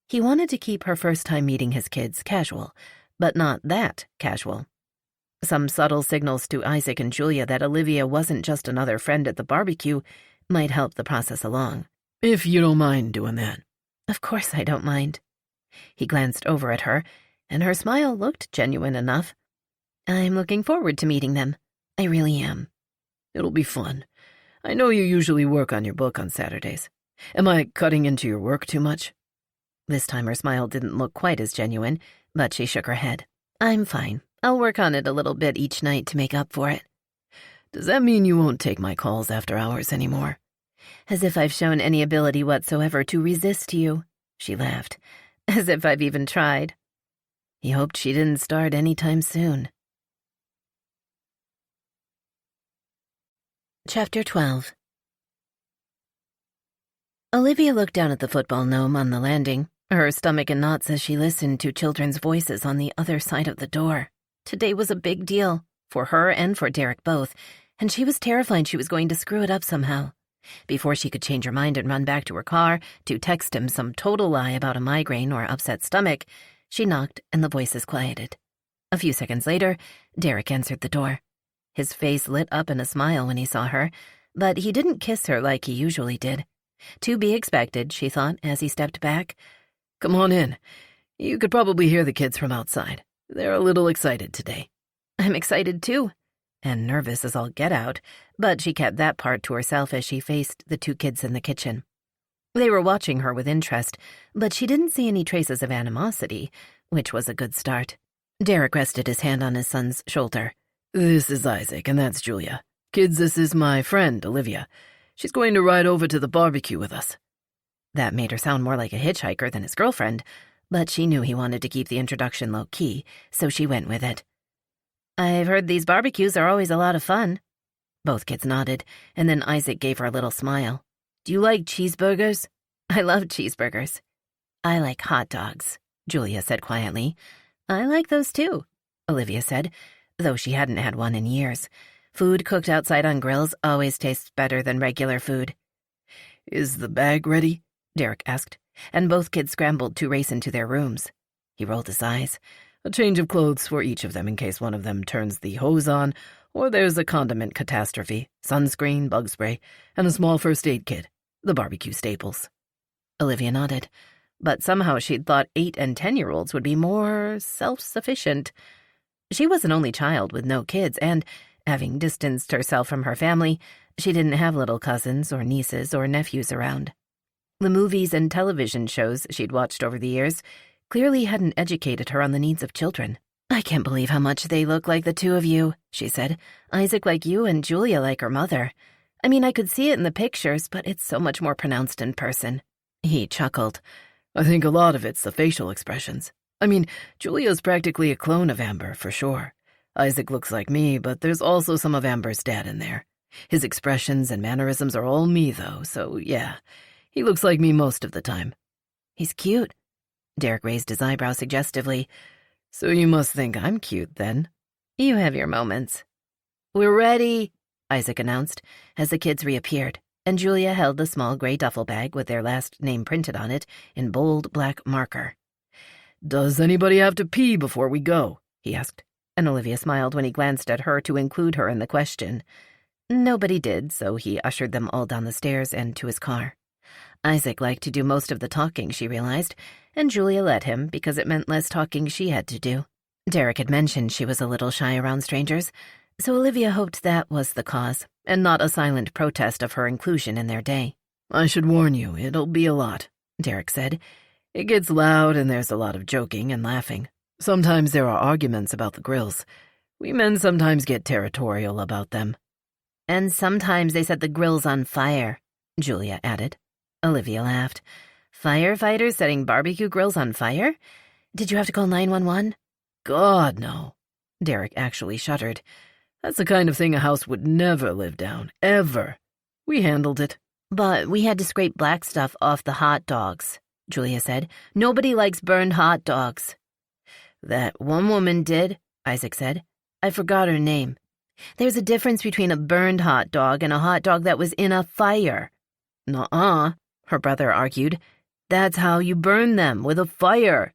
He wanted to keep her first time meeting his kids casual, but not that casual. Some subtle signals to Isaac and Julia that Olivia wasn't just another friend at the barbecue might help the process along. If you don't mind doing that. Of course I don't mind. He glanced over at her, and her smile looked genuine enough. I'm looking forward to meeting them. I really am. It'll be fun. I know you usually work on your book on Saturdays. Am I cutting into your work too much? This time her smile didn't look quite as genuine, but she shook her head. I'm fine. I'll work on it a little bit each night to make up for it. Does that mean you won't take my calls after hours anymore? As if I've shown any ability whatsoever to resist you, she laughed. As if I've even tried. He hoped she didn't start any time soon. Chapter 12. Olivia looked down at the football gnome on the landing, her stomach in knots as she listened to children's voices on the other side of the door. Today was a big deal, for her and for Derek both, and she was terrified she was going to screw it up somehow. Before she could change her mind and run back to her car to text him some total lie about a migraine or upset stomach, she knocked and the voices quieted. A few seconds later, Derek answered the door. His face lit up in a smile when he saw her, but he didn't kiss her like he usually did. To be expected, she thought, as he stepped back. Come on in. You could probably hear the kids from outside. They're a little excited today. I'm excited too, and nervous as all get out, but she kept that part to herself as she faced the two kids in the kitchen. They were watching her with interest, but she didn't see any traces of animosity, which was a good start. Derek rested his hand on his son's shoulder. This is Isaac, and that's Julia. Kids, this is my friend, Olivia. She's going to ride over to the barbecue with us. That made her sound more like a hitchhiker than his girlfriend, but she knew he wanted to keep the introduction low-key, so she went with it. I've heard these barbecues are always a lot of fun. Both kids nodded, and then Isaac gave her a little smile. Do you like cheeseburgers? I love cheeseburgers. I like hot dogs, Julia said quietly. I like those too, Olivia said, though she hadn't had one in years. Food cooked outside on grills always tastes better than regular food. Is the bag ready? Derek asked, and both kids scrambled to race into their rooms. He rolled his eyes. A change of clothes for each of them in case one of them turns the hose on, or there's a condiment catastrophe, sunscreen, bug spray, and a small first aid kit, the barbecue staples. Olivia nodded, but somehow she'd thought 8- and 10-year-olds would be more self-sufficient. She was an only child with no kids, and, having distanced herself from her family, she didn't have little cousins or nieces or nephews around. The movies and television shows she'd watched over the years clearly hadn't educated her on the needs of children. I can't believe how much they look like the two of you, she said. Isaac like you and Julia like her mother. I mean, I could see it in the pictures, but it's so much more pronounced in person. He chuckled. I think a lot of it's the facial expressions. I mean, Julia's practically a clone of Amber, for sure. Isaac looks like me, but there's also some of Amber's dad in there. His expressions and mannerisms are all me, though, so yeah. He looks like me most of the time. He's cute. Derek raised his eyebrow suggestively. So you must think I'm cute, then. You have your moments. We're ready, Isaac announced, as the kids reappeared. and Julia held the small gray duffel bag with their last name printed on it in bold black marker. "Does anybody have to pee before we go?" he asked, and Olivia smiled when he glanced at her to include her in the question. Nobody did, so he ushered them all down the stairs and to his car. Isaac liked to do most of the talking, she realized, and Julia let him because it meant less talking she had to do. Derek had mentioned she was a little shy around strangers, so Olivia hoped that was the cause, and not a silent protest of her inclusion in their day. "I should warn you, it'll be a lot," Derek said. "It gets loud and there's a lot of joking and laughing. Sometimes there are arguments about the grills. We men sometimes get territorial about them." "And sometimes they set the grills on fire," Julia added. Olivia laughed. "Firefighters setting barbecue grills on fire? Did you have to call 911? "God, no." Derek actually shuddered. "That's the kind of thing a house would never live down, ever. We handled it." "But we had to scrape black stuff off the hot dogs," Julia said. "Nobody likes burned hot dogs." "That one woman did," Isaac said. "I forgot her name." "There's a difference between a burned hot dog and a hot dog that was in a fire." "Nuh-uh," her brother argued. "That's how you burn them, with a fire."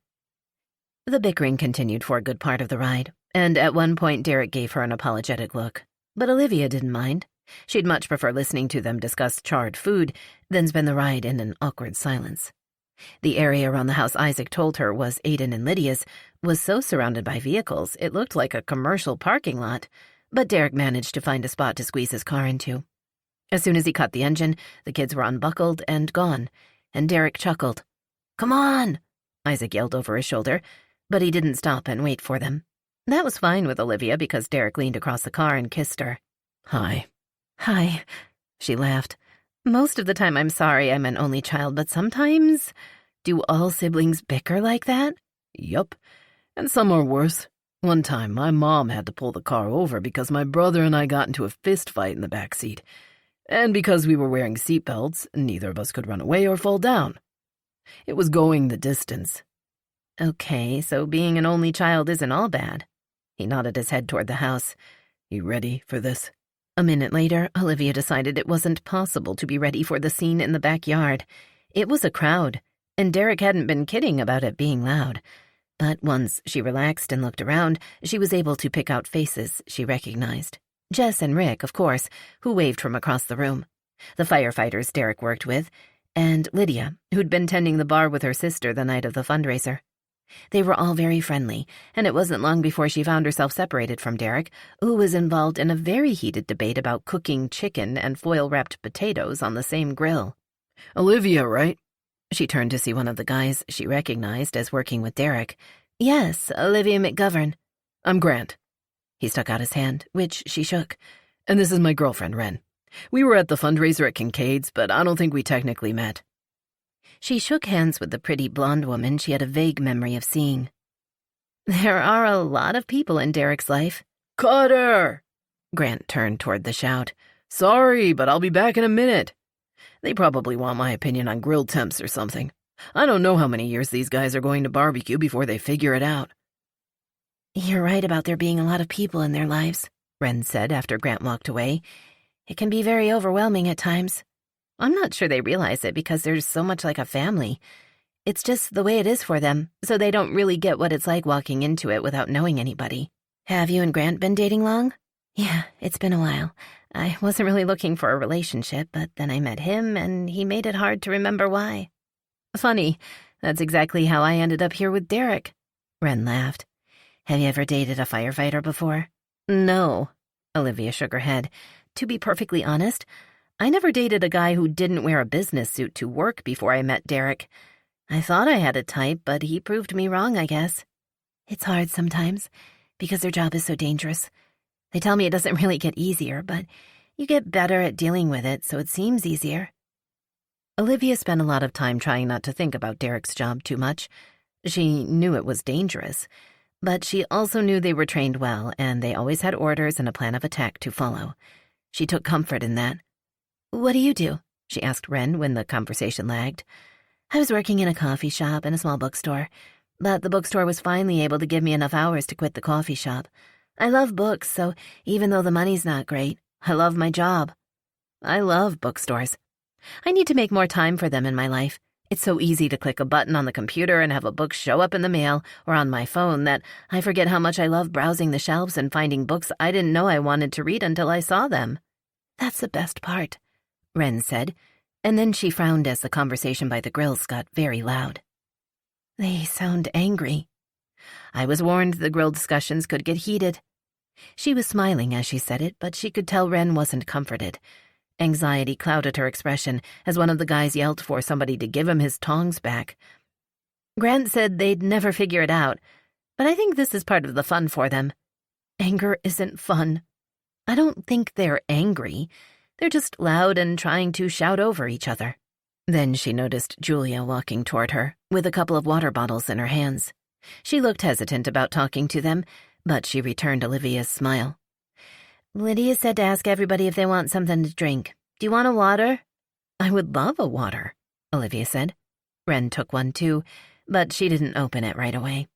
The bickering continued for a good part of the ride, and at one point Derek gave her an apologetic look. But Olivia didn't mind. She'd much prefer listening to them discuss charred food than spend the ride in an awkward silence. The area around the house Isaac told her was Aiden and Lydia's was so surrounded by vehicles it looked like a commercial parking lot, but Derek managed to find a spot to squeeze his car into. As soon as he cut the engine, the kids were unbuckled and gone, and Derek chuckled. "Come on!" Isaac yelled over his shoulder, but he didn't stop and wait for them. That was fine with Olivia because Derek leaned across the car and kissed her. "Hi." "Hi," she laughed. "Most of the time I'm sorry I'm an only child, but sometimes... Do all siblings bicker like that?" "Yup, and some are worse. One time, my mom had to pull the car over because my brother and I got into a fist fight in the back seat. And because we were wearing seatbelts, neither of us could run away or fall down. It was going the distance." "Okay, so being an only child isn't all bad." He nodded his head toward the house. "You ready for this?" A minute later, Olivia decided it wasn't possible to be ready for the scene in the backyard. It was a crowd, and Derek hadn't been kidding about it being loud. But once she relaxed and looked around, she was able to pick out faces she recognized. Jess and Rick, of course, who waved from across the room. The firefighters Derek worked with, and Lydia, who'd been tending the bar with her sister the night of the fundraiser. They were all very friendly, and it wasn't long before she found herself separated from Derek, who was involved in a very heated debate about cooking chicken and foil-wrapped potatoes on the same grill. "Olivia, right?" She turned to see one of the guys she recognized as working with Derek. "Yes, Olivia McGovern." "I'm Grant." He stuck out his hand, which she shook. "And this is my girlfriend, Ren. We were at the fundraiser at Kincaid's, but I don't think we technically met." She shook hands with the pretty blonde woman she had a vague memory of seeing. There are a lot of people in Derek's life. "Cutter!" Grant turned toward the shout. "Sorry, but I'll be back in a minute. They probably want my opinion on grill temps or something. I don't know how many years these guys are going to barbecue before they figure it out." "You're right about there being a lot of people in their lives," Ren said after Grant walked away. "It can be very overwhelming at times. I'm not sure they realize it because they're so much like a family. It's just the way it is for them, so they don't really get what it's like walking into it without knowing anybody. Have you and Grant been dating long?" "Yeah, it's been a while. I wasn't really looking for a relationship, but then I met him, and he made it hard to remember why." "Funny, that's exactly how I ended up here with Derek." Ren laughed. "Have you ever dated a firefighter before?" "No." Olivia shook her head. "To be perfectly honest, I never dated a guy who didn't wear a business suit to work before I met Derek. I thought I had a type, but he proved me wrong, I guess. It's hard sometimes, because their job is so dangerous. They tell me it doesn't really get easier, but you get better at dealing with it, so it seems easier." Olivia spent a lot of time trying not to think about Derek's job too much. She knew it was dangerous, but she also knew they were trained well, and they always had orders and a plan of attack to follow. She took comfort in that. "What do you do?" she asked Ren when the conversation lagged. "I was working in a coffee shop and a small bookstore, but the bookstore was finally able to give me enough hours to quit the coffee shop. I love books, so even though the money's not great, I love my job." I love bookstores. I need to make more time for them in my life. It's so easy to click a button on the computer and have a book show up in the mail or on my phone that I forget how much I love browsing the shelves and finding books I didn't know I wanted to read until I saw them. That's the best part, Wren said, and then she frowned as the conversation by the grills got very loud. They sound angry. I was warned the grill discussions could get heated. She was smiling as she said it, but she could tell Wren wasn't comforted. Anxiety clouded her expression as one of the guys yelled for somebody to give him his tongs back. Grant said they'd never figure it out, but I think this is part of the fun for them. Anger isn't fun. I don't think they're angry. They're just loud and trying to shout over each other. Then she noticed Julia walking toward her, with a couple of water bottles in her hands. She looked hesitant about talking to them, but she returned Olivia's smile. Lydia said to ask everybody if they want something to drink. Do you want a water? I would love a water, Olivia said. Wren took one too, but she didn't open it right away.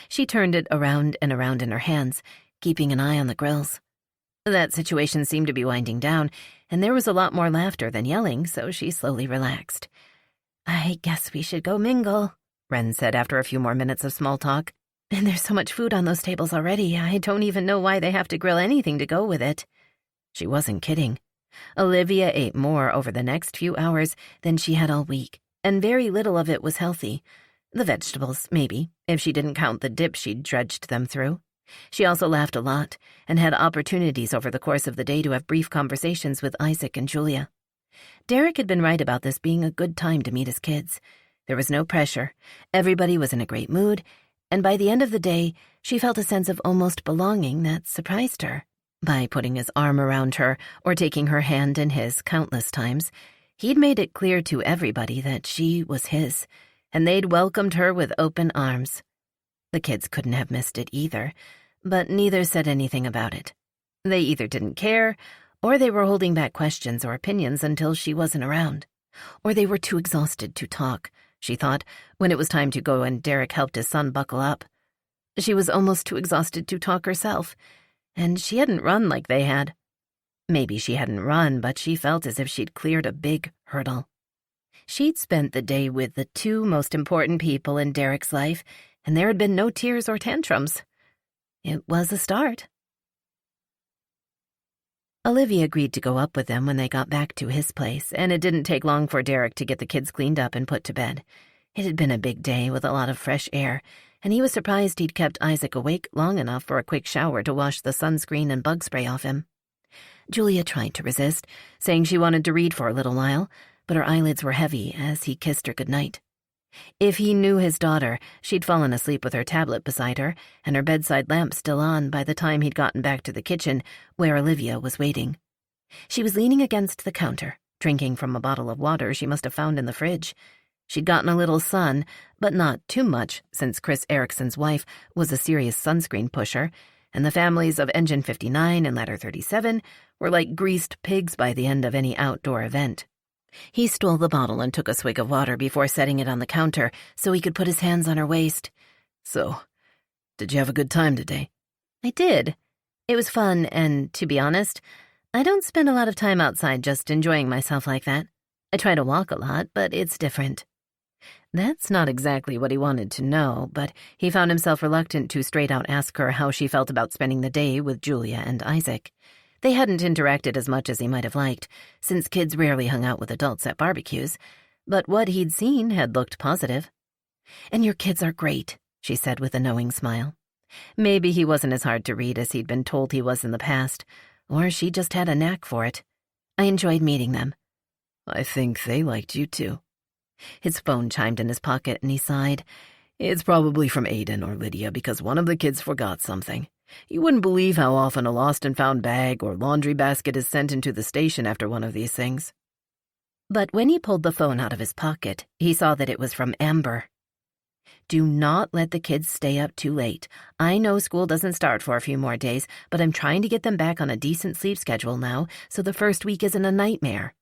She turned it around and around in her hands, keeping an eye on the grills. That situation seemed to be winding down, and there was a lot more laughter than yelling, so she slowly relaxed. I guess we should go mingle, Wren said after a few more minutes of small talk. And there's so much food on those tables already, I don't even know why they have to grill anything to go with it. She wasn't kidding. Olivia ate more over the next few hours than she had all week, and very little of it was healthy. The vegetables, maybe, if she didn't count the dip she'd dredged them through. She also laughed a lot, and had opportunities over the course of the day to have brief conversations with Isaac and Julia. Derek had been right about this being a good time to meet his kids. There was no pressure. Everybody was in a great mood, and by the end of the day, she felt a sense of almost belonging that surprised her. By putting his arm around her or taking her hand in his countless times, he'd made it clear to everybody that she was his, and they'd welcomed her with open arms. The kids couldn't have missed it either, but neither said anything about it. They either didn't care, or they were holding back questions or opinions until she wasn't around. Or they were too exhausted to talk, she thought, when it was time to go and Derek helped his son buckle up. She was almost too exhausted to talk herself, and she hadn't run like they had. Maybe she hadn't run, but she felt as if she'd cleared a big hurdle. She'd spent the day with the two most important people in Derek's life, and there had been no tears or tantrums. It was a start. Olivia agreed to go up with them when they got back to his place, and it didn't take long for Derek to get the kids cleaned up and put to bed. It had been a big day with a lot of fresh air, and he was surprised he'd kept Isaac awake long enough for a quick shower to wash the sunscreen and bug spray off him. Julia tried to resist, saying she wanted to read for a little while, but her eyelids were heavy as he kissed her goodnight. If he knew his daughter, she'd fallen asleep with her tablet beside her and her bedside lamp still on by the time he'd gotten back to the kitchen, where Olivia was waiting. She was leaning against the counter, drinking from a bottle of water she must have found in the fridge. She'd gotten a little sun, but not too much, since Chris Erickson's wife was a serious sunscreen pusher, and the families of Engine 59 and Ladder 37 were like greased pigs by the end of any outdoor event. He stole the bottle and took a swig of water before setting it on the counter so he could put his hands on her waist. So, did you have a good time today? I did. It was fun, and to be honest, I don't spend a lot of time outside just enjoying myself like that. I try to walk a lot, but it's different. That's not exactly what he wanted to know, but he found himself reluctant to straight out ask her how she felt about spending the day with Julia and Isaac. They hadn't interacted as much as he might have liked, since kids rarely hung out with adults at barbecues, but what he'd seen had looked positive. And your kids are great, she said with a knowing smile. Maybe he wasn't as hard to read as he'd been told he was in the past, or she just had a knack for it. I enjoyed meeting them. I think they liked you too. His phone chimed in his pocket and he sighed. It's probably from Aiden or Lydia because one of the kids forgot something. You wouldn't believe how often a lost and found bag or laundry basket is sent into the station after one of these things. But when he pulled the phone out of his pocket, he saw that it was from Amber. Do not let the kids stay up too late. I know school doesn't start for a few more days, but I'm trying to get them back on a decent sleep schedule now, so the first week isn't a nightmare.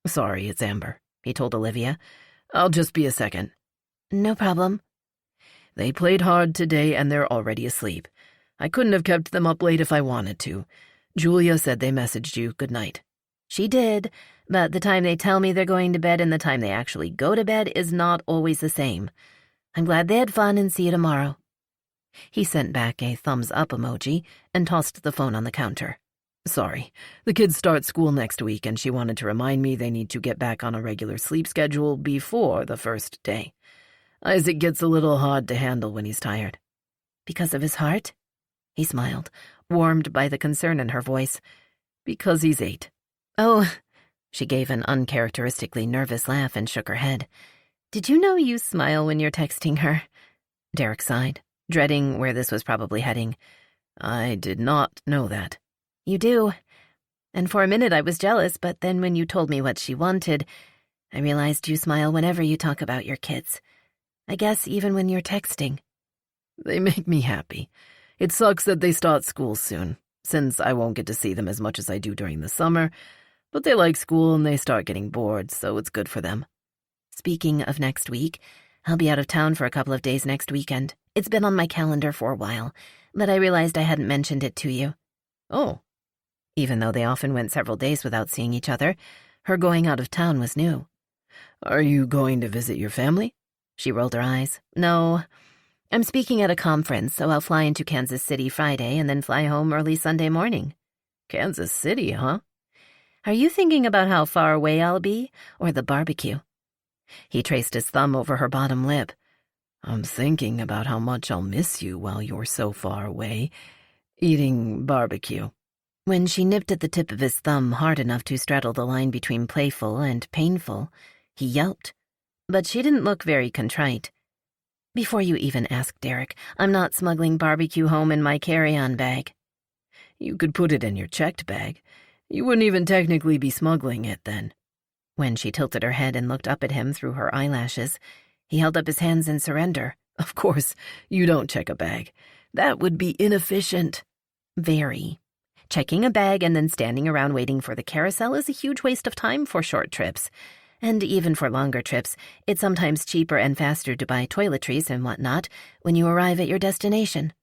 Sorry, it's Amber, he told Olivia. I'll just be a second. No problem. They played hard today and they're already asleep. I couldn't have kept them up late if I wanted to. Julia said they messaged you good night. She did, but the time they tell me they're going to bed and the time they actually go to bed is not always the same. I'm glad they had fun and see you tomorrow." He sent back a thumbs-up emoji and tossed the phone on the counter. "Sorry, the kids start school next week and she wanted to remind me they need to get back on a regular sleep schedule before the first day. Isaac gets a little hard to handle when he's tired." "Because of his heart?" He smiled, warmed by the concern in her voice. "Because he's 8. "Oh," she gave an uncharacteristically nervous laugh and shook her head. "Did you know you smile when you're texting her?" Derek sighed, dreading where this was probably heading. "I did not know that." "You do. And for a minute I was jealous, but then when you told me what she wanted, I realized you smile whenever you talk about your kids. I guess even when you're texting." "They make me happy. It sucks that they start school soon, since I won't get to see them as much as I do during the summer, but they like school and they start getting bored, so it's good for them." "Speaking of next week, I'll be out of town for a couple of days next weekend. It's been on my calendar for a while, but I realized I hadn't mentioned it to you." "Oh." Even though they often went several days without seeing each other, her going out of town was new. "Are you going to visit your family?" She rolled her eyes. "No. I'm speaking at a conference, so I'll fly into Kansas City Friday and then fly home early Sunday morning." "Kansas City, huh?" "Are you thinking about how far away I'll be, or the barbecue?" He traced his thumb over her bottom lip. "I'm thinking about how much I'll miss you while you're so far away, eating barbecue." When she nipped at the tip of his thumb hard enough to straddle the line between playful and painful, he yelped. But she didn't look very contrite. "Before you even ask, Derek, I'm not smuggling barbecue home in my carry-on bag." "You could put it in your checked bag. You wouldn't even technically be smuggling it then." When she tilted her head and looked up at him through her eyelashes, he held up his hands in surrender. "Of course, you don't check a bag. That would be inefficient." "Very. Checking a bag and then standing around waiting for the carousel is a huge waste of time for short trips. And even for longer trips, it's sometimes cheaper and faster to buy toiletries and whatnot when you arrive at your destination."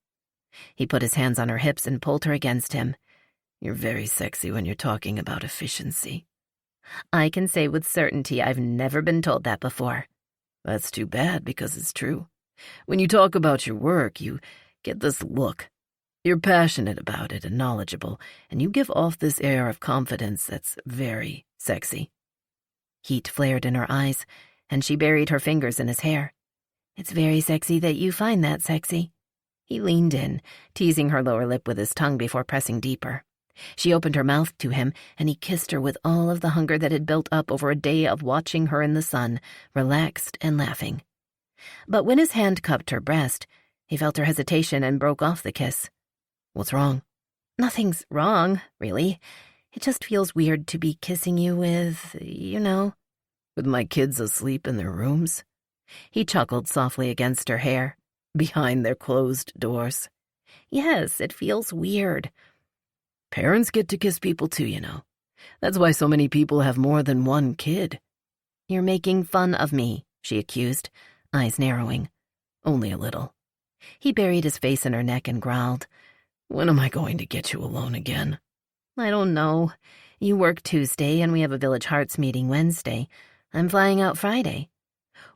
He put his hands on her hips and pulled her against him. "You're very sexy when you're talking about efficiency." "I can say with certainty I've never been told that before." "That's too bad because it's true. When you talk about your work, you get this look. You're passionate about it and knowledgeable, and you give off this air of confidence that's very sexy." Heat flared in her eyes, and she buried her fingers in his hair. "It's very sexy that you find that sexy." He leaned in, teasing her lower lip with his tongue before pressing deeper. She opened her mouth to him, and he kissed her with all of the hunger that had built up over a day of watching her in the sun, relaxed and laughing. But when his hand cupped her breast, he felt her hesitation and broke off the kiss. "What's wrong?" "Nothing's wrong, really. It just feels weird to be kissing you with, you know." "With my kids asleep in their rooms?" He chuckled softly against her hair. "Behind their closed doors?" "Yes, it feels weird." "Parents get to kiss people too, you know. That's why so many people have more than one kid." "You're making fun of me," she accused, eyes narrowing. "Only a little." He buried his face in her neck and growled. "When am I going to get you alone again?" "I don't know. You work Tuesday and we have a Village Hearts meeting Wednesday. I'm flying out Friday."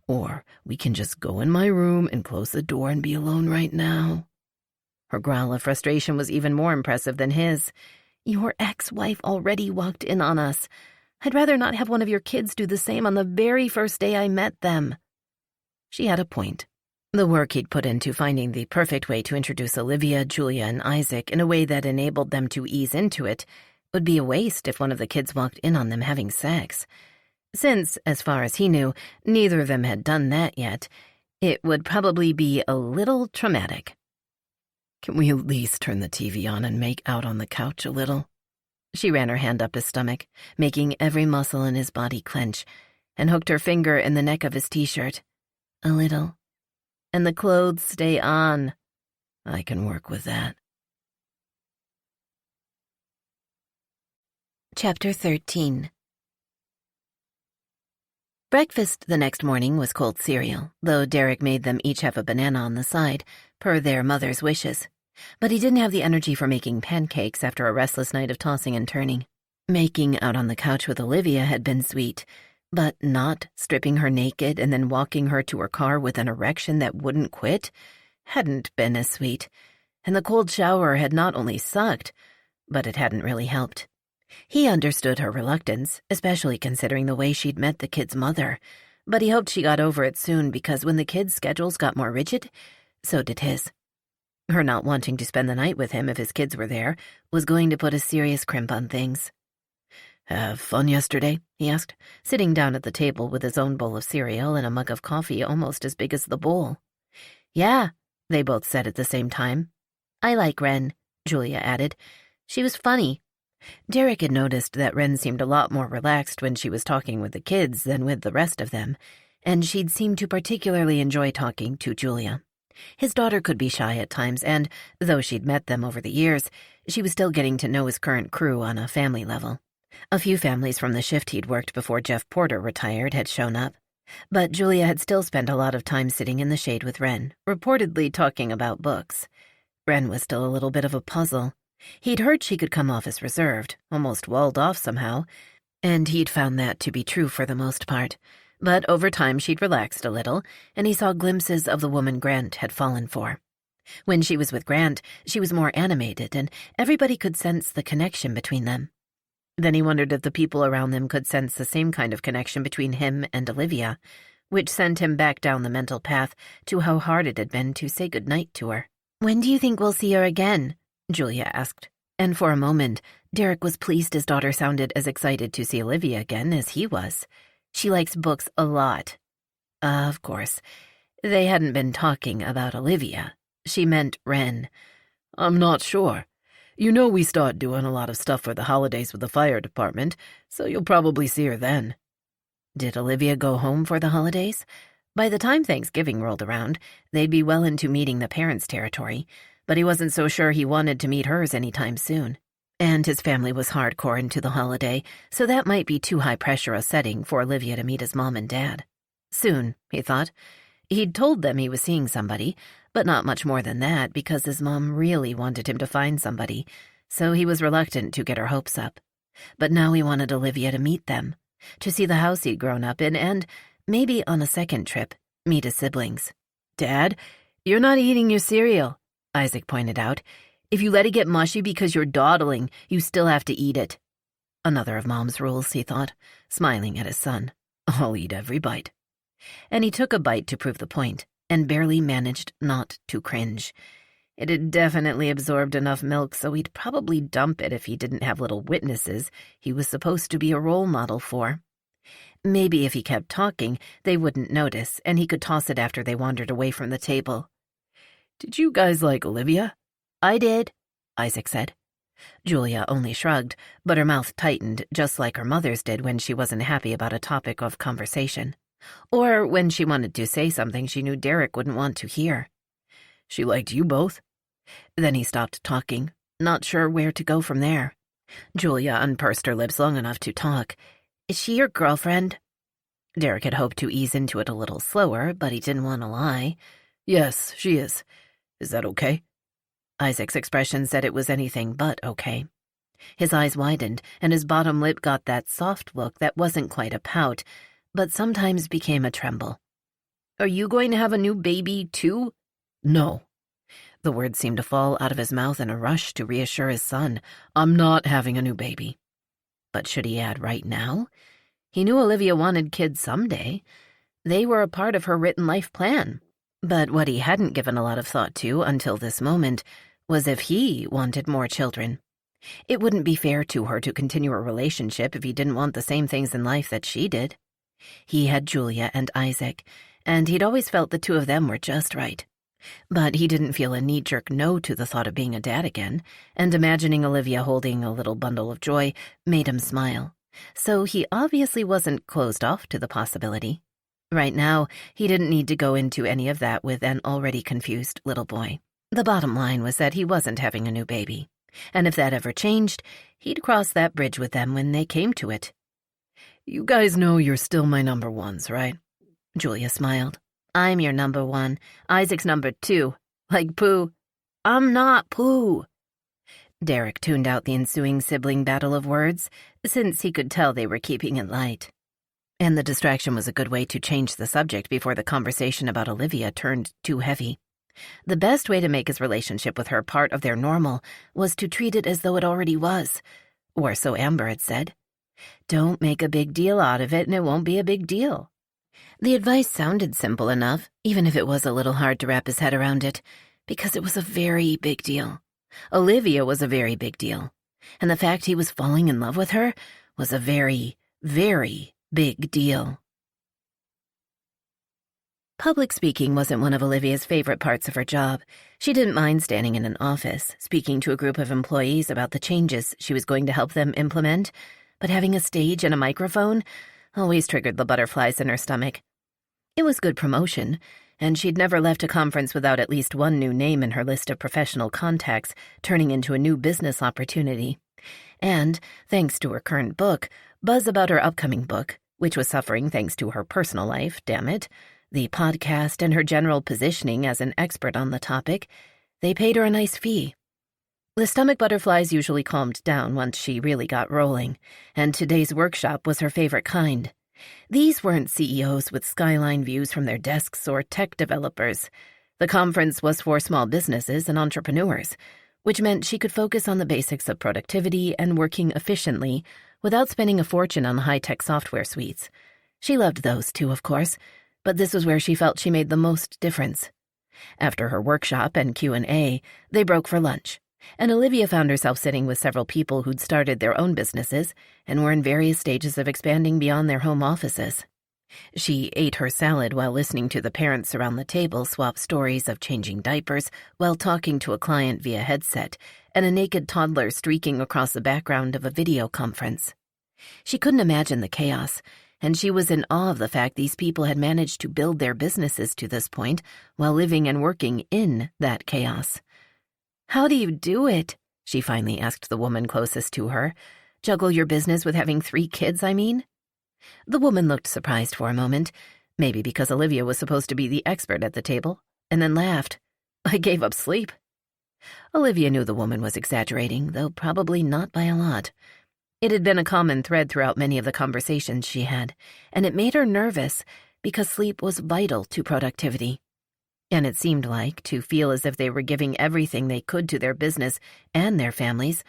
"Or we can just go in my room and close the door and be alone right now." Her growl of frustration was even more impressive than his. "Your ex-wife already walked in on us. I'd rather not have one of your kids do the same on the very first day I met them." She had a point. The work he'd put into finding the perfect way to introduce Olivia, Julia, and Isaac in a way that enabled them to ease into it would be a waste if one of the kids walked in on them having sex. Since, as far as he knew, neither of them had done that yet, it would probably be a little traumatic. "Can we at least turn the TV on and make out on the couch a little?" She ran her hand up his stomach, making every muscle in his body clench, and hooked her finger in the neck of his t-shirt. "A little. And the clothes stay on." "I can work with that." Chapter 13. Breakfast the next morning was cold cereal, though Derek made them each have a banana on the side, per their mother's wishes. But he didn't have the energy for making pancakes after a restless night of tossing and turning. Making out on the couch with Olivia had been sweet, but not stripping her naked and then walking her to her car with an erection that wouldn't quit hadn't been as sweet, and the cold shower had not only sucked, but it hadn't really helped. He understood her reluctance, especially considering the way she'd met the kid's mother, but he hoped she got over it soon because when the kids' schedules got more rigid, so did his. Her not wanting to spend the night with him if his kids were there was going to put a serious crimp on things. Have fun yesterday? He asked, sitting down at the table with his own bowl of cereal and a mug of coffee almost as big as the bowl. Yeah, they both said at the same time. I like Wren, Julia added. She was funny. Derek had noticed that Wren seemed a lot more relaxed when she was talking with the kids than with the rest of them, and she'd seemed to particularly enjoy talking to Julia. His daughter could be shy at times, and, though she'd met them over the years, she was still getting to know his current crew on a family level. A few families from the shift he'd worked before Jeff Porter retired had shown up, but Julia had still spent a lot of time sitting in the shade with Wren, reportedly talking about books. Wren was still a little bit of a puzzle. He'd heard she could come off as reserved, almost walled off somehow, and he'd found that to be true for the most part. But over time she'd relaxed a little, and he saw glimpses of the woman Grant had fallen for. When she was with Grant, she was more animated, and everybody could sense the connection between them. Then he wondered if the people around them could sense the same kind of connection between him and Olivia, which sent him back down the mental path to how hard it had been to say goodnight to her. When do you think we'll see her again? Julia asked, and for a moment, Derek was pleased his daughter sounded as excited to see Olivia again as he was. She likes books a lot. Of course, they hadn't been talking about Olivia. She meant Wren. I'm not sure. You know we start doing a lot of stuff for the holidays with the fire department, so you'll probably see her then. Did Olivia go home for the holidays? By the time Thanksgiving rolled around, they'd be well into meeting the parents' territory, but he wasn't so sure he wanted to meet hers anytime soon. And his family was hardcore into the holiday, so that might be too high pressure a setting for Olivia to meet his mom and dad. Soon, he thought. He'd told them he was seeing somebody, but not much more than that because his mom really wanted him to find somebody, so he was reluctant to get her hopes up. But now he wanted Olivia to meet them, to see the house he'd grown up in, and, maybe on a second trip, meet his siblings. Dad, you're not eating your cereal, Isaac pointed out. If you let it get mushy because you're dawdling, you still have to eat it. Another of Mom's rules, he thought, smiling at his son. I'll eat every bite. And he took a bite to prove the point, and barely managed not to cringe. It had definitely absorbed enough milk, so he'd probably dump it if he didn't have little witnesses he was supposed to be a role model for. Maybe if he kept talking, they wouldn't notice, and he could toss it after they wandered away from the table. Did you guys like Olivia? I did, Isaac said. Julia only shrugged, but her mouth tightened just like her mother's did when she wasn't happy about a topic of conversation, or when she wanted to say something she knew Derek wouldn't want to hear. She liked you both? Then he stopped talking, not sure where to go from there. Julia unpursed her lips long enough to talk. Is she your girlfriend? Derek had hoped to ease into it a little slower, but he didn't want to lie. Yes, she is. Is that okay? Isaac's expression said it was anything but okay. His eyes widened, and his bottom lip got that soft look that wasn't quite a pout, but sometimes became a tremble. Are you going to have a new baby, too? No. The words seemed to fall out of his mouth in a rush to reassure his son. I'm not having a new baby. But should he add right now? He knew Olivia wanted kids someday. They were a part of her written life plan. But what he hadn't given a lot of thought to until this moment was if he wanted more children. It wouldn't be fair to her to continue a relationship if he didn't want the same things in life that she did. He had Julia and Isaac, and he'd always felt the two of them were just right. But he didn't feel a knee-jerk no to the thought of being a dad again, and imagining Olivia holding a little bundle of joy made him smile. So he obviously wasn't closed off to the possibility. Right now, he didn't need to go into any of that with an already confused little boy. The bottom line was that he wasn't having a new baby, and if that ever changed, he'd cross that bridge with them when they came to it. You guys know you're still my number ones, right? Julia smiled. I'm your number one. Isaac's number two. Like Pooh. I'm not Pooh. Derek tuned out the ensuing sibling battle of words, since he could tell they were keeping it light. And the distraction was a good way to change the subject before the conversation about Olivia turned too heavy. The best way to make his relationship with her part of their normal was to treat it as though it already was, or so Amber had said. Don't make a big deal out of it and it won't be a big deal. The advice sounded simple enough, even if it was a little hard to wrap his head around it, because it was a very big deal. Olivia was a very big deal, and the fact he was falling in love with her was a very, very big deal. Public speaking wasn't one of Olivia's favorite parts of her job. She didn't mind standing in an office, speaking to a group of employees about the changes she was going to help them implement, but having a stage and a microphone always triggered the butterflies in her stomach. It was good promotion, and she'd never left a conference without at least one new name in her list of professional contacts turning into a new business opportunity. And, thanks to her current book, buzz about her upcoming book, which was suffering thanks to her personal life, damn it, the podcast, and her general positioning as an expert on the topic, they paid her a nice fee. The stomach butterflies usually calmed down once she really got rolling, and today's workshop was her favorite kind. These weren't CEOs with skyline views from their desks or tech developers. The conference was for small businesses and entrepreneurs, which meant she could focus on the basics of productivity and working efficiently without spending a fortune on high-tech software suites. She loved those too, of course, but this was where she felt she made the most difference. After her workshop and Q&A, they broke for lunch, and Olivia found herself sitting with several people who'd started their own businesses and were in various stages of expanding beyond their home offices. She ate her salad while listening to the parents around the table swap stories of changing diapers while talking to a client via headset and a naked toddler streaking across the background of a video conference. She couldn't imagine the chaos, and she was in awe of the fact these people had managed to build their businesses to this point while living and working in that chaos. "How do you do it?" she finally asked the woman closest to her. "Juggle your business with having 3 kids, I mean?" The woman looked surprised for a moment, maybe because Olivia was supposed to be the expert at the table, and then laughed. "I gave up sleep." Olivia knew the woman was exaggerating, though probably not by a lot. It had been a common thread throughout many of the conversations she had, and it made her nervous because sleep was vital to productivity. And it seemed like, to feel as if they were giving everything they could to their business and their families,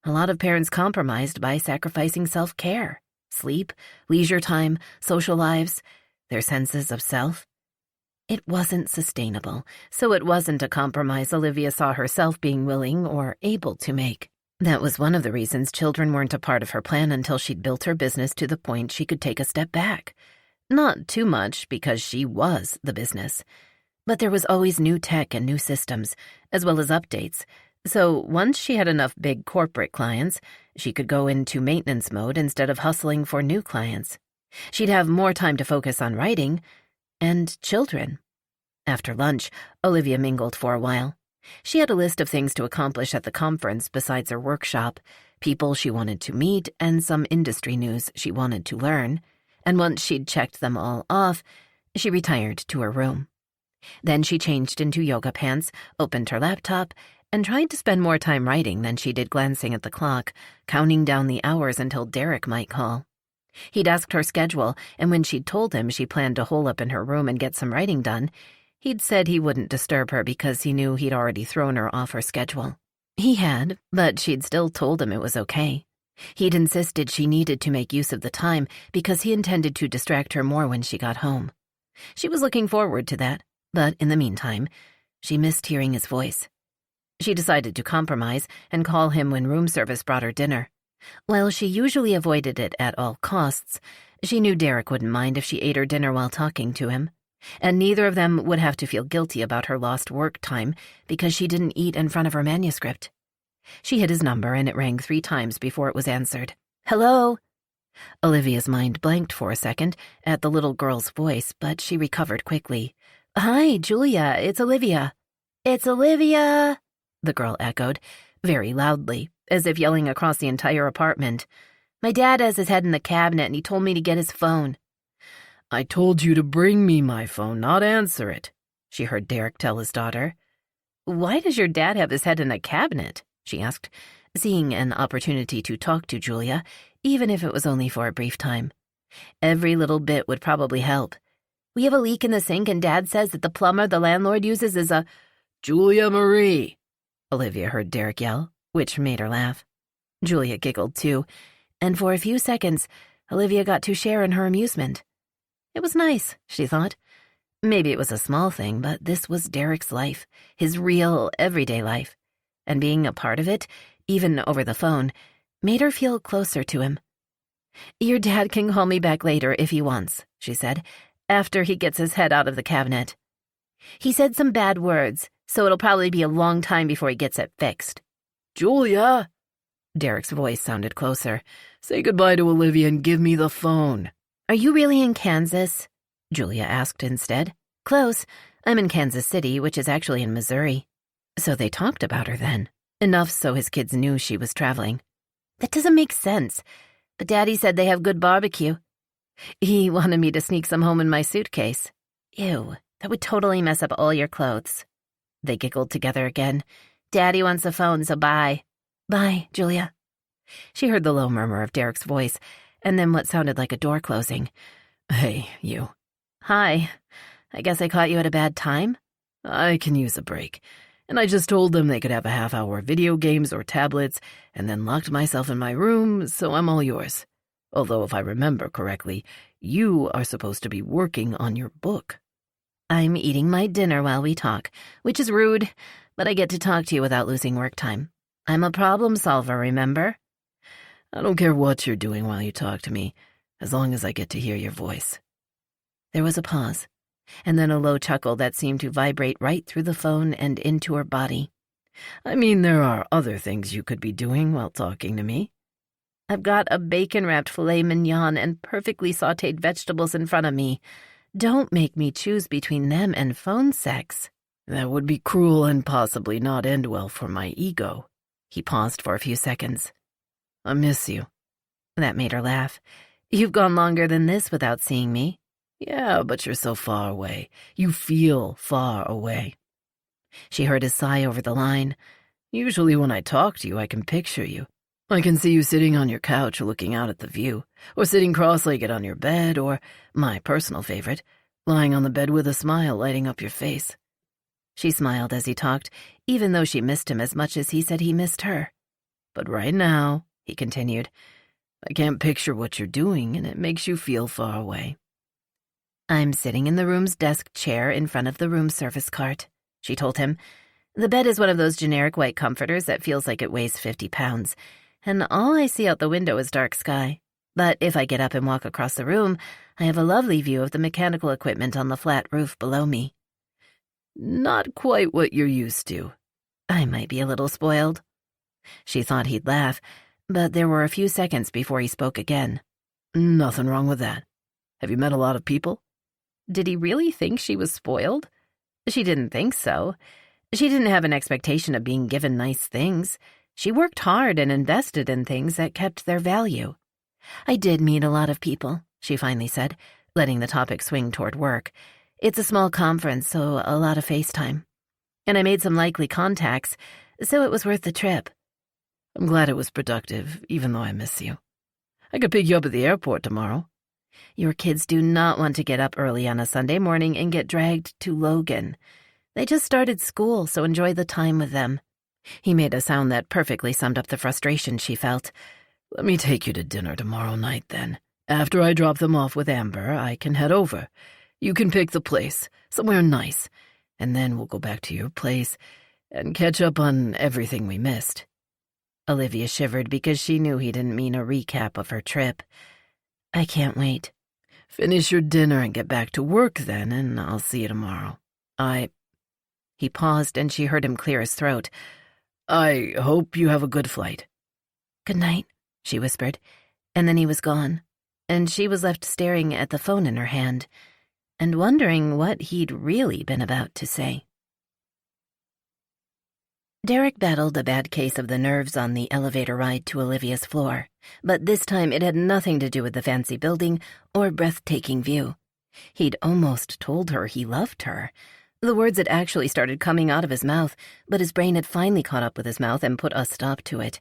a lot of parents compromised by sacrificing self-care, sleep, leisure time, social lives, their senses of self. It wasn't sustainable, so it wasn't a compromise Olivia saw herself being willing or able to make. That was one of the reasons children weren't a part of her plan until she'd built her business to the point she could take a step back. Not too much, because she was the business. But there was always new tech and new systems, as well as updates. So once she had enough big corporate clients, she could go into maintenance mode instead of hustling for new clients. She'd have more time to focus on writing and children. After lunch, Olivia mingled for a while. She had a list of things to accomplish at the conference besides her workshop, people she wanted to meet, and some industry news she wanted to learn. And once she'd checked them all off, she retired to her room. Then she changed into yoga pants, opened her laptop, and tried to spend more time writing than she did glancing at the clock, counting down the hours until Derek might call. He'd asked her schedule, and when she'd told him she planned to hole up in her room and get some writing done, he'd said he wouldn't disturb her because he knew he'd already thrown her off her schedule. He had, but she'd still told him it was okay. He'd insisted she needed to make use of the time because he intended to distract her more when she got home. She was looking forward to that. But in the meantime, she missed hearing his voice. She decided to compromise and call him when room service brought her dinner. While she usually avoided it at all costs, she knew Derek wouldn't mind if she ate her dinner while talking to him, and neither of them would have to feel guilty about her lost work time because she didn't eat in front of her manuscript. She hit his number and it rang 3 times before it was answered. "Hello?" Olivia's mind blanked for a second at the little girl's voice, but she recovered quickly. "Hi, Julia, it's Olivia." "It's Olivia," the girl echoed, very loudly, as if yelling across the entire apartment. "My dad has his head in the cabinet and he told me to get his phone." "I told you to bring me my phone, not answer it," she heard Derek tell his daughter. "Why does your dad have his head in a cabinet?" she asked, seeing an opportunity to talk to Julia, even if it was only for a brief time. Every little bit would probably help. We have a leak in the sink, and Dad says that the plumber the landlord uses is a— Julia Marie, Olivia heard Derek yell, which made her laugh. Julia giggled too, and for a few seconds, Olivia got to share in her amusement. It was nice, she thought. Maybe it was a small thing, but this was Derek's life, his real, everyday life, and being a part of it, even over the phone, made her feel closer to him. "Your dad can call me back later if he wants," she said, "after he gets his head out of the cabinet. He said some bad words, so it'll probably be a long time before he gets it fixed." Julia! Derek's voice sounded closer. Say goodbye to Olivia and give me the phone. "Are you really in Kansas?" Julia asked instead. "Close. I'm in Kansas City, which is actually in Missouri." So they talked about her then, enough so his kids knew she was traveling. "That doesn't make sense, but Daddy said they have good barbecue. He wanted me to sneak some home in my suitcase." "Ew, that would totally mess up all your clothes." They giggled together again. "Daddy wants a phone, so bye." "Bye, Julia." She heard the low murmur of Derek's voice, and then what sounded like a door closing. Hey, you. "Hi. I guess I caught you at a bad time?" I can use a break. And I just told them they could have a half-hour video games or tablets, and then locked myself in my room, so I'm all yours. Although, if I remember correctly, you are supposed to be working on your book. "I'm eating my dinner while we talk, which is rude, but I get to talk to you without losing work time. I'm a problem solver, remember?" I don't care what you're doing while you talk to me, as long as I get to hear your voice. There was a pause, and then a low chuckle that seemed to vibrate right through the phone and into her body. I mean, there are other things you could be doing while talking to me. "I've got a bacon-wrapped filet mignon and perfectly sautéed vegetables in front of me. Don't make me choose between them and phone sex." That would be cruel and possibly not end well for my ego. He paused for a few seconds. I miss you. That made her laugh. "You've gone longer than this without seeing me." Yeah, but you're so far away. You feel far away. She heard his sigh over the line. Usually when I talk to you, I can picture you. I can see you sitting on your couch looking out at the view, or sitting cross-legged on your bed, or, my personal favorite, lying on the bed with a smile lighting up your face. She smiled as he talked, even though she missed him as much as he said he missed her. But right now, he continued, I can't picture what you're doing, and it makes you feel far away. "I'm sitting in the room's desk chair in front of the room service cart," she told him. "The bed is one of those generic white comforters that feels like it weighs 50 pounds, and all I see out the window is dark sky. But if I get up and walk across the room, I have a lovely view of the mechanical equipment on the flat roof below me." Not quite what you're used to. I might be a little spoiled. She thought he'd laugh, but there were a few seconds before he spoke again. Nothing wrong with that. Have you met a lot of people? Did he really think she was spoiled? She didn't think so. She didn't have an expectation of being given nice things. She worked hard and invested in things that kept their value. "I did meet a lot of people," she finally said, letting the topic swing toward work. "It's a small conference, so a lot of FaceTime. And I made some likely contacts, so it was worth the trip." I'm glad it was productive, even though I miss you. I could pick you up at the airport tomorrow. Your kids do not want to get up early on a Sunday morning and get dragged to Logan. They just started school, so enjoy the time with them. He made a sound that perfectly summed up the frustration she felt. Let me take you to dinner tomorrow night, then. After I drop them off with Amber, I can head over. You can pick the place, somewhere nice, and then we'll go back to your place and catch up on everything we missed. Olivia shivered because she knew he didn't mean a recap of her trip. "I can't wait." Finish your dinner and get back to work then, and I'll see you tomorrow. He paused, and she heard him clear his throat. I hope you have a good flight. "Good night," she whispered, and then he was gone, and she was left staring at the phone in her hand and wondering what he'd really been about to say. Derek battled a bad case of the nerves on the elevator ride to Olivia's floor, but this time it had nothing to do with the fancy building or breathtaking view. He'd almost told her he loved her, The words had actually started coming out of his mouth, but his brain had finally caught up with his mouth and put a stop to it.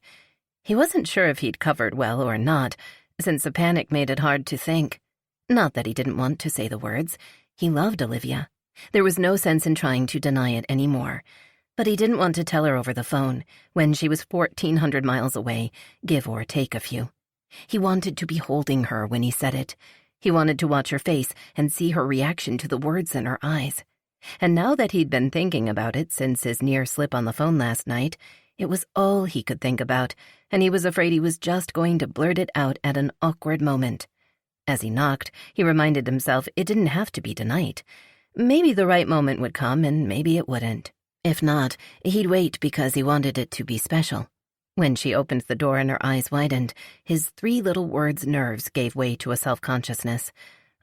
He wasn't sure if he'd covered well or not, since the panic made it hard to think. Not that he didn't want to say the words. He loved Olivia. There was no sense in trying to deny it anymore. But he didn't want to tell her over the phone, when she was 1,400 miles away, give or take a few. He wanted to be holding her when he said it. He wanted to watch her face and see her reaction to the words in her eyes. And now that he'd been thinking about it since his near slip on the phone last night, it was all he could think about, and he was afraid he was just going to blurt it out at an awkward moment. As he knocked, he reminded himself it didn't have to be tonight. Maybe the right moment would come, and maybe it wouldn't. If not, he'd wait because he wanted it to be special. When she opened the door and her eyes widened, his 3 little words' nerves gave way to a self-consciousness.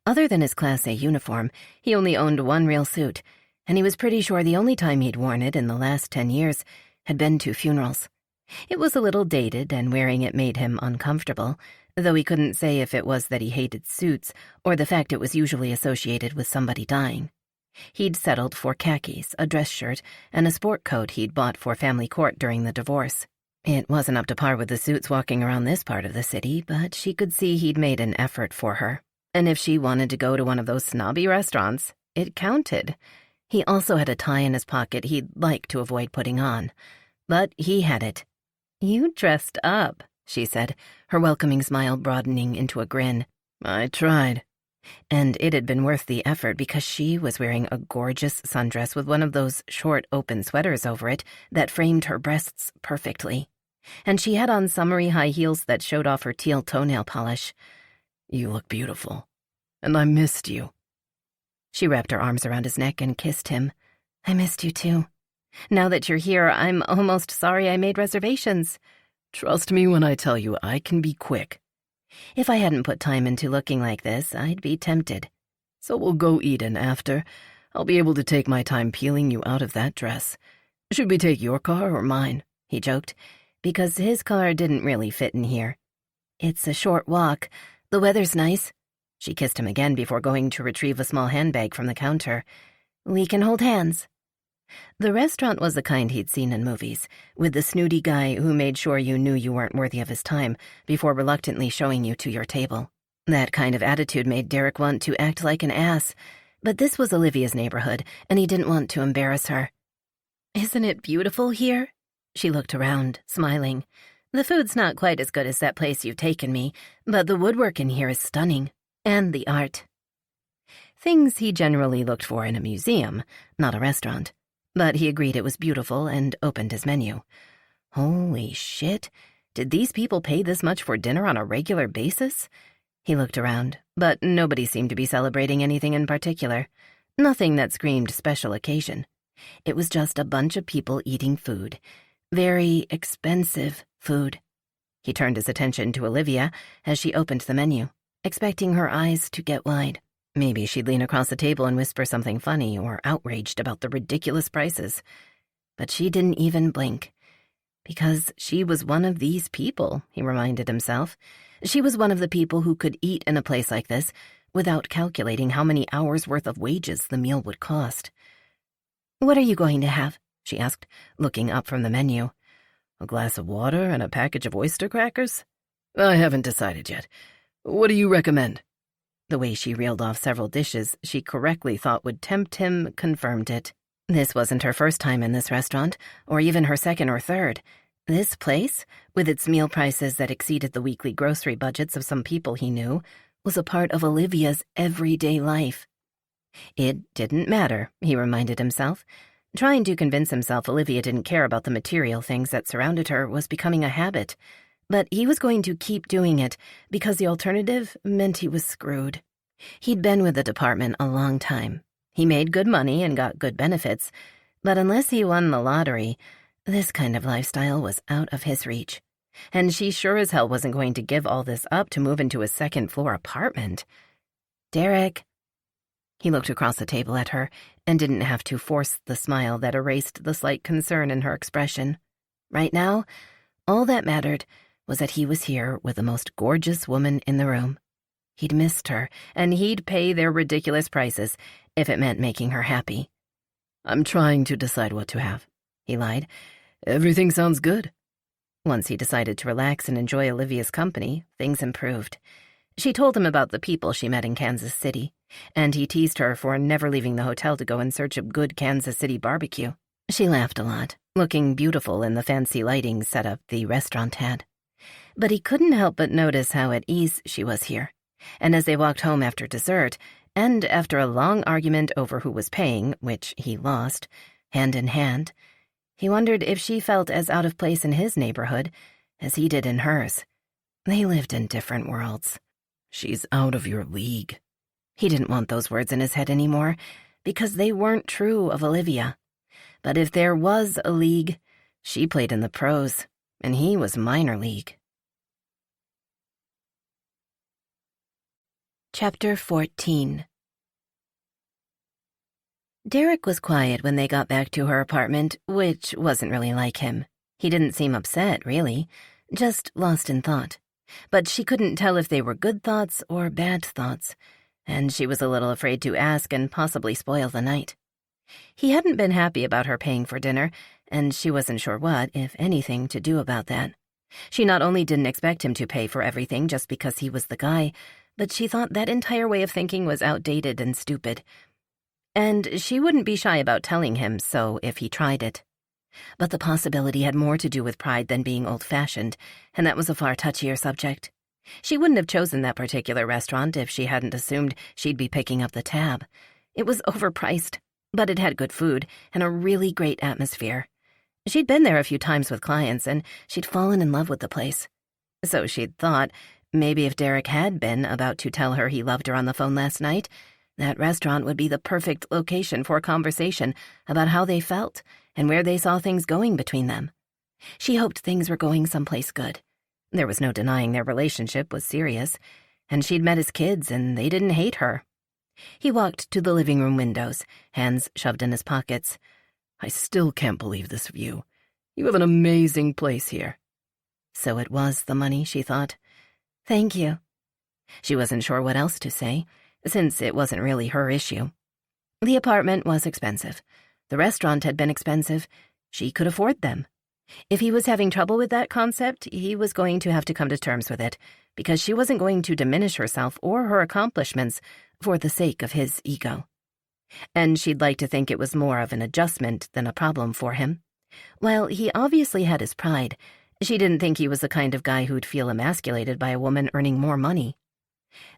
Other than his Class A uniform, he only owned 1 real suit, and he was pretty sure the only time he'd worn it in the last 10 years had been to funerals. It was a little dated, and wearing it made him uncomfortable, though he couldn't say if it was that he hated suits or the fact it was usually associated with somebody dying. He'd settled for khakis, a dress shirt, and a sport coat he'd bought for family court during the divorce. It wasn't up to par with the suits walking around this part of the city, but she could see he'd made an effort for her. And if she wanted to go to one of those snobby restaurants, it counted. He also had a tie in his pocket he'd like to avoid putting on. But he had it. "You dressed up," she said, her welcoming smile broadening into a grin. "I tried." And it had been worth the effort because she was wearing a gorgeous sundress with one of those short open sweaters over it that framed her breasts perfectly. And she had on summery high heels that showed off her teal toenail polish. "You look beautiful, and I missed you." She wrapped her arms around his neck and kissed him. "I missed you too. Now that you're here, I'm almost sorry I made reservations." "Trust me when I tell you I can be quick." "If I hadn't put time into looking like this, I'd be tempted." "So we'll go eat, and after, I'll be able to take my time peeling you out of that dress. Should we take your car or mine?" he joked, because his car didn't really fit in here. "It's a short walk. The weather's nice." She kissed him again before going to retrieve a small handbag from the counter. "We can hold hands." The restaurant was the kind he'd seen in movies, with the snooty guy who made sure you knew you weren't worthy of his time before reluctantly showing you to your table. That kind of attitude made Derek want to act like an ass, but this was Olivia's neighborhood, and he didn't want to embarrass her. "Isn't it beautiful here?" She looked around, smiling. "The food's not quite as good as that place you've taken me, but the woodwork in here is stunning, and the art." Things he generally looked for in a museum, not a restaurant. But he agreed it was beautiful and opened his menu. Holy shit, did these people pay this much for dinner on a regular basis? He looked around, but nobody seemed to be celebrating anything in particular. Nothing that screamed special occasion. It was just a bunch of people eating food. Very expensive food. He turned his attention to Olivia as she opened the menu, expecting her eyes to get wide. Maybe she'd lean across the table and whisper something funny or outraged about the ridiculous prices. But she didn't even blink. Because she was one of these people, he reminded himself. She was one of the people who could eat in a place like this without calculating how many hours' worth of wages the meal would cost. "What are you going to have?" she asked, looking up from the menu. "A glass of water and a package of oyster crackers? I haven't decided yet. What do you recommend?" The way she reeled off several dishes she correctly thought would tempt him confirmed it. This wasn't her first time in this restaurant, or even her second or third. This place, with its meal prices that exceeded the weekly grocery budgets of some people he knew, was a part of Olivia's everyday life. It didn't matter, he reminded himself. Trying to convince himself Olivia didn't care about the material things that surrounded her was becoming a habit. But he was going to keep doing it because the alternative meant he was screwed. He'd been with the department a long time. He made good money and got good benefits, but unless he won the lottery, this kind of lifestyle was out of his reach. And she sure as hell wasn't going to give all this up to move into a second-floor apartment. "Derek." He looked across the table at her and didn't have to force the smile that erased the slight concern in her expression. Right now, all that mattered was that he was here with the most gorgeous woman in the room. He'd missed her, and he'd pay their ridiculous prices if it meant making her happy. I'm trying to decide what to have, he lied. Everything sounds good. Once he decided to relax and enjoy Olivia's company, things improved. She told him about the people she met in Kansas City, and he teased her for never leaving the hotel to go in search of good Kansas City barbecue. She laughed a lot, looking beautiful in the fancy lighting setup the restaurant had. But he couldn't help but notice how at ease she was here. And as they walked home after dessert, and after a long argument over who was paying, which he lost, hand in hand, he wondered if she felt as out of place in his neighborhood as he did in hers. They lived in different worlds. She's out of your league. He didn't want those words in his head anymore, because they weren't true of Olivia. But if there was a league, she played in the pros, and he was minor league. Chapter 14. Derek was quiet when they got back to her apartment, which wasn't really like him. He didn't seem upset, really, just lost in thought. But she couldn't tell if they were good thoughts or bad thoughts, and she was a little afraid to ask and possibly spoil the night. He hadn't been happy about her paying for dinner, and she wasn't sure what, if anything, to do about that. She not only didn't expect him to pay for everything just because he was the guy, but she thought that entire way of thinking was outdated and stupid. And she wouldn't be shy about telling him so if he tried it. But the possibility had more to do with pride than being old-fashioned, and that was a far touchier subject. She wouldn't have chosen that particular restaurant if she hadn't assumed she'd be picking up the tab. It was overpriced, but it had good food and a really great atmosphere. She'd been there a few times with clients, and she'd fallen in love with the place. So she'd thought, maybe if Derek had been about to tell her he loved her on the phone last night, that restaurant would be the perfect location for a conversation about how they felt and where they saw things going between them. She hoped things were going someplace good. There was no denying their relationship was serious, and she'd met his kids and they didn't hate her. He walked to the living room windows, hands shoved in his pockets. I still can't believe this view. You have an amazing place here. So it was the money, she thought. Thank you. She wasn't sure what else to say, since it wasn't really her issue. The apartment was expensive. The restaurant had been expensive. She could afford them. If he was having trouble with that concept, he was going to have to come to terms with it, because she wasn't going to diminish herself or her accomplishments for the sake of his ego. And she'd like to think it was more of an adjustment than a problem for him. While he obviously had his pride, she didn't think he was the kind of guy who'd feel emasculated by a woman earning more money.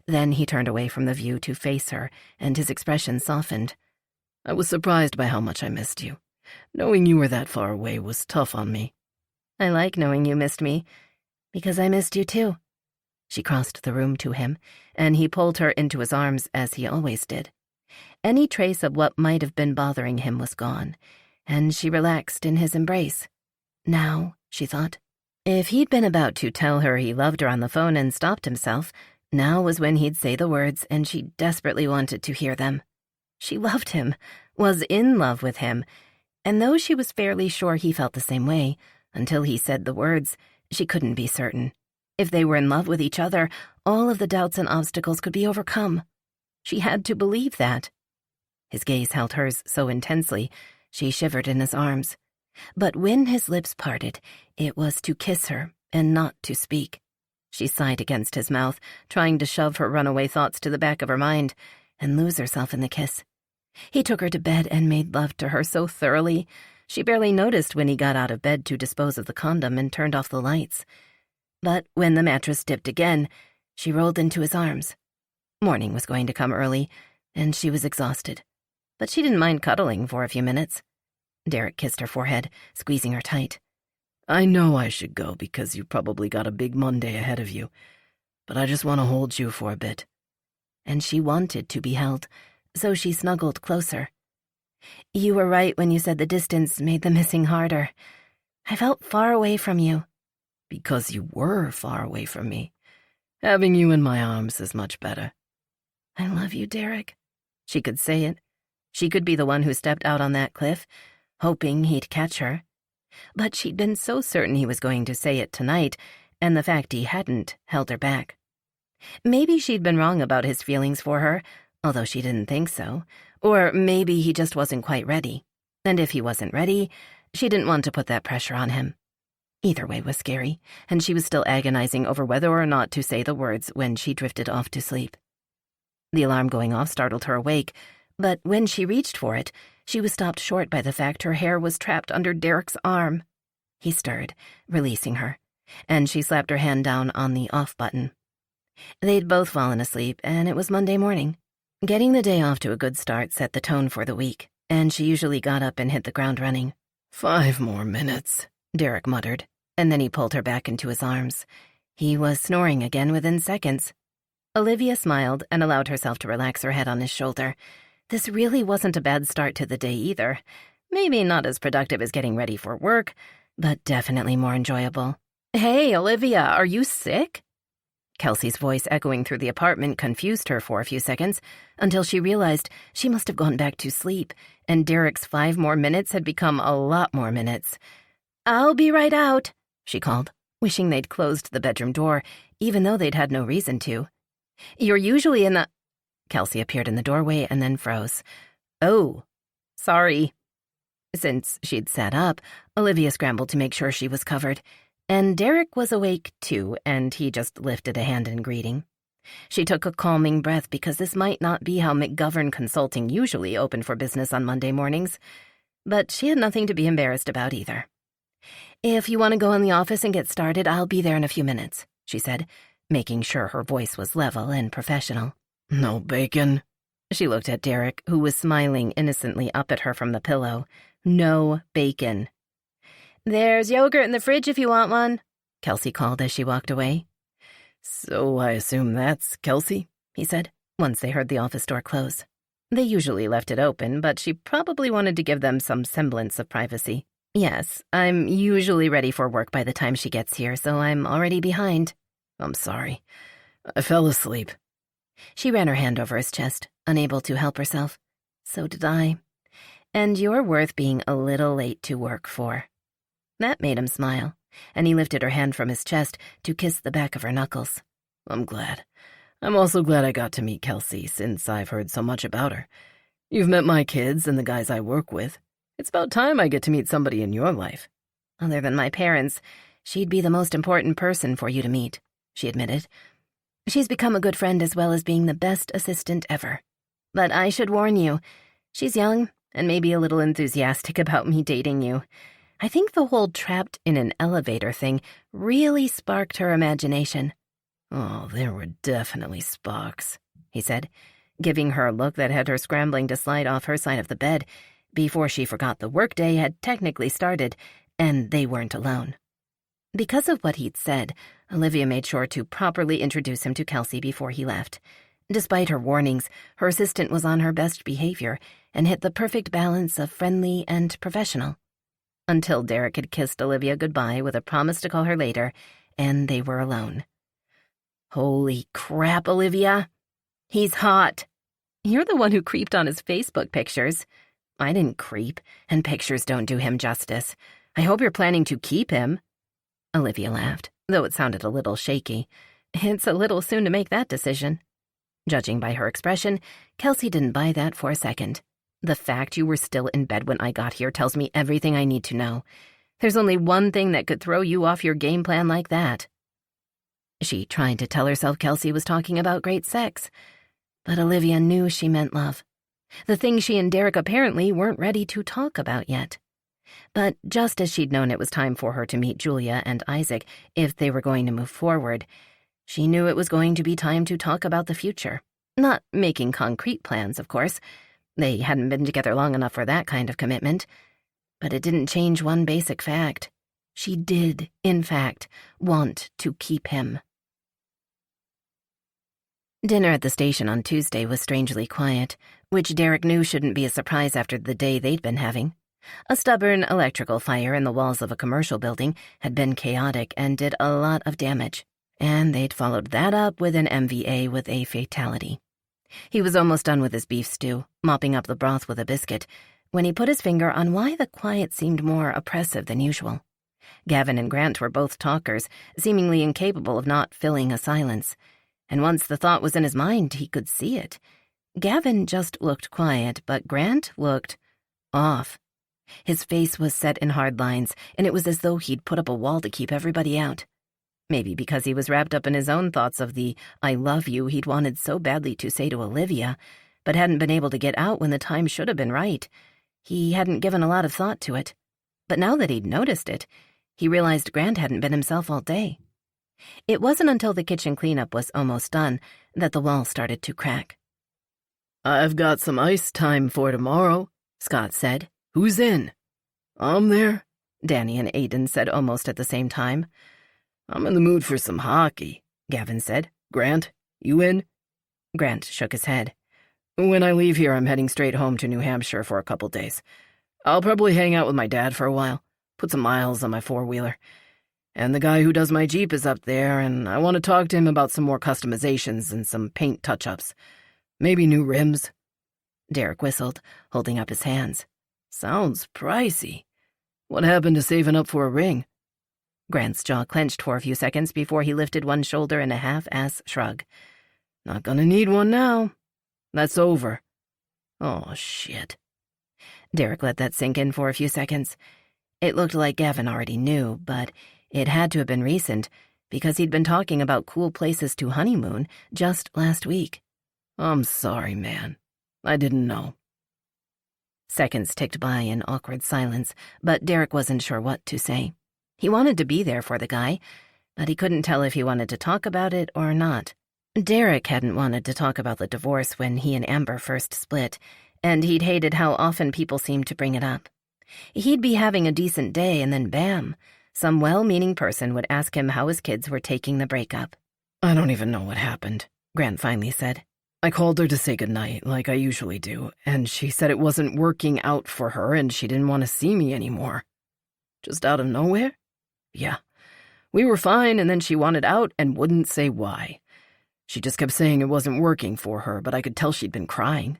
Then he turned away from the view to face her, and his expression softened. I was surprised by how much I missed you. Knowing you were that far away was tough on me. I like knowing you missed me, because I missed you too. She crossed the room to him, and he pulled her into his arms as he always did. Any trace of what might have been bothering him was gone, and she relaxed in his embrace. Now, she thought, if he'd been about to tell her he loved her on the phone and stopped himself, now was when he'd say the words, and she desperately wanted to hear them. She loved him, was in love with him, and though she was fairly sure he felt the same way, until he said the words, she couldn't be certain. If they were in love with each other, all of the doubts and obstacles could be overcome. She had to believe that. His gaze held hers so intensely, she shivered in his arms. But when his lips parted, it was to kiss her and not to speak. She sighed against his mouth, trying to shove her runaway thoughts to the back of her mind and lose herself in the kiss. He took her to bed and made love to her so thoroughly, she barely noticed when he got out of bed to dispose of the condom and turned off the lights. But when the mattress dipped again, she rolled into his arms. Morning was going to come early, and she was exhausted. But she didn't mind cuddling for a few minutes. Derek kissed her forehead, squeezing her tight. I know I should go because you probably got a big Monday ahead of you, but I just want to hold you for a bit. And she wanted to be held, so she snuggled closer. You were right when you said the distance made the missing harder. I felt far away from you. Because you were far away from me. Having you in my arms is much better. I love you, Derek. She could say it. She could be the one who stepped out on that cliff, hoping he'd catch her. But she'd been so certain he was going to say it tonight, and the fact he hadn't held her back. Maybe she'd been wrong about his feelings for her, although she didn't think so, or maybe he just wasn't quite ready. And if he wasn't ready, she didn't want to put that pressure on him. Either way was scary, and she was still agonizing over whether or not to say the words when she drifted off to sleep. The alarm going off startled her awake, but when she reached for it, she was stopped short by the fact her hair was trapped under Derek's arm. He stirred, releasing her, and she slapped her hand down on the off button. They'd both fallen asleep, and it was Monday morning. Getting the day off to a good start set the tone for the week, and she usually got up and hit the ground running. 5 more minutes, Derek muttered, and then he pulled her back into his arms. He was snoring again within seconds. Olivia smiled and allowed herself to relax her head on his shoulder. This really wasn't a bad start to the day either. Maybe not as productive as getting ready for work, but definitely more enjoyable. "Hey, Olivia, are you sick?" Kelsey's voice echoing through the apartment confused her for a few seconds, until she realized she must have gone back to sleep, and Derek's 5 more minutes had become a lot more minutes. "I'll be right out," she called, wishing they'd closed the bedroom door, even though they'd had no reason to. "You're usually in the—" Kelsey appeared in the doorway and then froze. "Oh, sorry." Since she'd sat up, Olivia scrambled to make sure she was covered, and Derek was awake too, and he just lifted a hand in greeting. She took a calming breath because this might not be how McGovern Consulting usually opened for business on Monday mornings, but she had nothing to be embarrassed about either. "If you want to go in the office and get started, I'll be there in a few minutes," she said, making sure her voice was level and professional. "No bacon?" She looked at Derek, who was smiling innocently up at her from the pillow. No bacon. "There's yogurt in the fridge if you want one," Kelsey called as she walked away. "So I assume that's Kelsey?" he said, once they heard the office door close. They usually left it open, but she probably wanted to give them some semblance of privacy. "Yes, I'm usually ready for work by the time she gets here, so I'm already behind." "I'm sorry. I fell asleep." She ran her hand over his chest, unable to help herself. "So did I. And you're worth being a little late to work for." That made him smile, and he lifted her hand from his chest to kiss the back of her knuckles. "I'm glad. I'm also glad I got to meet Kelsey, since I've heard so much about her. You've met my kids and the guys I work with. It's about time I get to meet somebody in your life." "Other than my parents, she'd be the most important person for you to meet," she admitted. "She's become a good friend as well as being the best assistant ever. But I should warn you, she's young and maybe a little enthusiastic about me dating you. I think the whole trapped in an elevator thing really sparked her imagination." "Oh, there were definitely sparks," he said, giving her a look that had her scrambling to slide off her side of the bed before she forgot the workday had technically started and they weren't alone. Because of what he'd said, Olivia made sure to properly introduce him to Kelsey before he left. Despite her warnings, her assistant was on her best behavior and hit the perfect balance of friendly and professional. Until Derek had kissed Olivia goodbye with a promise to call her later, and they were alone. "Holy crap, Olivia. He's hot. You're the one who creeped on his Facebook pictures." "I didn't creep, and pictures don't do him justice. I hope you're planning to keep him." Olivia laughed, though it sounded a little shaky. "It's a little soon to make that decision." Judging by her expression, Kelsey didn't buy that for a second. "The fact you were still in bed when I got here tells me everything I need to know. There's only one thing that could throw you off your game plan like that." She tried to tell herself Kelsey was talking about great sex, but Olivia knew she meant love. The thing she and Derek apparently weren't ready to talk about yet. But just as she'd known it was time for her to meet Julia and Isaac if they were going to move forward, she knew it was going to be time to talk about the future. Not making concrete plans, of course. They hadn't been together long enough for that kind of commitment. But it didn't change one basic fact. She did, in fact, want to keep him. Dinner at the station on Tuesday was strangely quiet, which Derek knew shouldn't be a surprise after the day they'd been having. A stubborn electrical fire in the walls of a commercial building had been chaotic and did a lot of damage, and they'd followed that up with an MVA with a fatality. He was almost done with his beef stew, mopping up the broth with a biscuit, when he put his finger on why the quiet seemed more oppressive than usual. Gavin and Grant were both talkers, seemingly incapable of not filling a silence. And once the thought was in his mind, he could see it. Gavin just looked quiet, but Grant looked off. His face was set in hard lines, and it was as though he'd put up a wall to keep everybody out. Maybe because he was wrapped up in his own thoughts of the "I love you" he'd wanted so badly to say to Olivia, but hadn't been able to get out when the time should have been right. He hadn't given a lot of thought to it. But now that he'd noticed it, he realized Grant hadn't been himself all day. It wasn't until the kitchen cleanup was almost done that the wall started to crack. "I've got some ice time for tomorrow," Scott said. "Who's in?" "I'm there," Danny and Aiden said almost at the same time. "I'm in the mood for some hockey," Gavin said. "Grant, you in?" Grant shook his head. "When I leave here, I'm heading straight home to New Hampshire for a couple days. I'll probably hang out with my dad for a while, put some miles on my four-wheeler. And the guy who does my Jeep is up there, and I want to talk to him about some more customizations and some paint touch-ups. Maybe new rims." Derek whistled, holding up his hands. "Sounds pricey. What happened to saving up for a ring?" Grant's jaw clenched for a few seconds before he lifted one shoulder in a half-ass shrug. "Not gonna need one now. That's over." "Oh, shit." Derek let that sink in for a few seconds. It looked like Gavin already knew, but it had to have been recent, because he'd been talking about cool places to honeymoon just last week. "I'm sorry, man. I didn't know." Seconds ticked by in awkward silence, but Derek wasn't sure what to say. He wanted to be there for the guy, but he couldn't tell if he wanted to talk about it or not. Derek hadn't wanted to talk about the divorce when he and Amber first split, and he'd hated how often people seemed to bring it up. He'd be having a decent day, and then bam, some well-meaning person would ask him how his kids were taking the breakup. "I don't even know what happened," Grant finally said. "I called her to say goodnight, like I usually do, and she said it wasn't working out for her and she didn't want to see me anymore." "Just out of nowhere?" "Yeah. We were fine, and then she wanted out and wouldn't say why. She just kept saying it wasn't working for her, but I could tell she'd been crying.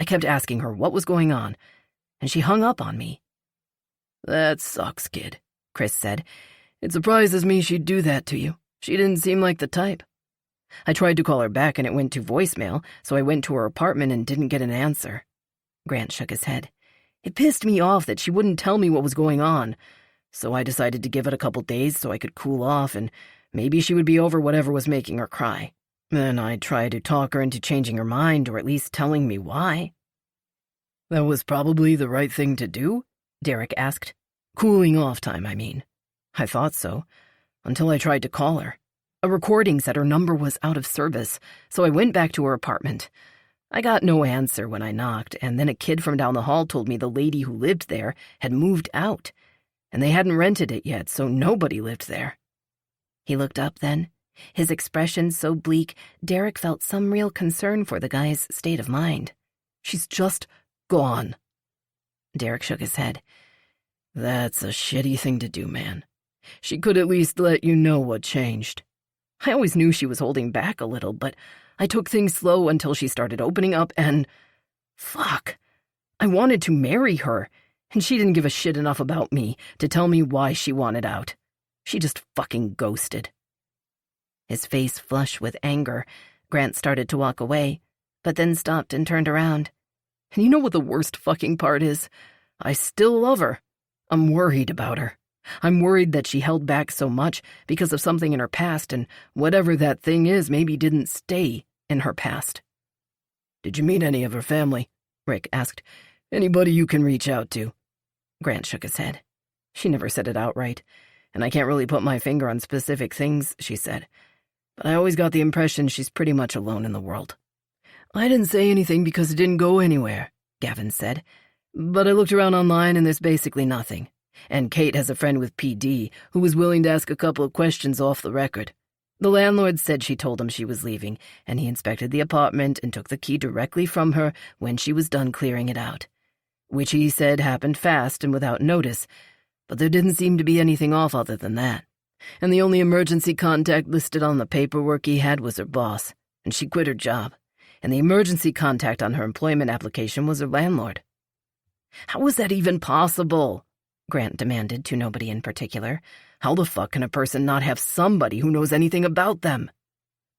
I kept asking her what was going on, and she hung up on me." "That sucks, kid," Chris said. "It surprises me she'd do that to you. She didn't seem like the type. I tried to call her back and it went to voicemail, so I went to her apartment and didn't get an answer." Grant shook his head. "It pissed me off that she wouldn't tell me what was going on, so I decided to give it a couple days so I could cool off and maybe she would be over whatever was making her cry. Then I tried to talk her into changing her mind or at least telling me why." "That was probably the right thing to do?" Derek asked. "Cooling off time, I mean." "I thought so, until I tried to call her. A recording said her number was out of service, so I went back to her apartment. I got no answer when I knocked, and then a kid from down the hall told me the lady who lived there had moved out, and they hadn't rented it yet, so nobody lived there." He looked up then, his expression so bleak, Derek felt some real concern for the guy's state of mind. "She's just gone." Derek shook his head. "That's a shitty thing to do, man. She could at least let you know what changed. I always knew she was holding back a little, but I took things slow until she started opening up and... Fuck. I wanted to marry her, and she didn't give a shit enough about me to tell me why she wanted out. She just fucking ghosted." His face flushed with anger, Grant started to walk away, but then stopped and turned around. "And you know what the worst fucking part is? I still love her. I'm worried about her. I'm worried that she held back so much because of something in her past, and whatever that thing is maybe didn't stay in her past." "Did you meet any of her family?" Rick asked. "Anybody you can reach out to?" Grant shook his head. "She never said it outright, and I can't really put my finger on specific things she said. But I always got the impression she's pretty much alone in the world." "I didn't say anything because it didn't go anywhere," Gavin said. "But I looked around online and there's basically nothing. And Kate has a friend with PD who was willing to ask a couple of questions off the record. The landlord said she told him she was leaving, and he inspected the apartment and took the key directly from her when she was done clearing it out. Which he said happened fast and without notice, but there didn't seem to be anything off other than that. And the only emergency contact listed on the paperwork he had was her boss, and she quit her job. And the emergency contact on her employment application was her landlord." "How is that even possible?" Grant demanded to nobody in particular. "How the fuck can a person not have somebody who knows anything about them?"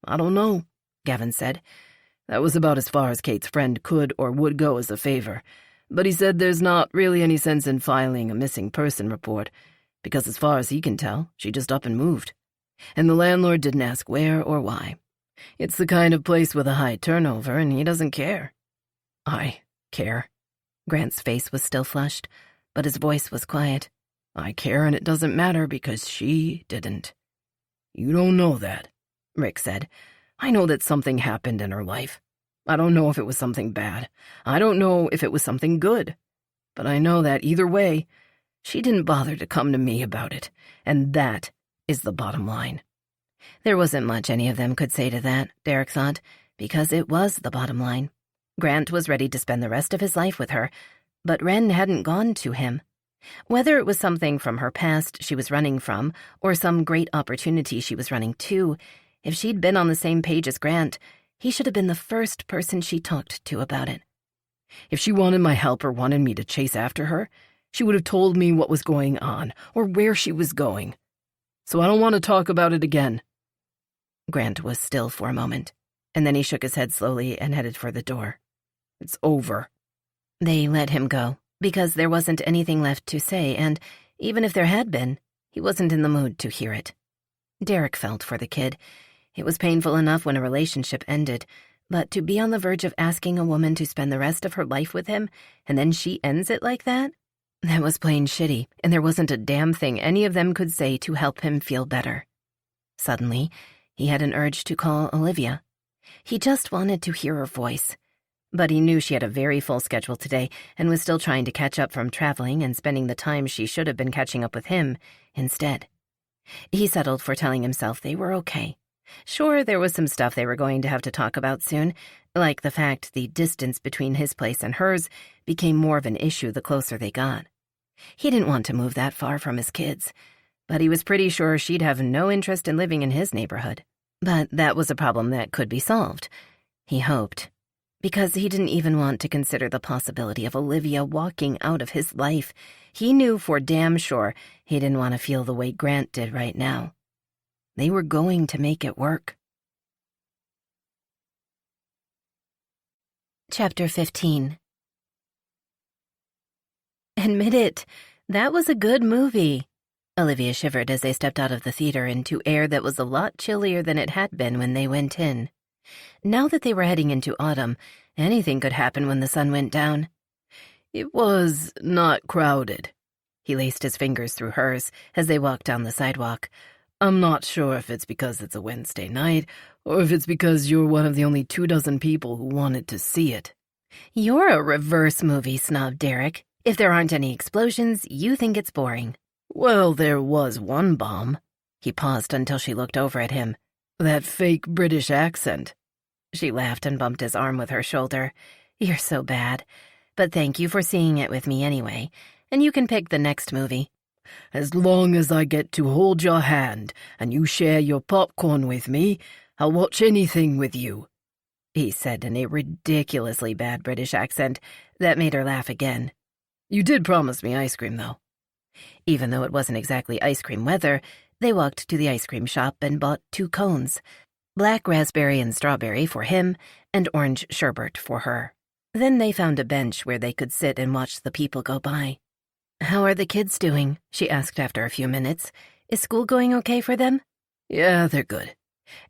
"I don't know," Gavin said. "That was about as far as Kate's friend could or would go as a favor, But he said there's not really any sense in filing a missing person report, because as far as he can tell, she just up and moved. And the landlord didn't ask where or why. It's the kind of place with a high turnover, and he doesn't care. I care. Grant's face was still flushed, but his voice was quiet. I care, and it doesn't matter because she didn't. You don't know that, Rick said. I know that something happened in her life. I don't know if it was something bad. I don't know if it was something good. But I know that either way, she didn't bother to come to me about it, and that is the bottom line. There wasn't much any of them could say to that, Derek thought, because it was the bottom line. Grant was ready to spend the rest of his life with her, but Wren hadn't gone to him. Whether it was something from her past she was running from, or some great opportunity she was running to, if she'd been on the same page as Grant, he should have been the first person she talked to about it. If she wanted my help or wanted me to chase after her, she would have told me what was going on, or where she was going. So I don't want to talk about it again. Grant was still for a moment, and then he shook his head slowly and headed for the door. It's over. They let him go, because there wasn't anything left to say, and even if there had been, he wasn't in the mood to hear it. Derek felt for the kid. It was painful enough when a relationship ended, but to be on the verge of asking a woman to spend the rest of her life with him, and then she ends it like that? That was plain shitty, and there wasn't a damn thing any of them could say to help him feel better. Suddenly, he had an urge to call Olivia. He just wanted to hear her voice. But he knew she had a very full schedule today and was still trying to catch up from traveling and spending the time she should have been catching up with him instead. He settled for telling himself they were okay. Sure, there was some stuff they were going to have to talk about soon, like the fact the distance between his place and hers became more of an issue the closer they got. He didn't want to move that far from his kids, but he was pretty sure she'd have no interest in living in his neighborhood. But that was a problem that could be solved, he hoped, because he didn't even want to consider the possibility of Olivia walking out of his life. He knew for damn sure he didn't want to feel the way Grant did right now. They were going to make it work. Chapter 15. Admit it, that was a good movie. Olivia shivered as they stepped out of the theater into air that was a lot chillier than it had been when they went in. Now that they were heading into autumn, anything could happen when the sun went down. It was not crowded. He laced his fingers through hers as they walked down the sidewalk. I'm not sure if it's because it's a Wednesday night, or if it's because you're one of the only 24 people who wanted to see it. You're a reverse movie snob, Derek. If there aren't any explosions, you think it's boring. Well, there was one bomb. He paused until she looked over at him. That fake British accent. She laughed and bumped his arm with her shoulder. You're so bad. But thank you for seeing it with me anyway, and you can pick the next movie. As long as I get to hold your hand and you share your popcorn with me, I'll watch anything with you, he said in a ridiculously bad British accent that made her laugh again. You did promise me ice cream, though. Even though it wasn't exactly ice cream weather, they walked to the ice cream shop and bought 2 cones, black raspberry and strawberry for him and orange sherbet for her. Then they found a bench where they could sit and watch the people go by. How are the kids doing? She asked after a few minutes. Is school going okay for them? Yeah, they're good.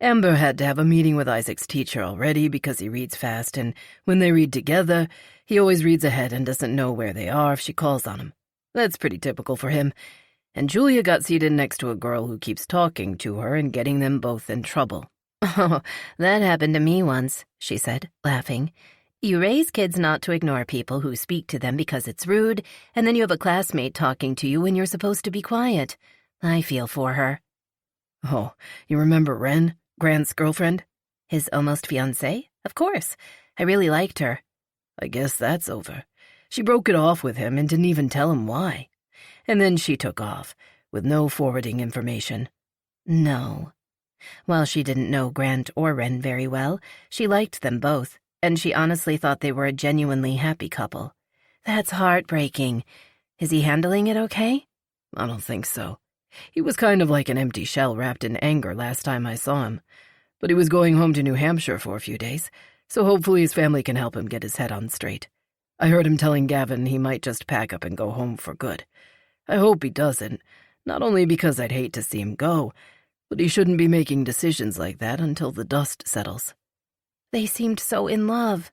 Amber had to have a meeting with Isaac's teacher already because he reads fast, and when they read together, he always reads ahead and doesn't know where they are if she calls on him. That's pretty typical for him. And Julia got seated next to a girl who keeps talking to her and getting them both in trouble. Oh, that happened to me once, she said, laughing. You raise kids not to ignore people who speak to them because it's rude, and then you have a classmate talking to you when you're supposed to be quiet. I feel for her. Oh, you remember Wren, Grant's girlfriend? His almost fiancée? Of course. I really liked her. I guess that's over. She broke it off with him and didn't even tell him why. And then she took off, with no forwarding information. No. While she didn't know Grant or Wren very well, she liked them both, and she honestly thought they were a genuinely happy couple. That's heartbreaking. Is he handling it okay? I don't think so. He was kind of like an empty shell wrapped in anger last time I saw him. But he was going home to New Hampshire for a few days, so hopefully his family can help him get his head on straight. I heard him telling Gavin he might just pack up and go home for good. I hope he doesn't, not only because I'd hate to see him go, but he shouldn't be making decisions like that until the dust settles. They seemed so in love.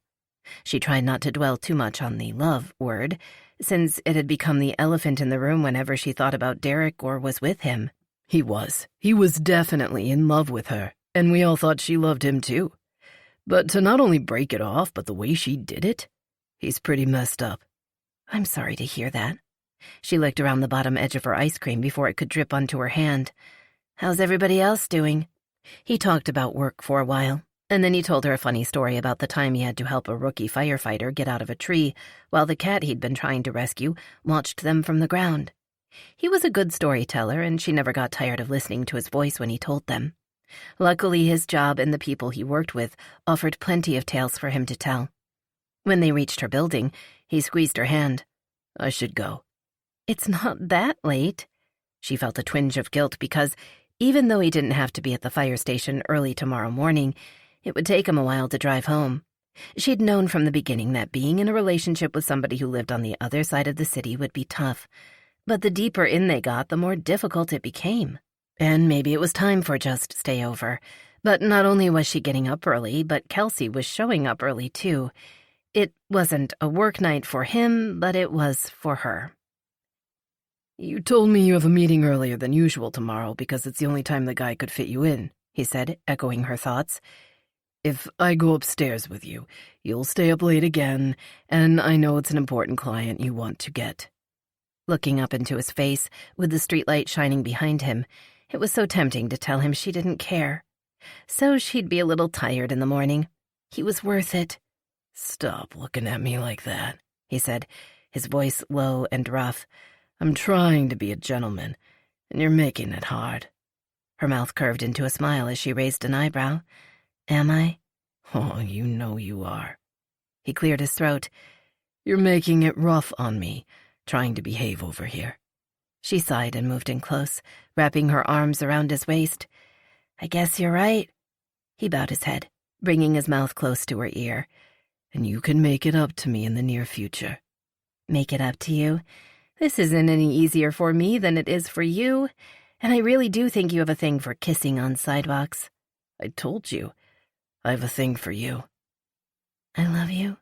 She tried not to dwell too much on the love word, since it had become the elephant in the room whenever she thought about Derek or was with him. He was definitely in love with her, and we all thought she loved him too. But to not only break it off, but the way she did it, he's pretty messed up. I'm sorry to hear that. She licked around the bottom edge of her ice cream before it could drip onto her hand. How's everybody else doing? He talked about work for a while, and then he told her a funny story about the time he had to help a rookie firefighter get out of a tree while the cat he'd been trying to rescue watched them from the ground. He was a good storyteller, and she never got tired of listening to his voice when he told them. Luckily, his job and the people he worked with offered plenty of tales for him to tell. When they reached her building, he squeezed her hand. I should go. It's not that late. She felt a twinge of guilt because, even though he didn't have to be at the fire station early tomorrow morning, it would take him a while to drive home. She'd known from the beginning that being in a relationship with somebody who lived on the other side of the city would be tough. But the deeper in they got, the more difficult it became. And maybe it was time for just stay over. But not only was she getting up early, but Kelsey was showing up early too. It wasn't a work night for him, but it was for her. You told me you have a meeting earlier than usual tomorrow because it's the only time the guy could fit you in, he said, echoing her thoughts. If I go upstairs with you, you'll stay up late again, and I know it's an important client you want to get. Looking up into his face, with the streetlight shining behind him, it was so tempting to tell him she didn't care. So she'd be a little tired in the morning. He was worth it. Stop looking at me like that, he said, his voice low and rough. I'm trying to be a gentleman, and you're making it hard. Her mouth curved into a smile as she raised an eyebrow. Am I? Oh, you know you are. He cleared his throat. You're making it rough on me, trying to behave over here. She sighed and moved in close, wrapping her arms around his waist. I guess you're right. He bowed his head, bringing his mouth close to her ear. And you can make it up to me in the near future. Make it up to you? This isn't any easier for me than it is for you, and I really do think you have a thing for kissing on sidewalks. I told you, I have a thing for you. I love you.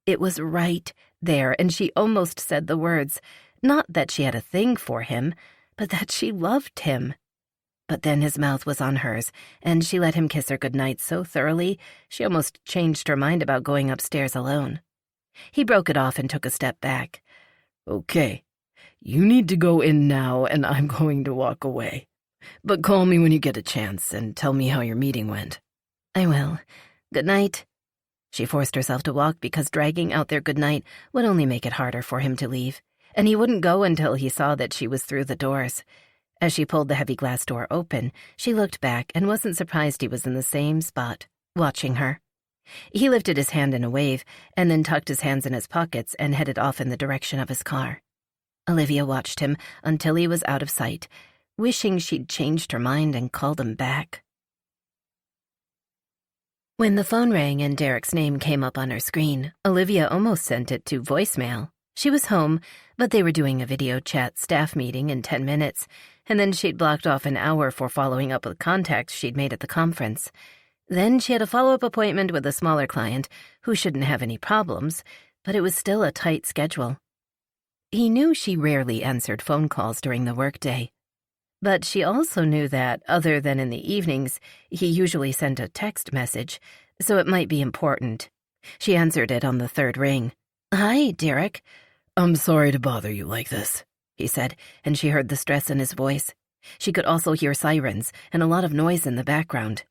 It was right there, and she almost said the words. Not that she had a thing for him, but that she loved him. But then his mouth was on hers, and she let him kiss her goodnight so thoroughly, she almost changed her mind about going upstairs alone. He broke it off and took a step back. Okay, you need to go in now, and I'm going to walk away. But call me when you get a chance and tell me how your meeting went. I will. Good night. She forced herself to walk because dragging out their goodnight would only make it harder for him to leave, and he wouldn't go until he saw that she was through the doors. As she pulled the heavy glass door open, she looked back and wasn't surprised he was in the same spot, watching her. He lifted his hand in a wave and then tucked his hands in his pockets and headed off in the direction of his car. Olivia watched him until he was out of sight, wishing she'd changed her mind and called him back. When the phone rang and Derek's name came up on her screen, Olivia almost sent it to voicemail. She was home, but they were doing a video chat staff meeting in 10 minutes, and then she'd blocked off an hour for following up with contacts she'd made at the conference. Then she had a follow-up appointment with a smaller client who shouldn't have any problems, but it was still a tight schedule. He knew she rarely answered phone calls during the workday, but she also knew that, other than in the evenings, he usually sent a text message, so it might be important. She answered it on the third ring. Hi, Derek. I'm sorry to bother you like this, he said, and she heard the stress in his voice. She could also hear sirens and a lot of noise in the background.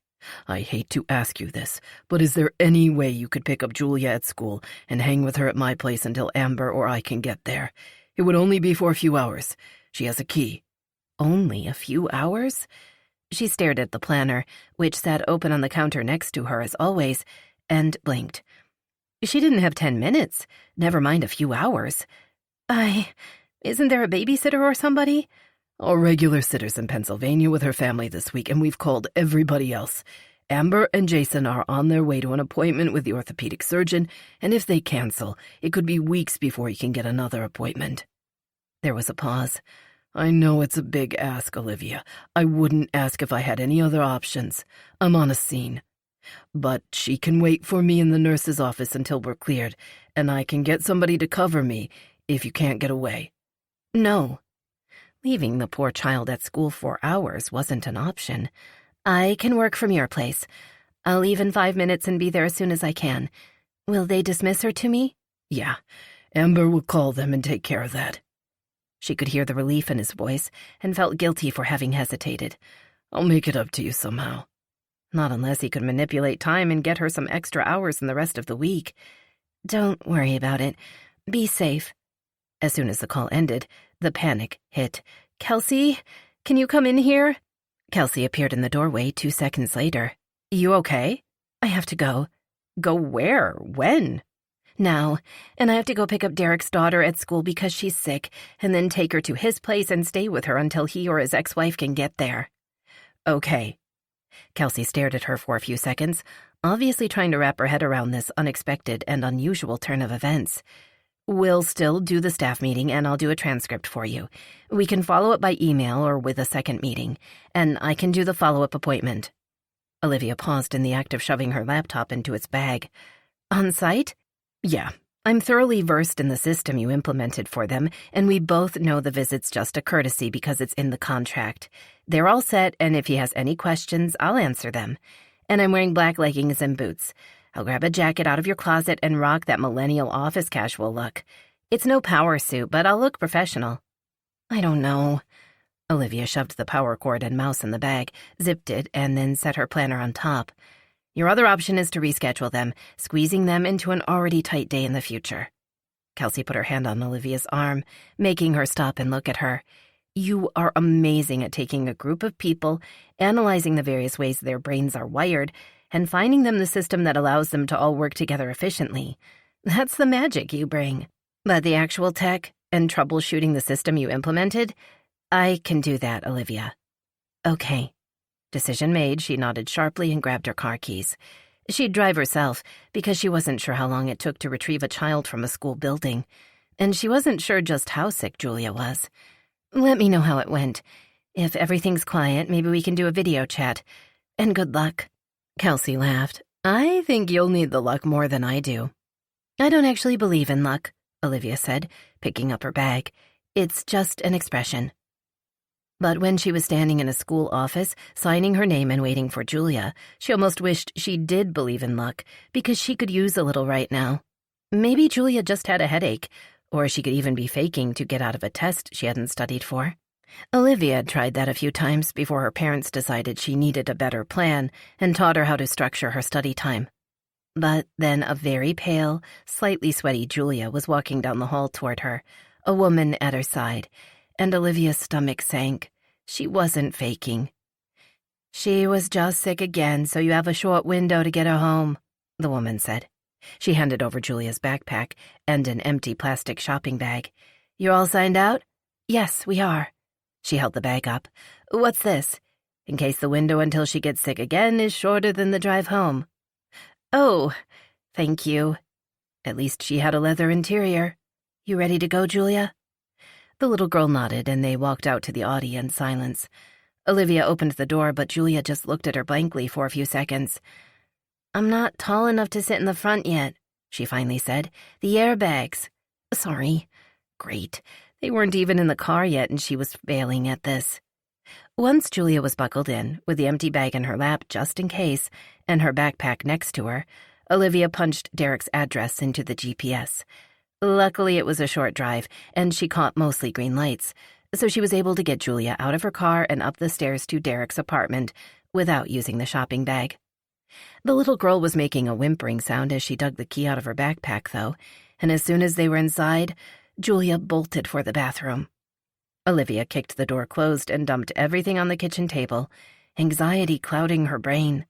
I hate to ask you this, but is there any way you could pick up Julia at school and hang with her at my place until Amber or I can get there? It would only be for a few hours. She has a key. Only a few hours? She stared at the planner, which sat open on the counter next to her as always, and blinked. She didn't have 10 minutes, never mind a few hours. Isn't there a babysitter or somebody? All regular sitters in Pennsylvania with her family this week, and we've called everybody else. Amber and Jason are on their way to an appointment with the orthopedic surgeon, and if they cancel, it could be weeks before you can get another appointment." There was a pause. "I know it's a big ask, Olivia. I wouldn't ask if I had any other options. I'm on a scene. But she can wait for me in the nurse's office until we're cleared, and I can get somebody to cover me if you can't get away." No. Leaving the poor child at school for hours wasn't an option. "I can work from your place. I'll leave in 5 minutes and be there as soon as I can. Will they dismiss her to me?" "Yeah, Amber will call them and take care of that." She could hear the relief in his voice and felt guilty for having hesitated. "I'll make it up to you somehow." Not unless he could manipulate time and get her some extra hours in the rest of the week. "Don't worry about it. Be safe." As soon as the call ended, the panic hit. "Kelsey, can you come in here?" Kelsey appeared in the doorway 2 seconds later. "You okay?" "I have to go." "Go where? When?" "Now, and I have to go pick up Derek's daughter at school because she's sick, and then take her to his place and stay with her until he or his ex-wife can get there." "Okay." Kelsey stared at her for a few seconds, obviously trying to wrap her head around this unexpected and unusual turn of events. "We'll still do the staff meeting, and I'll do a transcript for you. We can follow up by email or with a second meeting, and I can do the follow-up appointment." Olivia paused in the act of shoving her laptop into its bag. "On site?" "Yeah. I'm thoroughly versed in the system you implemented for them, and we both know the visit's just a courtesy because it's in the contract. They're all set, and if he has any questions, I'll answer them. And I'm wearing black leggings and boots. I'll grab a jacket out of your closet and rock that millennial office casual look. It's no power suit, but I'll look professional." "I don't know." Olivia shoved the power cord and mouse in the bag, zipped it, and then set her planner on top. "Your other option is to reschedule them, squeezing them into an already tight day in the future." Kelsey put her hand on Olivia's arm, making her stop and look at her. "You are amazing at taking a group of people, analyzing the various ways their brains are wired, and finding them the system that allows them to all work together efficiently. That's the magic you bring. But the actual tech and troubleshooting the system you implemented, I can do that, Olivia." "Okay." Decision made, she nodded sharply and grabbed her car keys. She'd drive herself because she wasn't sure how long it took to retrieve a child from a school building, and she wasn't sure just how sick Julia was. "Let me know how it went. If everything's quiet, maybe we can do a video chat. And good luck." Kelsey laughed. "I think you'll need the luck more than I do." "I don't actually believe in luck," Olivia said, picking up her bag. "It's just an expression." But when she was standing in a school office, signing her name and waiting for Julia, she almost wished she did believe in luck, because she could use a little right now. Maybe Julia just had a headache, or she could even be faking to get out of a test she hadn't studied for. Olivia had tried that a few times before her parents decided she needed a better plan and taught her how to structure her study time. But then a very pale, slightly sweaty Julia was walking down the hall toward her, a woman at her side, and Olivia's stomach sank. She wasn't faking. "She was just sick again, so you have a short window to get her home," the woman said. She handed over Julia's backpack and an empty plastic shopping bag. "You're all signed out?" "Yes, we are." She held the bag up. "What's this?" "In case the window until she gets sick again is shorter than the drive home." "Oh, thank you." At least she had a leather interior. "You ready to go, Julia?" The little girl nodded, and they walked out to the Audi in silence. Olivia opened the door, but Julia just looked at her blankly for a few seconds. "I'm not tall enough to sit in the front yet," she finally said. "The airbags." "Sorry." Great. They weren't even in the car yet, and she was failing at this. Once Julia was buckled in, with the empty bag in her lap just in case, and her backpack next to her, Olivia punched Derek's address into the GPS. Luckily, it was a short drive, and she caught mostly green lights, so she was able to get Julia out of her car and up the stairs to Derek's apartment without using the shopping bag. The little girl was making a whimpering sound as she dug the key out of her backpack, though, and as soon as they were inside, Julia bolted for the bathroom. Olivia kicked the door closed and dumped everything on the kitchen table, anxiety clouding her brain.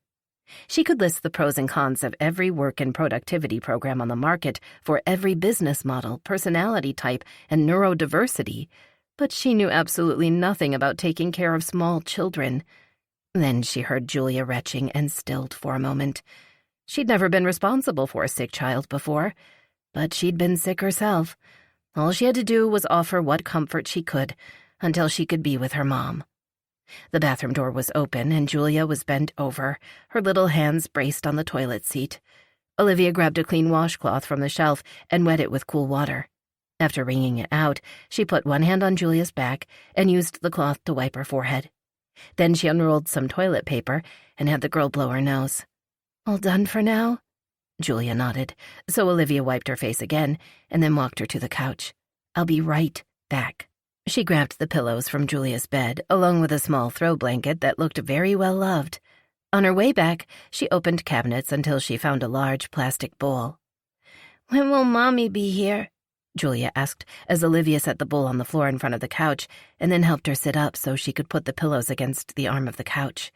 She could list the pros and cons of every work and productivity program on the market for every business model, personality type, and neurodiversity, but she knew absolutely nothing about taking care of small children. Then she heard Julia retching and stilled for a moment. She'd never been responsible for a sick child before, but she'd been sick herself. All she had to do was offer what comfort she could until she could be with her mom. The bathroom door was open, and Julia was bent over, her little hands braced on the toilet seat. Olivia grabbed a clean washcloth from the shelf and wet it with cool water. After wringing it out, she put one hand on Julia's back and used the cloth to wipe her forehead. Then she unrolled some toilet paper and had the girl blow her nose. "All done for now?" Julia nodded, so Olivia wiped her face again and then walked her to the couch. "I'll be right back." She grabbed the pillows from Julia's bed, along with a small throw blanket that looked very well loved. On her way back, she opened cabinets until she found a large plastic bowl. "When will Mommy be here?" Julia asked as Olivia set the bowl on the floor in front of the couch and then helped her sit up so she could put the pillows against the arm of the couch.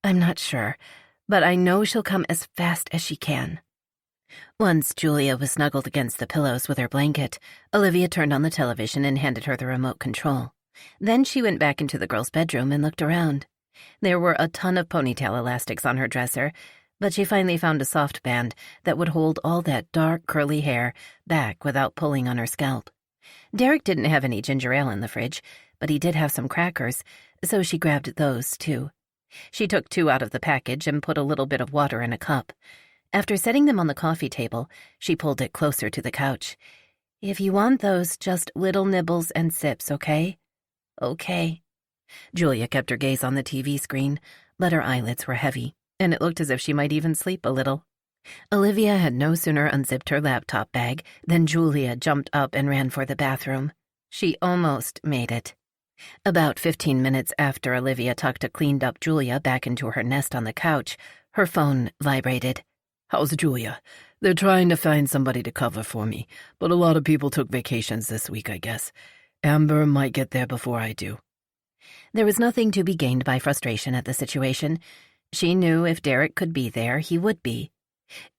"I'm not sure, but I know she'll come as fast as she can." Once Julia was snuggled against the pillows with her blanket, Olivia turned on the television and handed her the remote control. Then she went back into the girl's bedroom and looked around. There were a ton of ponytail elastics on her dresser, but she finally found a soft band that would hold all that dark, curly hair back without pulling on her scalp. Derek didn't have any ginger ale in the fridge, but he did have some crackers, so she grabbed those, too. She took 2 out of the package and put a little bit of water in a cup. After setting them on the coffee table, she pulled it closer to the couch. "If you want those, just little nibbles and sips, okay?" "Okay." Julia kept her gaze on the TV screen, but her eyelids were heavy, and it looked as if she might even sleep a little. Olivia had no sooner unzipped her laptop bag than Julia jumped up and ran for the bathroom. She almost made it. About 15 minutes after Olivia tucked a cleaned-up Julia back into her nest on the couch, her phone vibrated. "How's Julia? They're trying to find somebody to cover for me, but a lot of people took vacations this week, I guess. Amber might get there before I do." There was nothing to be gained by frustration at the situation. She knew if Derek could be there, he would be.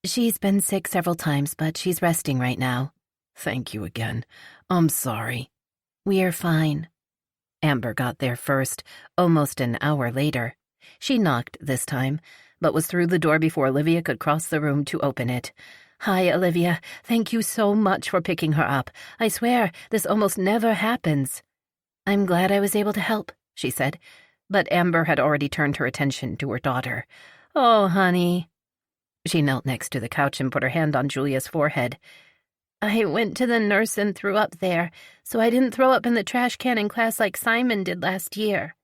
"She's been sick several times, but she's resting right now." "Thank you again. I'm sorry." "We're fine." Amber got there first, almost an hour later. She knocked this time, but was through the door before Olivia could cross the room to open it. "Hi, Olivia. Thank you so much for picking her up. I swear, this almost never happens." "I'm glad I was able to help," she said, but Amber had already turned her attention to her daughter. "Oh, honey." She knelt next to the couch and put her hand on Julia's forehead. "I went to the nurse and threw up there, so I didn't throw up in the trash can in class like Simon did last year."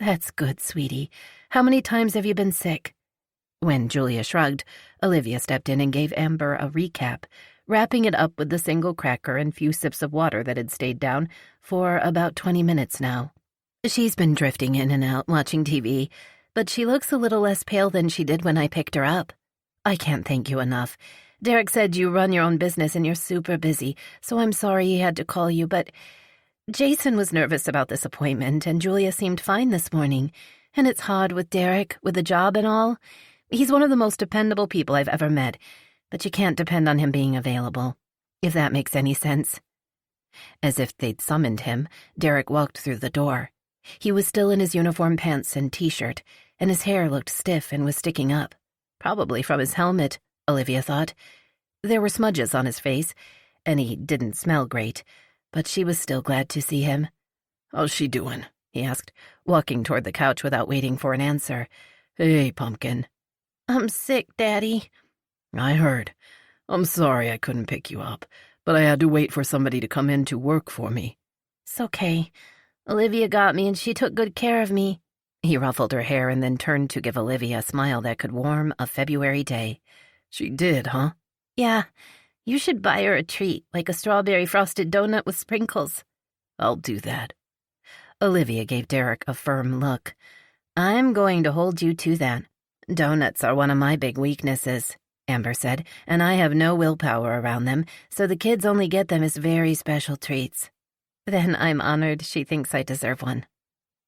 "That's good, sweetie. How many times have you been sick?" When Julia shrugged, Olivia stepped in and gave Amber a recap, wrapping it up with the single cracker and few sips of water that had stayed down for about 20 minutes now. "She's been drifting in and out, watching TV, but she looks a little less pale than she did when I picked her up. I can't thank you enough. Derek said you run your own business and you're super busy, so I'm sorry he had to call you, but Jason was nervous about this appointment, and Julia seemed fine this morning. And it's hard with Derek, with the job and all. He's one of the most dependable people I've ever met, but you can't depend on him being available, if that makes any sense." As if they'd summoned him, Derek walked through the door. He was still in his uniform pants and t-shirt, and his hair looked stiff and was sticking up. Probably from his helmet, Olivia thought. There were smudges on his face, and he didn't smell great, but she was still glad to see him. "How's she doing?" he asked, walking toward the couch without waiting for an answer. "Hey, Pumpkin." "I'm sick, Daddy." "I heard. I'm sorry I couldn't pick you up, but I had to wait for somebody to come in to work for me." "It's okay. Olivia got me and she took good care of me." He ruffled her hair and then turned to give Olivia a smile that could warm a February day. "She did, huh?" "Yeah. You should buy her a treat, like a strawberry frosted donut with sprinkles." "I'll do that." Olivia gave Derek a firm look. "I'm going to hold you to that. Donuts are one of my big weaknesses," Amber said, "and I have no willpower around them, so the kids only get them as very special treats." "Then I'm honored she thinks I deserve one."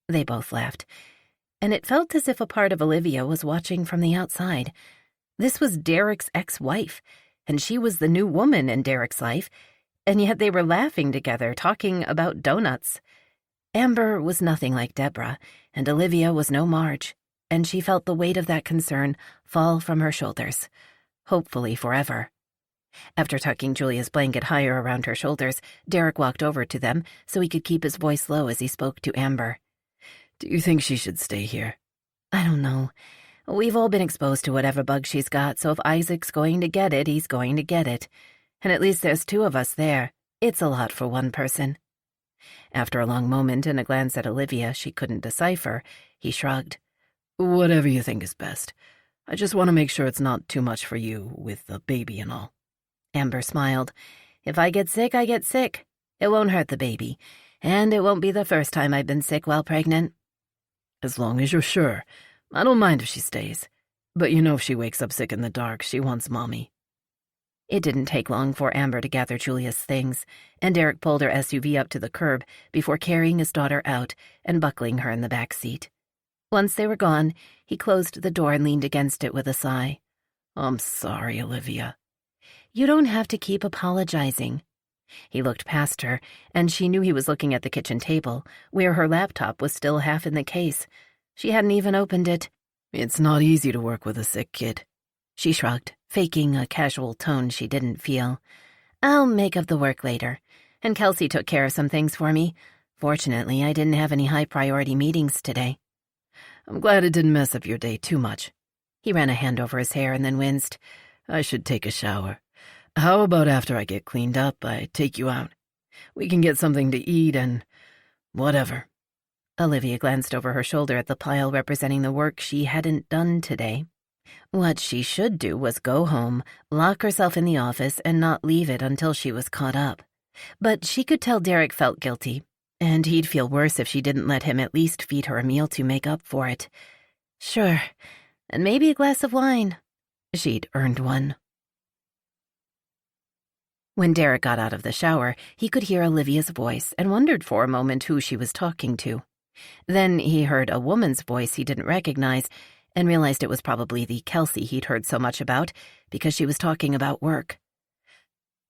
They both laughed, and it felt as if a part of Olivia was watching from the outside. This was Derek's ex-wife, and she was the new woman in Derek's life, and yet they were laughing together, talking about donuts. Amber was nothing like Deborah, and Olivia was no Marge. and she felt the weight of that concern fall from her shoulders, hopefully forever. After tucking Julia's blanket higher around her shoulders, Derek walked over to them so he could keep his voice low as he spoke to Amber. Do you think she should stay here? I don't know. We've all been exposed to whatever bug she's got, so if Isaac's going to get it, he's going to get it. And at least there's 2 of us there. It's a lot for one person. After a long moment and a glance at Olivia she couldn't decipher, he shrugged. Whatever you think is best. I just want to make sure it's not too much for you, with the baby and all. Amber smiled. If I get sick, I get sick. It won't hurt the baby. And it won't be the first time I've been sick while pregnant. As long as you're sure. I don't mind if she stays. But you know if she wakes up sick in the dark, she wants Mommy. It didn't take long for Amber to gather Julia's things, and Derek pulled her SUV up to the curb before carrying his daughter out and buckling her in the back seat. Once they were gone, he closed the door and leaned against it with a sigh. I'm sorry, Olivia. You don't have to keep apologizing. He looked past her, and she knew he was looking at the kitchen table, where her laptop was still half in the case. She hadn't even opened it. It's not easy to work with a sick kid. She shrugged, faking a casual tone she didn't feel. I'll make up the work later. And Kelsey took care of some things for me. Fortunately, I didn't have any high-priority meetings today. I'm glad it didn't mess up your day too much. He ran a hand over his hair and then winced. I should take a shower. How about after I get cleaned up, I take you out? We can get something to eat and whatever. Olivia glanced over her shoulder at the pile representing the work she hadn't done today. What she should do was go home, lock herself in the office, and not leave it until she was caught up. But she could tell Derek felt guilty, and he'd feel worse if she didn't let him at least feed her a meal to make up for it. Sure, and maybe a glass of wine. She'd earned one. When Derek got out of the shower, he could hear Olivia's voice and wondered for a moment who she was talking to. Then he heard a woman's voice he didn't recognize and realized it was probably the Kelsey he'd heard so much about because she was talking about work.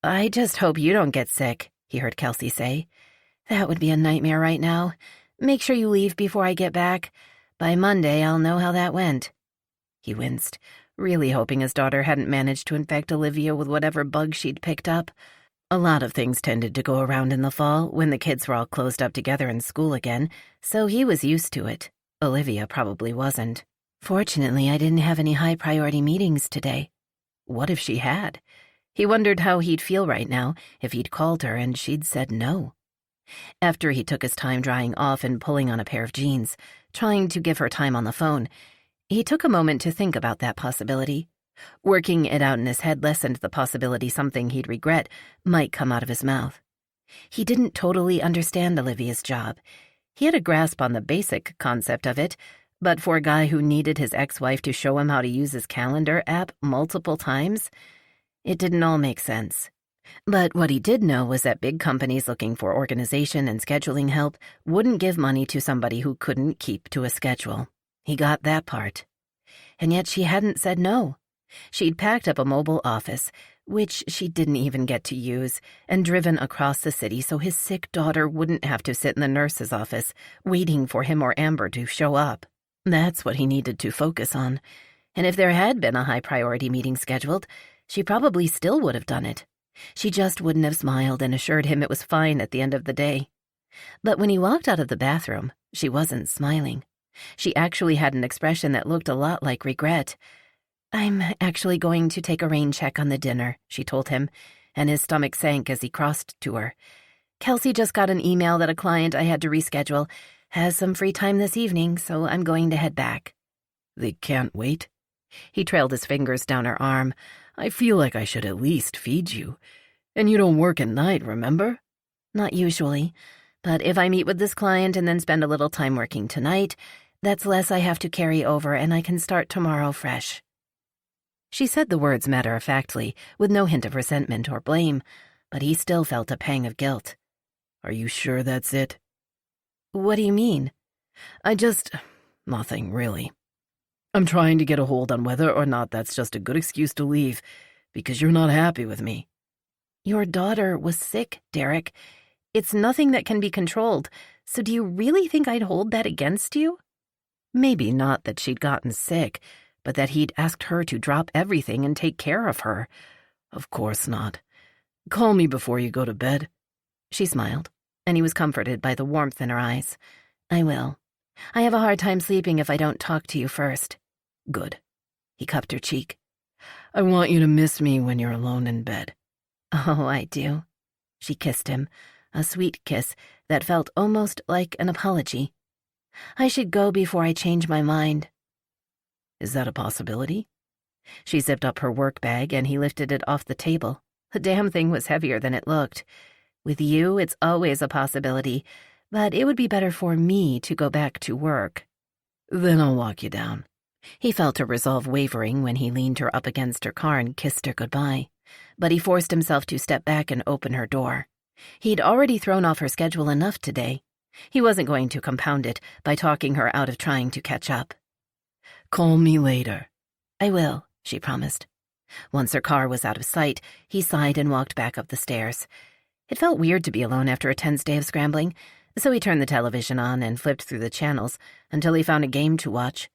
I just hope you don't get sick, he heard Kelsey say. That would be a nightmare right now. Make sure you leave before I get back. By Monday, I'll know how that went. He winced, really hoping his daughter hadn't managed to infect Olivia with whatever bug she'd picked up. A lot of things tended to go around in the fall when the kids were all closed up together in school again, so he was used to it. Olivia probably wasn't. Fortunately, I didn't have any high-priority meetings today. What if she had? He wondered how he'd feel right now if he'd called her and she'd said no. After he took his time drying off and pulling on a pair of jeans, trying to give her time on the phone, he took a moment to think about that possibility. Working it out in his head lessened the possibility something he'd regret might come out of his mouth. He didn't totally understand Olivia's job. He had a grasp on the basic concept of it, but for a guy who needed his ex-wife to show him how to use his calendar app multiple times, it didn't all make sense. But what he did know was that big companies looking for organization and scheduling help wouldn't give money to somebody who couldn't keep to a schedule. He got that part. And yet she hadn't said no. She'd packed up a mobile office, which she didn't even get to use, and driven across the city so his sick daughter wouldn't have to sit in the nurse's office waiting for him or Amber to show up. That's what he needed to focus on. And if there had been a high-priority meeting scheduled, she probably still would have done it. She just wouldn't have smiled and assured him it was fine at the end of the day. But when he walked out of the bathroom, she wasn't smiling. She actually had an expression that looked a lot like regret. I'm actually going to take a rain check on the dinner, she told him, and his stomach sank as he crossed to her. Kelsey just got an email that a client I had to reschedule has some free time this evening, so I'm going to head back. They can't wait? He trailed his fingers down her arm. I feel like I should at least feed you. And you don't work at night, remember? Not usually, but if I meet with this client and then spend a little time working tonight, that's less I have to carry over and I can start tomorrow fresh. She said the words matter-of-factly, with no hint of resentment or blame, but he still felt a pang of guilt. Are you sure that's it? What do you mean? Nothing, really. I'm trying to get a hold on whether or not that's just a good excuse to leave, because you're not happy with me. Your daughter was sick, Derek. It's nothing that can be controlled, so do you really think I'd hold that against you? Maybe not that she'd gotten sick, but that he'd asked her to drop everything and take care of her. Of course not. Call me before you go to bed. She smiled, and he was comforted by the warmth in her eyes. I will. I have a hard time sleeping if I don't talk to you first. Good. He cupped her cheek. I want you to miss me when you're alone in bed. Oh, I do. She kissed him, a sweet kiss that felt almost like an apology. I should go before I change my mind. Is that a possibility? She zipped up her work bag and he lifted it off the table. The damn thing was heavier than it looked. With you, it's always a possibility, but it would be better for me to go back to work. Then I'll walk you down. He felt her resolve wavering when he leaned her up against her car and kissed her goodbye, but he forced himself to step back and open her door. He'd already thrown off her schedule enough today. He wasn't going to compound it by talking her out of trying to catch up. Call me later. I will, she promised. Once her car was out of sight, he sighed and walked back up the stairs. It felt weird to be alone after a tense day of scrambling, so he turned the television on and flipped through the channels until he found a game to watch.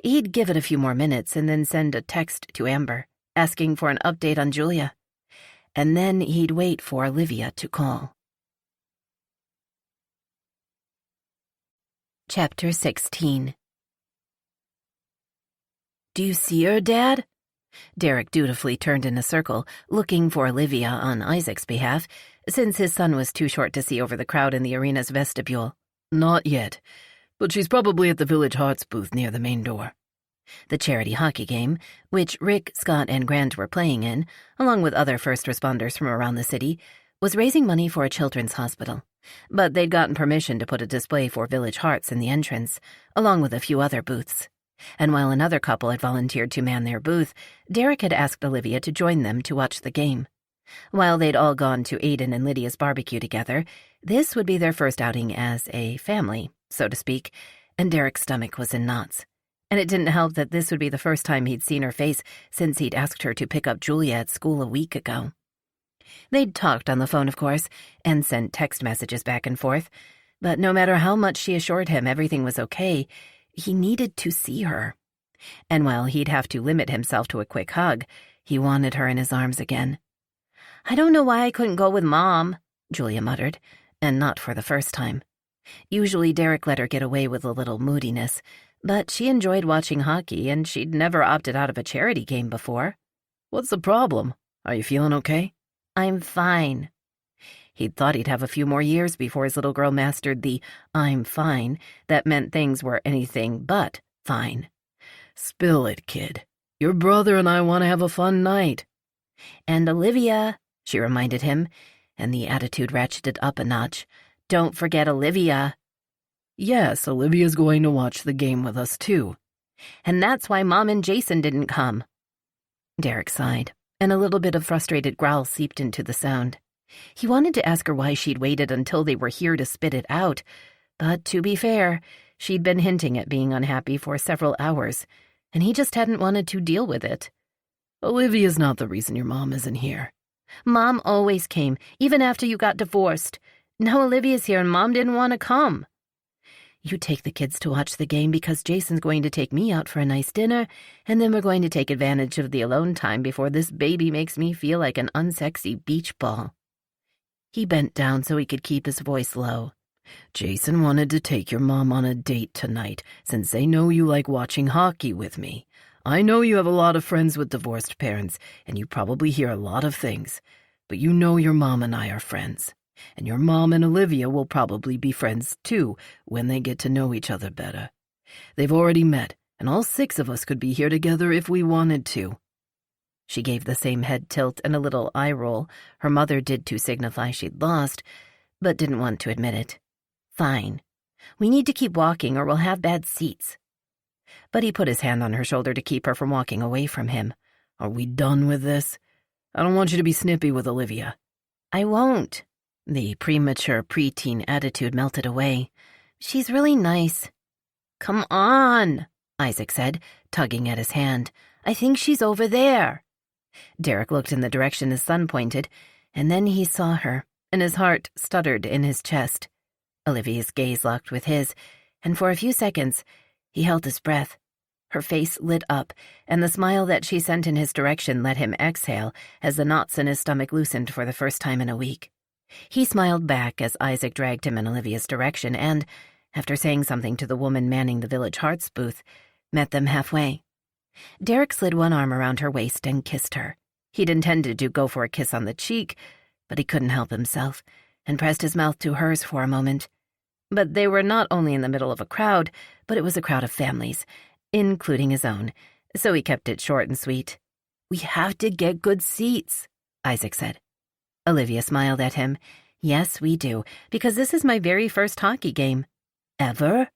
He'd give it a few more minutes and then send a text to Amber, asking for an update on Julia. And then he'd wait for Olivia to call. Chapter 16. Do you see her, Dad? Derek dutifully turned in a circle, looking for Olivia on Isaac's behalf, since his son was too short to see over the crowd in the arena's vestibule. Not yet, but she's probably at the Village Hearts booth near the main door. The charity hockey game, which Rick, Scott, and Grant were playing in, along with other first responders from around the city, was raising money for a children's hospital. But they'd gotten permission to put a display for Village Hearts in the entrance, along with a few other booths. And while another couple had volunteered to man their booth, Derek had asked Olivia to join them to watch the game. While they'd all gone to Aiden and Lydia's barbecue together, this would be their first outing as a family, so to speak, and Derek's stomach was in knots. And it didn't help that this would be the first time he'd seen her face since he'd asked her to pick up Julia at school a week ago. They'd talked on the phone, of course, and sent text messages back and forth, but no matter how much she assured him everything was okay, he needed to see her. And while he'd have to limit himself to a quick hug, he wanted her in his arms again. I don't know why I couldn't go with Mom, Julia muttered, and not for the first time. Usually Derek let her get away with a little moodiness, but she enjoyed watching hockey and she'd never opted out of a charity game before. What's the problem? Are you feeling okay? I'm fine. He'd thought he'd have a few more years before his little girl mastered the I'm fine that meant things were anything but fine. Spill it, kid. Your brother and I want to have a fun night. And Olivia, she reminded him, and the attitude ratcheted up a notch. Don't forget Olivia. Yes, Olivia's going to watch the game with us, too. And that's why Mom and Jason didn't come. Derek sighed, and a little bit of frustrated growl seeped into the sound. He wanted to ask her why she'd waited until they were here to spit it out, but to be fair, she'd been hinting at being unhappy for several hours, and he just hadn't wanted to deal with it. Olivia's not the reason your mom isn't here. Mom always came, even after you got divorced. Now Olivia's here and Mom didn't want to come. You take the kids to watch the game because Jason's going to take me out for a nice dinner, and then we're going to take advantage of the alone time before this baby makes me feel like an unsexy beach ball. He bent down so he could keep his voice low. Jason wanted to take your mom on a date tonight, since they know you like watching hockey with me. I know you have a lot of friends with divorced parents, and you probably hear a lot of things, but you know your mom and I are friends. And your mom and Olivia will probably be friends, too, when they get to know each other better. They've already met, and all 6 of us could be here together if we wanted to. She gave the same head tilt and a little eye roll her mother did to signify she'd lost, but didn't want to admit it. Fine. We need to keep walking or we'll have bad seats. But he put his hand on her shoulder to keep her from walking away from him. Are we done with this? I don't want you to be snippy with Olivia. I won't. The premature preteen attitude melted away. She's really nice. Come on, Isaac said, tugging at his hand. I think she's over there. Derek looked in the direction his son pointed, and then he saw her, and his heart stuttered in his chest. Olivia's gaze locked with his, and for a few seconds, He held his breath. Her face lit up, and the smile that she sent in his direction let him exhale as the knots in his stomach loosened for the first time in a week. He smiled back as Isaac dragged him in Olivia's direction and, after saying something to the woman manning the Village Hearts booth, met them halfway. Derek slid one arm around her waist and kissed her. He'd intended to go for a kiss on the cheek, but he couldn't help himself, and pressed his mouth to hers for a moment. But they were not only in the middle of a crowd, but it was a crowd of families, including his own, so he kept it short and sweet. "We have to get good seats," Isaac said. Olivia smiled at him. "Yes, we do, because this is my very first hockey game." "Ever?"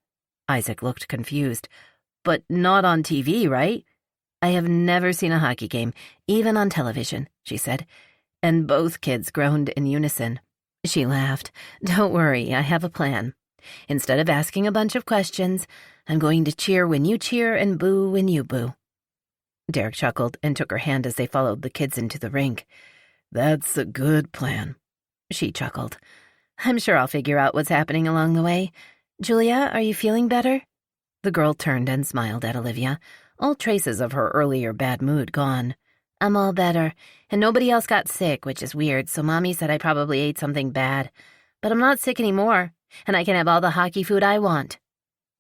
Isaac looked confused. "But not on TV, right?" "I have never seen a hockey game, even on television," she said, and both kids groaned in unison. She laughed. "Don't worry, I have a plan. Instead of asking a bunch of questions, I'm going to cheer when you cheer and boo when you boo." Derek chuckled and took her hand as they followed the kids into the rink. "That's a good plan." She chuckled. "I'm sure I'll figure out what's happening along the way. Julia, are you feeling better?" The girl turned and smiled at Olivia, all traces of her earlier bad mood gone. "I'm all better, and nobody else got sick, which is weird, so Mommy said I probably ate something bad. But I'm not sick anymore, and I can have all the hockey food I want."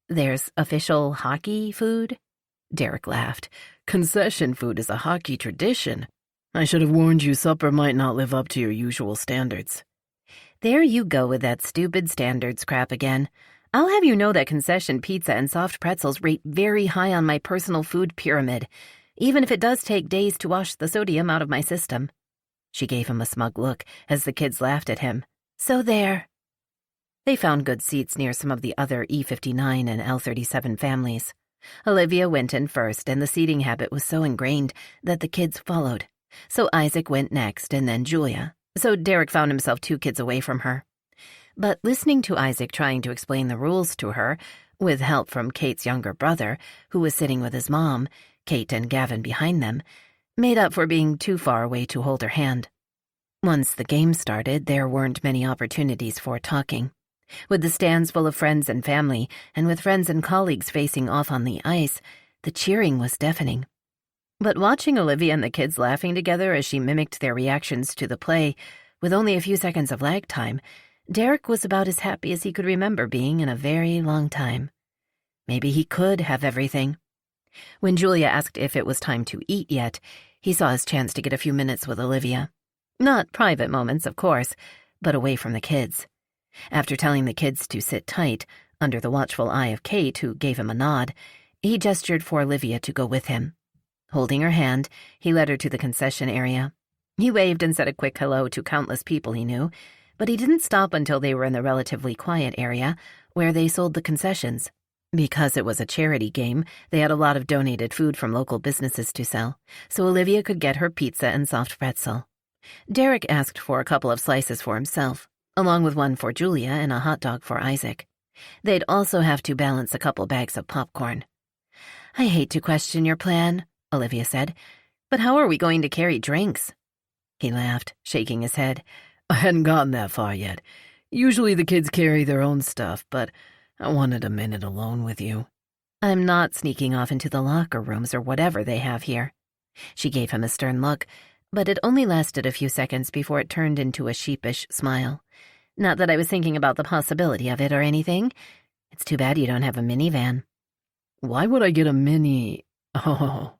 "There's official hockey food?" Derek laughed. "Concession food is a hockey tradition. I should have warned you supper might not live up to your usual standards." "There you go with that stupid standards crap again. I'll have you know that concession pizza and soft pretzels rate very high on my personal food pyramid, even if it does take days to wash the sodium out of my system." She gave him a smug look as the kids laughed at him. "So there." They found good seats near some of the other E59 and L37 families. Olivia went in first, and the seating habit was so ingrained that the kids followed. So Isaac went next, and then Julia. So Derek found himself 2 kids away from her. But listening to Isaac trying to explain the rules to her, with help from Kate's younger brother, who was sitting with his mom, Kate and Gavin behind them, made up for being too far away to hold her hand. Once the game started, there weren't many opportunities for talking. With the stands full of friends and family, and with friends and colleagues facing off on the ice, the cheering was deafening. But watching Olivia and the kids laughing together as she mimicked their reactions to the play, with only a few seconds of lag time, Derek was about as happy as he could remember being in a very long time. Maybe he could have everything. When Julia asked if it was time to eat yet, he saw his chance to get a few minutes with Olivia. Not private moments, of course, but away from the kids. After telling the kids to sit tight, under the watchful eye of Kate, who gave him a nod, he gestured for Olivia to go with him. Holding her hand, he led her to the concession area. He waved and said a quick hello to countless people he knew, but he didn't stop until they were in the relatively quiet area where they sold the concessions. Because it was a charity game, they had a lot of donated food from local businesses to sell, so Olivia could get her pizza and soft pretzel. Derek asked for a couple of slices for himself, along with one for Julia and a hot dog for Isaac. They'd also have to balance a couple bags of popcorn. "I hate to question your plan," Olivia said, "but how are we going to carry drinks?" He laughed, shaking his head. "I hadn't gotten that far yet. Usually the kids carry their own stuff, but I wanted a minute alone with you." "I'm not sneaking off into the locker rooms or whatever they have here." She gave him a stern look, but it only lasted a few seconds before it turned into a sheepish smile. "Not that I was thinking about the possibility of it or anything. It's too bad you don't have a minivan." "Why would I get a mini—" "Oh."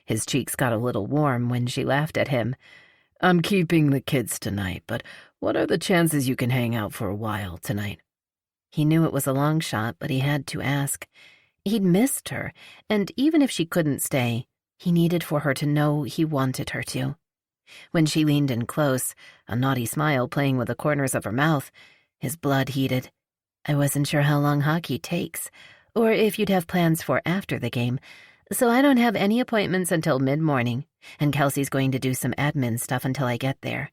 His cheeks got a little warm when she laughed at him. "I'm keeping the kids tonight, but what are the chances you can hang out for a while tonight?" He knew it was a long shot, but he had to ask. He'd missed her, and even if she couldn't stay, he needed for her to know he wanted her to. When she leaned in close, a naughty smile playing with the corners of her mouth, his blood heated. "I wasn't sure how long hockey takes, or if you'd have plans for after the game, so I don't have any appointments until mid-morning, and Kelsey's going to do some admin stuff until I get there.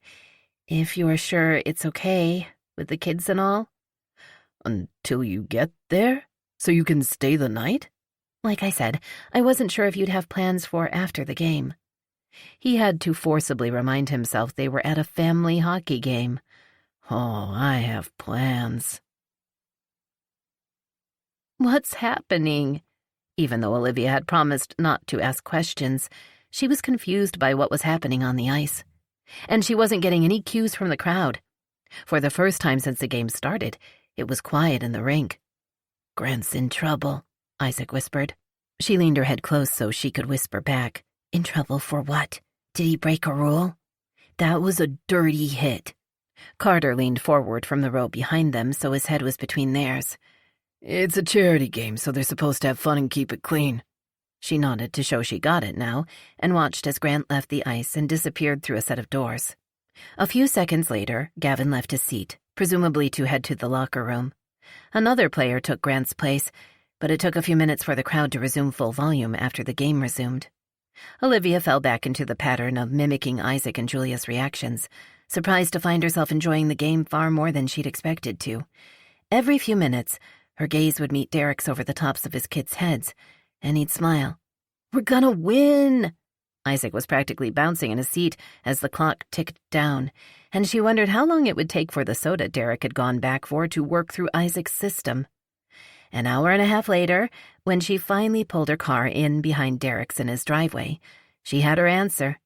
If you're sure it's okay, with the kids and all." "Until you get there? So you can stay the night?" "Like I said, I wasn't sure if you'd have plans for after the game." He had to forcibly remind himself they were at a family hockey game. "Oh, I have plans." "What's happening?" Even though Olivia had promised not to ask questions, she was confused by what was happening on the ice. And she wasn't getting any cues from the crowd. For the first time since the game started, it was quiet in the rink. "Grant's in trouble," Isaac whispered. She leaned her head close so she could whisper back. "In trouble for what? Did he break a rule?" "That was a dirty hit." Carter leaned forward from the row behind them so his head was between theirs. "It's a charity game, so they're supposed to have fun and keep it clean." She nodded to show she got it now and watched as Grant left the ice and disappeared through a set of doors. A few seconds later, Gavin left his seat, presumably to head to the locker room. Another player took Grant's place, but it took a few minutes for the crowd to resume full volume after the game resumed. Olivia fell back into the pattern of mimicking Isaac and Julia's reactions, surprised to find herself enjoying the game far more than she'd expected to. Every few minutes, her gaze would meet Derek's over the tops of his kids' heads, and he'd smile. "We're gonna win!" Isaac was practically bouncing in his seat as the clock ticked down, and she wondered how long it would take for the soda Derek had gone back for to work through Isaac's system. An hour and a half later, when she finally pulled her car in behind Derek's in his driveway, she had her answer.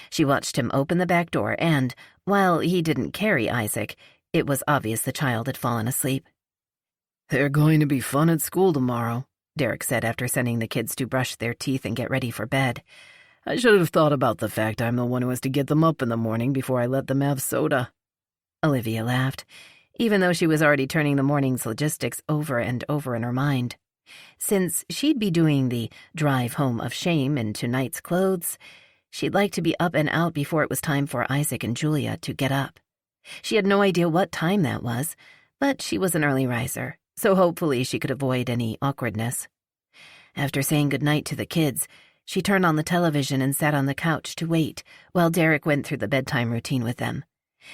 She watched him open the back door and, while he didn't carry Isaac, it was obvious the child had fallen asleep. "They're going to be fun at school tomorrow," Derek said after sending the kids to brush their teeth and get ready for bed. "I should have thought about the fact I'm the one who has to get them up in the morning before I let them have soda." Olivia laughed, even though she was already turning the morning's logistics over and over in her mind. Since she'd be doing the drive home of shame in tonight's clothes, she'd like to be up and out before it was time for Isaac and Julia to get up. She had no idea what time that was, but she was an early riser, so hopefully she could avoid any awkwardness. After saying goodnight to the kids, she turned on the television and sat on the couch to wait while Derek went through the bedtime routine with them.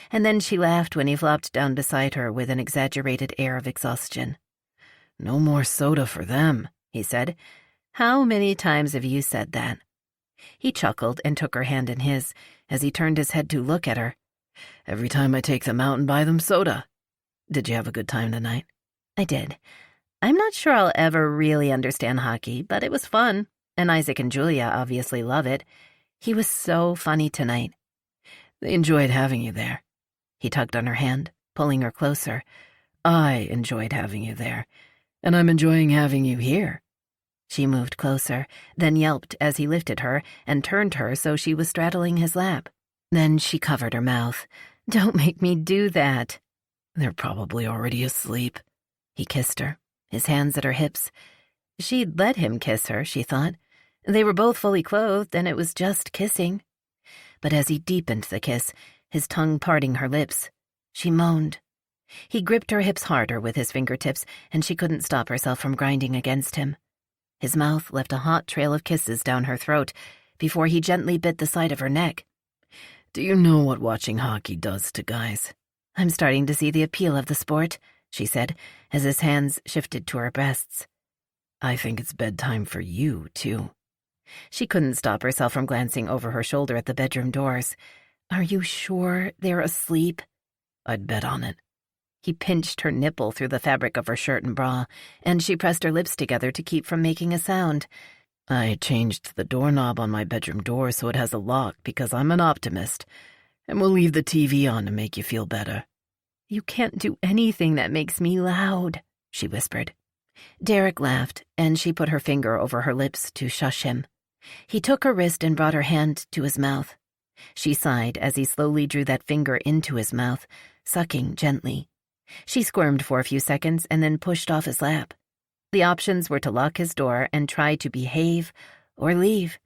And then she laughed when he flopped down beside her with an exaggerated air of exhaustion. "No more soda for them," he said. "How many times have you said that?" He chuckled and took her hand in his as he turned his head to look at her. "Every time I take them out and buy them soda." "Did you have a good time tonight?" "I did. I'm not sure I'll ever really understand hockey, but it was fun, and Isaac and Julia obviously love it. He was so funny tonight." "They enjoyed having you there." He tugged on her hand, pulling her closer. "I enjoyed having you there, and I'm enjoying having you here." She moved closer, then yelped as he lifted her and turned her so she was straddling his lap. Then she covered her mouth. "Don't make me do that." "They're probably already asleep." He kissed her, his hands at her hips. She'd let him kiss her, she thought. They were both fully clothed, and it was just kissing. But as he deepened the kiss, his tongue parting her lips, she moaned. He gripped her hips harder with his fingertips, and she couldn't stop herself from grinding against him. His mouth left a hot trail of kisses down her throat before he gently bit the side of her neck. "Do you know what watching hockey does to guys?" "I'm starting to see the appeal of the sport," she said, as his hands shifted to her breasts. "I think it's bedtime for you, too." She couldn't stop herself from glancing over her shoulder at the bedroom doors. "Are you sure they're asleep?" "I'd bet on it." He pinched her nipple through the fabric of her shirt and bra, and she pressed her lips together to keep from making a sound. "I changed the doorknob on my bedroom door so it has a lock because I'm an optimist, and we'll leave the TV on to make you feel better." "You can't do anything that makes me loud," she whispered. Derek laughed, and she put her finger over her lips to shush him. He took her wrist and brought her hand to his mouth. She sighed as he slowly drew that finger into his mouth, sucking gently. She squirmed for a few seconds and then pushed off his lap. The options were to lock his door and try to behave or leave,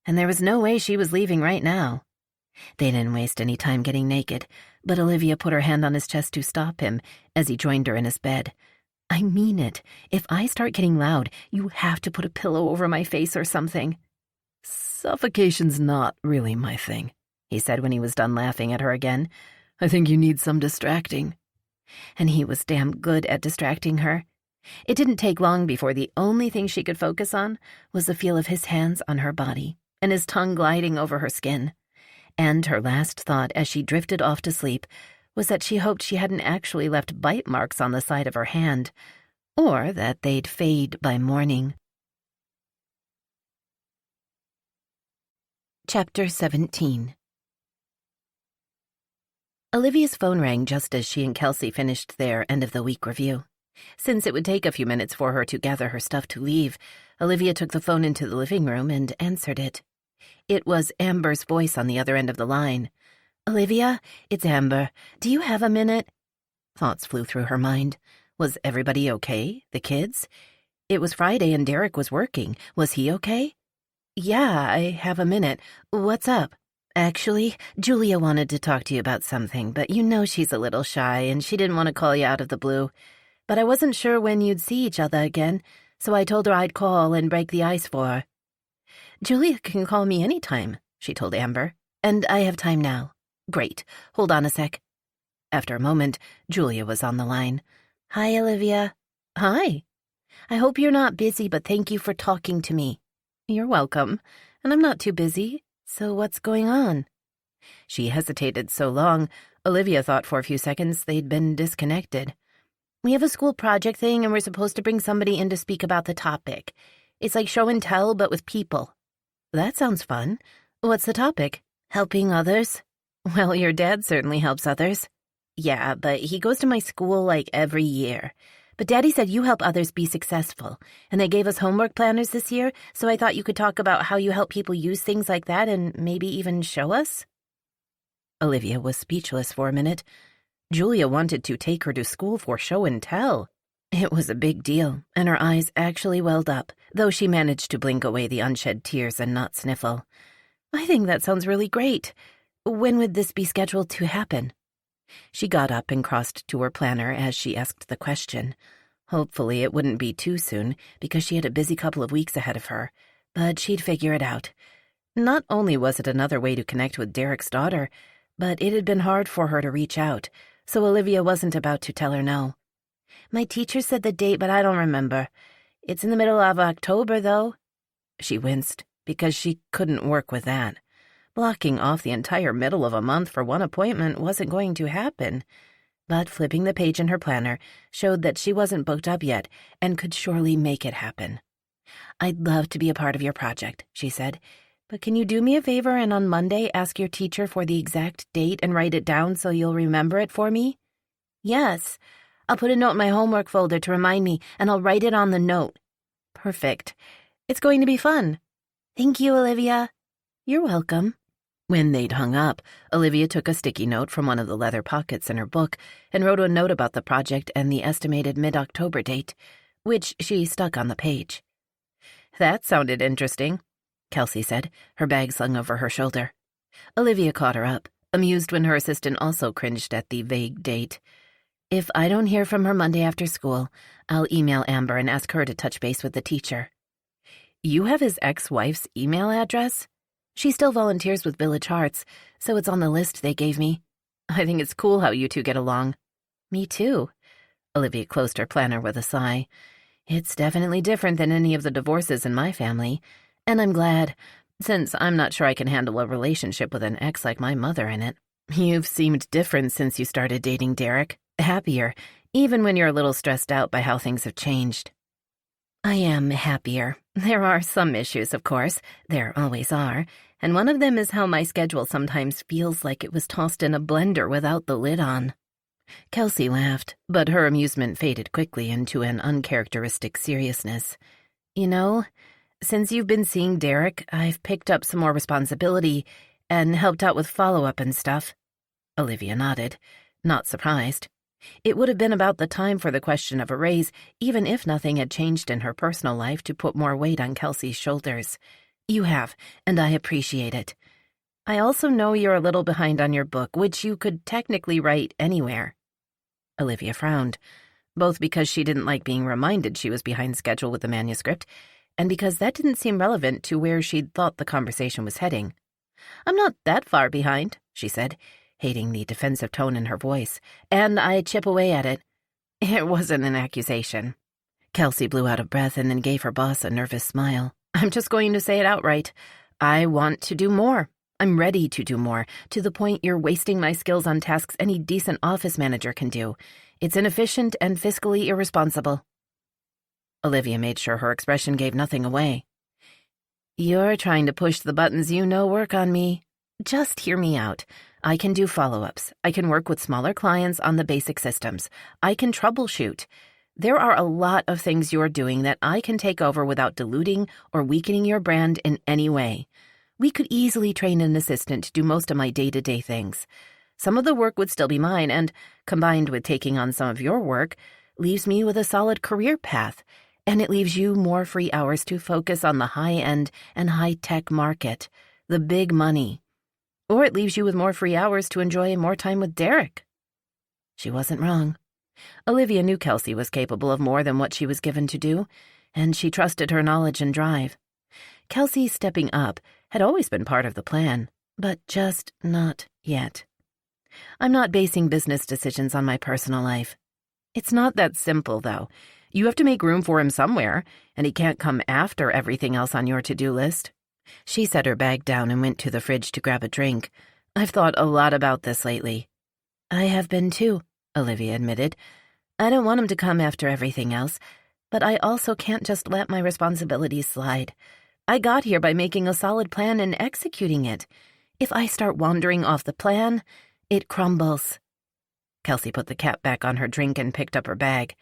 and there was no way she was leaving right now. They didn't waste any time getting naked, but Olivia put her hand on his chest to stop him as he joined her in his bed. "I mean it. If I start getting loud, you have to put a pillow over my face or something." "Suffocation's not really my thing," he said when he was done laughing at her again. "I think you need some distracting." And he was damn good at distracting her. It didn't take long before the only thing she could focus on was the feel of his hands on her body and his tongue gliding over her skin. And her last thought as she drifted off to sleep was that she hoped she hadn't actually left bite marks on the side of her hand, or that they'd fade by morning. Chapter 17. Olivia's phone rang just as she and Kelsey finished their end-of-the-week review. Since it would take a few minutes for her to gather her stuff to leave, Olivia took the phone into the living room and answered it. It was Amber's voice on the other end of the line. "Olivia, it's Amber. Do you have a minute?" Thoughts flew through her mind. Was everybody okay? The kids? It was Friday and Derek was working. Was he okay? "Yeah, I have a minute. What's up?" "Actually, Julia wanted to talk to you about something, but you know she's a little shy and she didn't want to call you out of the blue. But I wasn't sure when you'd see each other again, so I told her I'd call and break the ice for her." "Julia can call me anytime," she told Amber, "and I have time now." "Great. Hold on a sec." After a moment, Julia was on the line. "Hi, Olivia." "Hi. I hope you're not busy, but thank you for talking to me." "You're welcome. And I'm not too busy. So what's going on?" She hesitated so long, Olivia thought for a few seconds they'd been disconnected. "We have a school project thing and we're supposed to bring somebody in to speak about the topic. It's like show and tell, but with people." "That sounds fun. What's the topic?" "Helping others." "Well, your dad certainly helps others." "Yeah, but he goes to my school like every year. But Daddy said you help others be successful, and they gave us homework planners this year, so I thought you could talk about how you help people use things like that and maybe even show us." Olivia was speechless for a minute. Julia wanted to take her to school for show and tell. It was a big deal, and her eyes actually welled up, though she managed to blink away the unshed tears and not sniffle. "I think that sounds really great. When would this be scheduled to happen?" She got up and crossed to her planner as she asked the question. Hopefully it wouldn't be too soon, because she had a busy couple of weeks ahead of her, but she'd figure it out. Not only was it another way to connect with Derek's daughter, but it had been hard for her to reach out, so Olivia wasn't about to tell her no. "My teacher said the date, but I don't remember. It's in the middle of October, though." She winced, because she couldn't work with that. Blocking off the entire middle of a month for one appointment wasn't going to happen. But flipping the page in her planner showed that she wasn't booked up yet and could surely make it happen. "I'd love to be a part of your project," she said. "But can you do me a favor and on Monday ask your teacher for the exact date and write it down so you'll remember it for me?" "Yes. I'll put a note in my homework folder to remind me, and I'll write it on the note." "Perfect. It's going to be fun." "Thank you, Olivia." "You're welcome." When they'd hung up, Olivia took a sticky note from one of the leather pockets in her book and wrote a note about the project and the estimated mid-October date, which she stuck on the page. "That sounded interesting," Kelsey said, her bag slung over her shoulder. Olivia caught her up, amused when her assistant also cringed at the vague date. "If I don't hear from her Monday after school, I'll email Amber and ask her to touch base with the teacher." "You have his ex-wife's email address?" "She still volunteers with Village Hearts, so it's on the list they gave me." "I think it's cool how you two get along." "Me too." Olivia closed her planner with a sigh. "It's definitely different than any of the divorces in my family, and I'm glad, since I'm not sure I can handle a relationship with an ex like my mother in it." "You've seemed different since you started dating Derek. Happier, even when you're a little stressed out by how things have changed." "I am happier. There are some issues, of course. There always are. And one of them is how my schedule sometimes feels like it was tossed in a blender without the lid on." Kelsey laughed, but her amusement faded quickly into an uncharacteristic seriousness. "You know, since you've been seeing Derek, I've picked up some more responsibility and helped out with follow-up and stuff." Olivia nodded, not surprised. It would have been about the time for the question of a raise, even if nothing had changed in her personal life to put more weight on Kelsey's shoulders. "You have, and I appreciate it. I also know you're a little behind on your book, which you could technically write anywhere." Olivia frowned, both because she didn't like being reminded she was behind schedule with the manuscript, and because that didn't seem relevant to where she'd thought the conversation was heading. "I'm not that far behind," she said, hating the defensive tone in her voice, "and I chip away at it." It wasn't an accusation. Kelsey blew out of breath and then gave her boss a nervous smile. "I'm just going to say it outright. I want to do more. I'm ready to do more, to the point you're wasting my skills on tasks any decent office manager can do. It's inefficient and fiscally irresponsible." Olivia made sure her expression gave nothing away. You're trying to push the buttons you know work on me. Just hear me out. I can do follow-ups. I can work with smaller clients on the basic systems. I can troubleshoot. There are a lot of things you're doing that I can take over without diluting or weakening your brand in any way. We could easily train an assistant to do most of my day-to-day things. Some of the work would still be mine, and, combined with taking on some of your work, leaves me with a solid career path, and it leaves you more free hours to focus on the high-end and high-tech market, the big money. Or it leaves you with more free hours to enjoy more time with Derek. She wasn't wrong. Olivia knew Kelsey was capable of more than what she was given to do, and she trusted her knowledge and drive. Kelsey stepping up had always been part of the plan, but just not yet. I'm not basing business decisions on my personal life. It's not that simple, though. You have to make room for him somewhere, and he can't come after everything else on your to-do list. She set her bag down and went to the fridge to grab a drink. I've thought a lot about this lately. I have been too, Olivia admitted. I don't want him to come after everything else, but I also can't just let my responsibilities slide. I got here by making a solid plan and executing it. If I start wandering off the plan, it crumbles. Kelsey put the cap back on her drink and picked up her bag.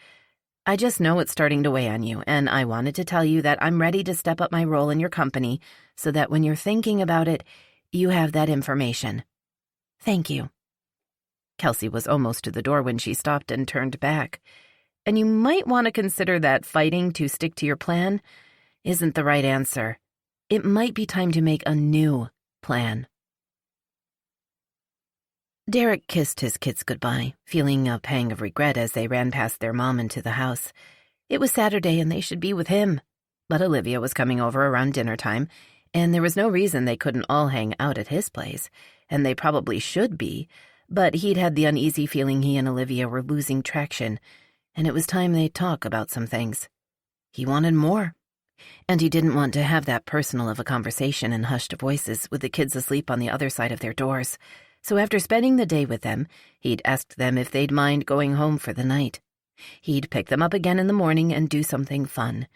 I just know it's starting to weigh on you, and I wanted to tell you that I'm ready to step up my role in your company so that when you're thinking about it, you have that information. Thank you. Kelsey was almost to the door when she stopped and turned back. And you might want to consider that fighting to stick to your plan isn't the right answer. It might be time to make a new plan. Derek kissed his kids goodbye, feeling a pang of regret as they ran past their mom into the house. It was Saturday and they should be with him. But Olivia was coming over around dinner time, and there was no reason they couldn't all hang out at his place, and they probably should be, but he'd had the uneasy feeling he and Olivia were losing traction, and it was time they'd talk about some things. He wanted more. And he didn't want to have that personal of a conversation in hushed voices with the kids asleep on the other side of their doors. So after spending the day with them, he'd asked them if they'd mind going home for the night. He'd pick them up again in the morning and do something fun.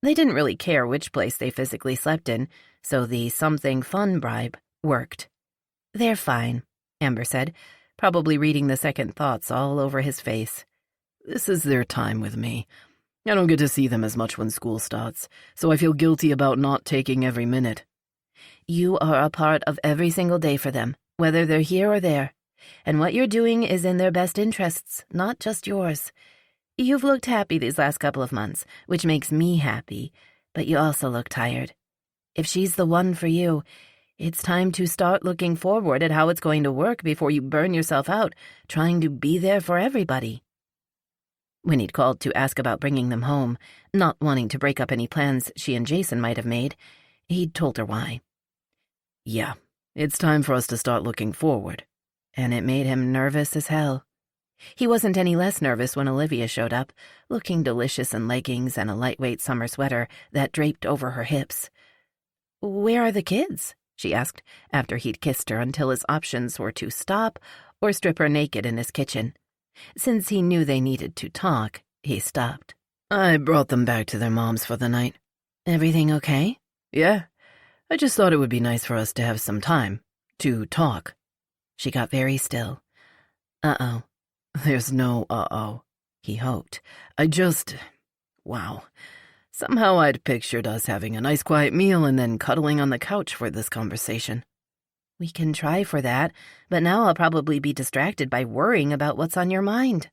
They didn't really care which place they physically slept in, so the something fun bribe worked. They're fine, Amber said, probably reading the second thoughts all over his face. This is their time with me. I don't get to see them as much when school starts, so I feel guilty about not taking every minute. You are a part of every single day for them, whether they're here or there, and what you're doing is in their best interests, not just yours. You've looked happy these last couple of months, which makes me happy, but you also look tired. If she's the one for you, it's time to start looking forward at how it's going to work before you burn yourself out trying to be there for everybody. When he'd called to ask about bringing them home, not wanting to break up any plans she and Jason might have made, he'd told her why. Yeah, it's time for us to start looking forward. And it made him nervous as hell. He wasn't any less nervous when Olivia showed up, looking delicious in leggings and a lightweight summer sweater that draped over her hips. "Where are the kids?" she asked, after he'd kissed her until his options were to stop or strip her naked in his kitchen. Since he knew they needed to talk, he stopped. I brought them back to their moms for the night. Everything okay? Yeah. I just thought it would be nice for us to have some time to talk. She got very still. Uh-oh. There's no uh-oh, he hoped. Wow. Somehow I'd pictured us having a nice quiet meal and then cuddling on the couch for this conversation. We can try for that, but now I'll probably be distracted by worrying about what's on your mind.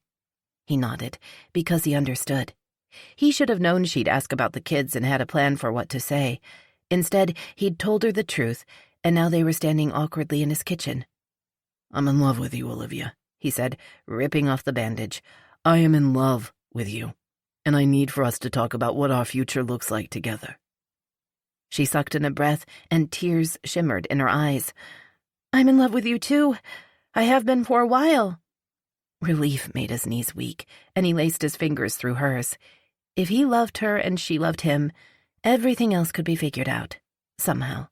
He nodded, because he understood. He should have known she'd ask about the kids and had a plan for what to say. Instead, he'd told her the truth, and now they were standing awkwardly in his kitchen. I'm in love with you, Olivia, he said, ripping off the bandage. I am in love with you, and I need for us to talk about what our future looks like together. She sucked in a breath, and tears shimmered in her eyes. I'm in love with you, too. I have been for a while. Relief made his knees weak, and he laced his fingers through hers. If he loved her and she loved him, everything else could be figured out, somehow.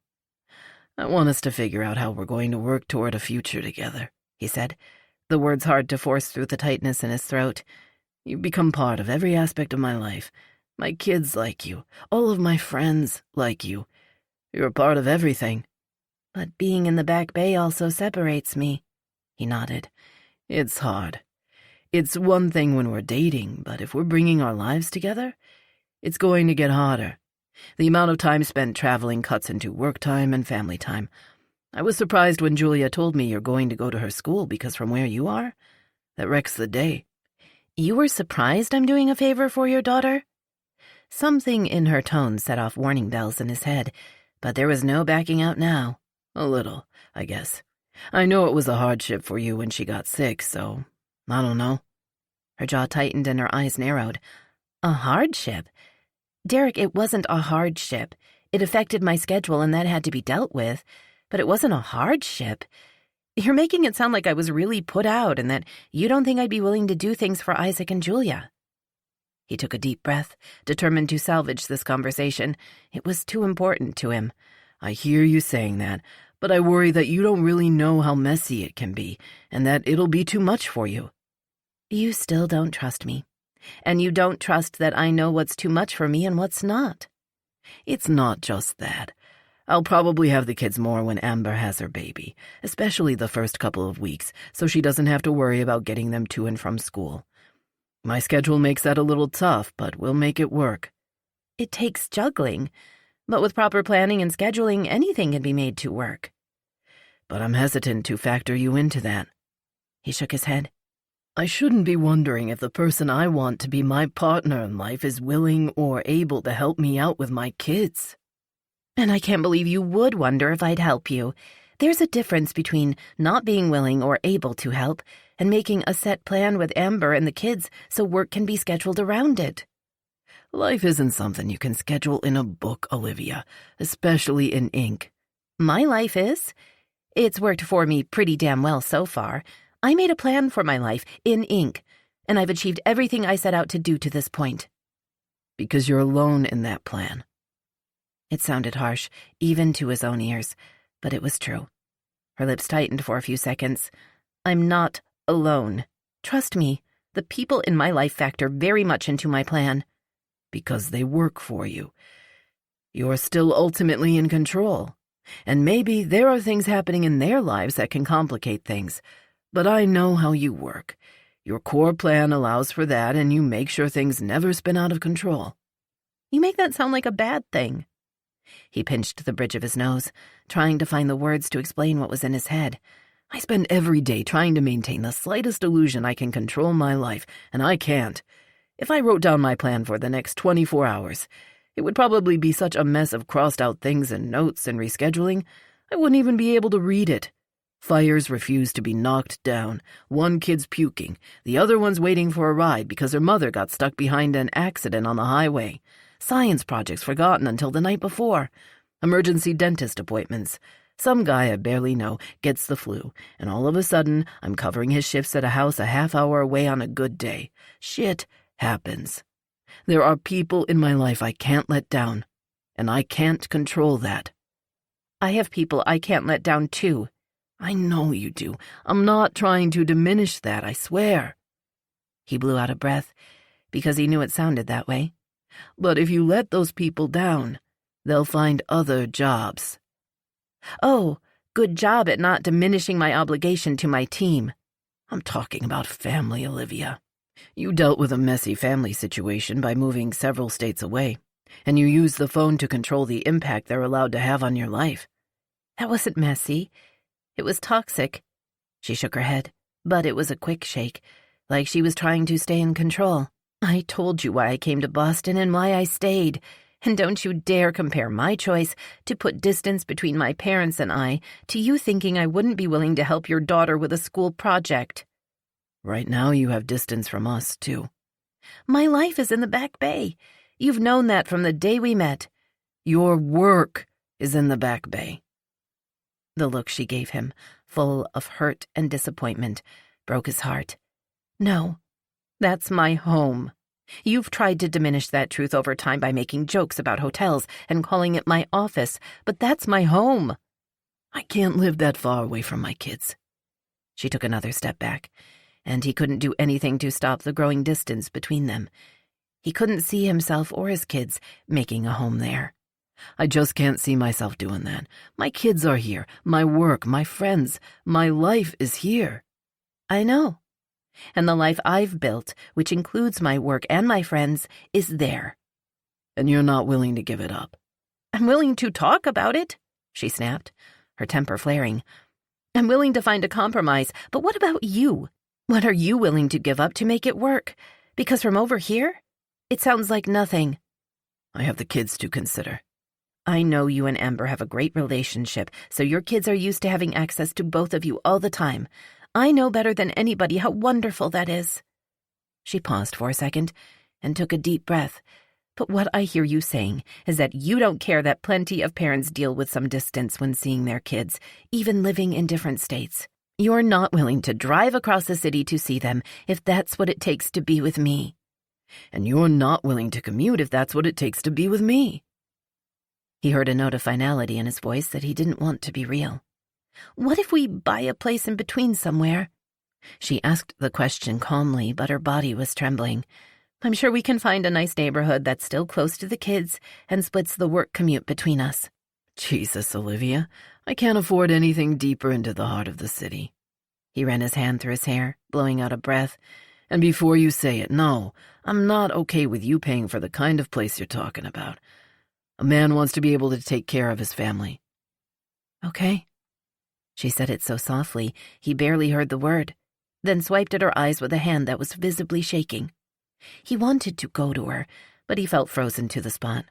I want us to figure out how we're going to work toward a future together, he said, the words hard to force through the tightness in his throat. You've become part of every aspect of my life. My kids like you. All of my friends like you. You're a part of everything. But being in the Back Bay also separates me. He nodded. It's hard. It's one thing when we're dating, but if we're bringing our lives together, it's going to get harder. The amount of time spent traveling cuts into work time and family time. I was surprised when Julia told me you're going to go to her school because from where you are, that wrecks the day. You were surprised I'm doing a favor for your daughter? Something in her tone set off warning bells in his head, but there was no backing out now. A little, I guess. I know it was a hardship for you when she got sick, so I don't know. Her jaw tightened and her eyes narrowed. A hardship? Derek, it wasn't a hardship. It affected my schedule and that had to be dealt with, but it wasn't a hardship. You're making it sound like I was really put out and that you don't think I'd be willing to do things for Isaac and Julia. He took a deep breath, determined to salvage this conversation. It was too important to him. I hear you saying that, but I worry that you don't really know how messy it can be, and that it'll be too much for you. You still don't trust me, and you don't trust that I know what's too much for me and what's not. It's not just that. I'll probably have the kids more when Amber has her baby, especially the first couple of weeks, so she doesn't have to worry about getting them to and from school. My schedule makes that a little tough, but we'll make it work. It takes juggling. But with proper planning and scheduling, anything can be made to work. But I'm hesitant to factor you into that. He shook his head. I shouldn't be wondering if the person I want to be my partner in life is willing or able to help me out with my kids. And I can't believe you would wonder if I'd help you. There's a difference between not being willing or able to help and making a set plan with Amber and the kids so work can be scheduled around it. Life isn't something you can schedule in a book, Olivia, especially in ink. My life is. It's worked for me pretty damn well so far. I made a plan for my life in ink, and I've achieved everything I set out to do to this point. Because you're alone in that plan. It sounded harsh, even to his own ears, but it was true. Her lips tightened for a few seconds. I'm not alone. Trust me, the people in my life factor very much into my plan. Because they work for you. You're still ultimately in control. And maybe there are things happening in their lives that can complicate things. But I know how you work. Your core plan allows for that, and you make sure things never spin out of control. You make that sound like a bad thing. He pinched the bridge of his nose, trying to find the words to explain what was in his head. I spend every day trying to maintain the slightest illusion I can control my life, and I can't. If I wrote down my plan for the next 24 hours, it would probably be such a mess of crossed-out things and notes and rescheduling, I wouldn't even be able to read it. Fires refuse to be knocked down. One kid's puking. The other one's waiting for a ride because her mother got stuck behind an accident on the highway. Science projects forgotten until the night before. Emergency dentist appointments. Some guy I barely know gets the flu, and all of a sudden I'm covering his shifts at a house a half hour away on a good day. Shit happens. There are people in my life I can't let down, and I can't control that. I have people I can't let down too. I know you do. I'm not trying to diminish that, I swear. He blew out a breath because he knew it sounded that way. But if you let those people down, they'll find other jobs. Oh, good job at not diminishing my obligation to my team. I'm talking about family, Olivia. You dealt with a messy family situation by moving several states away, and you used the phone to control the impact they're allowed to have on your life. That wasn't messy. It was toxic. She shook her head, but it was a quick shake, like she was trying to stay in control. I told you why I came to Boston and why I stayed, and don't you dare compare my choice to put distance between my parents and I to you thinking I wouldn't be willing to help your daughter with a school project. Right now you have distance from us, too. My life is in the Back Bay. You've known that from the day we met. Your work is in the Back Bay. The look she gave him, full of hurt and disappointment, broke his heart. No, that's my home. You've tried to diminish that truth over time by making jokes about hotels and calling it my office, but that's my home. I can't live that far away from my kids. She took another step back, and he couldn't do anything to stop the growing distance between them. He couldn't see himself or his kids making a home there. I just can't see myself doing that. My kids are here, my work, my friends, my life is here. I know. And the life I've built, which includes my work and my friends, is there. And you're not willing to give it up. I'm willing to talk about it, she snapped, her temper flaring. I'm willing to find a compromise, but what about you? What are you willing to give up to make it work? Because from over here, it sounds like nothing. I have the kids to consider. I know you and Amber have a great relationship, so your kids are used to having access to both of you all the time. I know better than anybody how wonderful that is. She paused for a second and took a deep breath. But what I hear you saying is that you don't care that plenty of parents deal with some distance when seeing their kids, even living in different states. You're not willing to drive across the city to see them if that's what it takes to be with me. And you're not willing to commute if that's what it takes to be with me. He heard a note of finality in his voice that he didn't want to be real. What if we buy a place in between somewhere? She asked the question calmly, but her body was trembling. I'm sure we can find a nice neighborhood that's still close to the kids and splits the work commute between us. Jesus, Olivia, I can't afford anything deeper into the heart of the city. He ran his hand through his hair, blowing out a breath. And before you say it, no, I'm not okay with you paying for the kind of place you're talking about. A man wants to be able to take care of his family. Okay. She said it so softly, he barely heard the word, then swiped at her eyes with a hand that was visibly shaking. He wanted to go to her, but he felt frozen to the spot.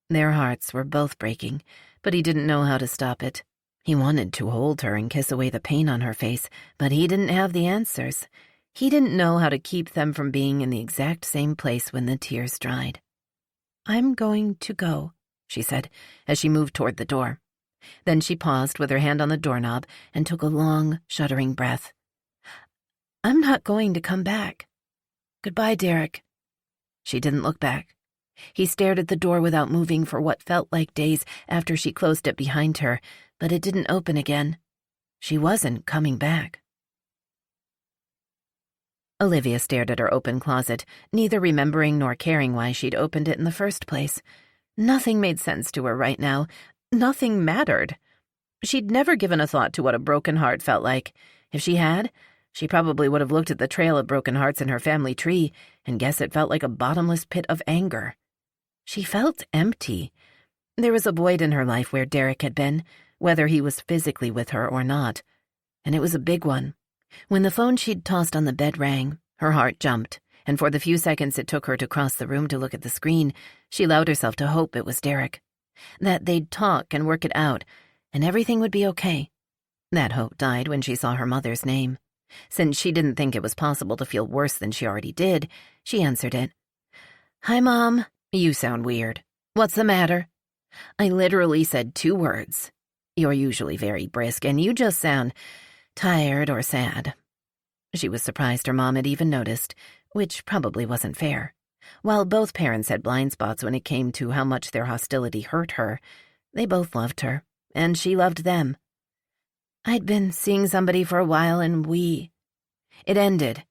Their hearts were both breaking, but he didn't know how to stop it. He wanted to hold her and kiss away the pain on her face, but he didn't have the answers. He didn't know how to keep them from being in the exact same place when the tears dried. I'm going to go, she said, as she moved toward the door. Then she paused with her hand on the doorknob and took a long, shuddering breath. I'm not going to come back. Goodbye, Derek. She didn't look back. He stared at the door without moving for what felt like days after she closed it behind her, but it didn't open again. She wasn't coming back. Olivia stared at her open closet, neither remembering nor caring why she'd opened it in the first place. Nothing made sense to her right now. Nothing mattered. She'd never given a thought to what a broken heart felt like. If she had, she probably would have looked at the trail of broken hearts in her family tree and guessed it felt like a bottomless pit of anger. She felt empty. There was a void in her life where Derek had been, whether he was physically with her or not. And it was a big one. When the phone she'd tossed on the bed rang, her heart jumped, and for the few seconds it took her to cross the room to look at the screen, she allowed herself to hope it was Derek. That they'd talk and work it out, and everything would be okay. That hope died when she saw her mother's name. Since she didn't think it was possible to feel worse than she already did, she answered it. Hi, Mom. You sound weird. What's the matter? I literally said 2 words. You're usually very brisk, and you just sound tired or sad. She was surprised her mom had even noticed, which probably wasn't fair. While both parents had blind spots when it came to how much their hostility hurt her, they both loved her, and she loved them. I'd been seeing somebody for a while, and it ended.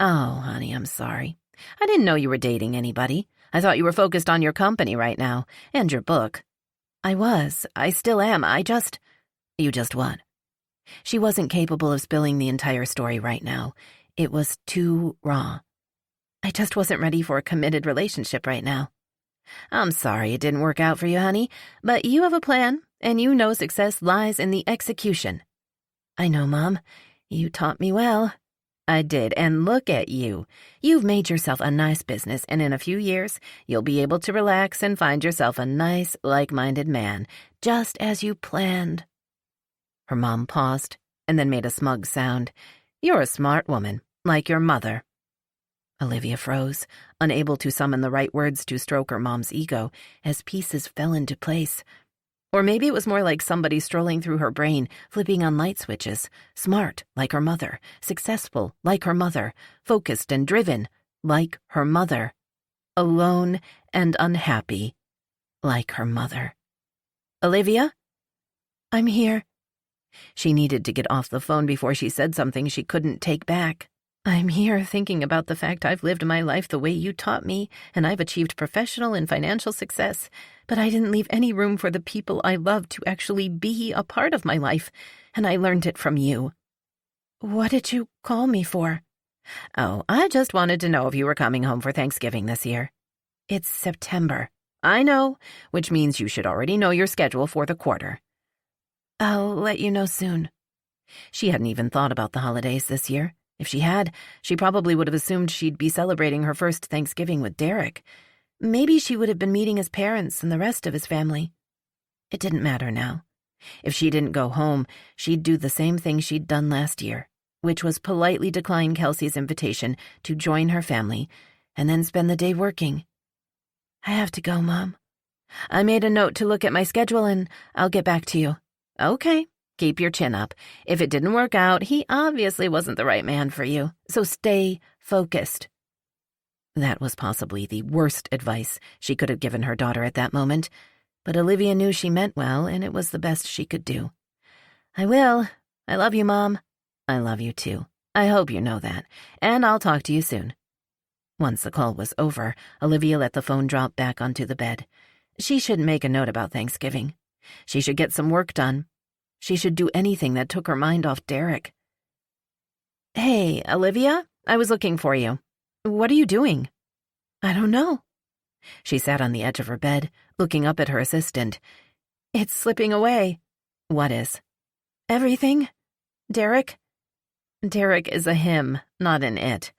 Oh, honey, I'm sorry. I didn't know you were dating anybody. I thought you were focused on your company right now, and your book. I was. I still am. You just what? She wasn't capable of spilling the entire story right now. It was too raw. I just wasn't ready for a committed relationship right now. I'm sorry it didn't work out for you, honey, but you have a plan, and you know success lies in the execution. I know, Mom. You taught me well. I did, and look at you. You've made yourself a nice business, and in a few years, you'll be able to relax and find yourself a nice, like-minded man, just as you planned. Her mom paused, and then made a smug sound. You're a smart woman, like your mother. Olivia froze, unable to summon the right words to stroke her mom's ego, as pieces fell into place. Or maybe it was more like somebody strolling through her brain, flipping on light switches. Smart, like her mother. Successful, like her mother. Focused and driven, like her mother. Alone and unhappy, like her mother. Olivia? I'm here. She needed to get off the phone before she said something she couldn't take back. I'm here thinking about the fact I've lived my life the way you taught me, and I've achieved professional and financial success, but I didn't leave any room for the people I love to actually be a part of my life, and I learned it from you. What did you call me for? Oh, I just wanted to know if you were coming home for Thanksgiving this year. It's September. I know, which means you should already know your schedule for the quarter. I'll let you know soon. She hadn't even thought about the holidays this year. If she had, she probably would have assumed she'd be celebrating her first Thanksgiving with Derek. Maybe she would have been meeting his parents and the rest of his family. It didn't matter now. If she didn't go home, she'd do the same thing she'd done last year, which was politely decline Kelsey's invitation to join her family and then spend the day working. I have to go, Mom. I made a note to look at my schedule and I'll get back to you. Okay. Keep your chin up. If it didn't work out, he obviously wasn't the right man for you, so stay focused. That was possibly the worst advice she could have given her daughter at that moment, but Olivia knew she meant well, and it was the best she could do. I will. I love you, Mom. I love you, too. I hope you know that, and I'll talk to you soon. Once the call was over, Olivia let the phone drop back onto the bed. She shouldn't make a note about Thanksgiving. She should get some work done. She should do anything that took her mind off Derek. Hey, Olivia, I was looking for you. What are you doing? I don't know. She sat on the edge of her bed, looking up at her assistant. It's slipping away. What is? Everything. Derek? Derek is a him, not an it.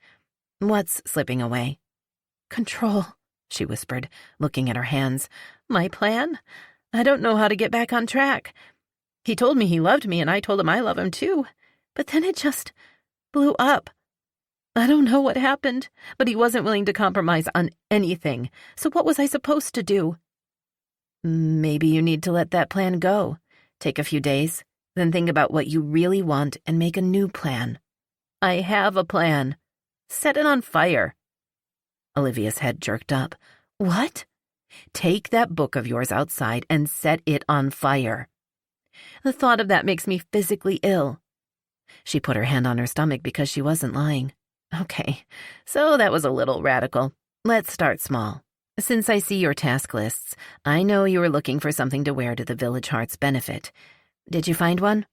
What's slipping away? Control, she whispered, looking at her hands. My plan? I don't know how to get back on track. He told me he loved me, and I told him I love him too. But then it just blew up. I don't know what happened, but he wasn't willing to compromise on anything. So what was I supposed to do? Maybe you need to let that plan go. Take a few days, then think about what you really want and make a new plan. I have a plan. Set it on fire. Olivia's head jerked up. What? Take that book of yours outside and set it on fire. The thought of that makes me physically ill. She put her hand on her stomach because she wasn't lying. Okay, so that was a little radical. Let's start small. Since I see your task lists, I know you were looking for something to wear to the Village Heart's benefit. Did you find one?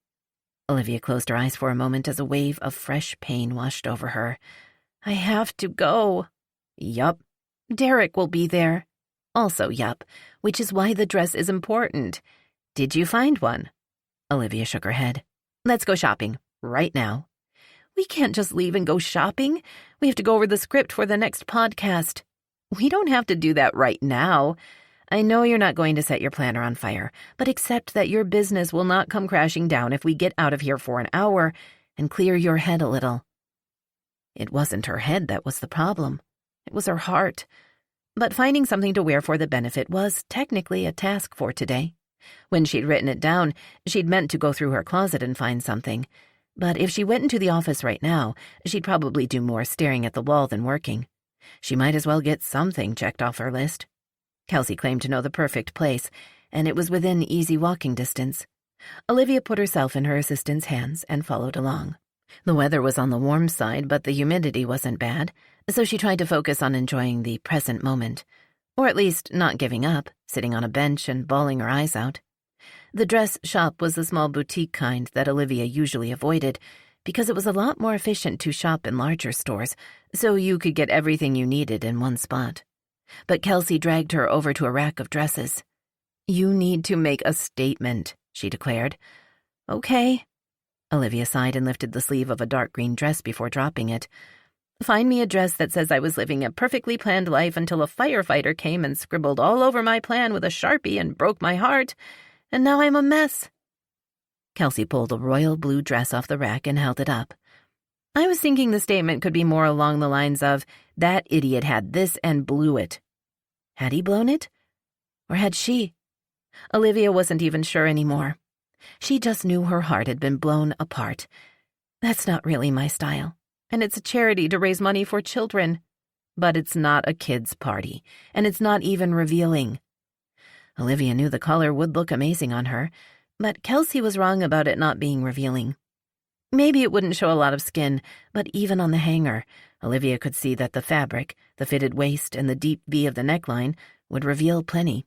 Olivia closed her eyes for a moment as a wave of fresh pain washed over her. I have to go. Yup. Derek will be there. Also yup, which is why the dress is important. Did you find one? Olivia shook her head. Let's go shopping, right now. We can't just leave and go shopping. We have to go over the script for the next podcast. We don't have to do that right now. I know you're not going to set your planner on fire, but accept that your business will not come crashing down if we get out of here for an hour and clear your head a little. It wasn't her head that was the problem. It was her heart. But finding something to wear for the benefit was technically a task for today. When she'd written it down, she'd meant to go through her closet and find something. But if she went into the office right now, she'd probably do more staring at the wall than working. She might as well get something checked off her list. Kelsey claimed to know the perfect place, and it was within easy walking distance. Olivia put herself in her assistant's hands and followed along. The weather was on the warm side, but the humidity wasn't bad, so she tried to focus on enjoying the present moment. Or at least not giving up, sitting on a bench and bawling her eyes out. The dress shop was the small boutique kind that Olivia usually avoided because it was a lot more efficient to shop in larger stores, so you could get everything you needed in one spot. But Kelsey dragged her over to a rack of dresses. You need to make a statement, she declared. Okay. Olivia sighed and lifted the sleeve of a dark green dress before dropping it. Find me a dress that says I was living a perfectly planned life until a firefighter came and scribbled all over my plan with a Sharpie and broke my heart, and now I'm a mess. Kelsey pulled a royal blue dress off the rack and held it up. I was thinking the statement could be more along the lines of, that idiot had this and blew it. Had he blown it? Or had she? Olivia wasn't even sure anymore. She just knew her heart had been blown apart. That's not really my style. And it's a charity to raise money for children. But it's not a kid's party, and it's not even revealing. Olivia knew the color would look amazing on her, but Kelsey was wrong about it not being revealing. Maybe it wouldn't show a lot of skin, but even on the hanger, Olivia could see that the fabric, the fitted waist, and the deep V of the neckline would reveal plenty.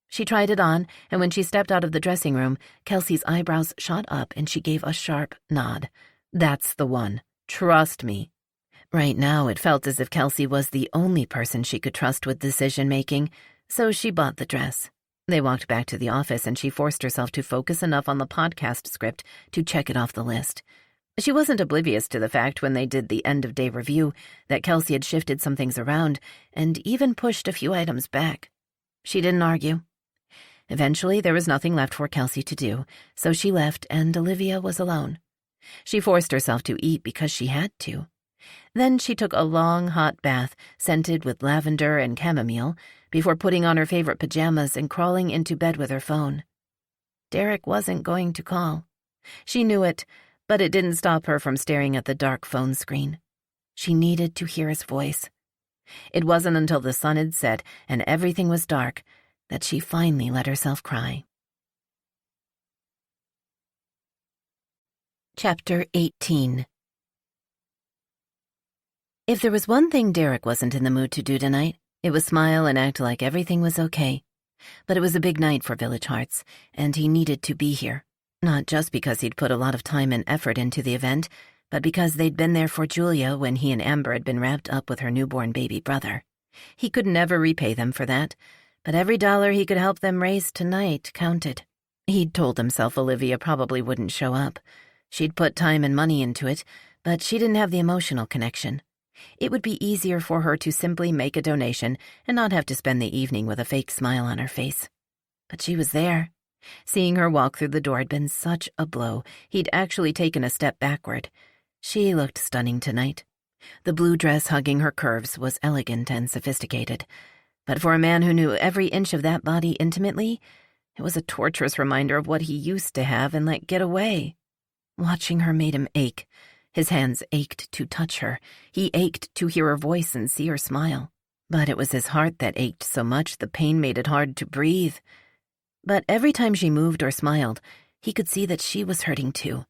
She tried it on, and when she stepped out of the dressing room, Kelsey's eyebrows shot up and she gave a sharp nod. That's the one. Trust me. Right now, it felt as if Kelsey was the only person she could trust with decision-making, so she bought the dress. They walked back to the office and she forced herself to focus enough on the podcast script to check it off the list. She wasn't oblivious to the fact when they did the end-of-day review that Kelsey had shifted some things around and even pushed a few items back. She didn't argue. Eventually, there was nothing left for Kelsey to do, so she left and Olivia was alone. She forced herself to eat because she had to. Then she took a long, hot bath, scented with lavender and chamomile, before putting on her favorite pajamas and crawling into bed with her phone. Derek wasn't going to call. She knew it, but it didn't stop her from staring at the dark phone screen. She needed to hear his voice. It wasn't until the sun had set and everything was dark that she finally let herself cry. Chapter 18. If there was one thing Derek wasn't in the mood to do tonight, it was smile and act like everything was okay. But it was a big night for Village Hearts, and he needed to be here. Not just because he'd put a lot of time and effort into the event, but because they'd been there for Julia when he and Amber had been wrapped up with her newborn baby brother. He could never repay them for that, but every dollar he could help them raise tonight counted. He'd told himself Olivia probably wouldn't show up. She'd put time and money into it, but she didn't have the emotional connection. It would be easier for her to simply make a donation and not have to spend the evening with a fake smile on her face. But she was there. Seeing her walk through the door had been such a blow, he'd actually taken a step backward. She looked stunning tonight. The blue dress hugging her curves was elegant and sophisticated. But for a man who knew every inch of that body intimately, it was a torturous reminder of what he used to have and let get away. Watching her made him ache. His hands ached to touch her. He ached to hear her voice and see her smile. But it was his heart that ached so much the pain made it hard to breathe. But every time she moved or smiled, he could see that she was hurting too.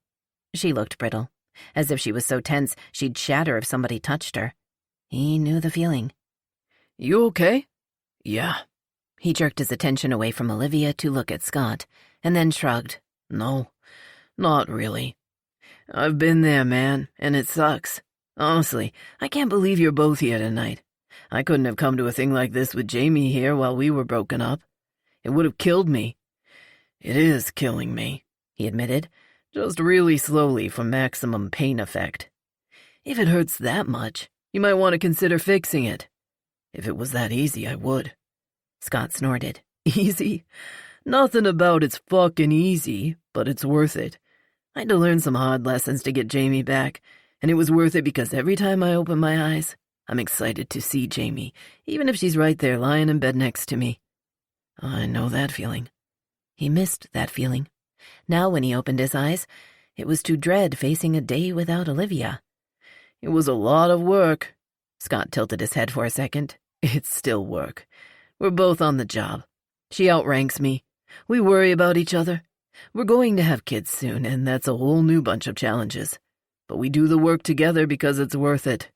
She looked brittle, as if she was so tense she'd shatter if somebody touched her. He knew the feeling. You okay? Yeah. He jerked his attention away from Olivia to look at Scott, and then shrugged. No, not really. I've been there, man, and it sucks. Honestly, I can't believe you're both here tonight. I couldn't have come to a thing like this with Jamie here while we were broken up. It would have killed me. It is killing me, he admitted, just really slowly from maximum pain effect. If it hurts that much, you might want to consider fixing it. If it was that easy, I would. Scott snorted. Easy? Nothing about it's fucking easy, but it's worth it. I had to learn some hard lessons to get Jamie back, and it was worth it because every time I open my eyes, I'm excited to see Jamie, even if she's right there lying in bed next to me. I know that feeling. He missed that feeling. Now when he opened his eyes, it was to dread facing a day without Olivia. It was a lot of work. Scott tilted his head for a second. It's still work. We're both on the job. She outranks me. We worry about each other. We're going to have kids soon, and that's a whole new bunch of challenges. But we do the work together because it's worth it.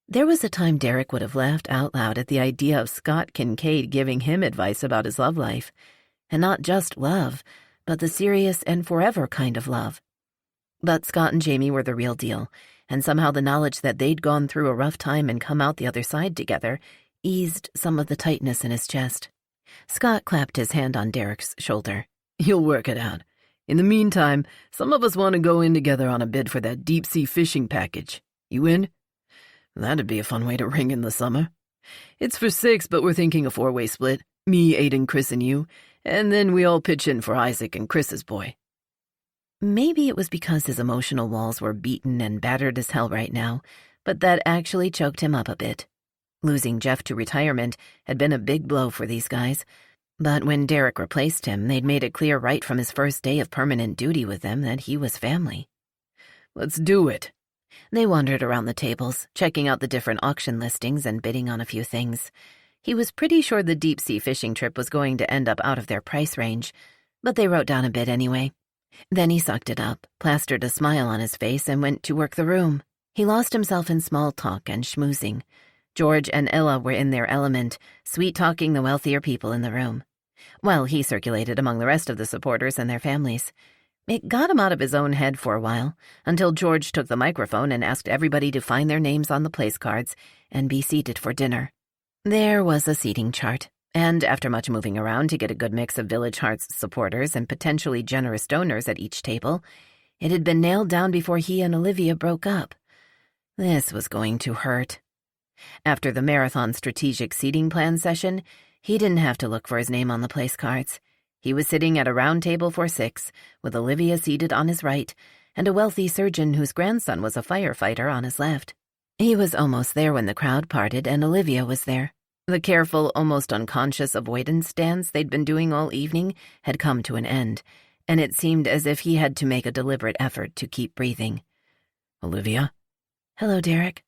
There was a time Derek would have laughed out loud at the idea of Scott Kincaid giving him advice about his love life. And not just love, but the serious and forever kind of love. But Scott and Jamie were the real deal, and somehow the knowledge that they'd gone through a rough time and come out the other side together eased some of the tightness in his chest. Scott clapped his hand on Derek's shoulder. You'll work it out. In the meantime, some of us want to go in together on a bid for that deep-sea fishing package. You in? That'd be a fun way to ring in the summer. It's for 6, but we're thinking a 4-way split. Me, Aiden, Chris, and you. And then we all pitch in for Isaac and Chris's boy. Maybe it was because his emotional walls were beaten and battered as hell right now, but that actually choked him up a bit. Losing Jeff to retirement had been a big blow for these guys, but when Derek replaced him, they'd made it clear right from his first day of permanent duty with them that he was family. Let's do it. They wandered around the tables, checking out the different auction listings and bidding on a few things. He was pretty sure the deep-sea fishing trip was going to end up out of their price range, but they wrote down a bid anyway. Then he sucked it up, plastered a smile on his face, and went to work the room. He lost himself in small talk and schmoozing. George and Ella were in their element, sweet-talking the wealthier people in the room, while he circulated among the rest of the supporters and their families. It got him out of his own head for a while, until George took the microphone and asked everybody to find their names on the place cards and be seated for dinner. There was a seating chart, and after much moving around to get a good mix of Village Hearts supporters and potentially generous donors at each table, it had been nailed down before he and Olivia broke up. This was going to hurt. After the marathon strategic seating plan session, he didn't have to look for his name on the place cards. He was sitting at a round table for 6, with Olivia seated on his right, and a wealthy surgeon whose grandson was a firefighter on his left. He was almost there when the crowd parted, and Olivia was there. The careful, almost unconscious avoidance dance they'd been doing all evening had come to an end, and it seemed as if he had to make a deliberate effort to keep breathing. Olivia? Hello, Derek.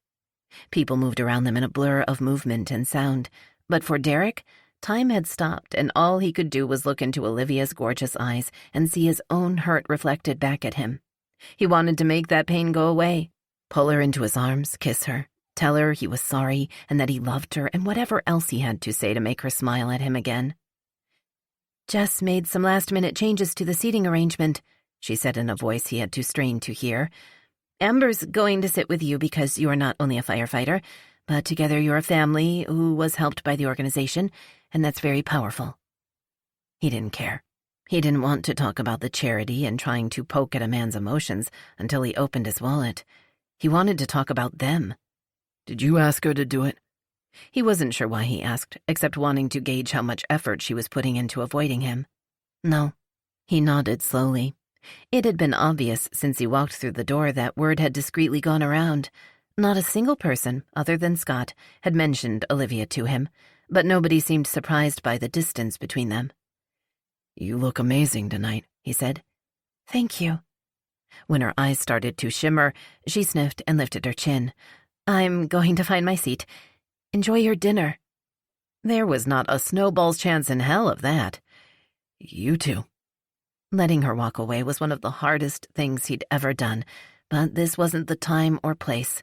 People moved around them in a blur of movement and sound, but for Derek, time had stopped, and all he could do was look into Olivia's gorgeous eyes and see his own hurt reflected back at him. He wanted to make that pain go away, pull her into his arms, kiss her, tell her he was sorry and that he loved her, and whatever else he had to say to make her smile at him again. Jess made some last-minute changes to the seating arrangement, she said in a voice he had to strain to hear. Amber's going to sit with you because you are not only a firefighter, but together you're a family who was helped by the organization, and that's very powerful. He didn't care. He didn't want to talk about the charity and trying to poke at a man's emotions until he opened his wallet. He wanted to talk about them. Did you ask her to do it? He wasn't sure why he asked, except wanting to gauge how much effort she was putting into avoiding him. No. He nodded slowly. It had been obvious since he walked through the door that word had discreetly gone around. Not a single person, other than Scott, had mentioned Olivia to him, but nobody seemed surprised by the distance between them. You look amazing tonight, he said. Thank you. When her eyes started to shimmer, she sniffed and lifted her chin. I'm going to find my seat. Enjoy your dinner. There was not a snowball's chance in hell of that. You too. Letting her walk away was one of the hardest things he'd ever done, but this wasn't the time or place.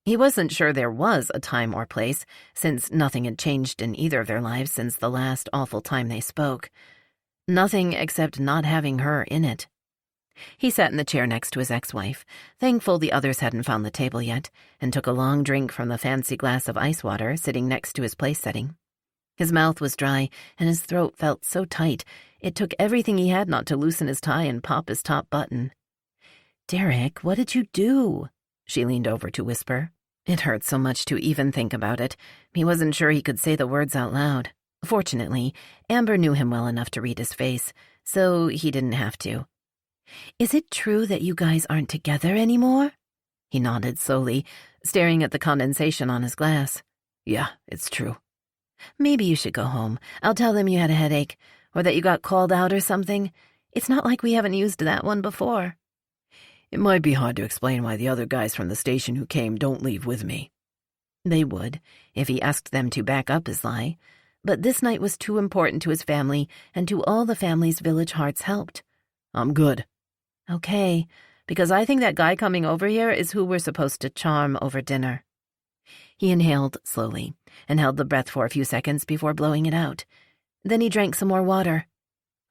He wasn't sure there was a time or place, since nothing had changed in either of their lives since the last awful time they spoke. Nothing except not having her in it. He sat in the chair next to his ex-wife, thankful the others hadn't found the table yet, and took a long drink from the fancy glass of ice water sitting next to his place setting. His mouth was dry, and his throat felt so tight, it took everything he had not to loosen his tie and pop his top button. Derek, what did you do? She leaned over to whisper. It hurt so much to even think about it. He wasn't sure he could say the words out loud. Fortunately, Amber knew him well enough to read his face, so he didn't have to. Is it true that you guys aren't together anymore? He nodded slowly, staring at the condensation on his glass. Yeah, it's true. Maybe you should go home. I'll tell them you had a headache, or that you got called out or something. It's not like we haven't used that one before. It might be hard to explain why the other guys from the station who came don't leave with me. They would, if he asked them to back up his lie. But this night was too important to his family and to all the family's Village Hearts helped. I'm good. Okay, because I think that guy coming over here is who we're supposed to charm over dinner. He inhaled slowly and held the breath for a few seconds before blowing it out. Then he drank some more water.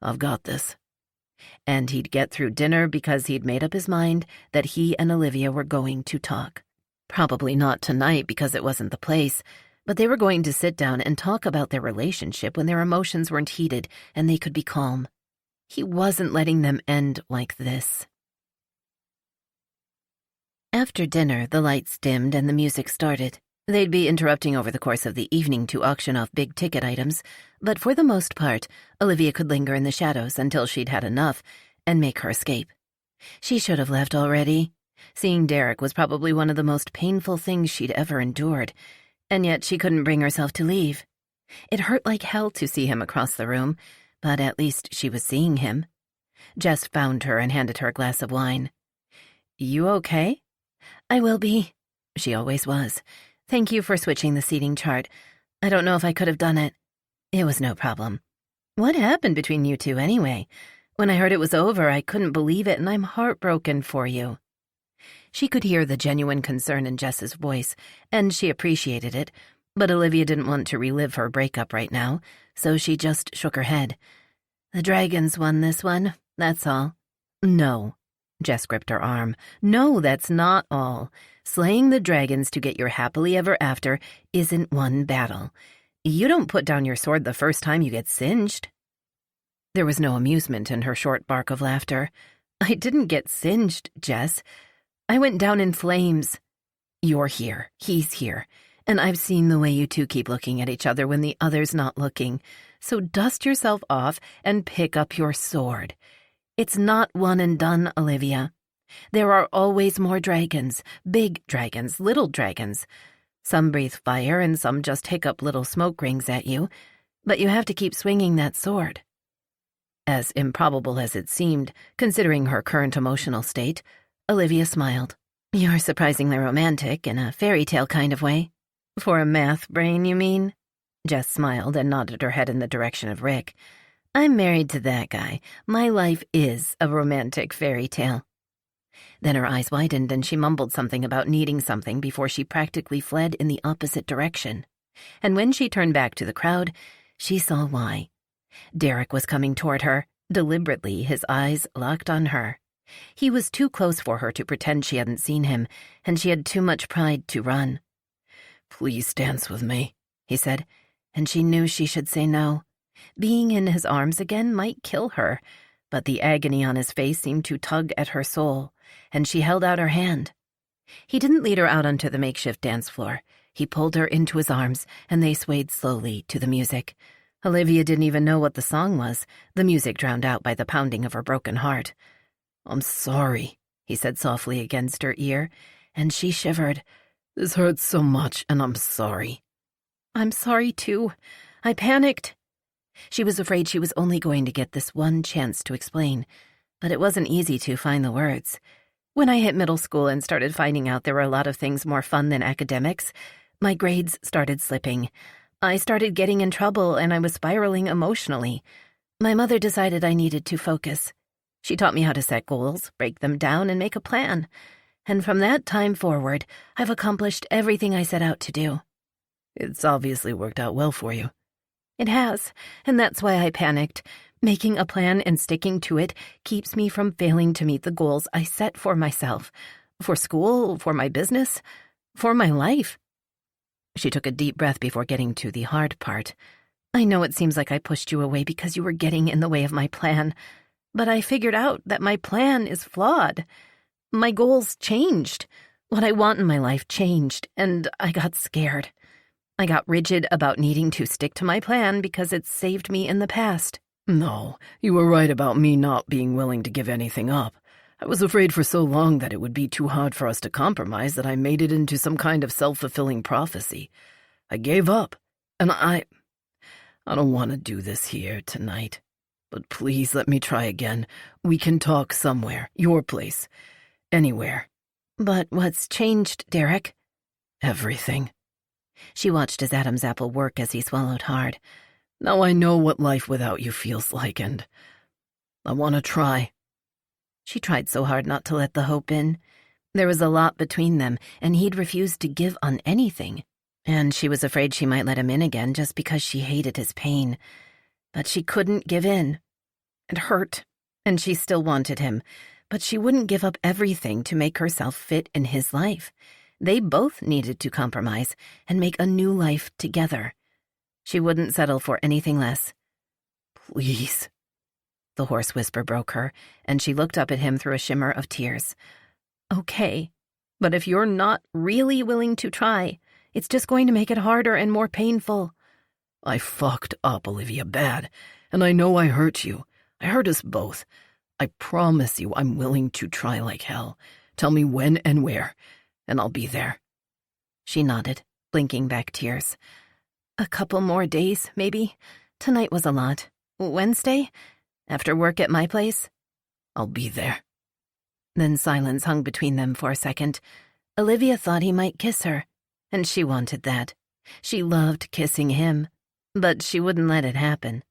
I've got this. And he'd get through dinner because he'd made up his mind that he and Olivia were going to talk. Probably not tonight because it wasn't the place, but they were going to sit down and talk about their relationship when their emotions weren't heated and they could be calm. He wasn't letting them end like this. After dinner, the lights dimmed and the music started. They'd be interrupting over the course of the evening to auction off big-ticket items, but for the most part, Olivia could linger in the shadows until she'd had enough and make her escape. She should have left already. Seeing Derek was probably one of the most painful things she'd ever endured, and yet she couldn't bring herself to leave. It hurt like hell to see him across the room, but at least she was seeing him. Jess found her and handed her a glass of wine. You okay? I will be. She always was. Thank you for switching the seating chart. I don't know if I could have done it. It was no problem. What happened between you two anyway? When I heard it was over, I couldn't believe it, and I'm heartbroken for you." She could hear the genuine concern in Jess's voice, and she appreciated it, but Olivia didn't want to relive her breakup right now, so she just shook her head. "The dragons won this one, that's all." "No." Jess gripped her arm. "No, that's not all. Slaying the dragons to get your happily ever after isn't one battle. You don't put down your sword the first time you get singed." There was no amusement in her short bark of laughter. "I didn't get singed, Jess. I went down in flames. You're here, he's here, and I've seen the way you two keep looking at each other when the other's not looking. So dust yourself off and pick up your sword. It's not one and done, Olivia. There are always more dragons, big dragons, little dragons. Some breathe fire and some just hiccup little smoke rings at you, but you have to keep swinging that sword." As improbable as it seemed, considering her current emotional state, Olivia smiled. "You're surprisingly romantic in a fairy tale kind of way." "For a math brain, you mean?" Jess smiled and nodded her head in the direction of Rick. "I'm married to that guy. My life is a romantic fairy tale." Then her eyes widened and she mumbled something about needing something before she practically fled in the opposite direction. And when she turned back to the crowd, she saw why. Derek was coming toward her, deliberately, his eyes locked on her. He was too close for her to pretend she hadn't seen him, and she had too much pride to run. "Please dance with me," he said, and she knew she should say no. Being in his arms again might kill her, but the agony on his face seemed to tug at her soul, and she held out her hand. He didn't lead her out onto the makeshift dance floor. He pulled her into his arms, and they swayed slowly to the music. Olivia didn't even know what the song was, the music drowned out by the pounding of her broken heart. "I'm sorry," he said softly against her ear, and she shivered. "This hurts so much, and I'm sorry." "I'm sorry, too. I panicked." She was afraid she was only going to get this one chance to explain, but it wasn't easy to find the words. When I hit middle school and started finding out there were a lot of things more fun than academics, my grades started slipping. I started getting in trouble, and I was spiraling emotionally. My mother decided I needed to focus. She taught me how to set goals, break them down, and make a plan. And from that time forward, I've accomplished everything I set out to do. It's obviously worked out well for you. It has, and that's why I panicked. Making a plan and sticking to it keeps me from failing to meet the goals I set for myself, for school, for my business, for my life. She took a deep breath before getting to the hard part. "I know it seems like I pushed you away because you were getting in the way of my plan, but I figured out that my plan is flawed. My goals changed. What I want in my life changed, and I got scared. I got rigid about needing to stick to my plan because it saved me in the past." "No, you were right about me not being willing to give anything up. I was afraid for so long that it would be too hard for us to compromise that I made it into some kind of self-fulfilling prophecy. I gave up, and I don't want to do this here tonight. But please let me try again. We can talk somewhere, your place, anywhere." "But what's changed, Derek?" "Everything." She watched his Adam's apple work as he swallowed hard. "Now I know what life without you feels like, and I want to try." She tried so hard not to let the hope in. There was a lot between them, and he'd refused to give on anything. And she was afraid she might let him in again just because she hated his pain. But she couldn't give in. It hurt, and she still wanted him. But she wouldn't give up everything to make herself fit in his life. They both needed to compromise and make a new life together. She wouldn't settle for anything less. "Please." The hoarse whisper broke her, and she looked up at him through a shimmer of tears. "Okay, but if you're not really willing to try, it's just going to make it harder and more painful." "I fucked up, Olivia, bad, and I know I hurt you. I hurt us both. I promise you I'm willing to try like hell. Tell me when and where, and I'll be there." She nodded, blinking back tears. "A couple more days, maybe. Tonight was a lot. Wednesday? After work at my place?" "I'll be there." Then silence hung between them for a second. Olivia thought he might kiss her, and she wanted that. She loved kissing him, but she wouldn't let it happen.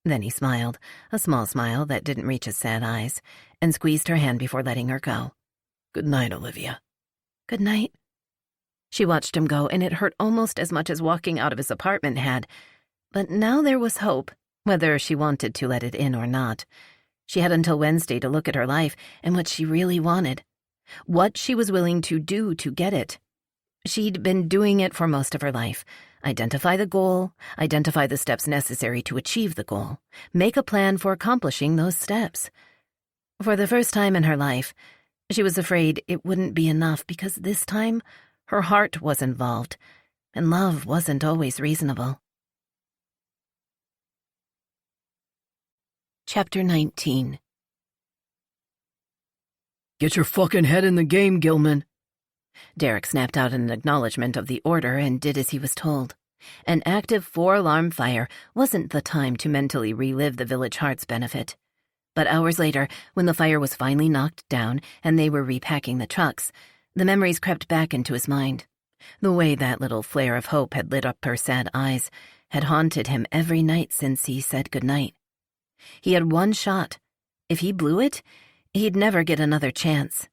Then he smiled, a small smile that didn't reach his sad eyes, and squeezed her hand before letting her go. Good night, Olivia. Good night. She watched him go, and it hurt almost as much as walking out of his apartment had. But now there was hope, whether she wanted to let it in or not. She had until Wednesday to look at her life and what she really wanted, what she was willing to do to get it. She'd been doing it for most of her life. Identify the goal, identify the steps necessary to achieve the goal, make a plan for accomplishing those steps. For the first time in her life, she was afraid it wouldn't be enough because this time her heart was involved, and love wasn't always reasonable. Chapter 19. Get your fucking head in the game, Gilman. Derek snapped out an acknowledgement of the order and did as he was told. An active 4-alarm fire wasn't the time to mentally relive the Village Hearts benefit. But hours later, when the fire was finally knocked down and they were repacking the trucks, the memories crept back into his mind. The way that little flare of hope had lit up her sad eyes had haunted him every night since he said goodnight. He had one shot. If he blew it, he'd never get another chance.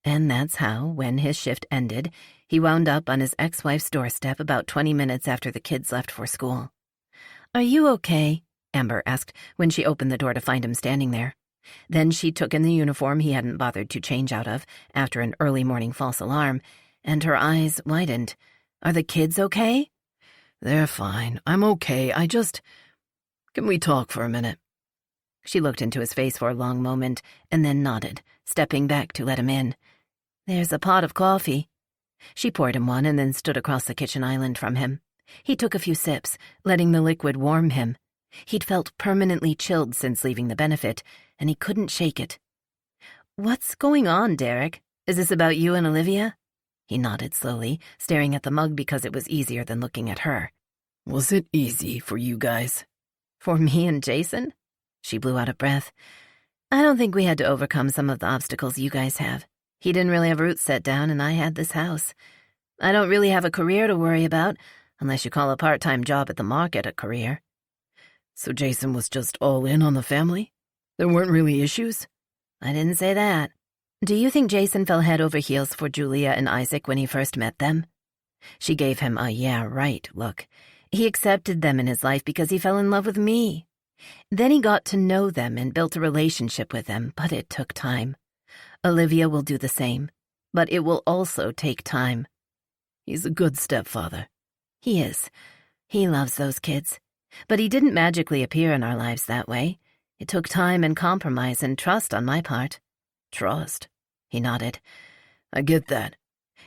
And that's how, when his shift ended, he wound up on his ex-wife's doorstep about 20 minutes after the kids left for school. "Are you okay?" Amber asked when she opened the door to find him standing there. Then she took in the uniform he hadn't bothered to change out of after an early morning false alarm, and her eyes widened. "Are the kids okay?" They're fine. I'm okay. Can we talk for a minute? She looked into his face for a long moment and then nodded, stepping back to let him in. "There's a pot of coffee." She poured him one and then stood across the kitchen island from him. He took a few sips, letting the liquid warm him. He'd felt permanently chilled since leaving the benefit, and he couldn't shake it. "What's going on, Derek? Is this about you and Olivia?" He nodded slowly, staring at the mug because it was easier than looking at her. Was it easy for you guys? "For me and Jason?" She blew out a breath. "I don't think we had to overcome some of the obstacles you guys have. He didn't really have roots set down, and I had this house. I don't really have a career to worry about, unless you call a part-time job at the market a career." So Jason was just all in on the family? There weren't really issues? "I didn't say that. Do you think Jason fell head over heels for Julia and Isaac when he first met them?" She gave him a "yeah, right" look. "He accepted them in his life because he fell in love with me. Then he got to know them and built a relationship with them, but it took time. Olivia will do the same, but it will also take time." He's a good stepfather. "He is. He loves those kids. But he didn't magically appear in our lives that way. It took time and compromise and trust on my part." Trust? He nodded. I get that.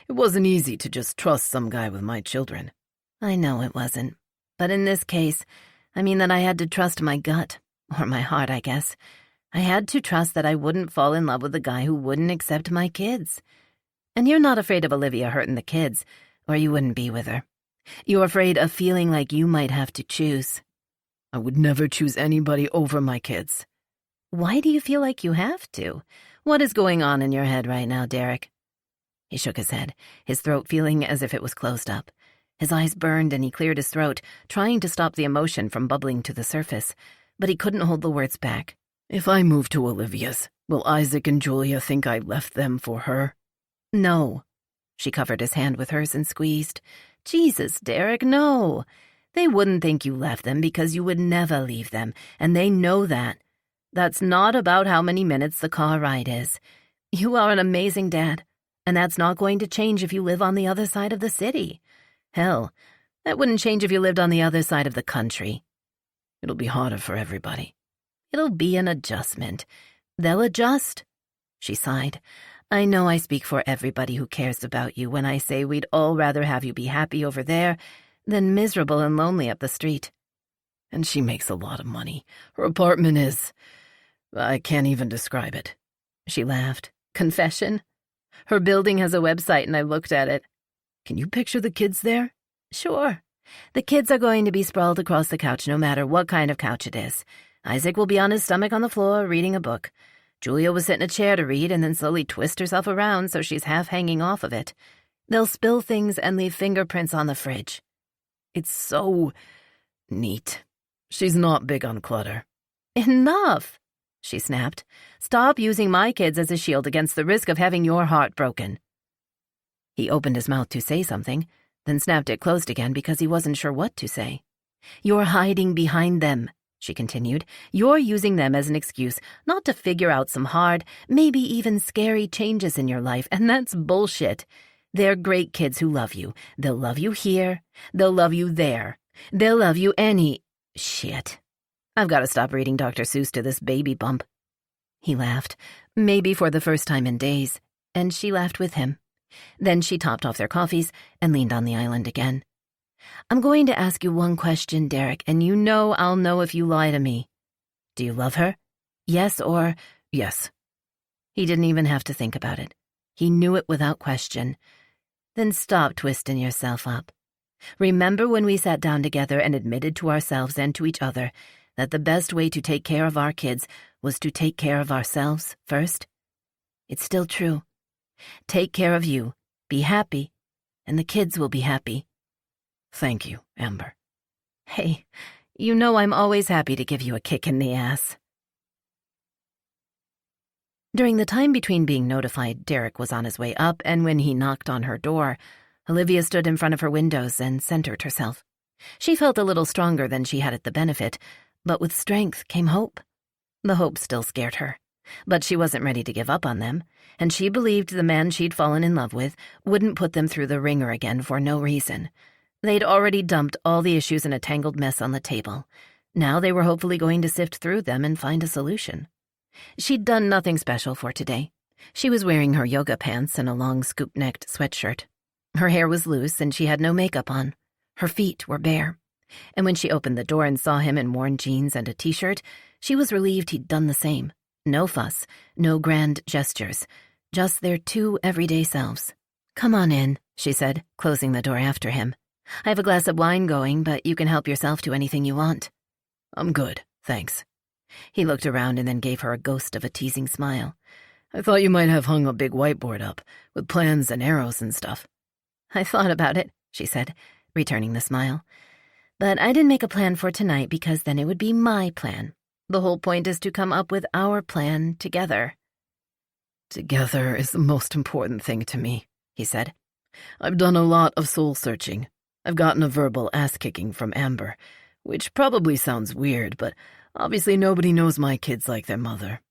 It wasn't easy to just trust some guy with my children. "I know it wasn't. But in this case, I mean that I had to trust my gut, or my heart, I guess. I had to trust that I wouldn't fall in love with a guy who wouldn't accept my kids. And you're not afraid of Olivia hurting the kids, or you wouldn't be with her. You're afraid of feeling like you might have to choose." I would never choose anybody over my kids. "Why do you feel like you have to? What is going on in your head right now, Derek?" He shook his head, his throat feeling as if it was closed up. His eyes burned and he cleared his throat, trying to stop the emotion from bubbling to the surface, but he couldn't hold the words back. If I move to Olivia's, will Isaac and Julia think I left them for her? "No." She covered his hand with hers and squeezed. "Jesus, Derek, no. They wouldn't think you left them because you would never leave them, and they know that. That's not about how many minutes the car ride is. You are an amazing dad, and that's not going to change if you live on the other side of the city. Hell, that wouldn't change if you lived on the other side of the country." It'll be harder for everybody. "It'll be an adjustment. They'll adjust." She sighed. "I know I speak for everybody who cares about you when I say we'd all rather have you be happy over there than miserable and lonely up the street." And she makes a lot of money. Her apartment is... I can't even describe it. She laughed. "Confession? Her building has a website and I looked at it." Can you picture the kids there? "Sure. The kids are going to be sprawled across the couch no matter what kind of couch it is. Isaac will be on his stomach on the floor reading a book. Julia will sit in a chair to read and then slowly twist herself around so she's half hanging off of it. They'll spill things and leave fingerprints on the fridge." It's so... neat. She's not big on clutter. Enough, she snapped. Stop using my kids as a shield against the risk of having your heart broken. He opened his mouth to say something, then snapped it closed again because he wasn't sure what to say. You're hiding behind them, she continued. You're using them as an excuse not to figure out some hard, maybe even scary changes in your life, and that's bullshit. They're great kids who love you. They'll love you here. They'll love you there. They'll love you any... Shit. I've got to stop reading Dr. Seuss to this baby bump. He laughed, maybe for the first time in days, and she laughed with him. Then she topped off their coffees and leaned on the island again. I'm going to ask you one question, Derek, and you know I'll know if you lie to me. Do you love her? Yes or... Yes. He didn't even have to think about it. He knew it without question. Then stop twisting yourself up. Remember when we sat down together and admitted to ourselves and to each other that the best way to take care of our kids was to take care of ourselves first? It's still true. Take care of you, be happy, and the kids will be happy. Thank you, Amber. Hey, you know I'm always happy to give you a kick in the ass. During the time between being notified Derek was on his way up and when he knocked on her door, Olivia stood in front of her windows and centered herself. She felt a little stronger than she had at the benefit, but with strength came hope. The hope still scared her, but she wasn't ready to give up on them, and she believed the man she'd fallen in love with wouldn't put them through the ringer again for no reason. They'd already dumped all the issues in a tangled mess on the table. Now they were hopefully going to sift through them and find a solution. She'd done nothing special for today. She was wearing her yoga pants and a long scoop-necked sweatshirt. Her hair was loose and she had no makeup on. Her feet were bare. And when she opened the door and saw him in worn jeans and a t-shirt, she was relieved he'd done the same. No fuss, no grand gestures, just their two everyday selves. Come on in, she said, closing the door after him. I have a glass of wine going, but you can help yourself to anything you want. I'm good, thanks. He looked around and then gave her a ghost of a teasing smile. I thought you might have hung a big whiteboard up, with plans and arrows and stuff. I thought about it, she said, returning the smile. But I didn't make a plan for tonight because then it would be my plan. The whole point is to come up with our plan together. Together is the most important thing to me, he said. I've done a lot of soul-searching. I've gotten a verbal ass-kicking from Amber, which probably sounds weird, but obviously nobody knows my kids like their mother.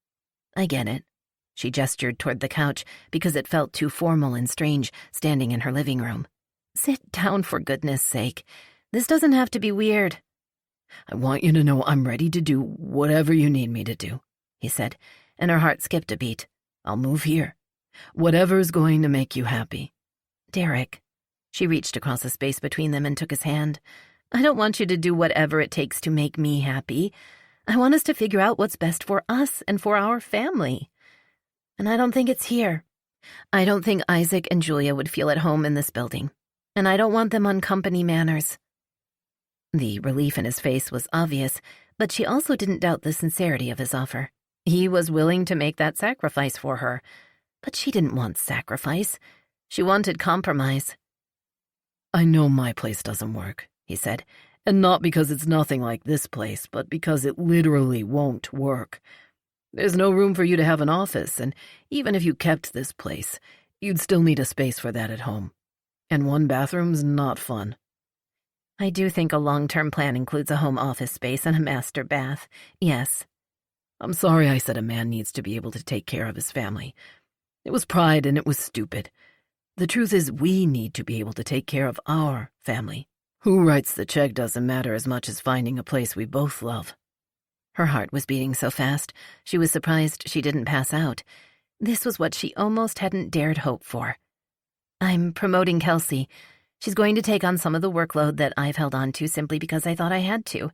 I get it. She gestured toward the couch because it felt too formal and strange standing in her living room. Sit down, for goodness sake. This doesn't have to be weird. I want you to know I'm ready to do whatever you need me to do, he said, and her heart skipped a beat. I'll move here. Whatever's going to make you happy. Derek. She reached across the space between them and took his hand. I don't want you to do whatever it takes to make me happy. I want us to figure out what's best for us and for our family. And I don't think it's here. I don't think Isaac and Julia would feel at home in this building. And I don't want them on company manners. The relief in his face was obvious, but she also didn't doubt the sincerity of his offer. He was willing to make that sacrifice for her. But she didn't want sacrifice. She wanted compromise. I know my place doesn't work, he said, and not because it's nothing like this place, but because it literally won't work. There's no room for you to have an office, and even if you kept this place, you'd still need a space for that at home. And one bathroom's not fun. I do think a long-term plan includes a home office space and a master bath, yes. I'm sorry I said a man needs to be able to take care of his family. It was pride and it was stupid. The truth is we need to be able to take care of our family. Who writes the check doesn't matter as much as finding a place we both love. Her heart was beating so fast, she was surprised she didn't pass out. This was what she almost hadn't dared hope for. I'm promoting Kelsey. She's going to take on some of the workload that I've held on to simply because I thought I had to.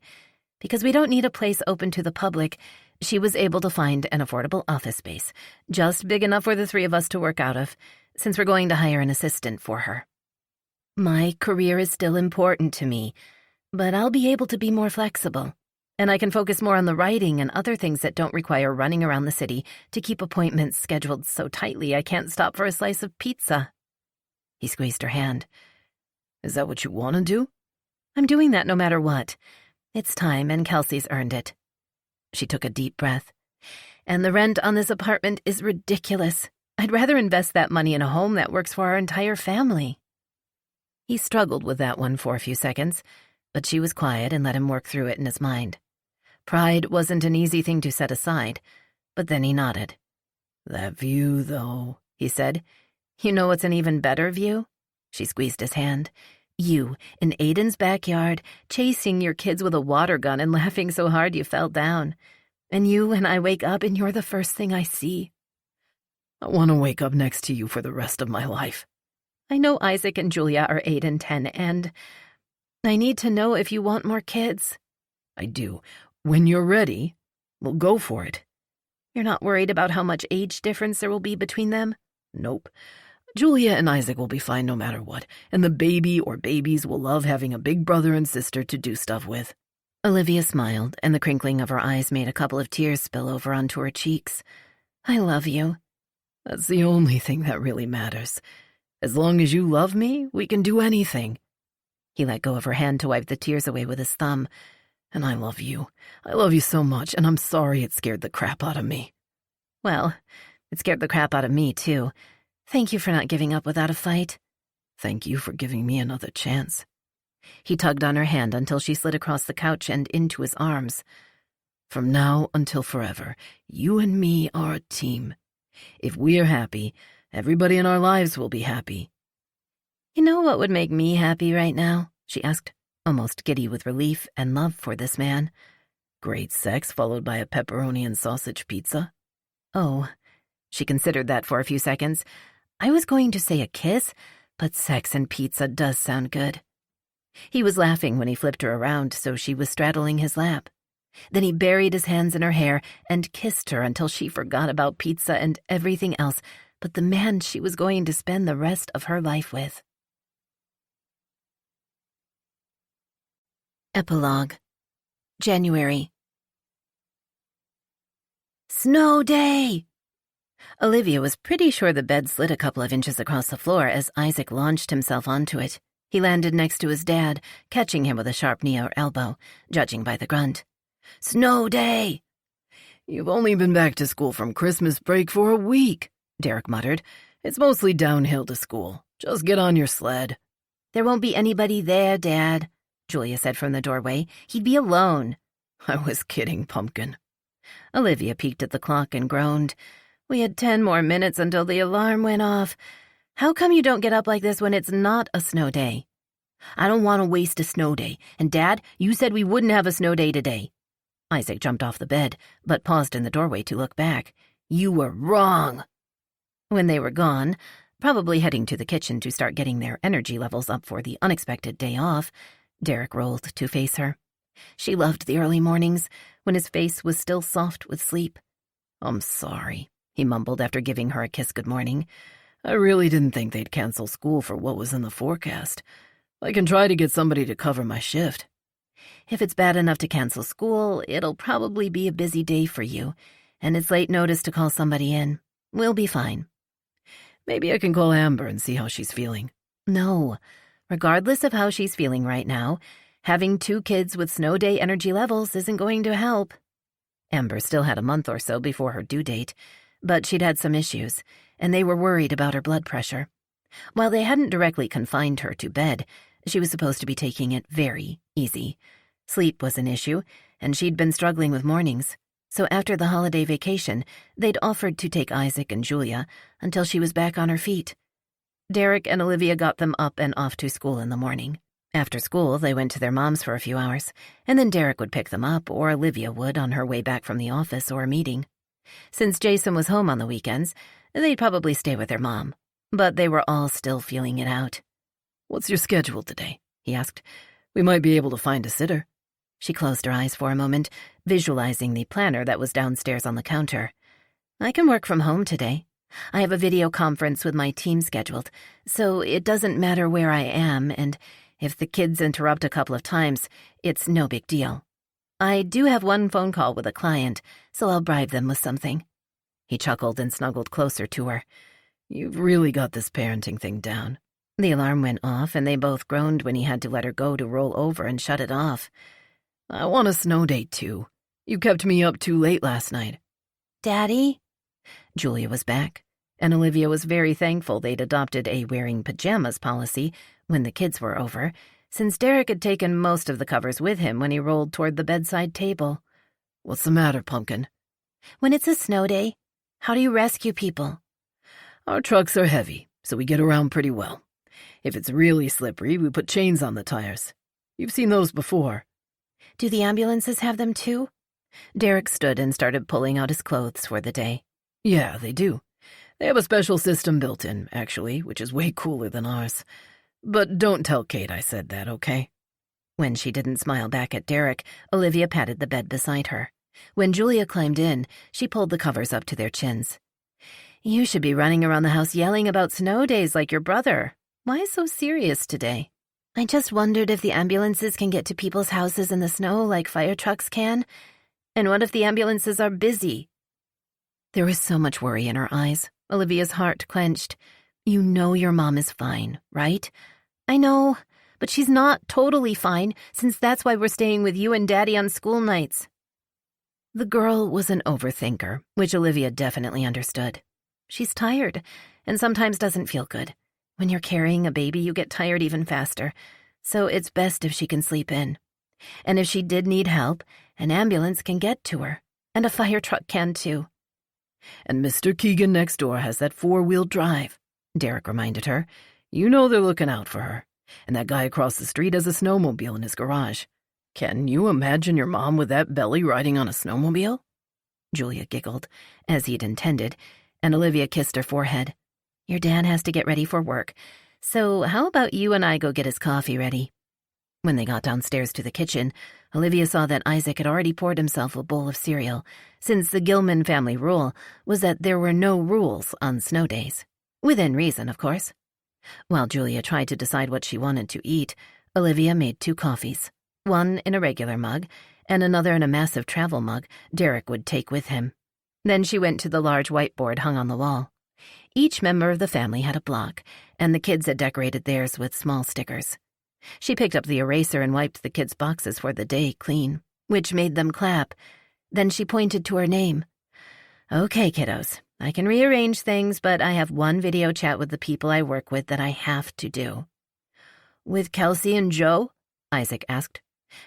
Because we don't need a place open to the public, she was able to find an affordable office space, just big enough for the three of us to work out of, since we're going to hire an assistant for her. My career is still important to me, but I'll be able to be more flexible, and I can focus more on the writing and other things that don't require running around the city to keep appointments scheduled so tightly I can't stop for a slice of pizza. He squeezed her hand. Is that what you want to do? I'm doing that no matter what. It's time, and Kelsey's earned it. She took a deep breath. And the rent on this apartment is ridiculous. I'd rather invest that money in a home that works for our entire family. He struggled with that one for a few seconds, but she was quiet and let him work through it in his mind. Pride wasn't an easy thing to set aside, but then he nodded. That view, though, he said. You know what's an even better view? She squeezed his hand. You, in Aiden's backyard, chasing your kids with a water gun and laughing so hard you fell down. And you and I wake up and you're the first thing I see. I want to wake up next to you for the rest of my life. I know Isaac and Julia are 8 and 10, and I need to know if you want more kids. I do. When you're ready, we'll go for it. You're not worried about how much age difference there will be between them? Nope. Julia and Isaac will be fine no matter what, and the baby or babies will love having a big brother and sister to do stuff with. Olivia smiled, and the crinkling of her eyes made a couple of tears spill over onto her cheeks. I love you. That's the only thing that really matters. As long as you love me, we can do anything. He let go of her hand to wipe the tears away with his thumb. And I love you. I love you so much, and I'm sorry it scared the crap out of me. Well, it scared the crap out of me, too. Thank you for not giving up without a fight. Thank you for giving me another chance. He tugged on her hand until she slid across the couch and into his arms. From now until forever, you and me are a team. If we're happy, everybody in our lives will be happy. You know what would make me happy right now? She asked, almost giddy with relief and love for this man. Great sex followed by a pepperoni and sausage pizza. Oh, she considered that for a few seconds. I was going to say a kiss, but sex and pizza does sound good. He was laughing when he flipped her around so she was straddling his lap. Then he buried his hands in her hair and kissed her until she forgot about pizza and everything else but the man she was going to spend the rest of her life with. Epilogue. January. Snow day! Olivia was pretty sure the bed slid a couple of inches across the floor as Isaac launched himself onto it. He landed next to his dad, catching him with a sharp knee or elbow, judging by the grunt. Snow day! You've only been back to school from Christmas break for a week, Derek muttered. It's mostly downhill to school. Just get on your sled. There won't be anybody there, Dad, Julia said from the doorway. He'd be alone. I was kidding, Pumpkin. Olivia peeked at the clock and groaned. We had 10 more minutes until the alarm went off. How come you don't get up like this when it's not a snow day? I don't want to waste a snow day. And, Dad, you said we wouldn't have a snow day today. Isaac jumped off the bed, but paused in the doorway to look back. You were wrong. When they were gone, probably heading to the kitchen to start getting their energy levels up for the unexpected day off, Derek rolled to face her. She loved the early mornings, when his face was still soft with sleep. I'm sorry, he mumbled after giving her a kiss good morning. I really didn't think they'd cancel school for what was in the forecast. I can try to get somebody to cover my shift. If it's bad enough to cancel school, it'll probably be a busy day for you, and it's late notice to call somebody in. We'll be fine. Maybe I can call Amber and see how she's feeling. No. Regardless of how she's feeling right now, having 2 kids with snow day energy levels isn't going to help. Amber still had a month or so before her due date, but she'd had some issues, and they were worried about her blood pressure. While they hadn't directly confined her to bed, she was supposed to be taking it very easy. Sleep was an issue, and she'd been struggling with mornings. So after the holiday vacation, they'd offered to take Isaac and Julia until she was back on her feet. Derek and Olivia got them up and off to school in the morning. After school, they went to their mom's for a few hours, and then Derek would pick them up, or Olivia would on her way back from the office or a meeting. Since Jason was home on the weekends, they'd probably stay with their mom, but they were all still feeling it out. What's your schedule today? He asked. We might be able to find a sitter. She closed her eyes for a moment, visualizing the planner that was downstairs on the counter. I can work from home today. I have a video conference with my team scheduled, so it doesn't matter where I am, and if the kids interrupt a couple of times, it's no big deal. I do have one phone call with a client, so I'll bribe them with something. He chuckled and snuggled closer to her. You've really got this parenting thing down. The alarm went off, and they both groaned when he had to let her go to roll over and shut it off. I want a snow day, too. You kept me up too late last night. Daddy? Julia was back, and Olivia was very thankful they'd adopted a wearing pajamas policy when the kids were over, since Derek had taken most of the covers with him when he rolled toward the bedside table. What's the matter, Pumpkin? When it's a snow day, how do you rescue people? Our trucks are heavy, so we get around pretty well. If it's really slippery, we put chains on the tires. You've seen those before. Do the ambulances have them too? Derek stood and started pulling out his clothes for the day. Yeah, they do. They have a special system built in, actually, which is way cooler than ours. But don't tell Kate I said that, okay? When she didn't smile back at Derek, Olivia patted the bed beside her. When Julia climbed in, she pulled the covers up to their chins. You should be running around the house yelling about snow days like your brother. Why so serious today? I just wondered if the ambulances can get to people's houses in the snow like fire trucks can. And what if the ambulances are busy? There was so much worry in her eyes. Olivia's heart clenched. You know your mom is fine, right? I know, but she's not totally fine, since that's why we're staying with you and Daddy on school nights. The girl was an overthinker, which Olivia definitely understood. She's tired, and sometimes doesn't feel good. When you're carrying a baby, you get tired even faster, so it's best if she can sleep in. And if she did need help, an ambulance can get to her, and a fire truck can too. And Mr. Keegan next door has that 4-wheel drive, Derek reminded her. You know they're looking out for her. And that guy across the street has a snowmobile in his garage. Can you imagine your mom with that belly riding on a snowmobile? Julia giggled, as he'd intended, and Olivia kissed her forehead. Your dad has to get ready for work, so how about you and I go get his coffee ready? When they got downstairs to the kitchen, Olivia saw that Isaac had already poured himself a bowl of cereal, since the Gilman family rule was that there were no rules on snow days. Within reason, of course. While Julia tried to decide what she wanted to eat, Olivia made 2 coffees, one in a regular mug and another in a massive travel mug Derek would take with him. Then she went to the large whiteboard hung on the wall. Each member of the family had a block, and the kids had decorated theirs with small stickers. She picked up the eraser and wiped the kids' boxes for the day clean, which made them clap. Then she pointed to her name. Okay, kiddos, I can rearrange things, but I have one video chat with the people I work with that I have to do. With Kelsey and Joe? Isaac asked.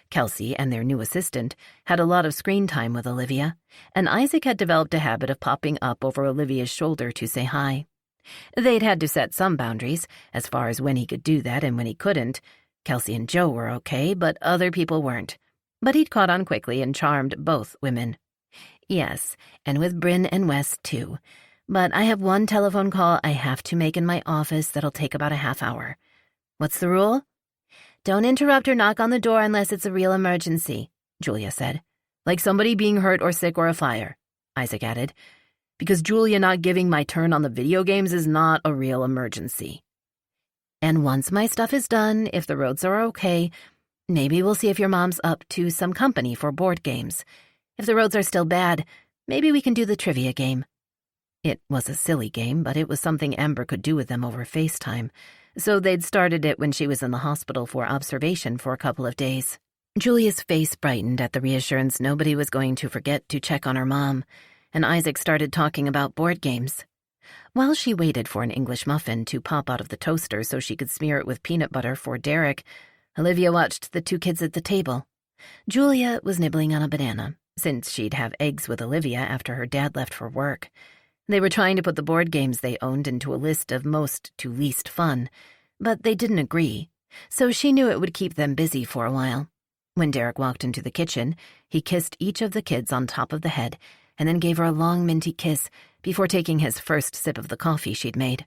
Kelsey and their new assistant had a lot of screen time with Olivia, and Isaac had developed a habit of popping up over Olivia's shoulder to say hi. They'd had to set some boundaries, as far as when he could do that and when he couldn't. Kelsey and Joe were okay, but other people weren't. But he'd caught on quickly and charmed both women. Yes, and with Bryn and Wes, too. But I have one telephone call I have to make in my office that'll take about a half hour. What's the rule? Don't interrupt or knock on the door unless it's a real emergency, Julia said. Like somebody being hurt or sick or a fire, Isaac added. Because Julia not giving my turn on the video games is not a real emergency. And once my stuff is done, if the roads are okay, maybe we'll see if your mom's up to some company for board games. If the roads are still bad, maybe we can do the trivia game. It was a silly game, but it was something Amber could do with them over FaceTime, so they'd started it when she was in the hospital for observation for a couple of days. Julia's face brightened at the reassurance nobody was going to forget to check on her mom, and Isaac started talking about board games. While she waited for an English muffin to pop out of the toaster so she could smear it with peanut butter for Derek, Olivia watched the 2 kids at the table. Julia was nibbling on a banana, since she'd have eggs with Olivia after her dad left for work. They were trying to put the board games they owned into a list of most to least fun, but they didn't agree, so she knew it would keep them busy for a while. When Derek walked into the kitchen, he kissed each of the kids on top of the head and then gave her a long minty kiss before taking his first sip of the coffee she'd made.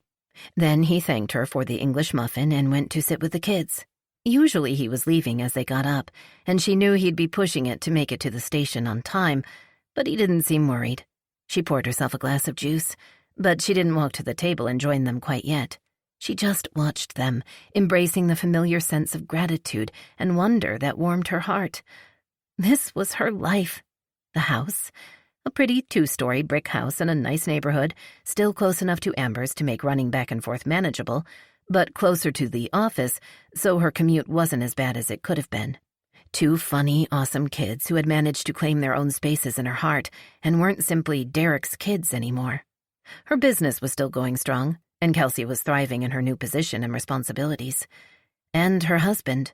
Then he thanked her for the English muffin and went to sit with the kids. Usually he was leaving as they got up, and she knew he'd be pushing it to make it to the station on time, but he didn't seem worried. She poured herself a glass of juice, but she didn't walk to the table and join them quite yet. She just watched them, embracing the familiar sense of gratitude and wonder that warmed her heart. This was her life. The house, a pretty 2-story brick house in a nice neighborhood, still close enough to Amber's to make running back and forth manageable, but closer to the office, so her commute wasn't as bad as it could have been. 2 funny, awesome kids who had managed to claim their own spaces in her heart and weren't simply Derek's kids anymore. Her business was still going strong, and Kelsey was thriving in her new position and responsibilities. And her husband.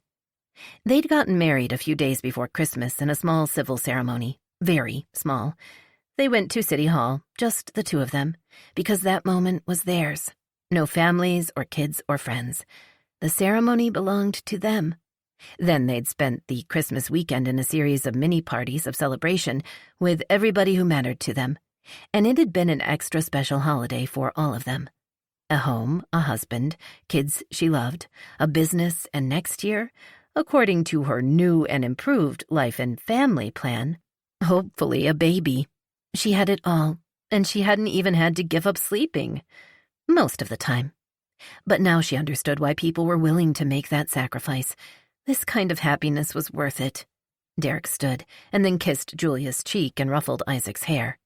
They'd gotten married a few days before Christmas in a small civil ceremony. Very small. They went to City Hall, just the 2 of them, because that moment was theirs. No families or kids or friends. The ceremony belonged to them. Then they'd spent the Christmas weekend in a series of mini-parties of celebration with everybody who mattered to them, and it had been an extra special holiday for all of them. A home, a husband, kids she loved, a business, and next year, according to her new and improved life and family plan, hopefully a baby. She had it all, and she hadn't even had to give up sleeping. Most of the time. But now she understood why people were willing to make that sacrifice. This kind of happiness was worth it. Derek stood, and then kissed Julia's cheek and ruffled Isaac's hair.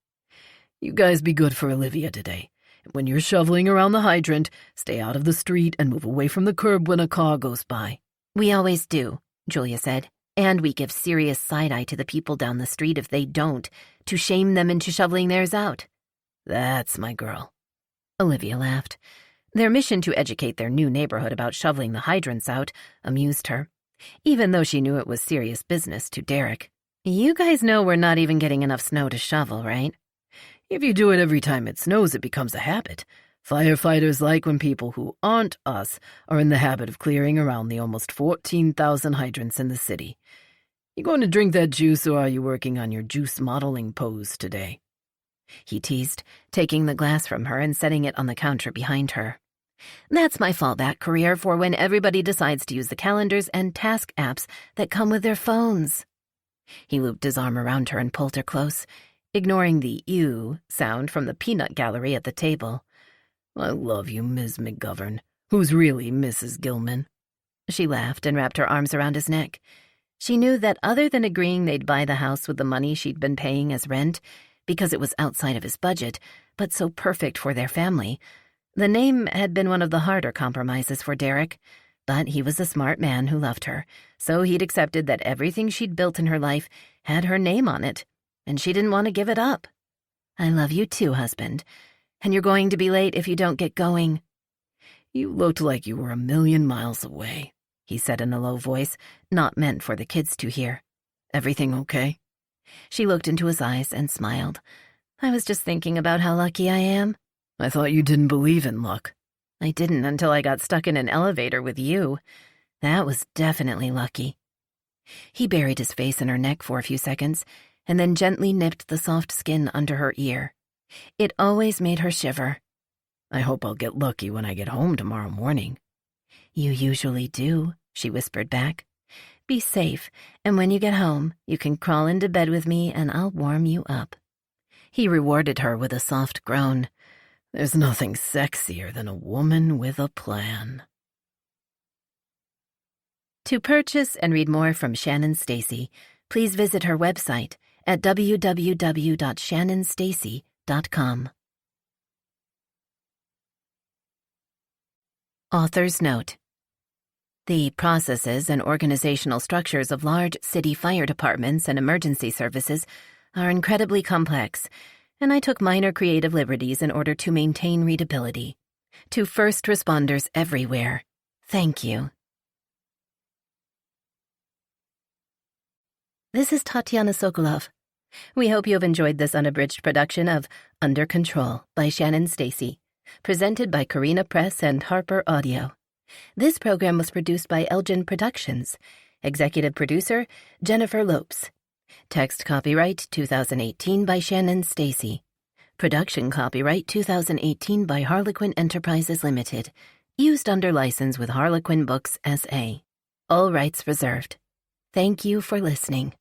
You guys be good for Olivia today. When you're shoveling around the hydrant, stay out of the street and move away from the curb when a car goes by. We always do, Julia said, and we give serious side-eye to the people down the street if they don't, to shame them into shoveling theirs out. That's my girl. Olivia laughed. Their mission to educate their new neighborhood about shoveling the hydrants out amused her, even though she knew it was serious business to Derek. You guys know we're not even getting enough snow to shovel, right? If you do it every time it snows, it becomes a habit. Firefighters like when people who aren't us are in the habit of clearing around the almost 14,000 hydrants in the city. You going to drink that juice, or are you working on your juice modeling pose today? He teased, taking the glass from her and setting it on the counter behind her. That's my fallback career for when everybody decides to use the calendars and task apps that come with their phones. He looped his arm around her and pulled her close, ignoring the ew sound from the peanut gallery at the table. I love you, Ms. McGovern, who's really Mrs. Gilman. She laughed and wrapped her arms around his neck. She knew that other than agreeing they'd buy the house with the money she'd been paying as rent, because it was outside of his budget, but so perfect for their family, the name had been one of the harder compromises for Derek. But he was a smart man who loved her, so he'd accepted that everything she'd built in her life had her name on it, and she didn't want to give it up. I love you too, husband, and you're going to be late if you don't get going. You looked like you were 1,000,000 miles away, he said in a low voice, not meant for the kids to hear. Everything okay? She looked into his eyes and smiled. I was just thinking about how lucky I am. I thought you didn't believe in luck. I didn't until I got stuck in an elevator with you. That was definitely lucky. He buried his face in her neck for a few seconds, and then gently nipped the soft skin under her ear. It always made her shiver. I hope I'll get lucky when I get home tomorrow morning. You usually do, she whispered back. Be safe, and when you get home, you can crawl into bed with me and I'll warm you up. He rewarded her with a soft groan. There's nothing sexier than a woman with a plan. To purchase and read more from Shannon Stacy, please visit her website at www.shannonstacy.com. Author's note. The processes and organizational structures of large city fire departments and emergency services are incredibly complex, and I took minor creative liberties in order to maintain readability. To first responders everywhere, thank you. This is Tatiana Sokolov. We hope you have enjoyed this unabridged production of Under Control by Shannon Stacy, presented by Carina Press and Harper Audio. This program was produced by Elgin Productions. Executive producer, Jennifer Lopes. Text copyright 2018 by Shannon Stacy. Production copyright 2018 by Harlequin Enterprises Limited. Used under license with Harlequin Books S.A. All rights reserved. Thank you for listening.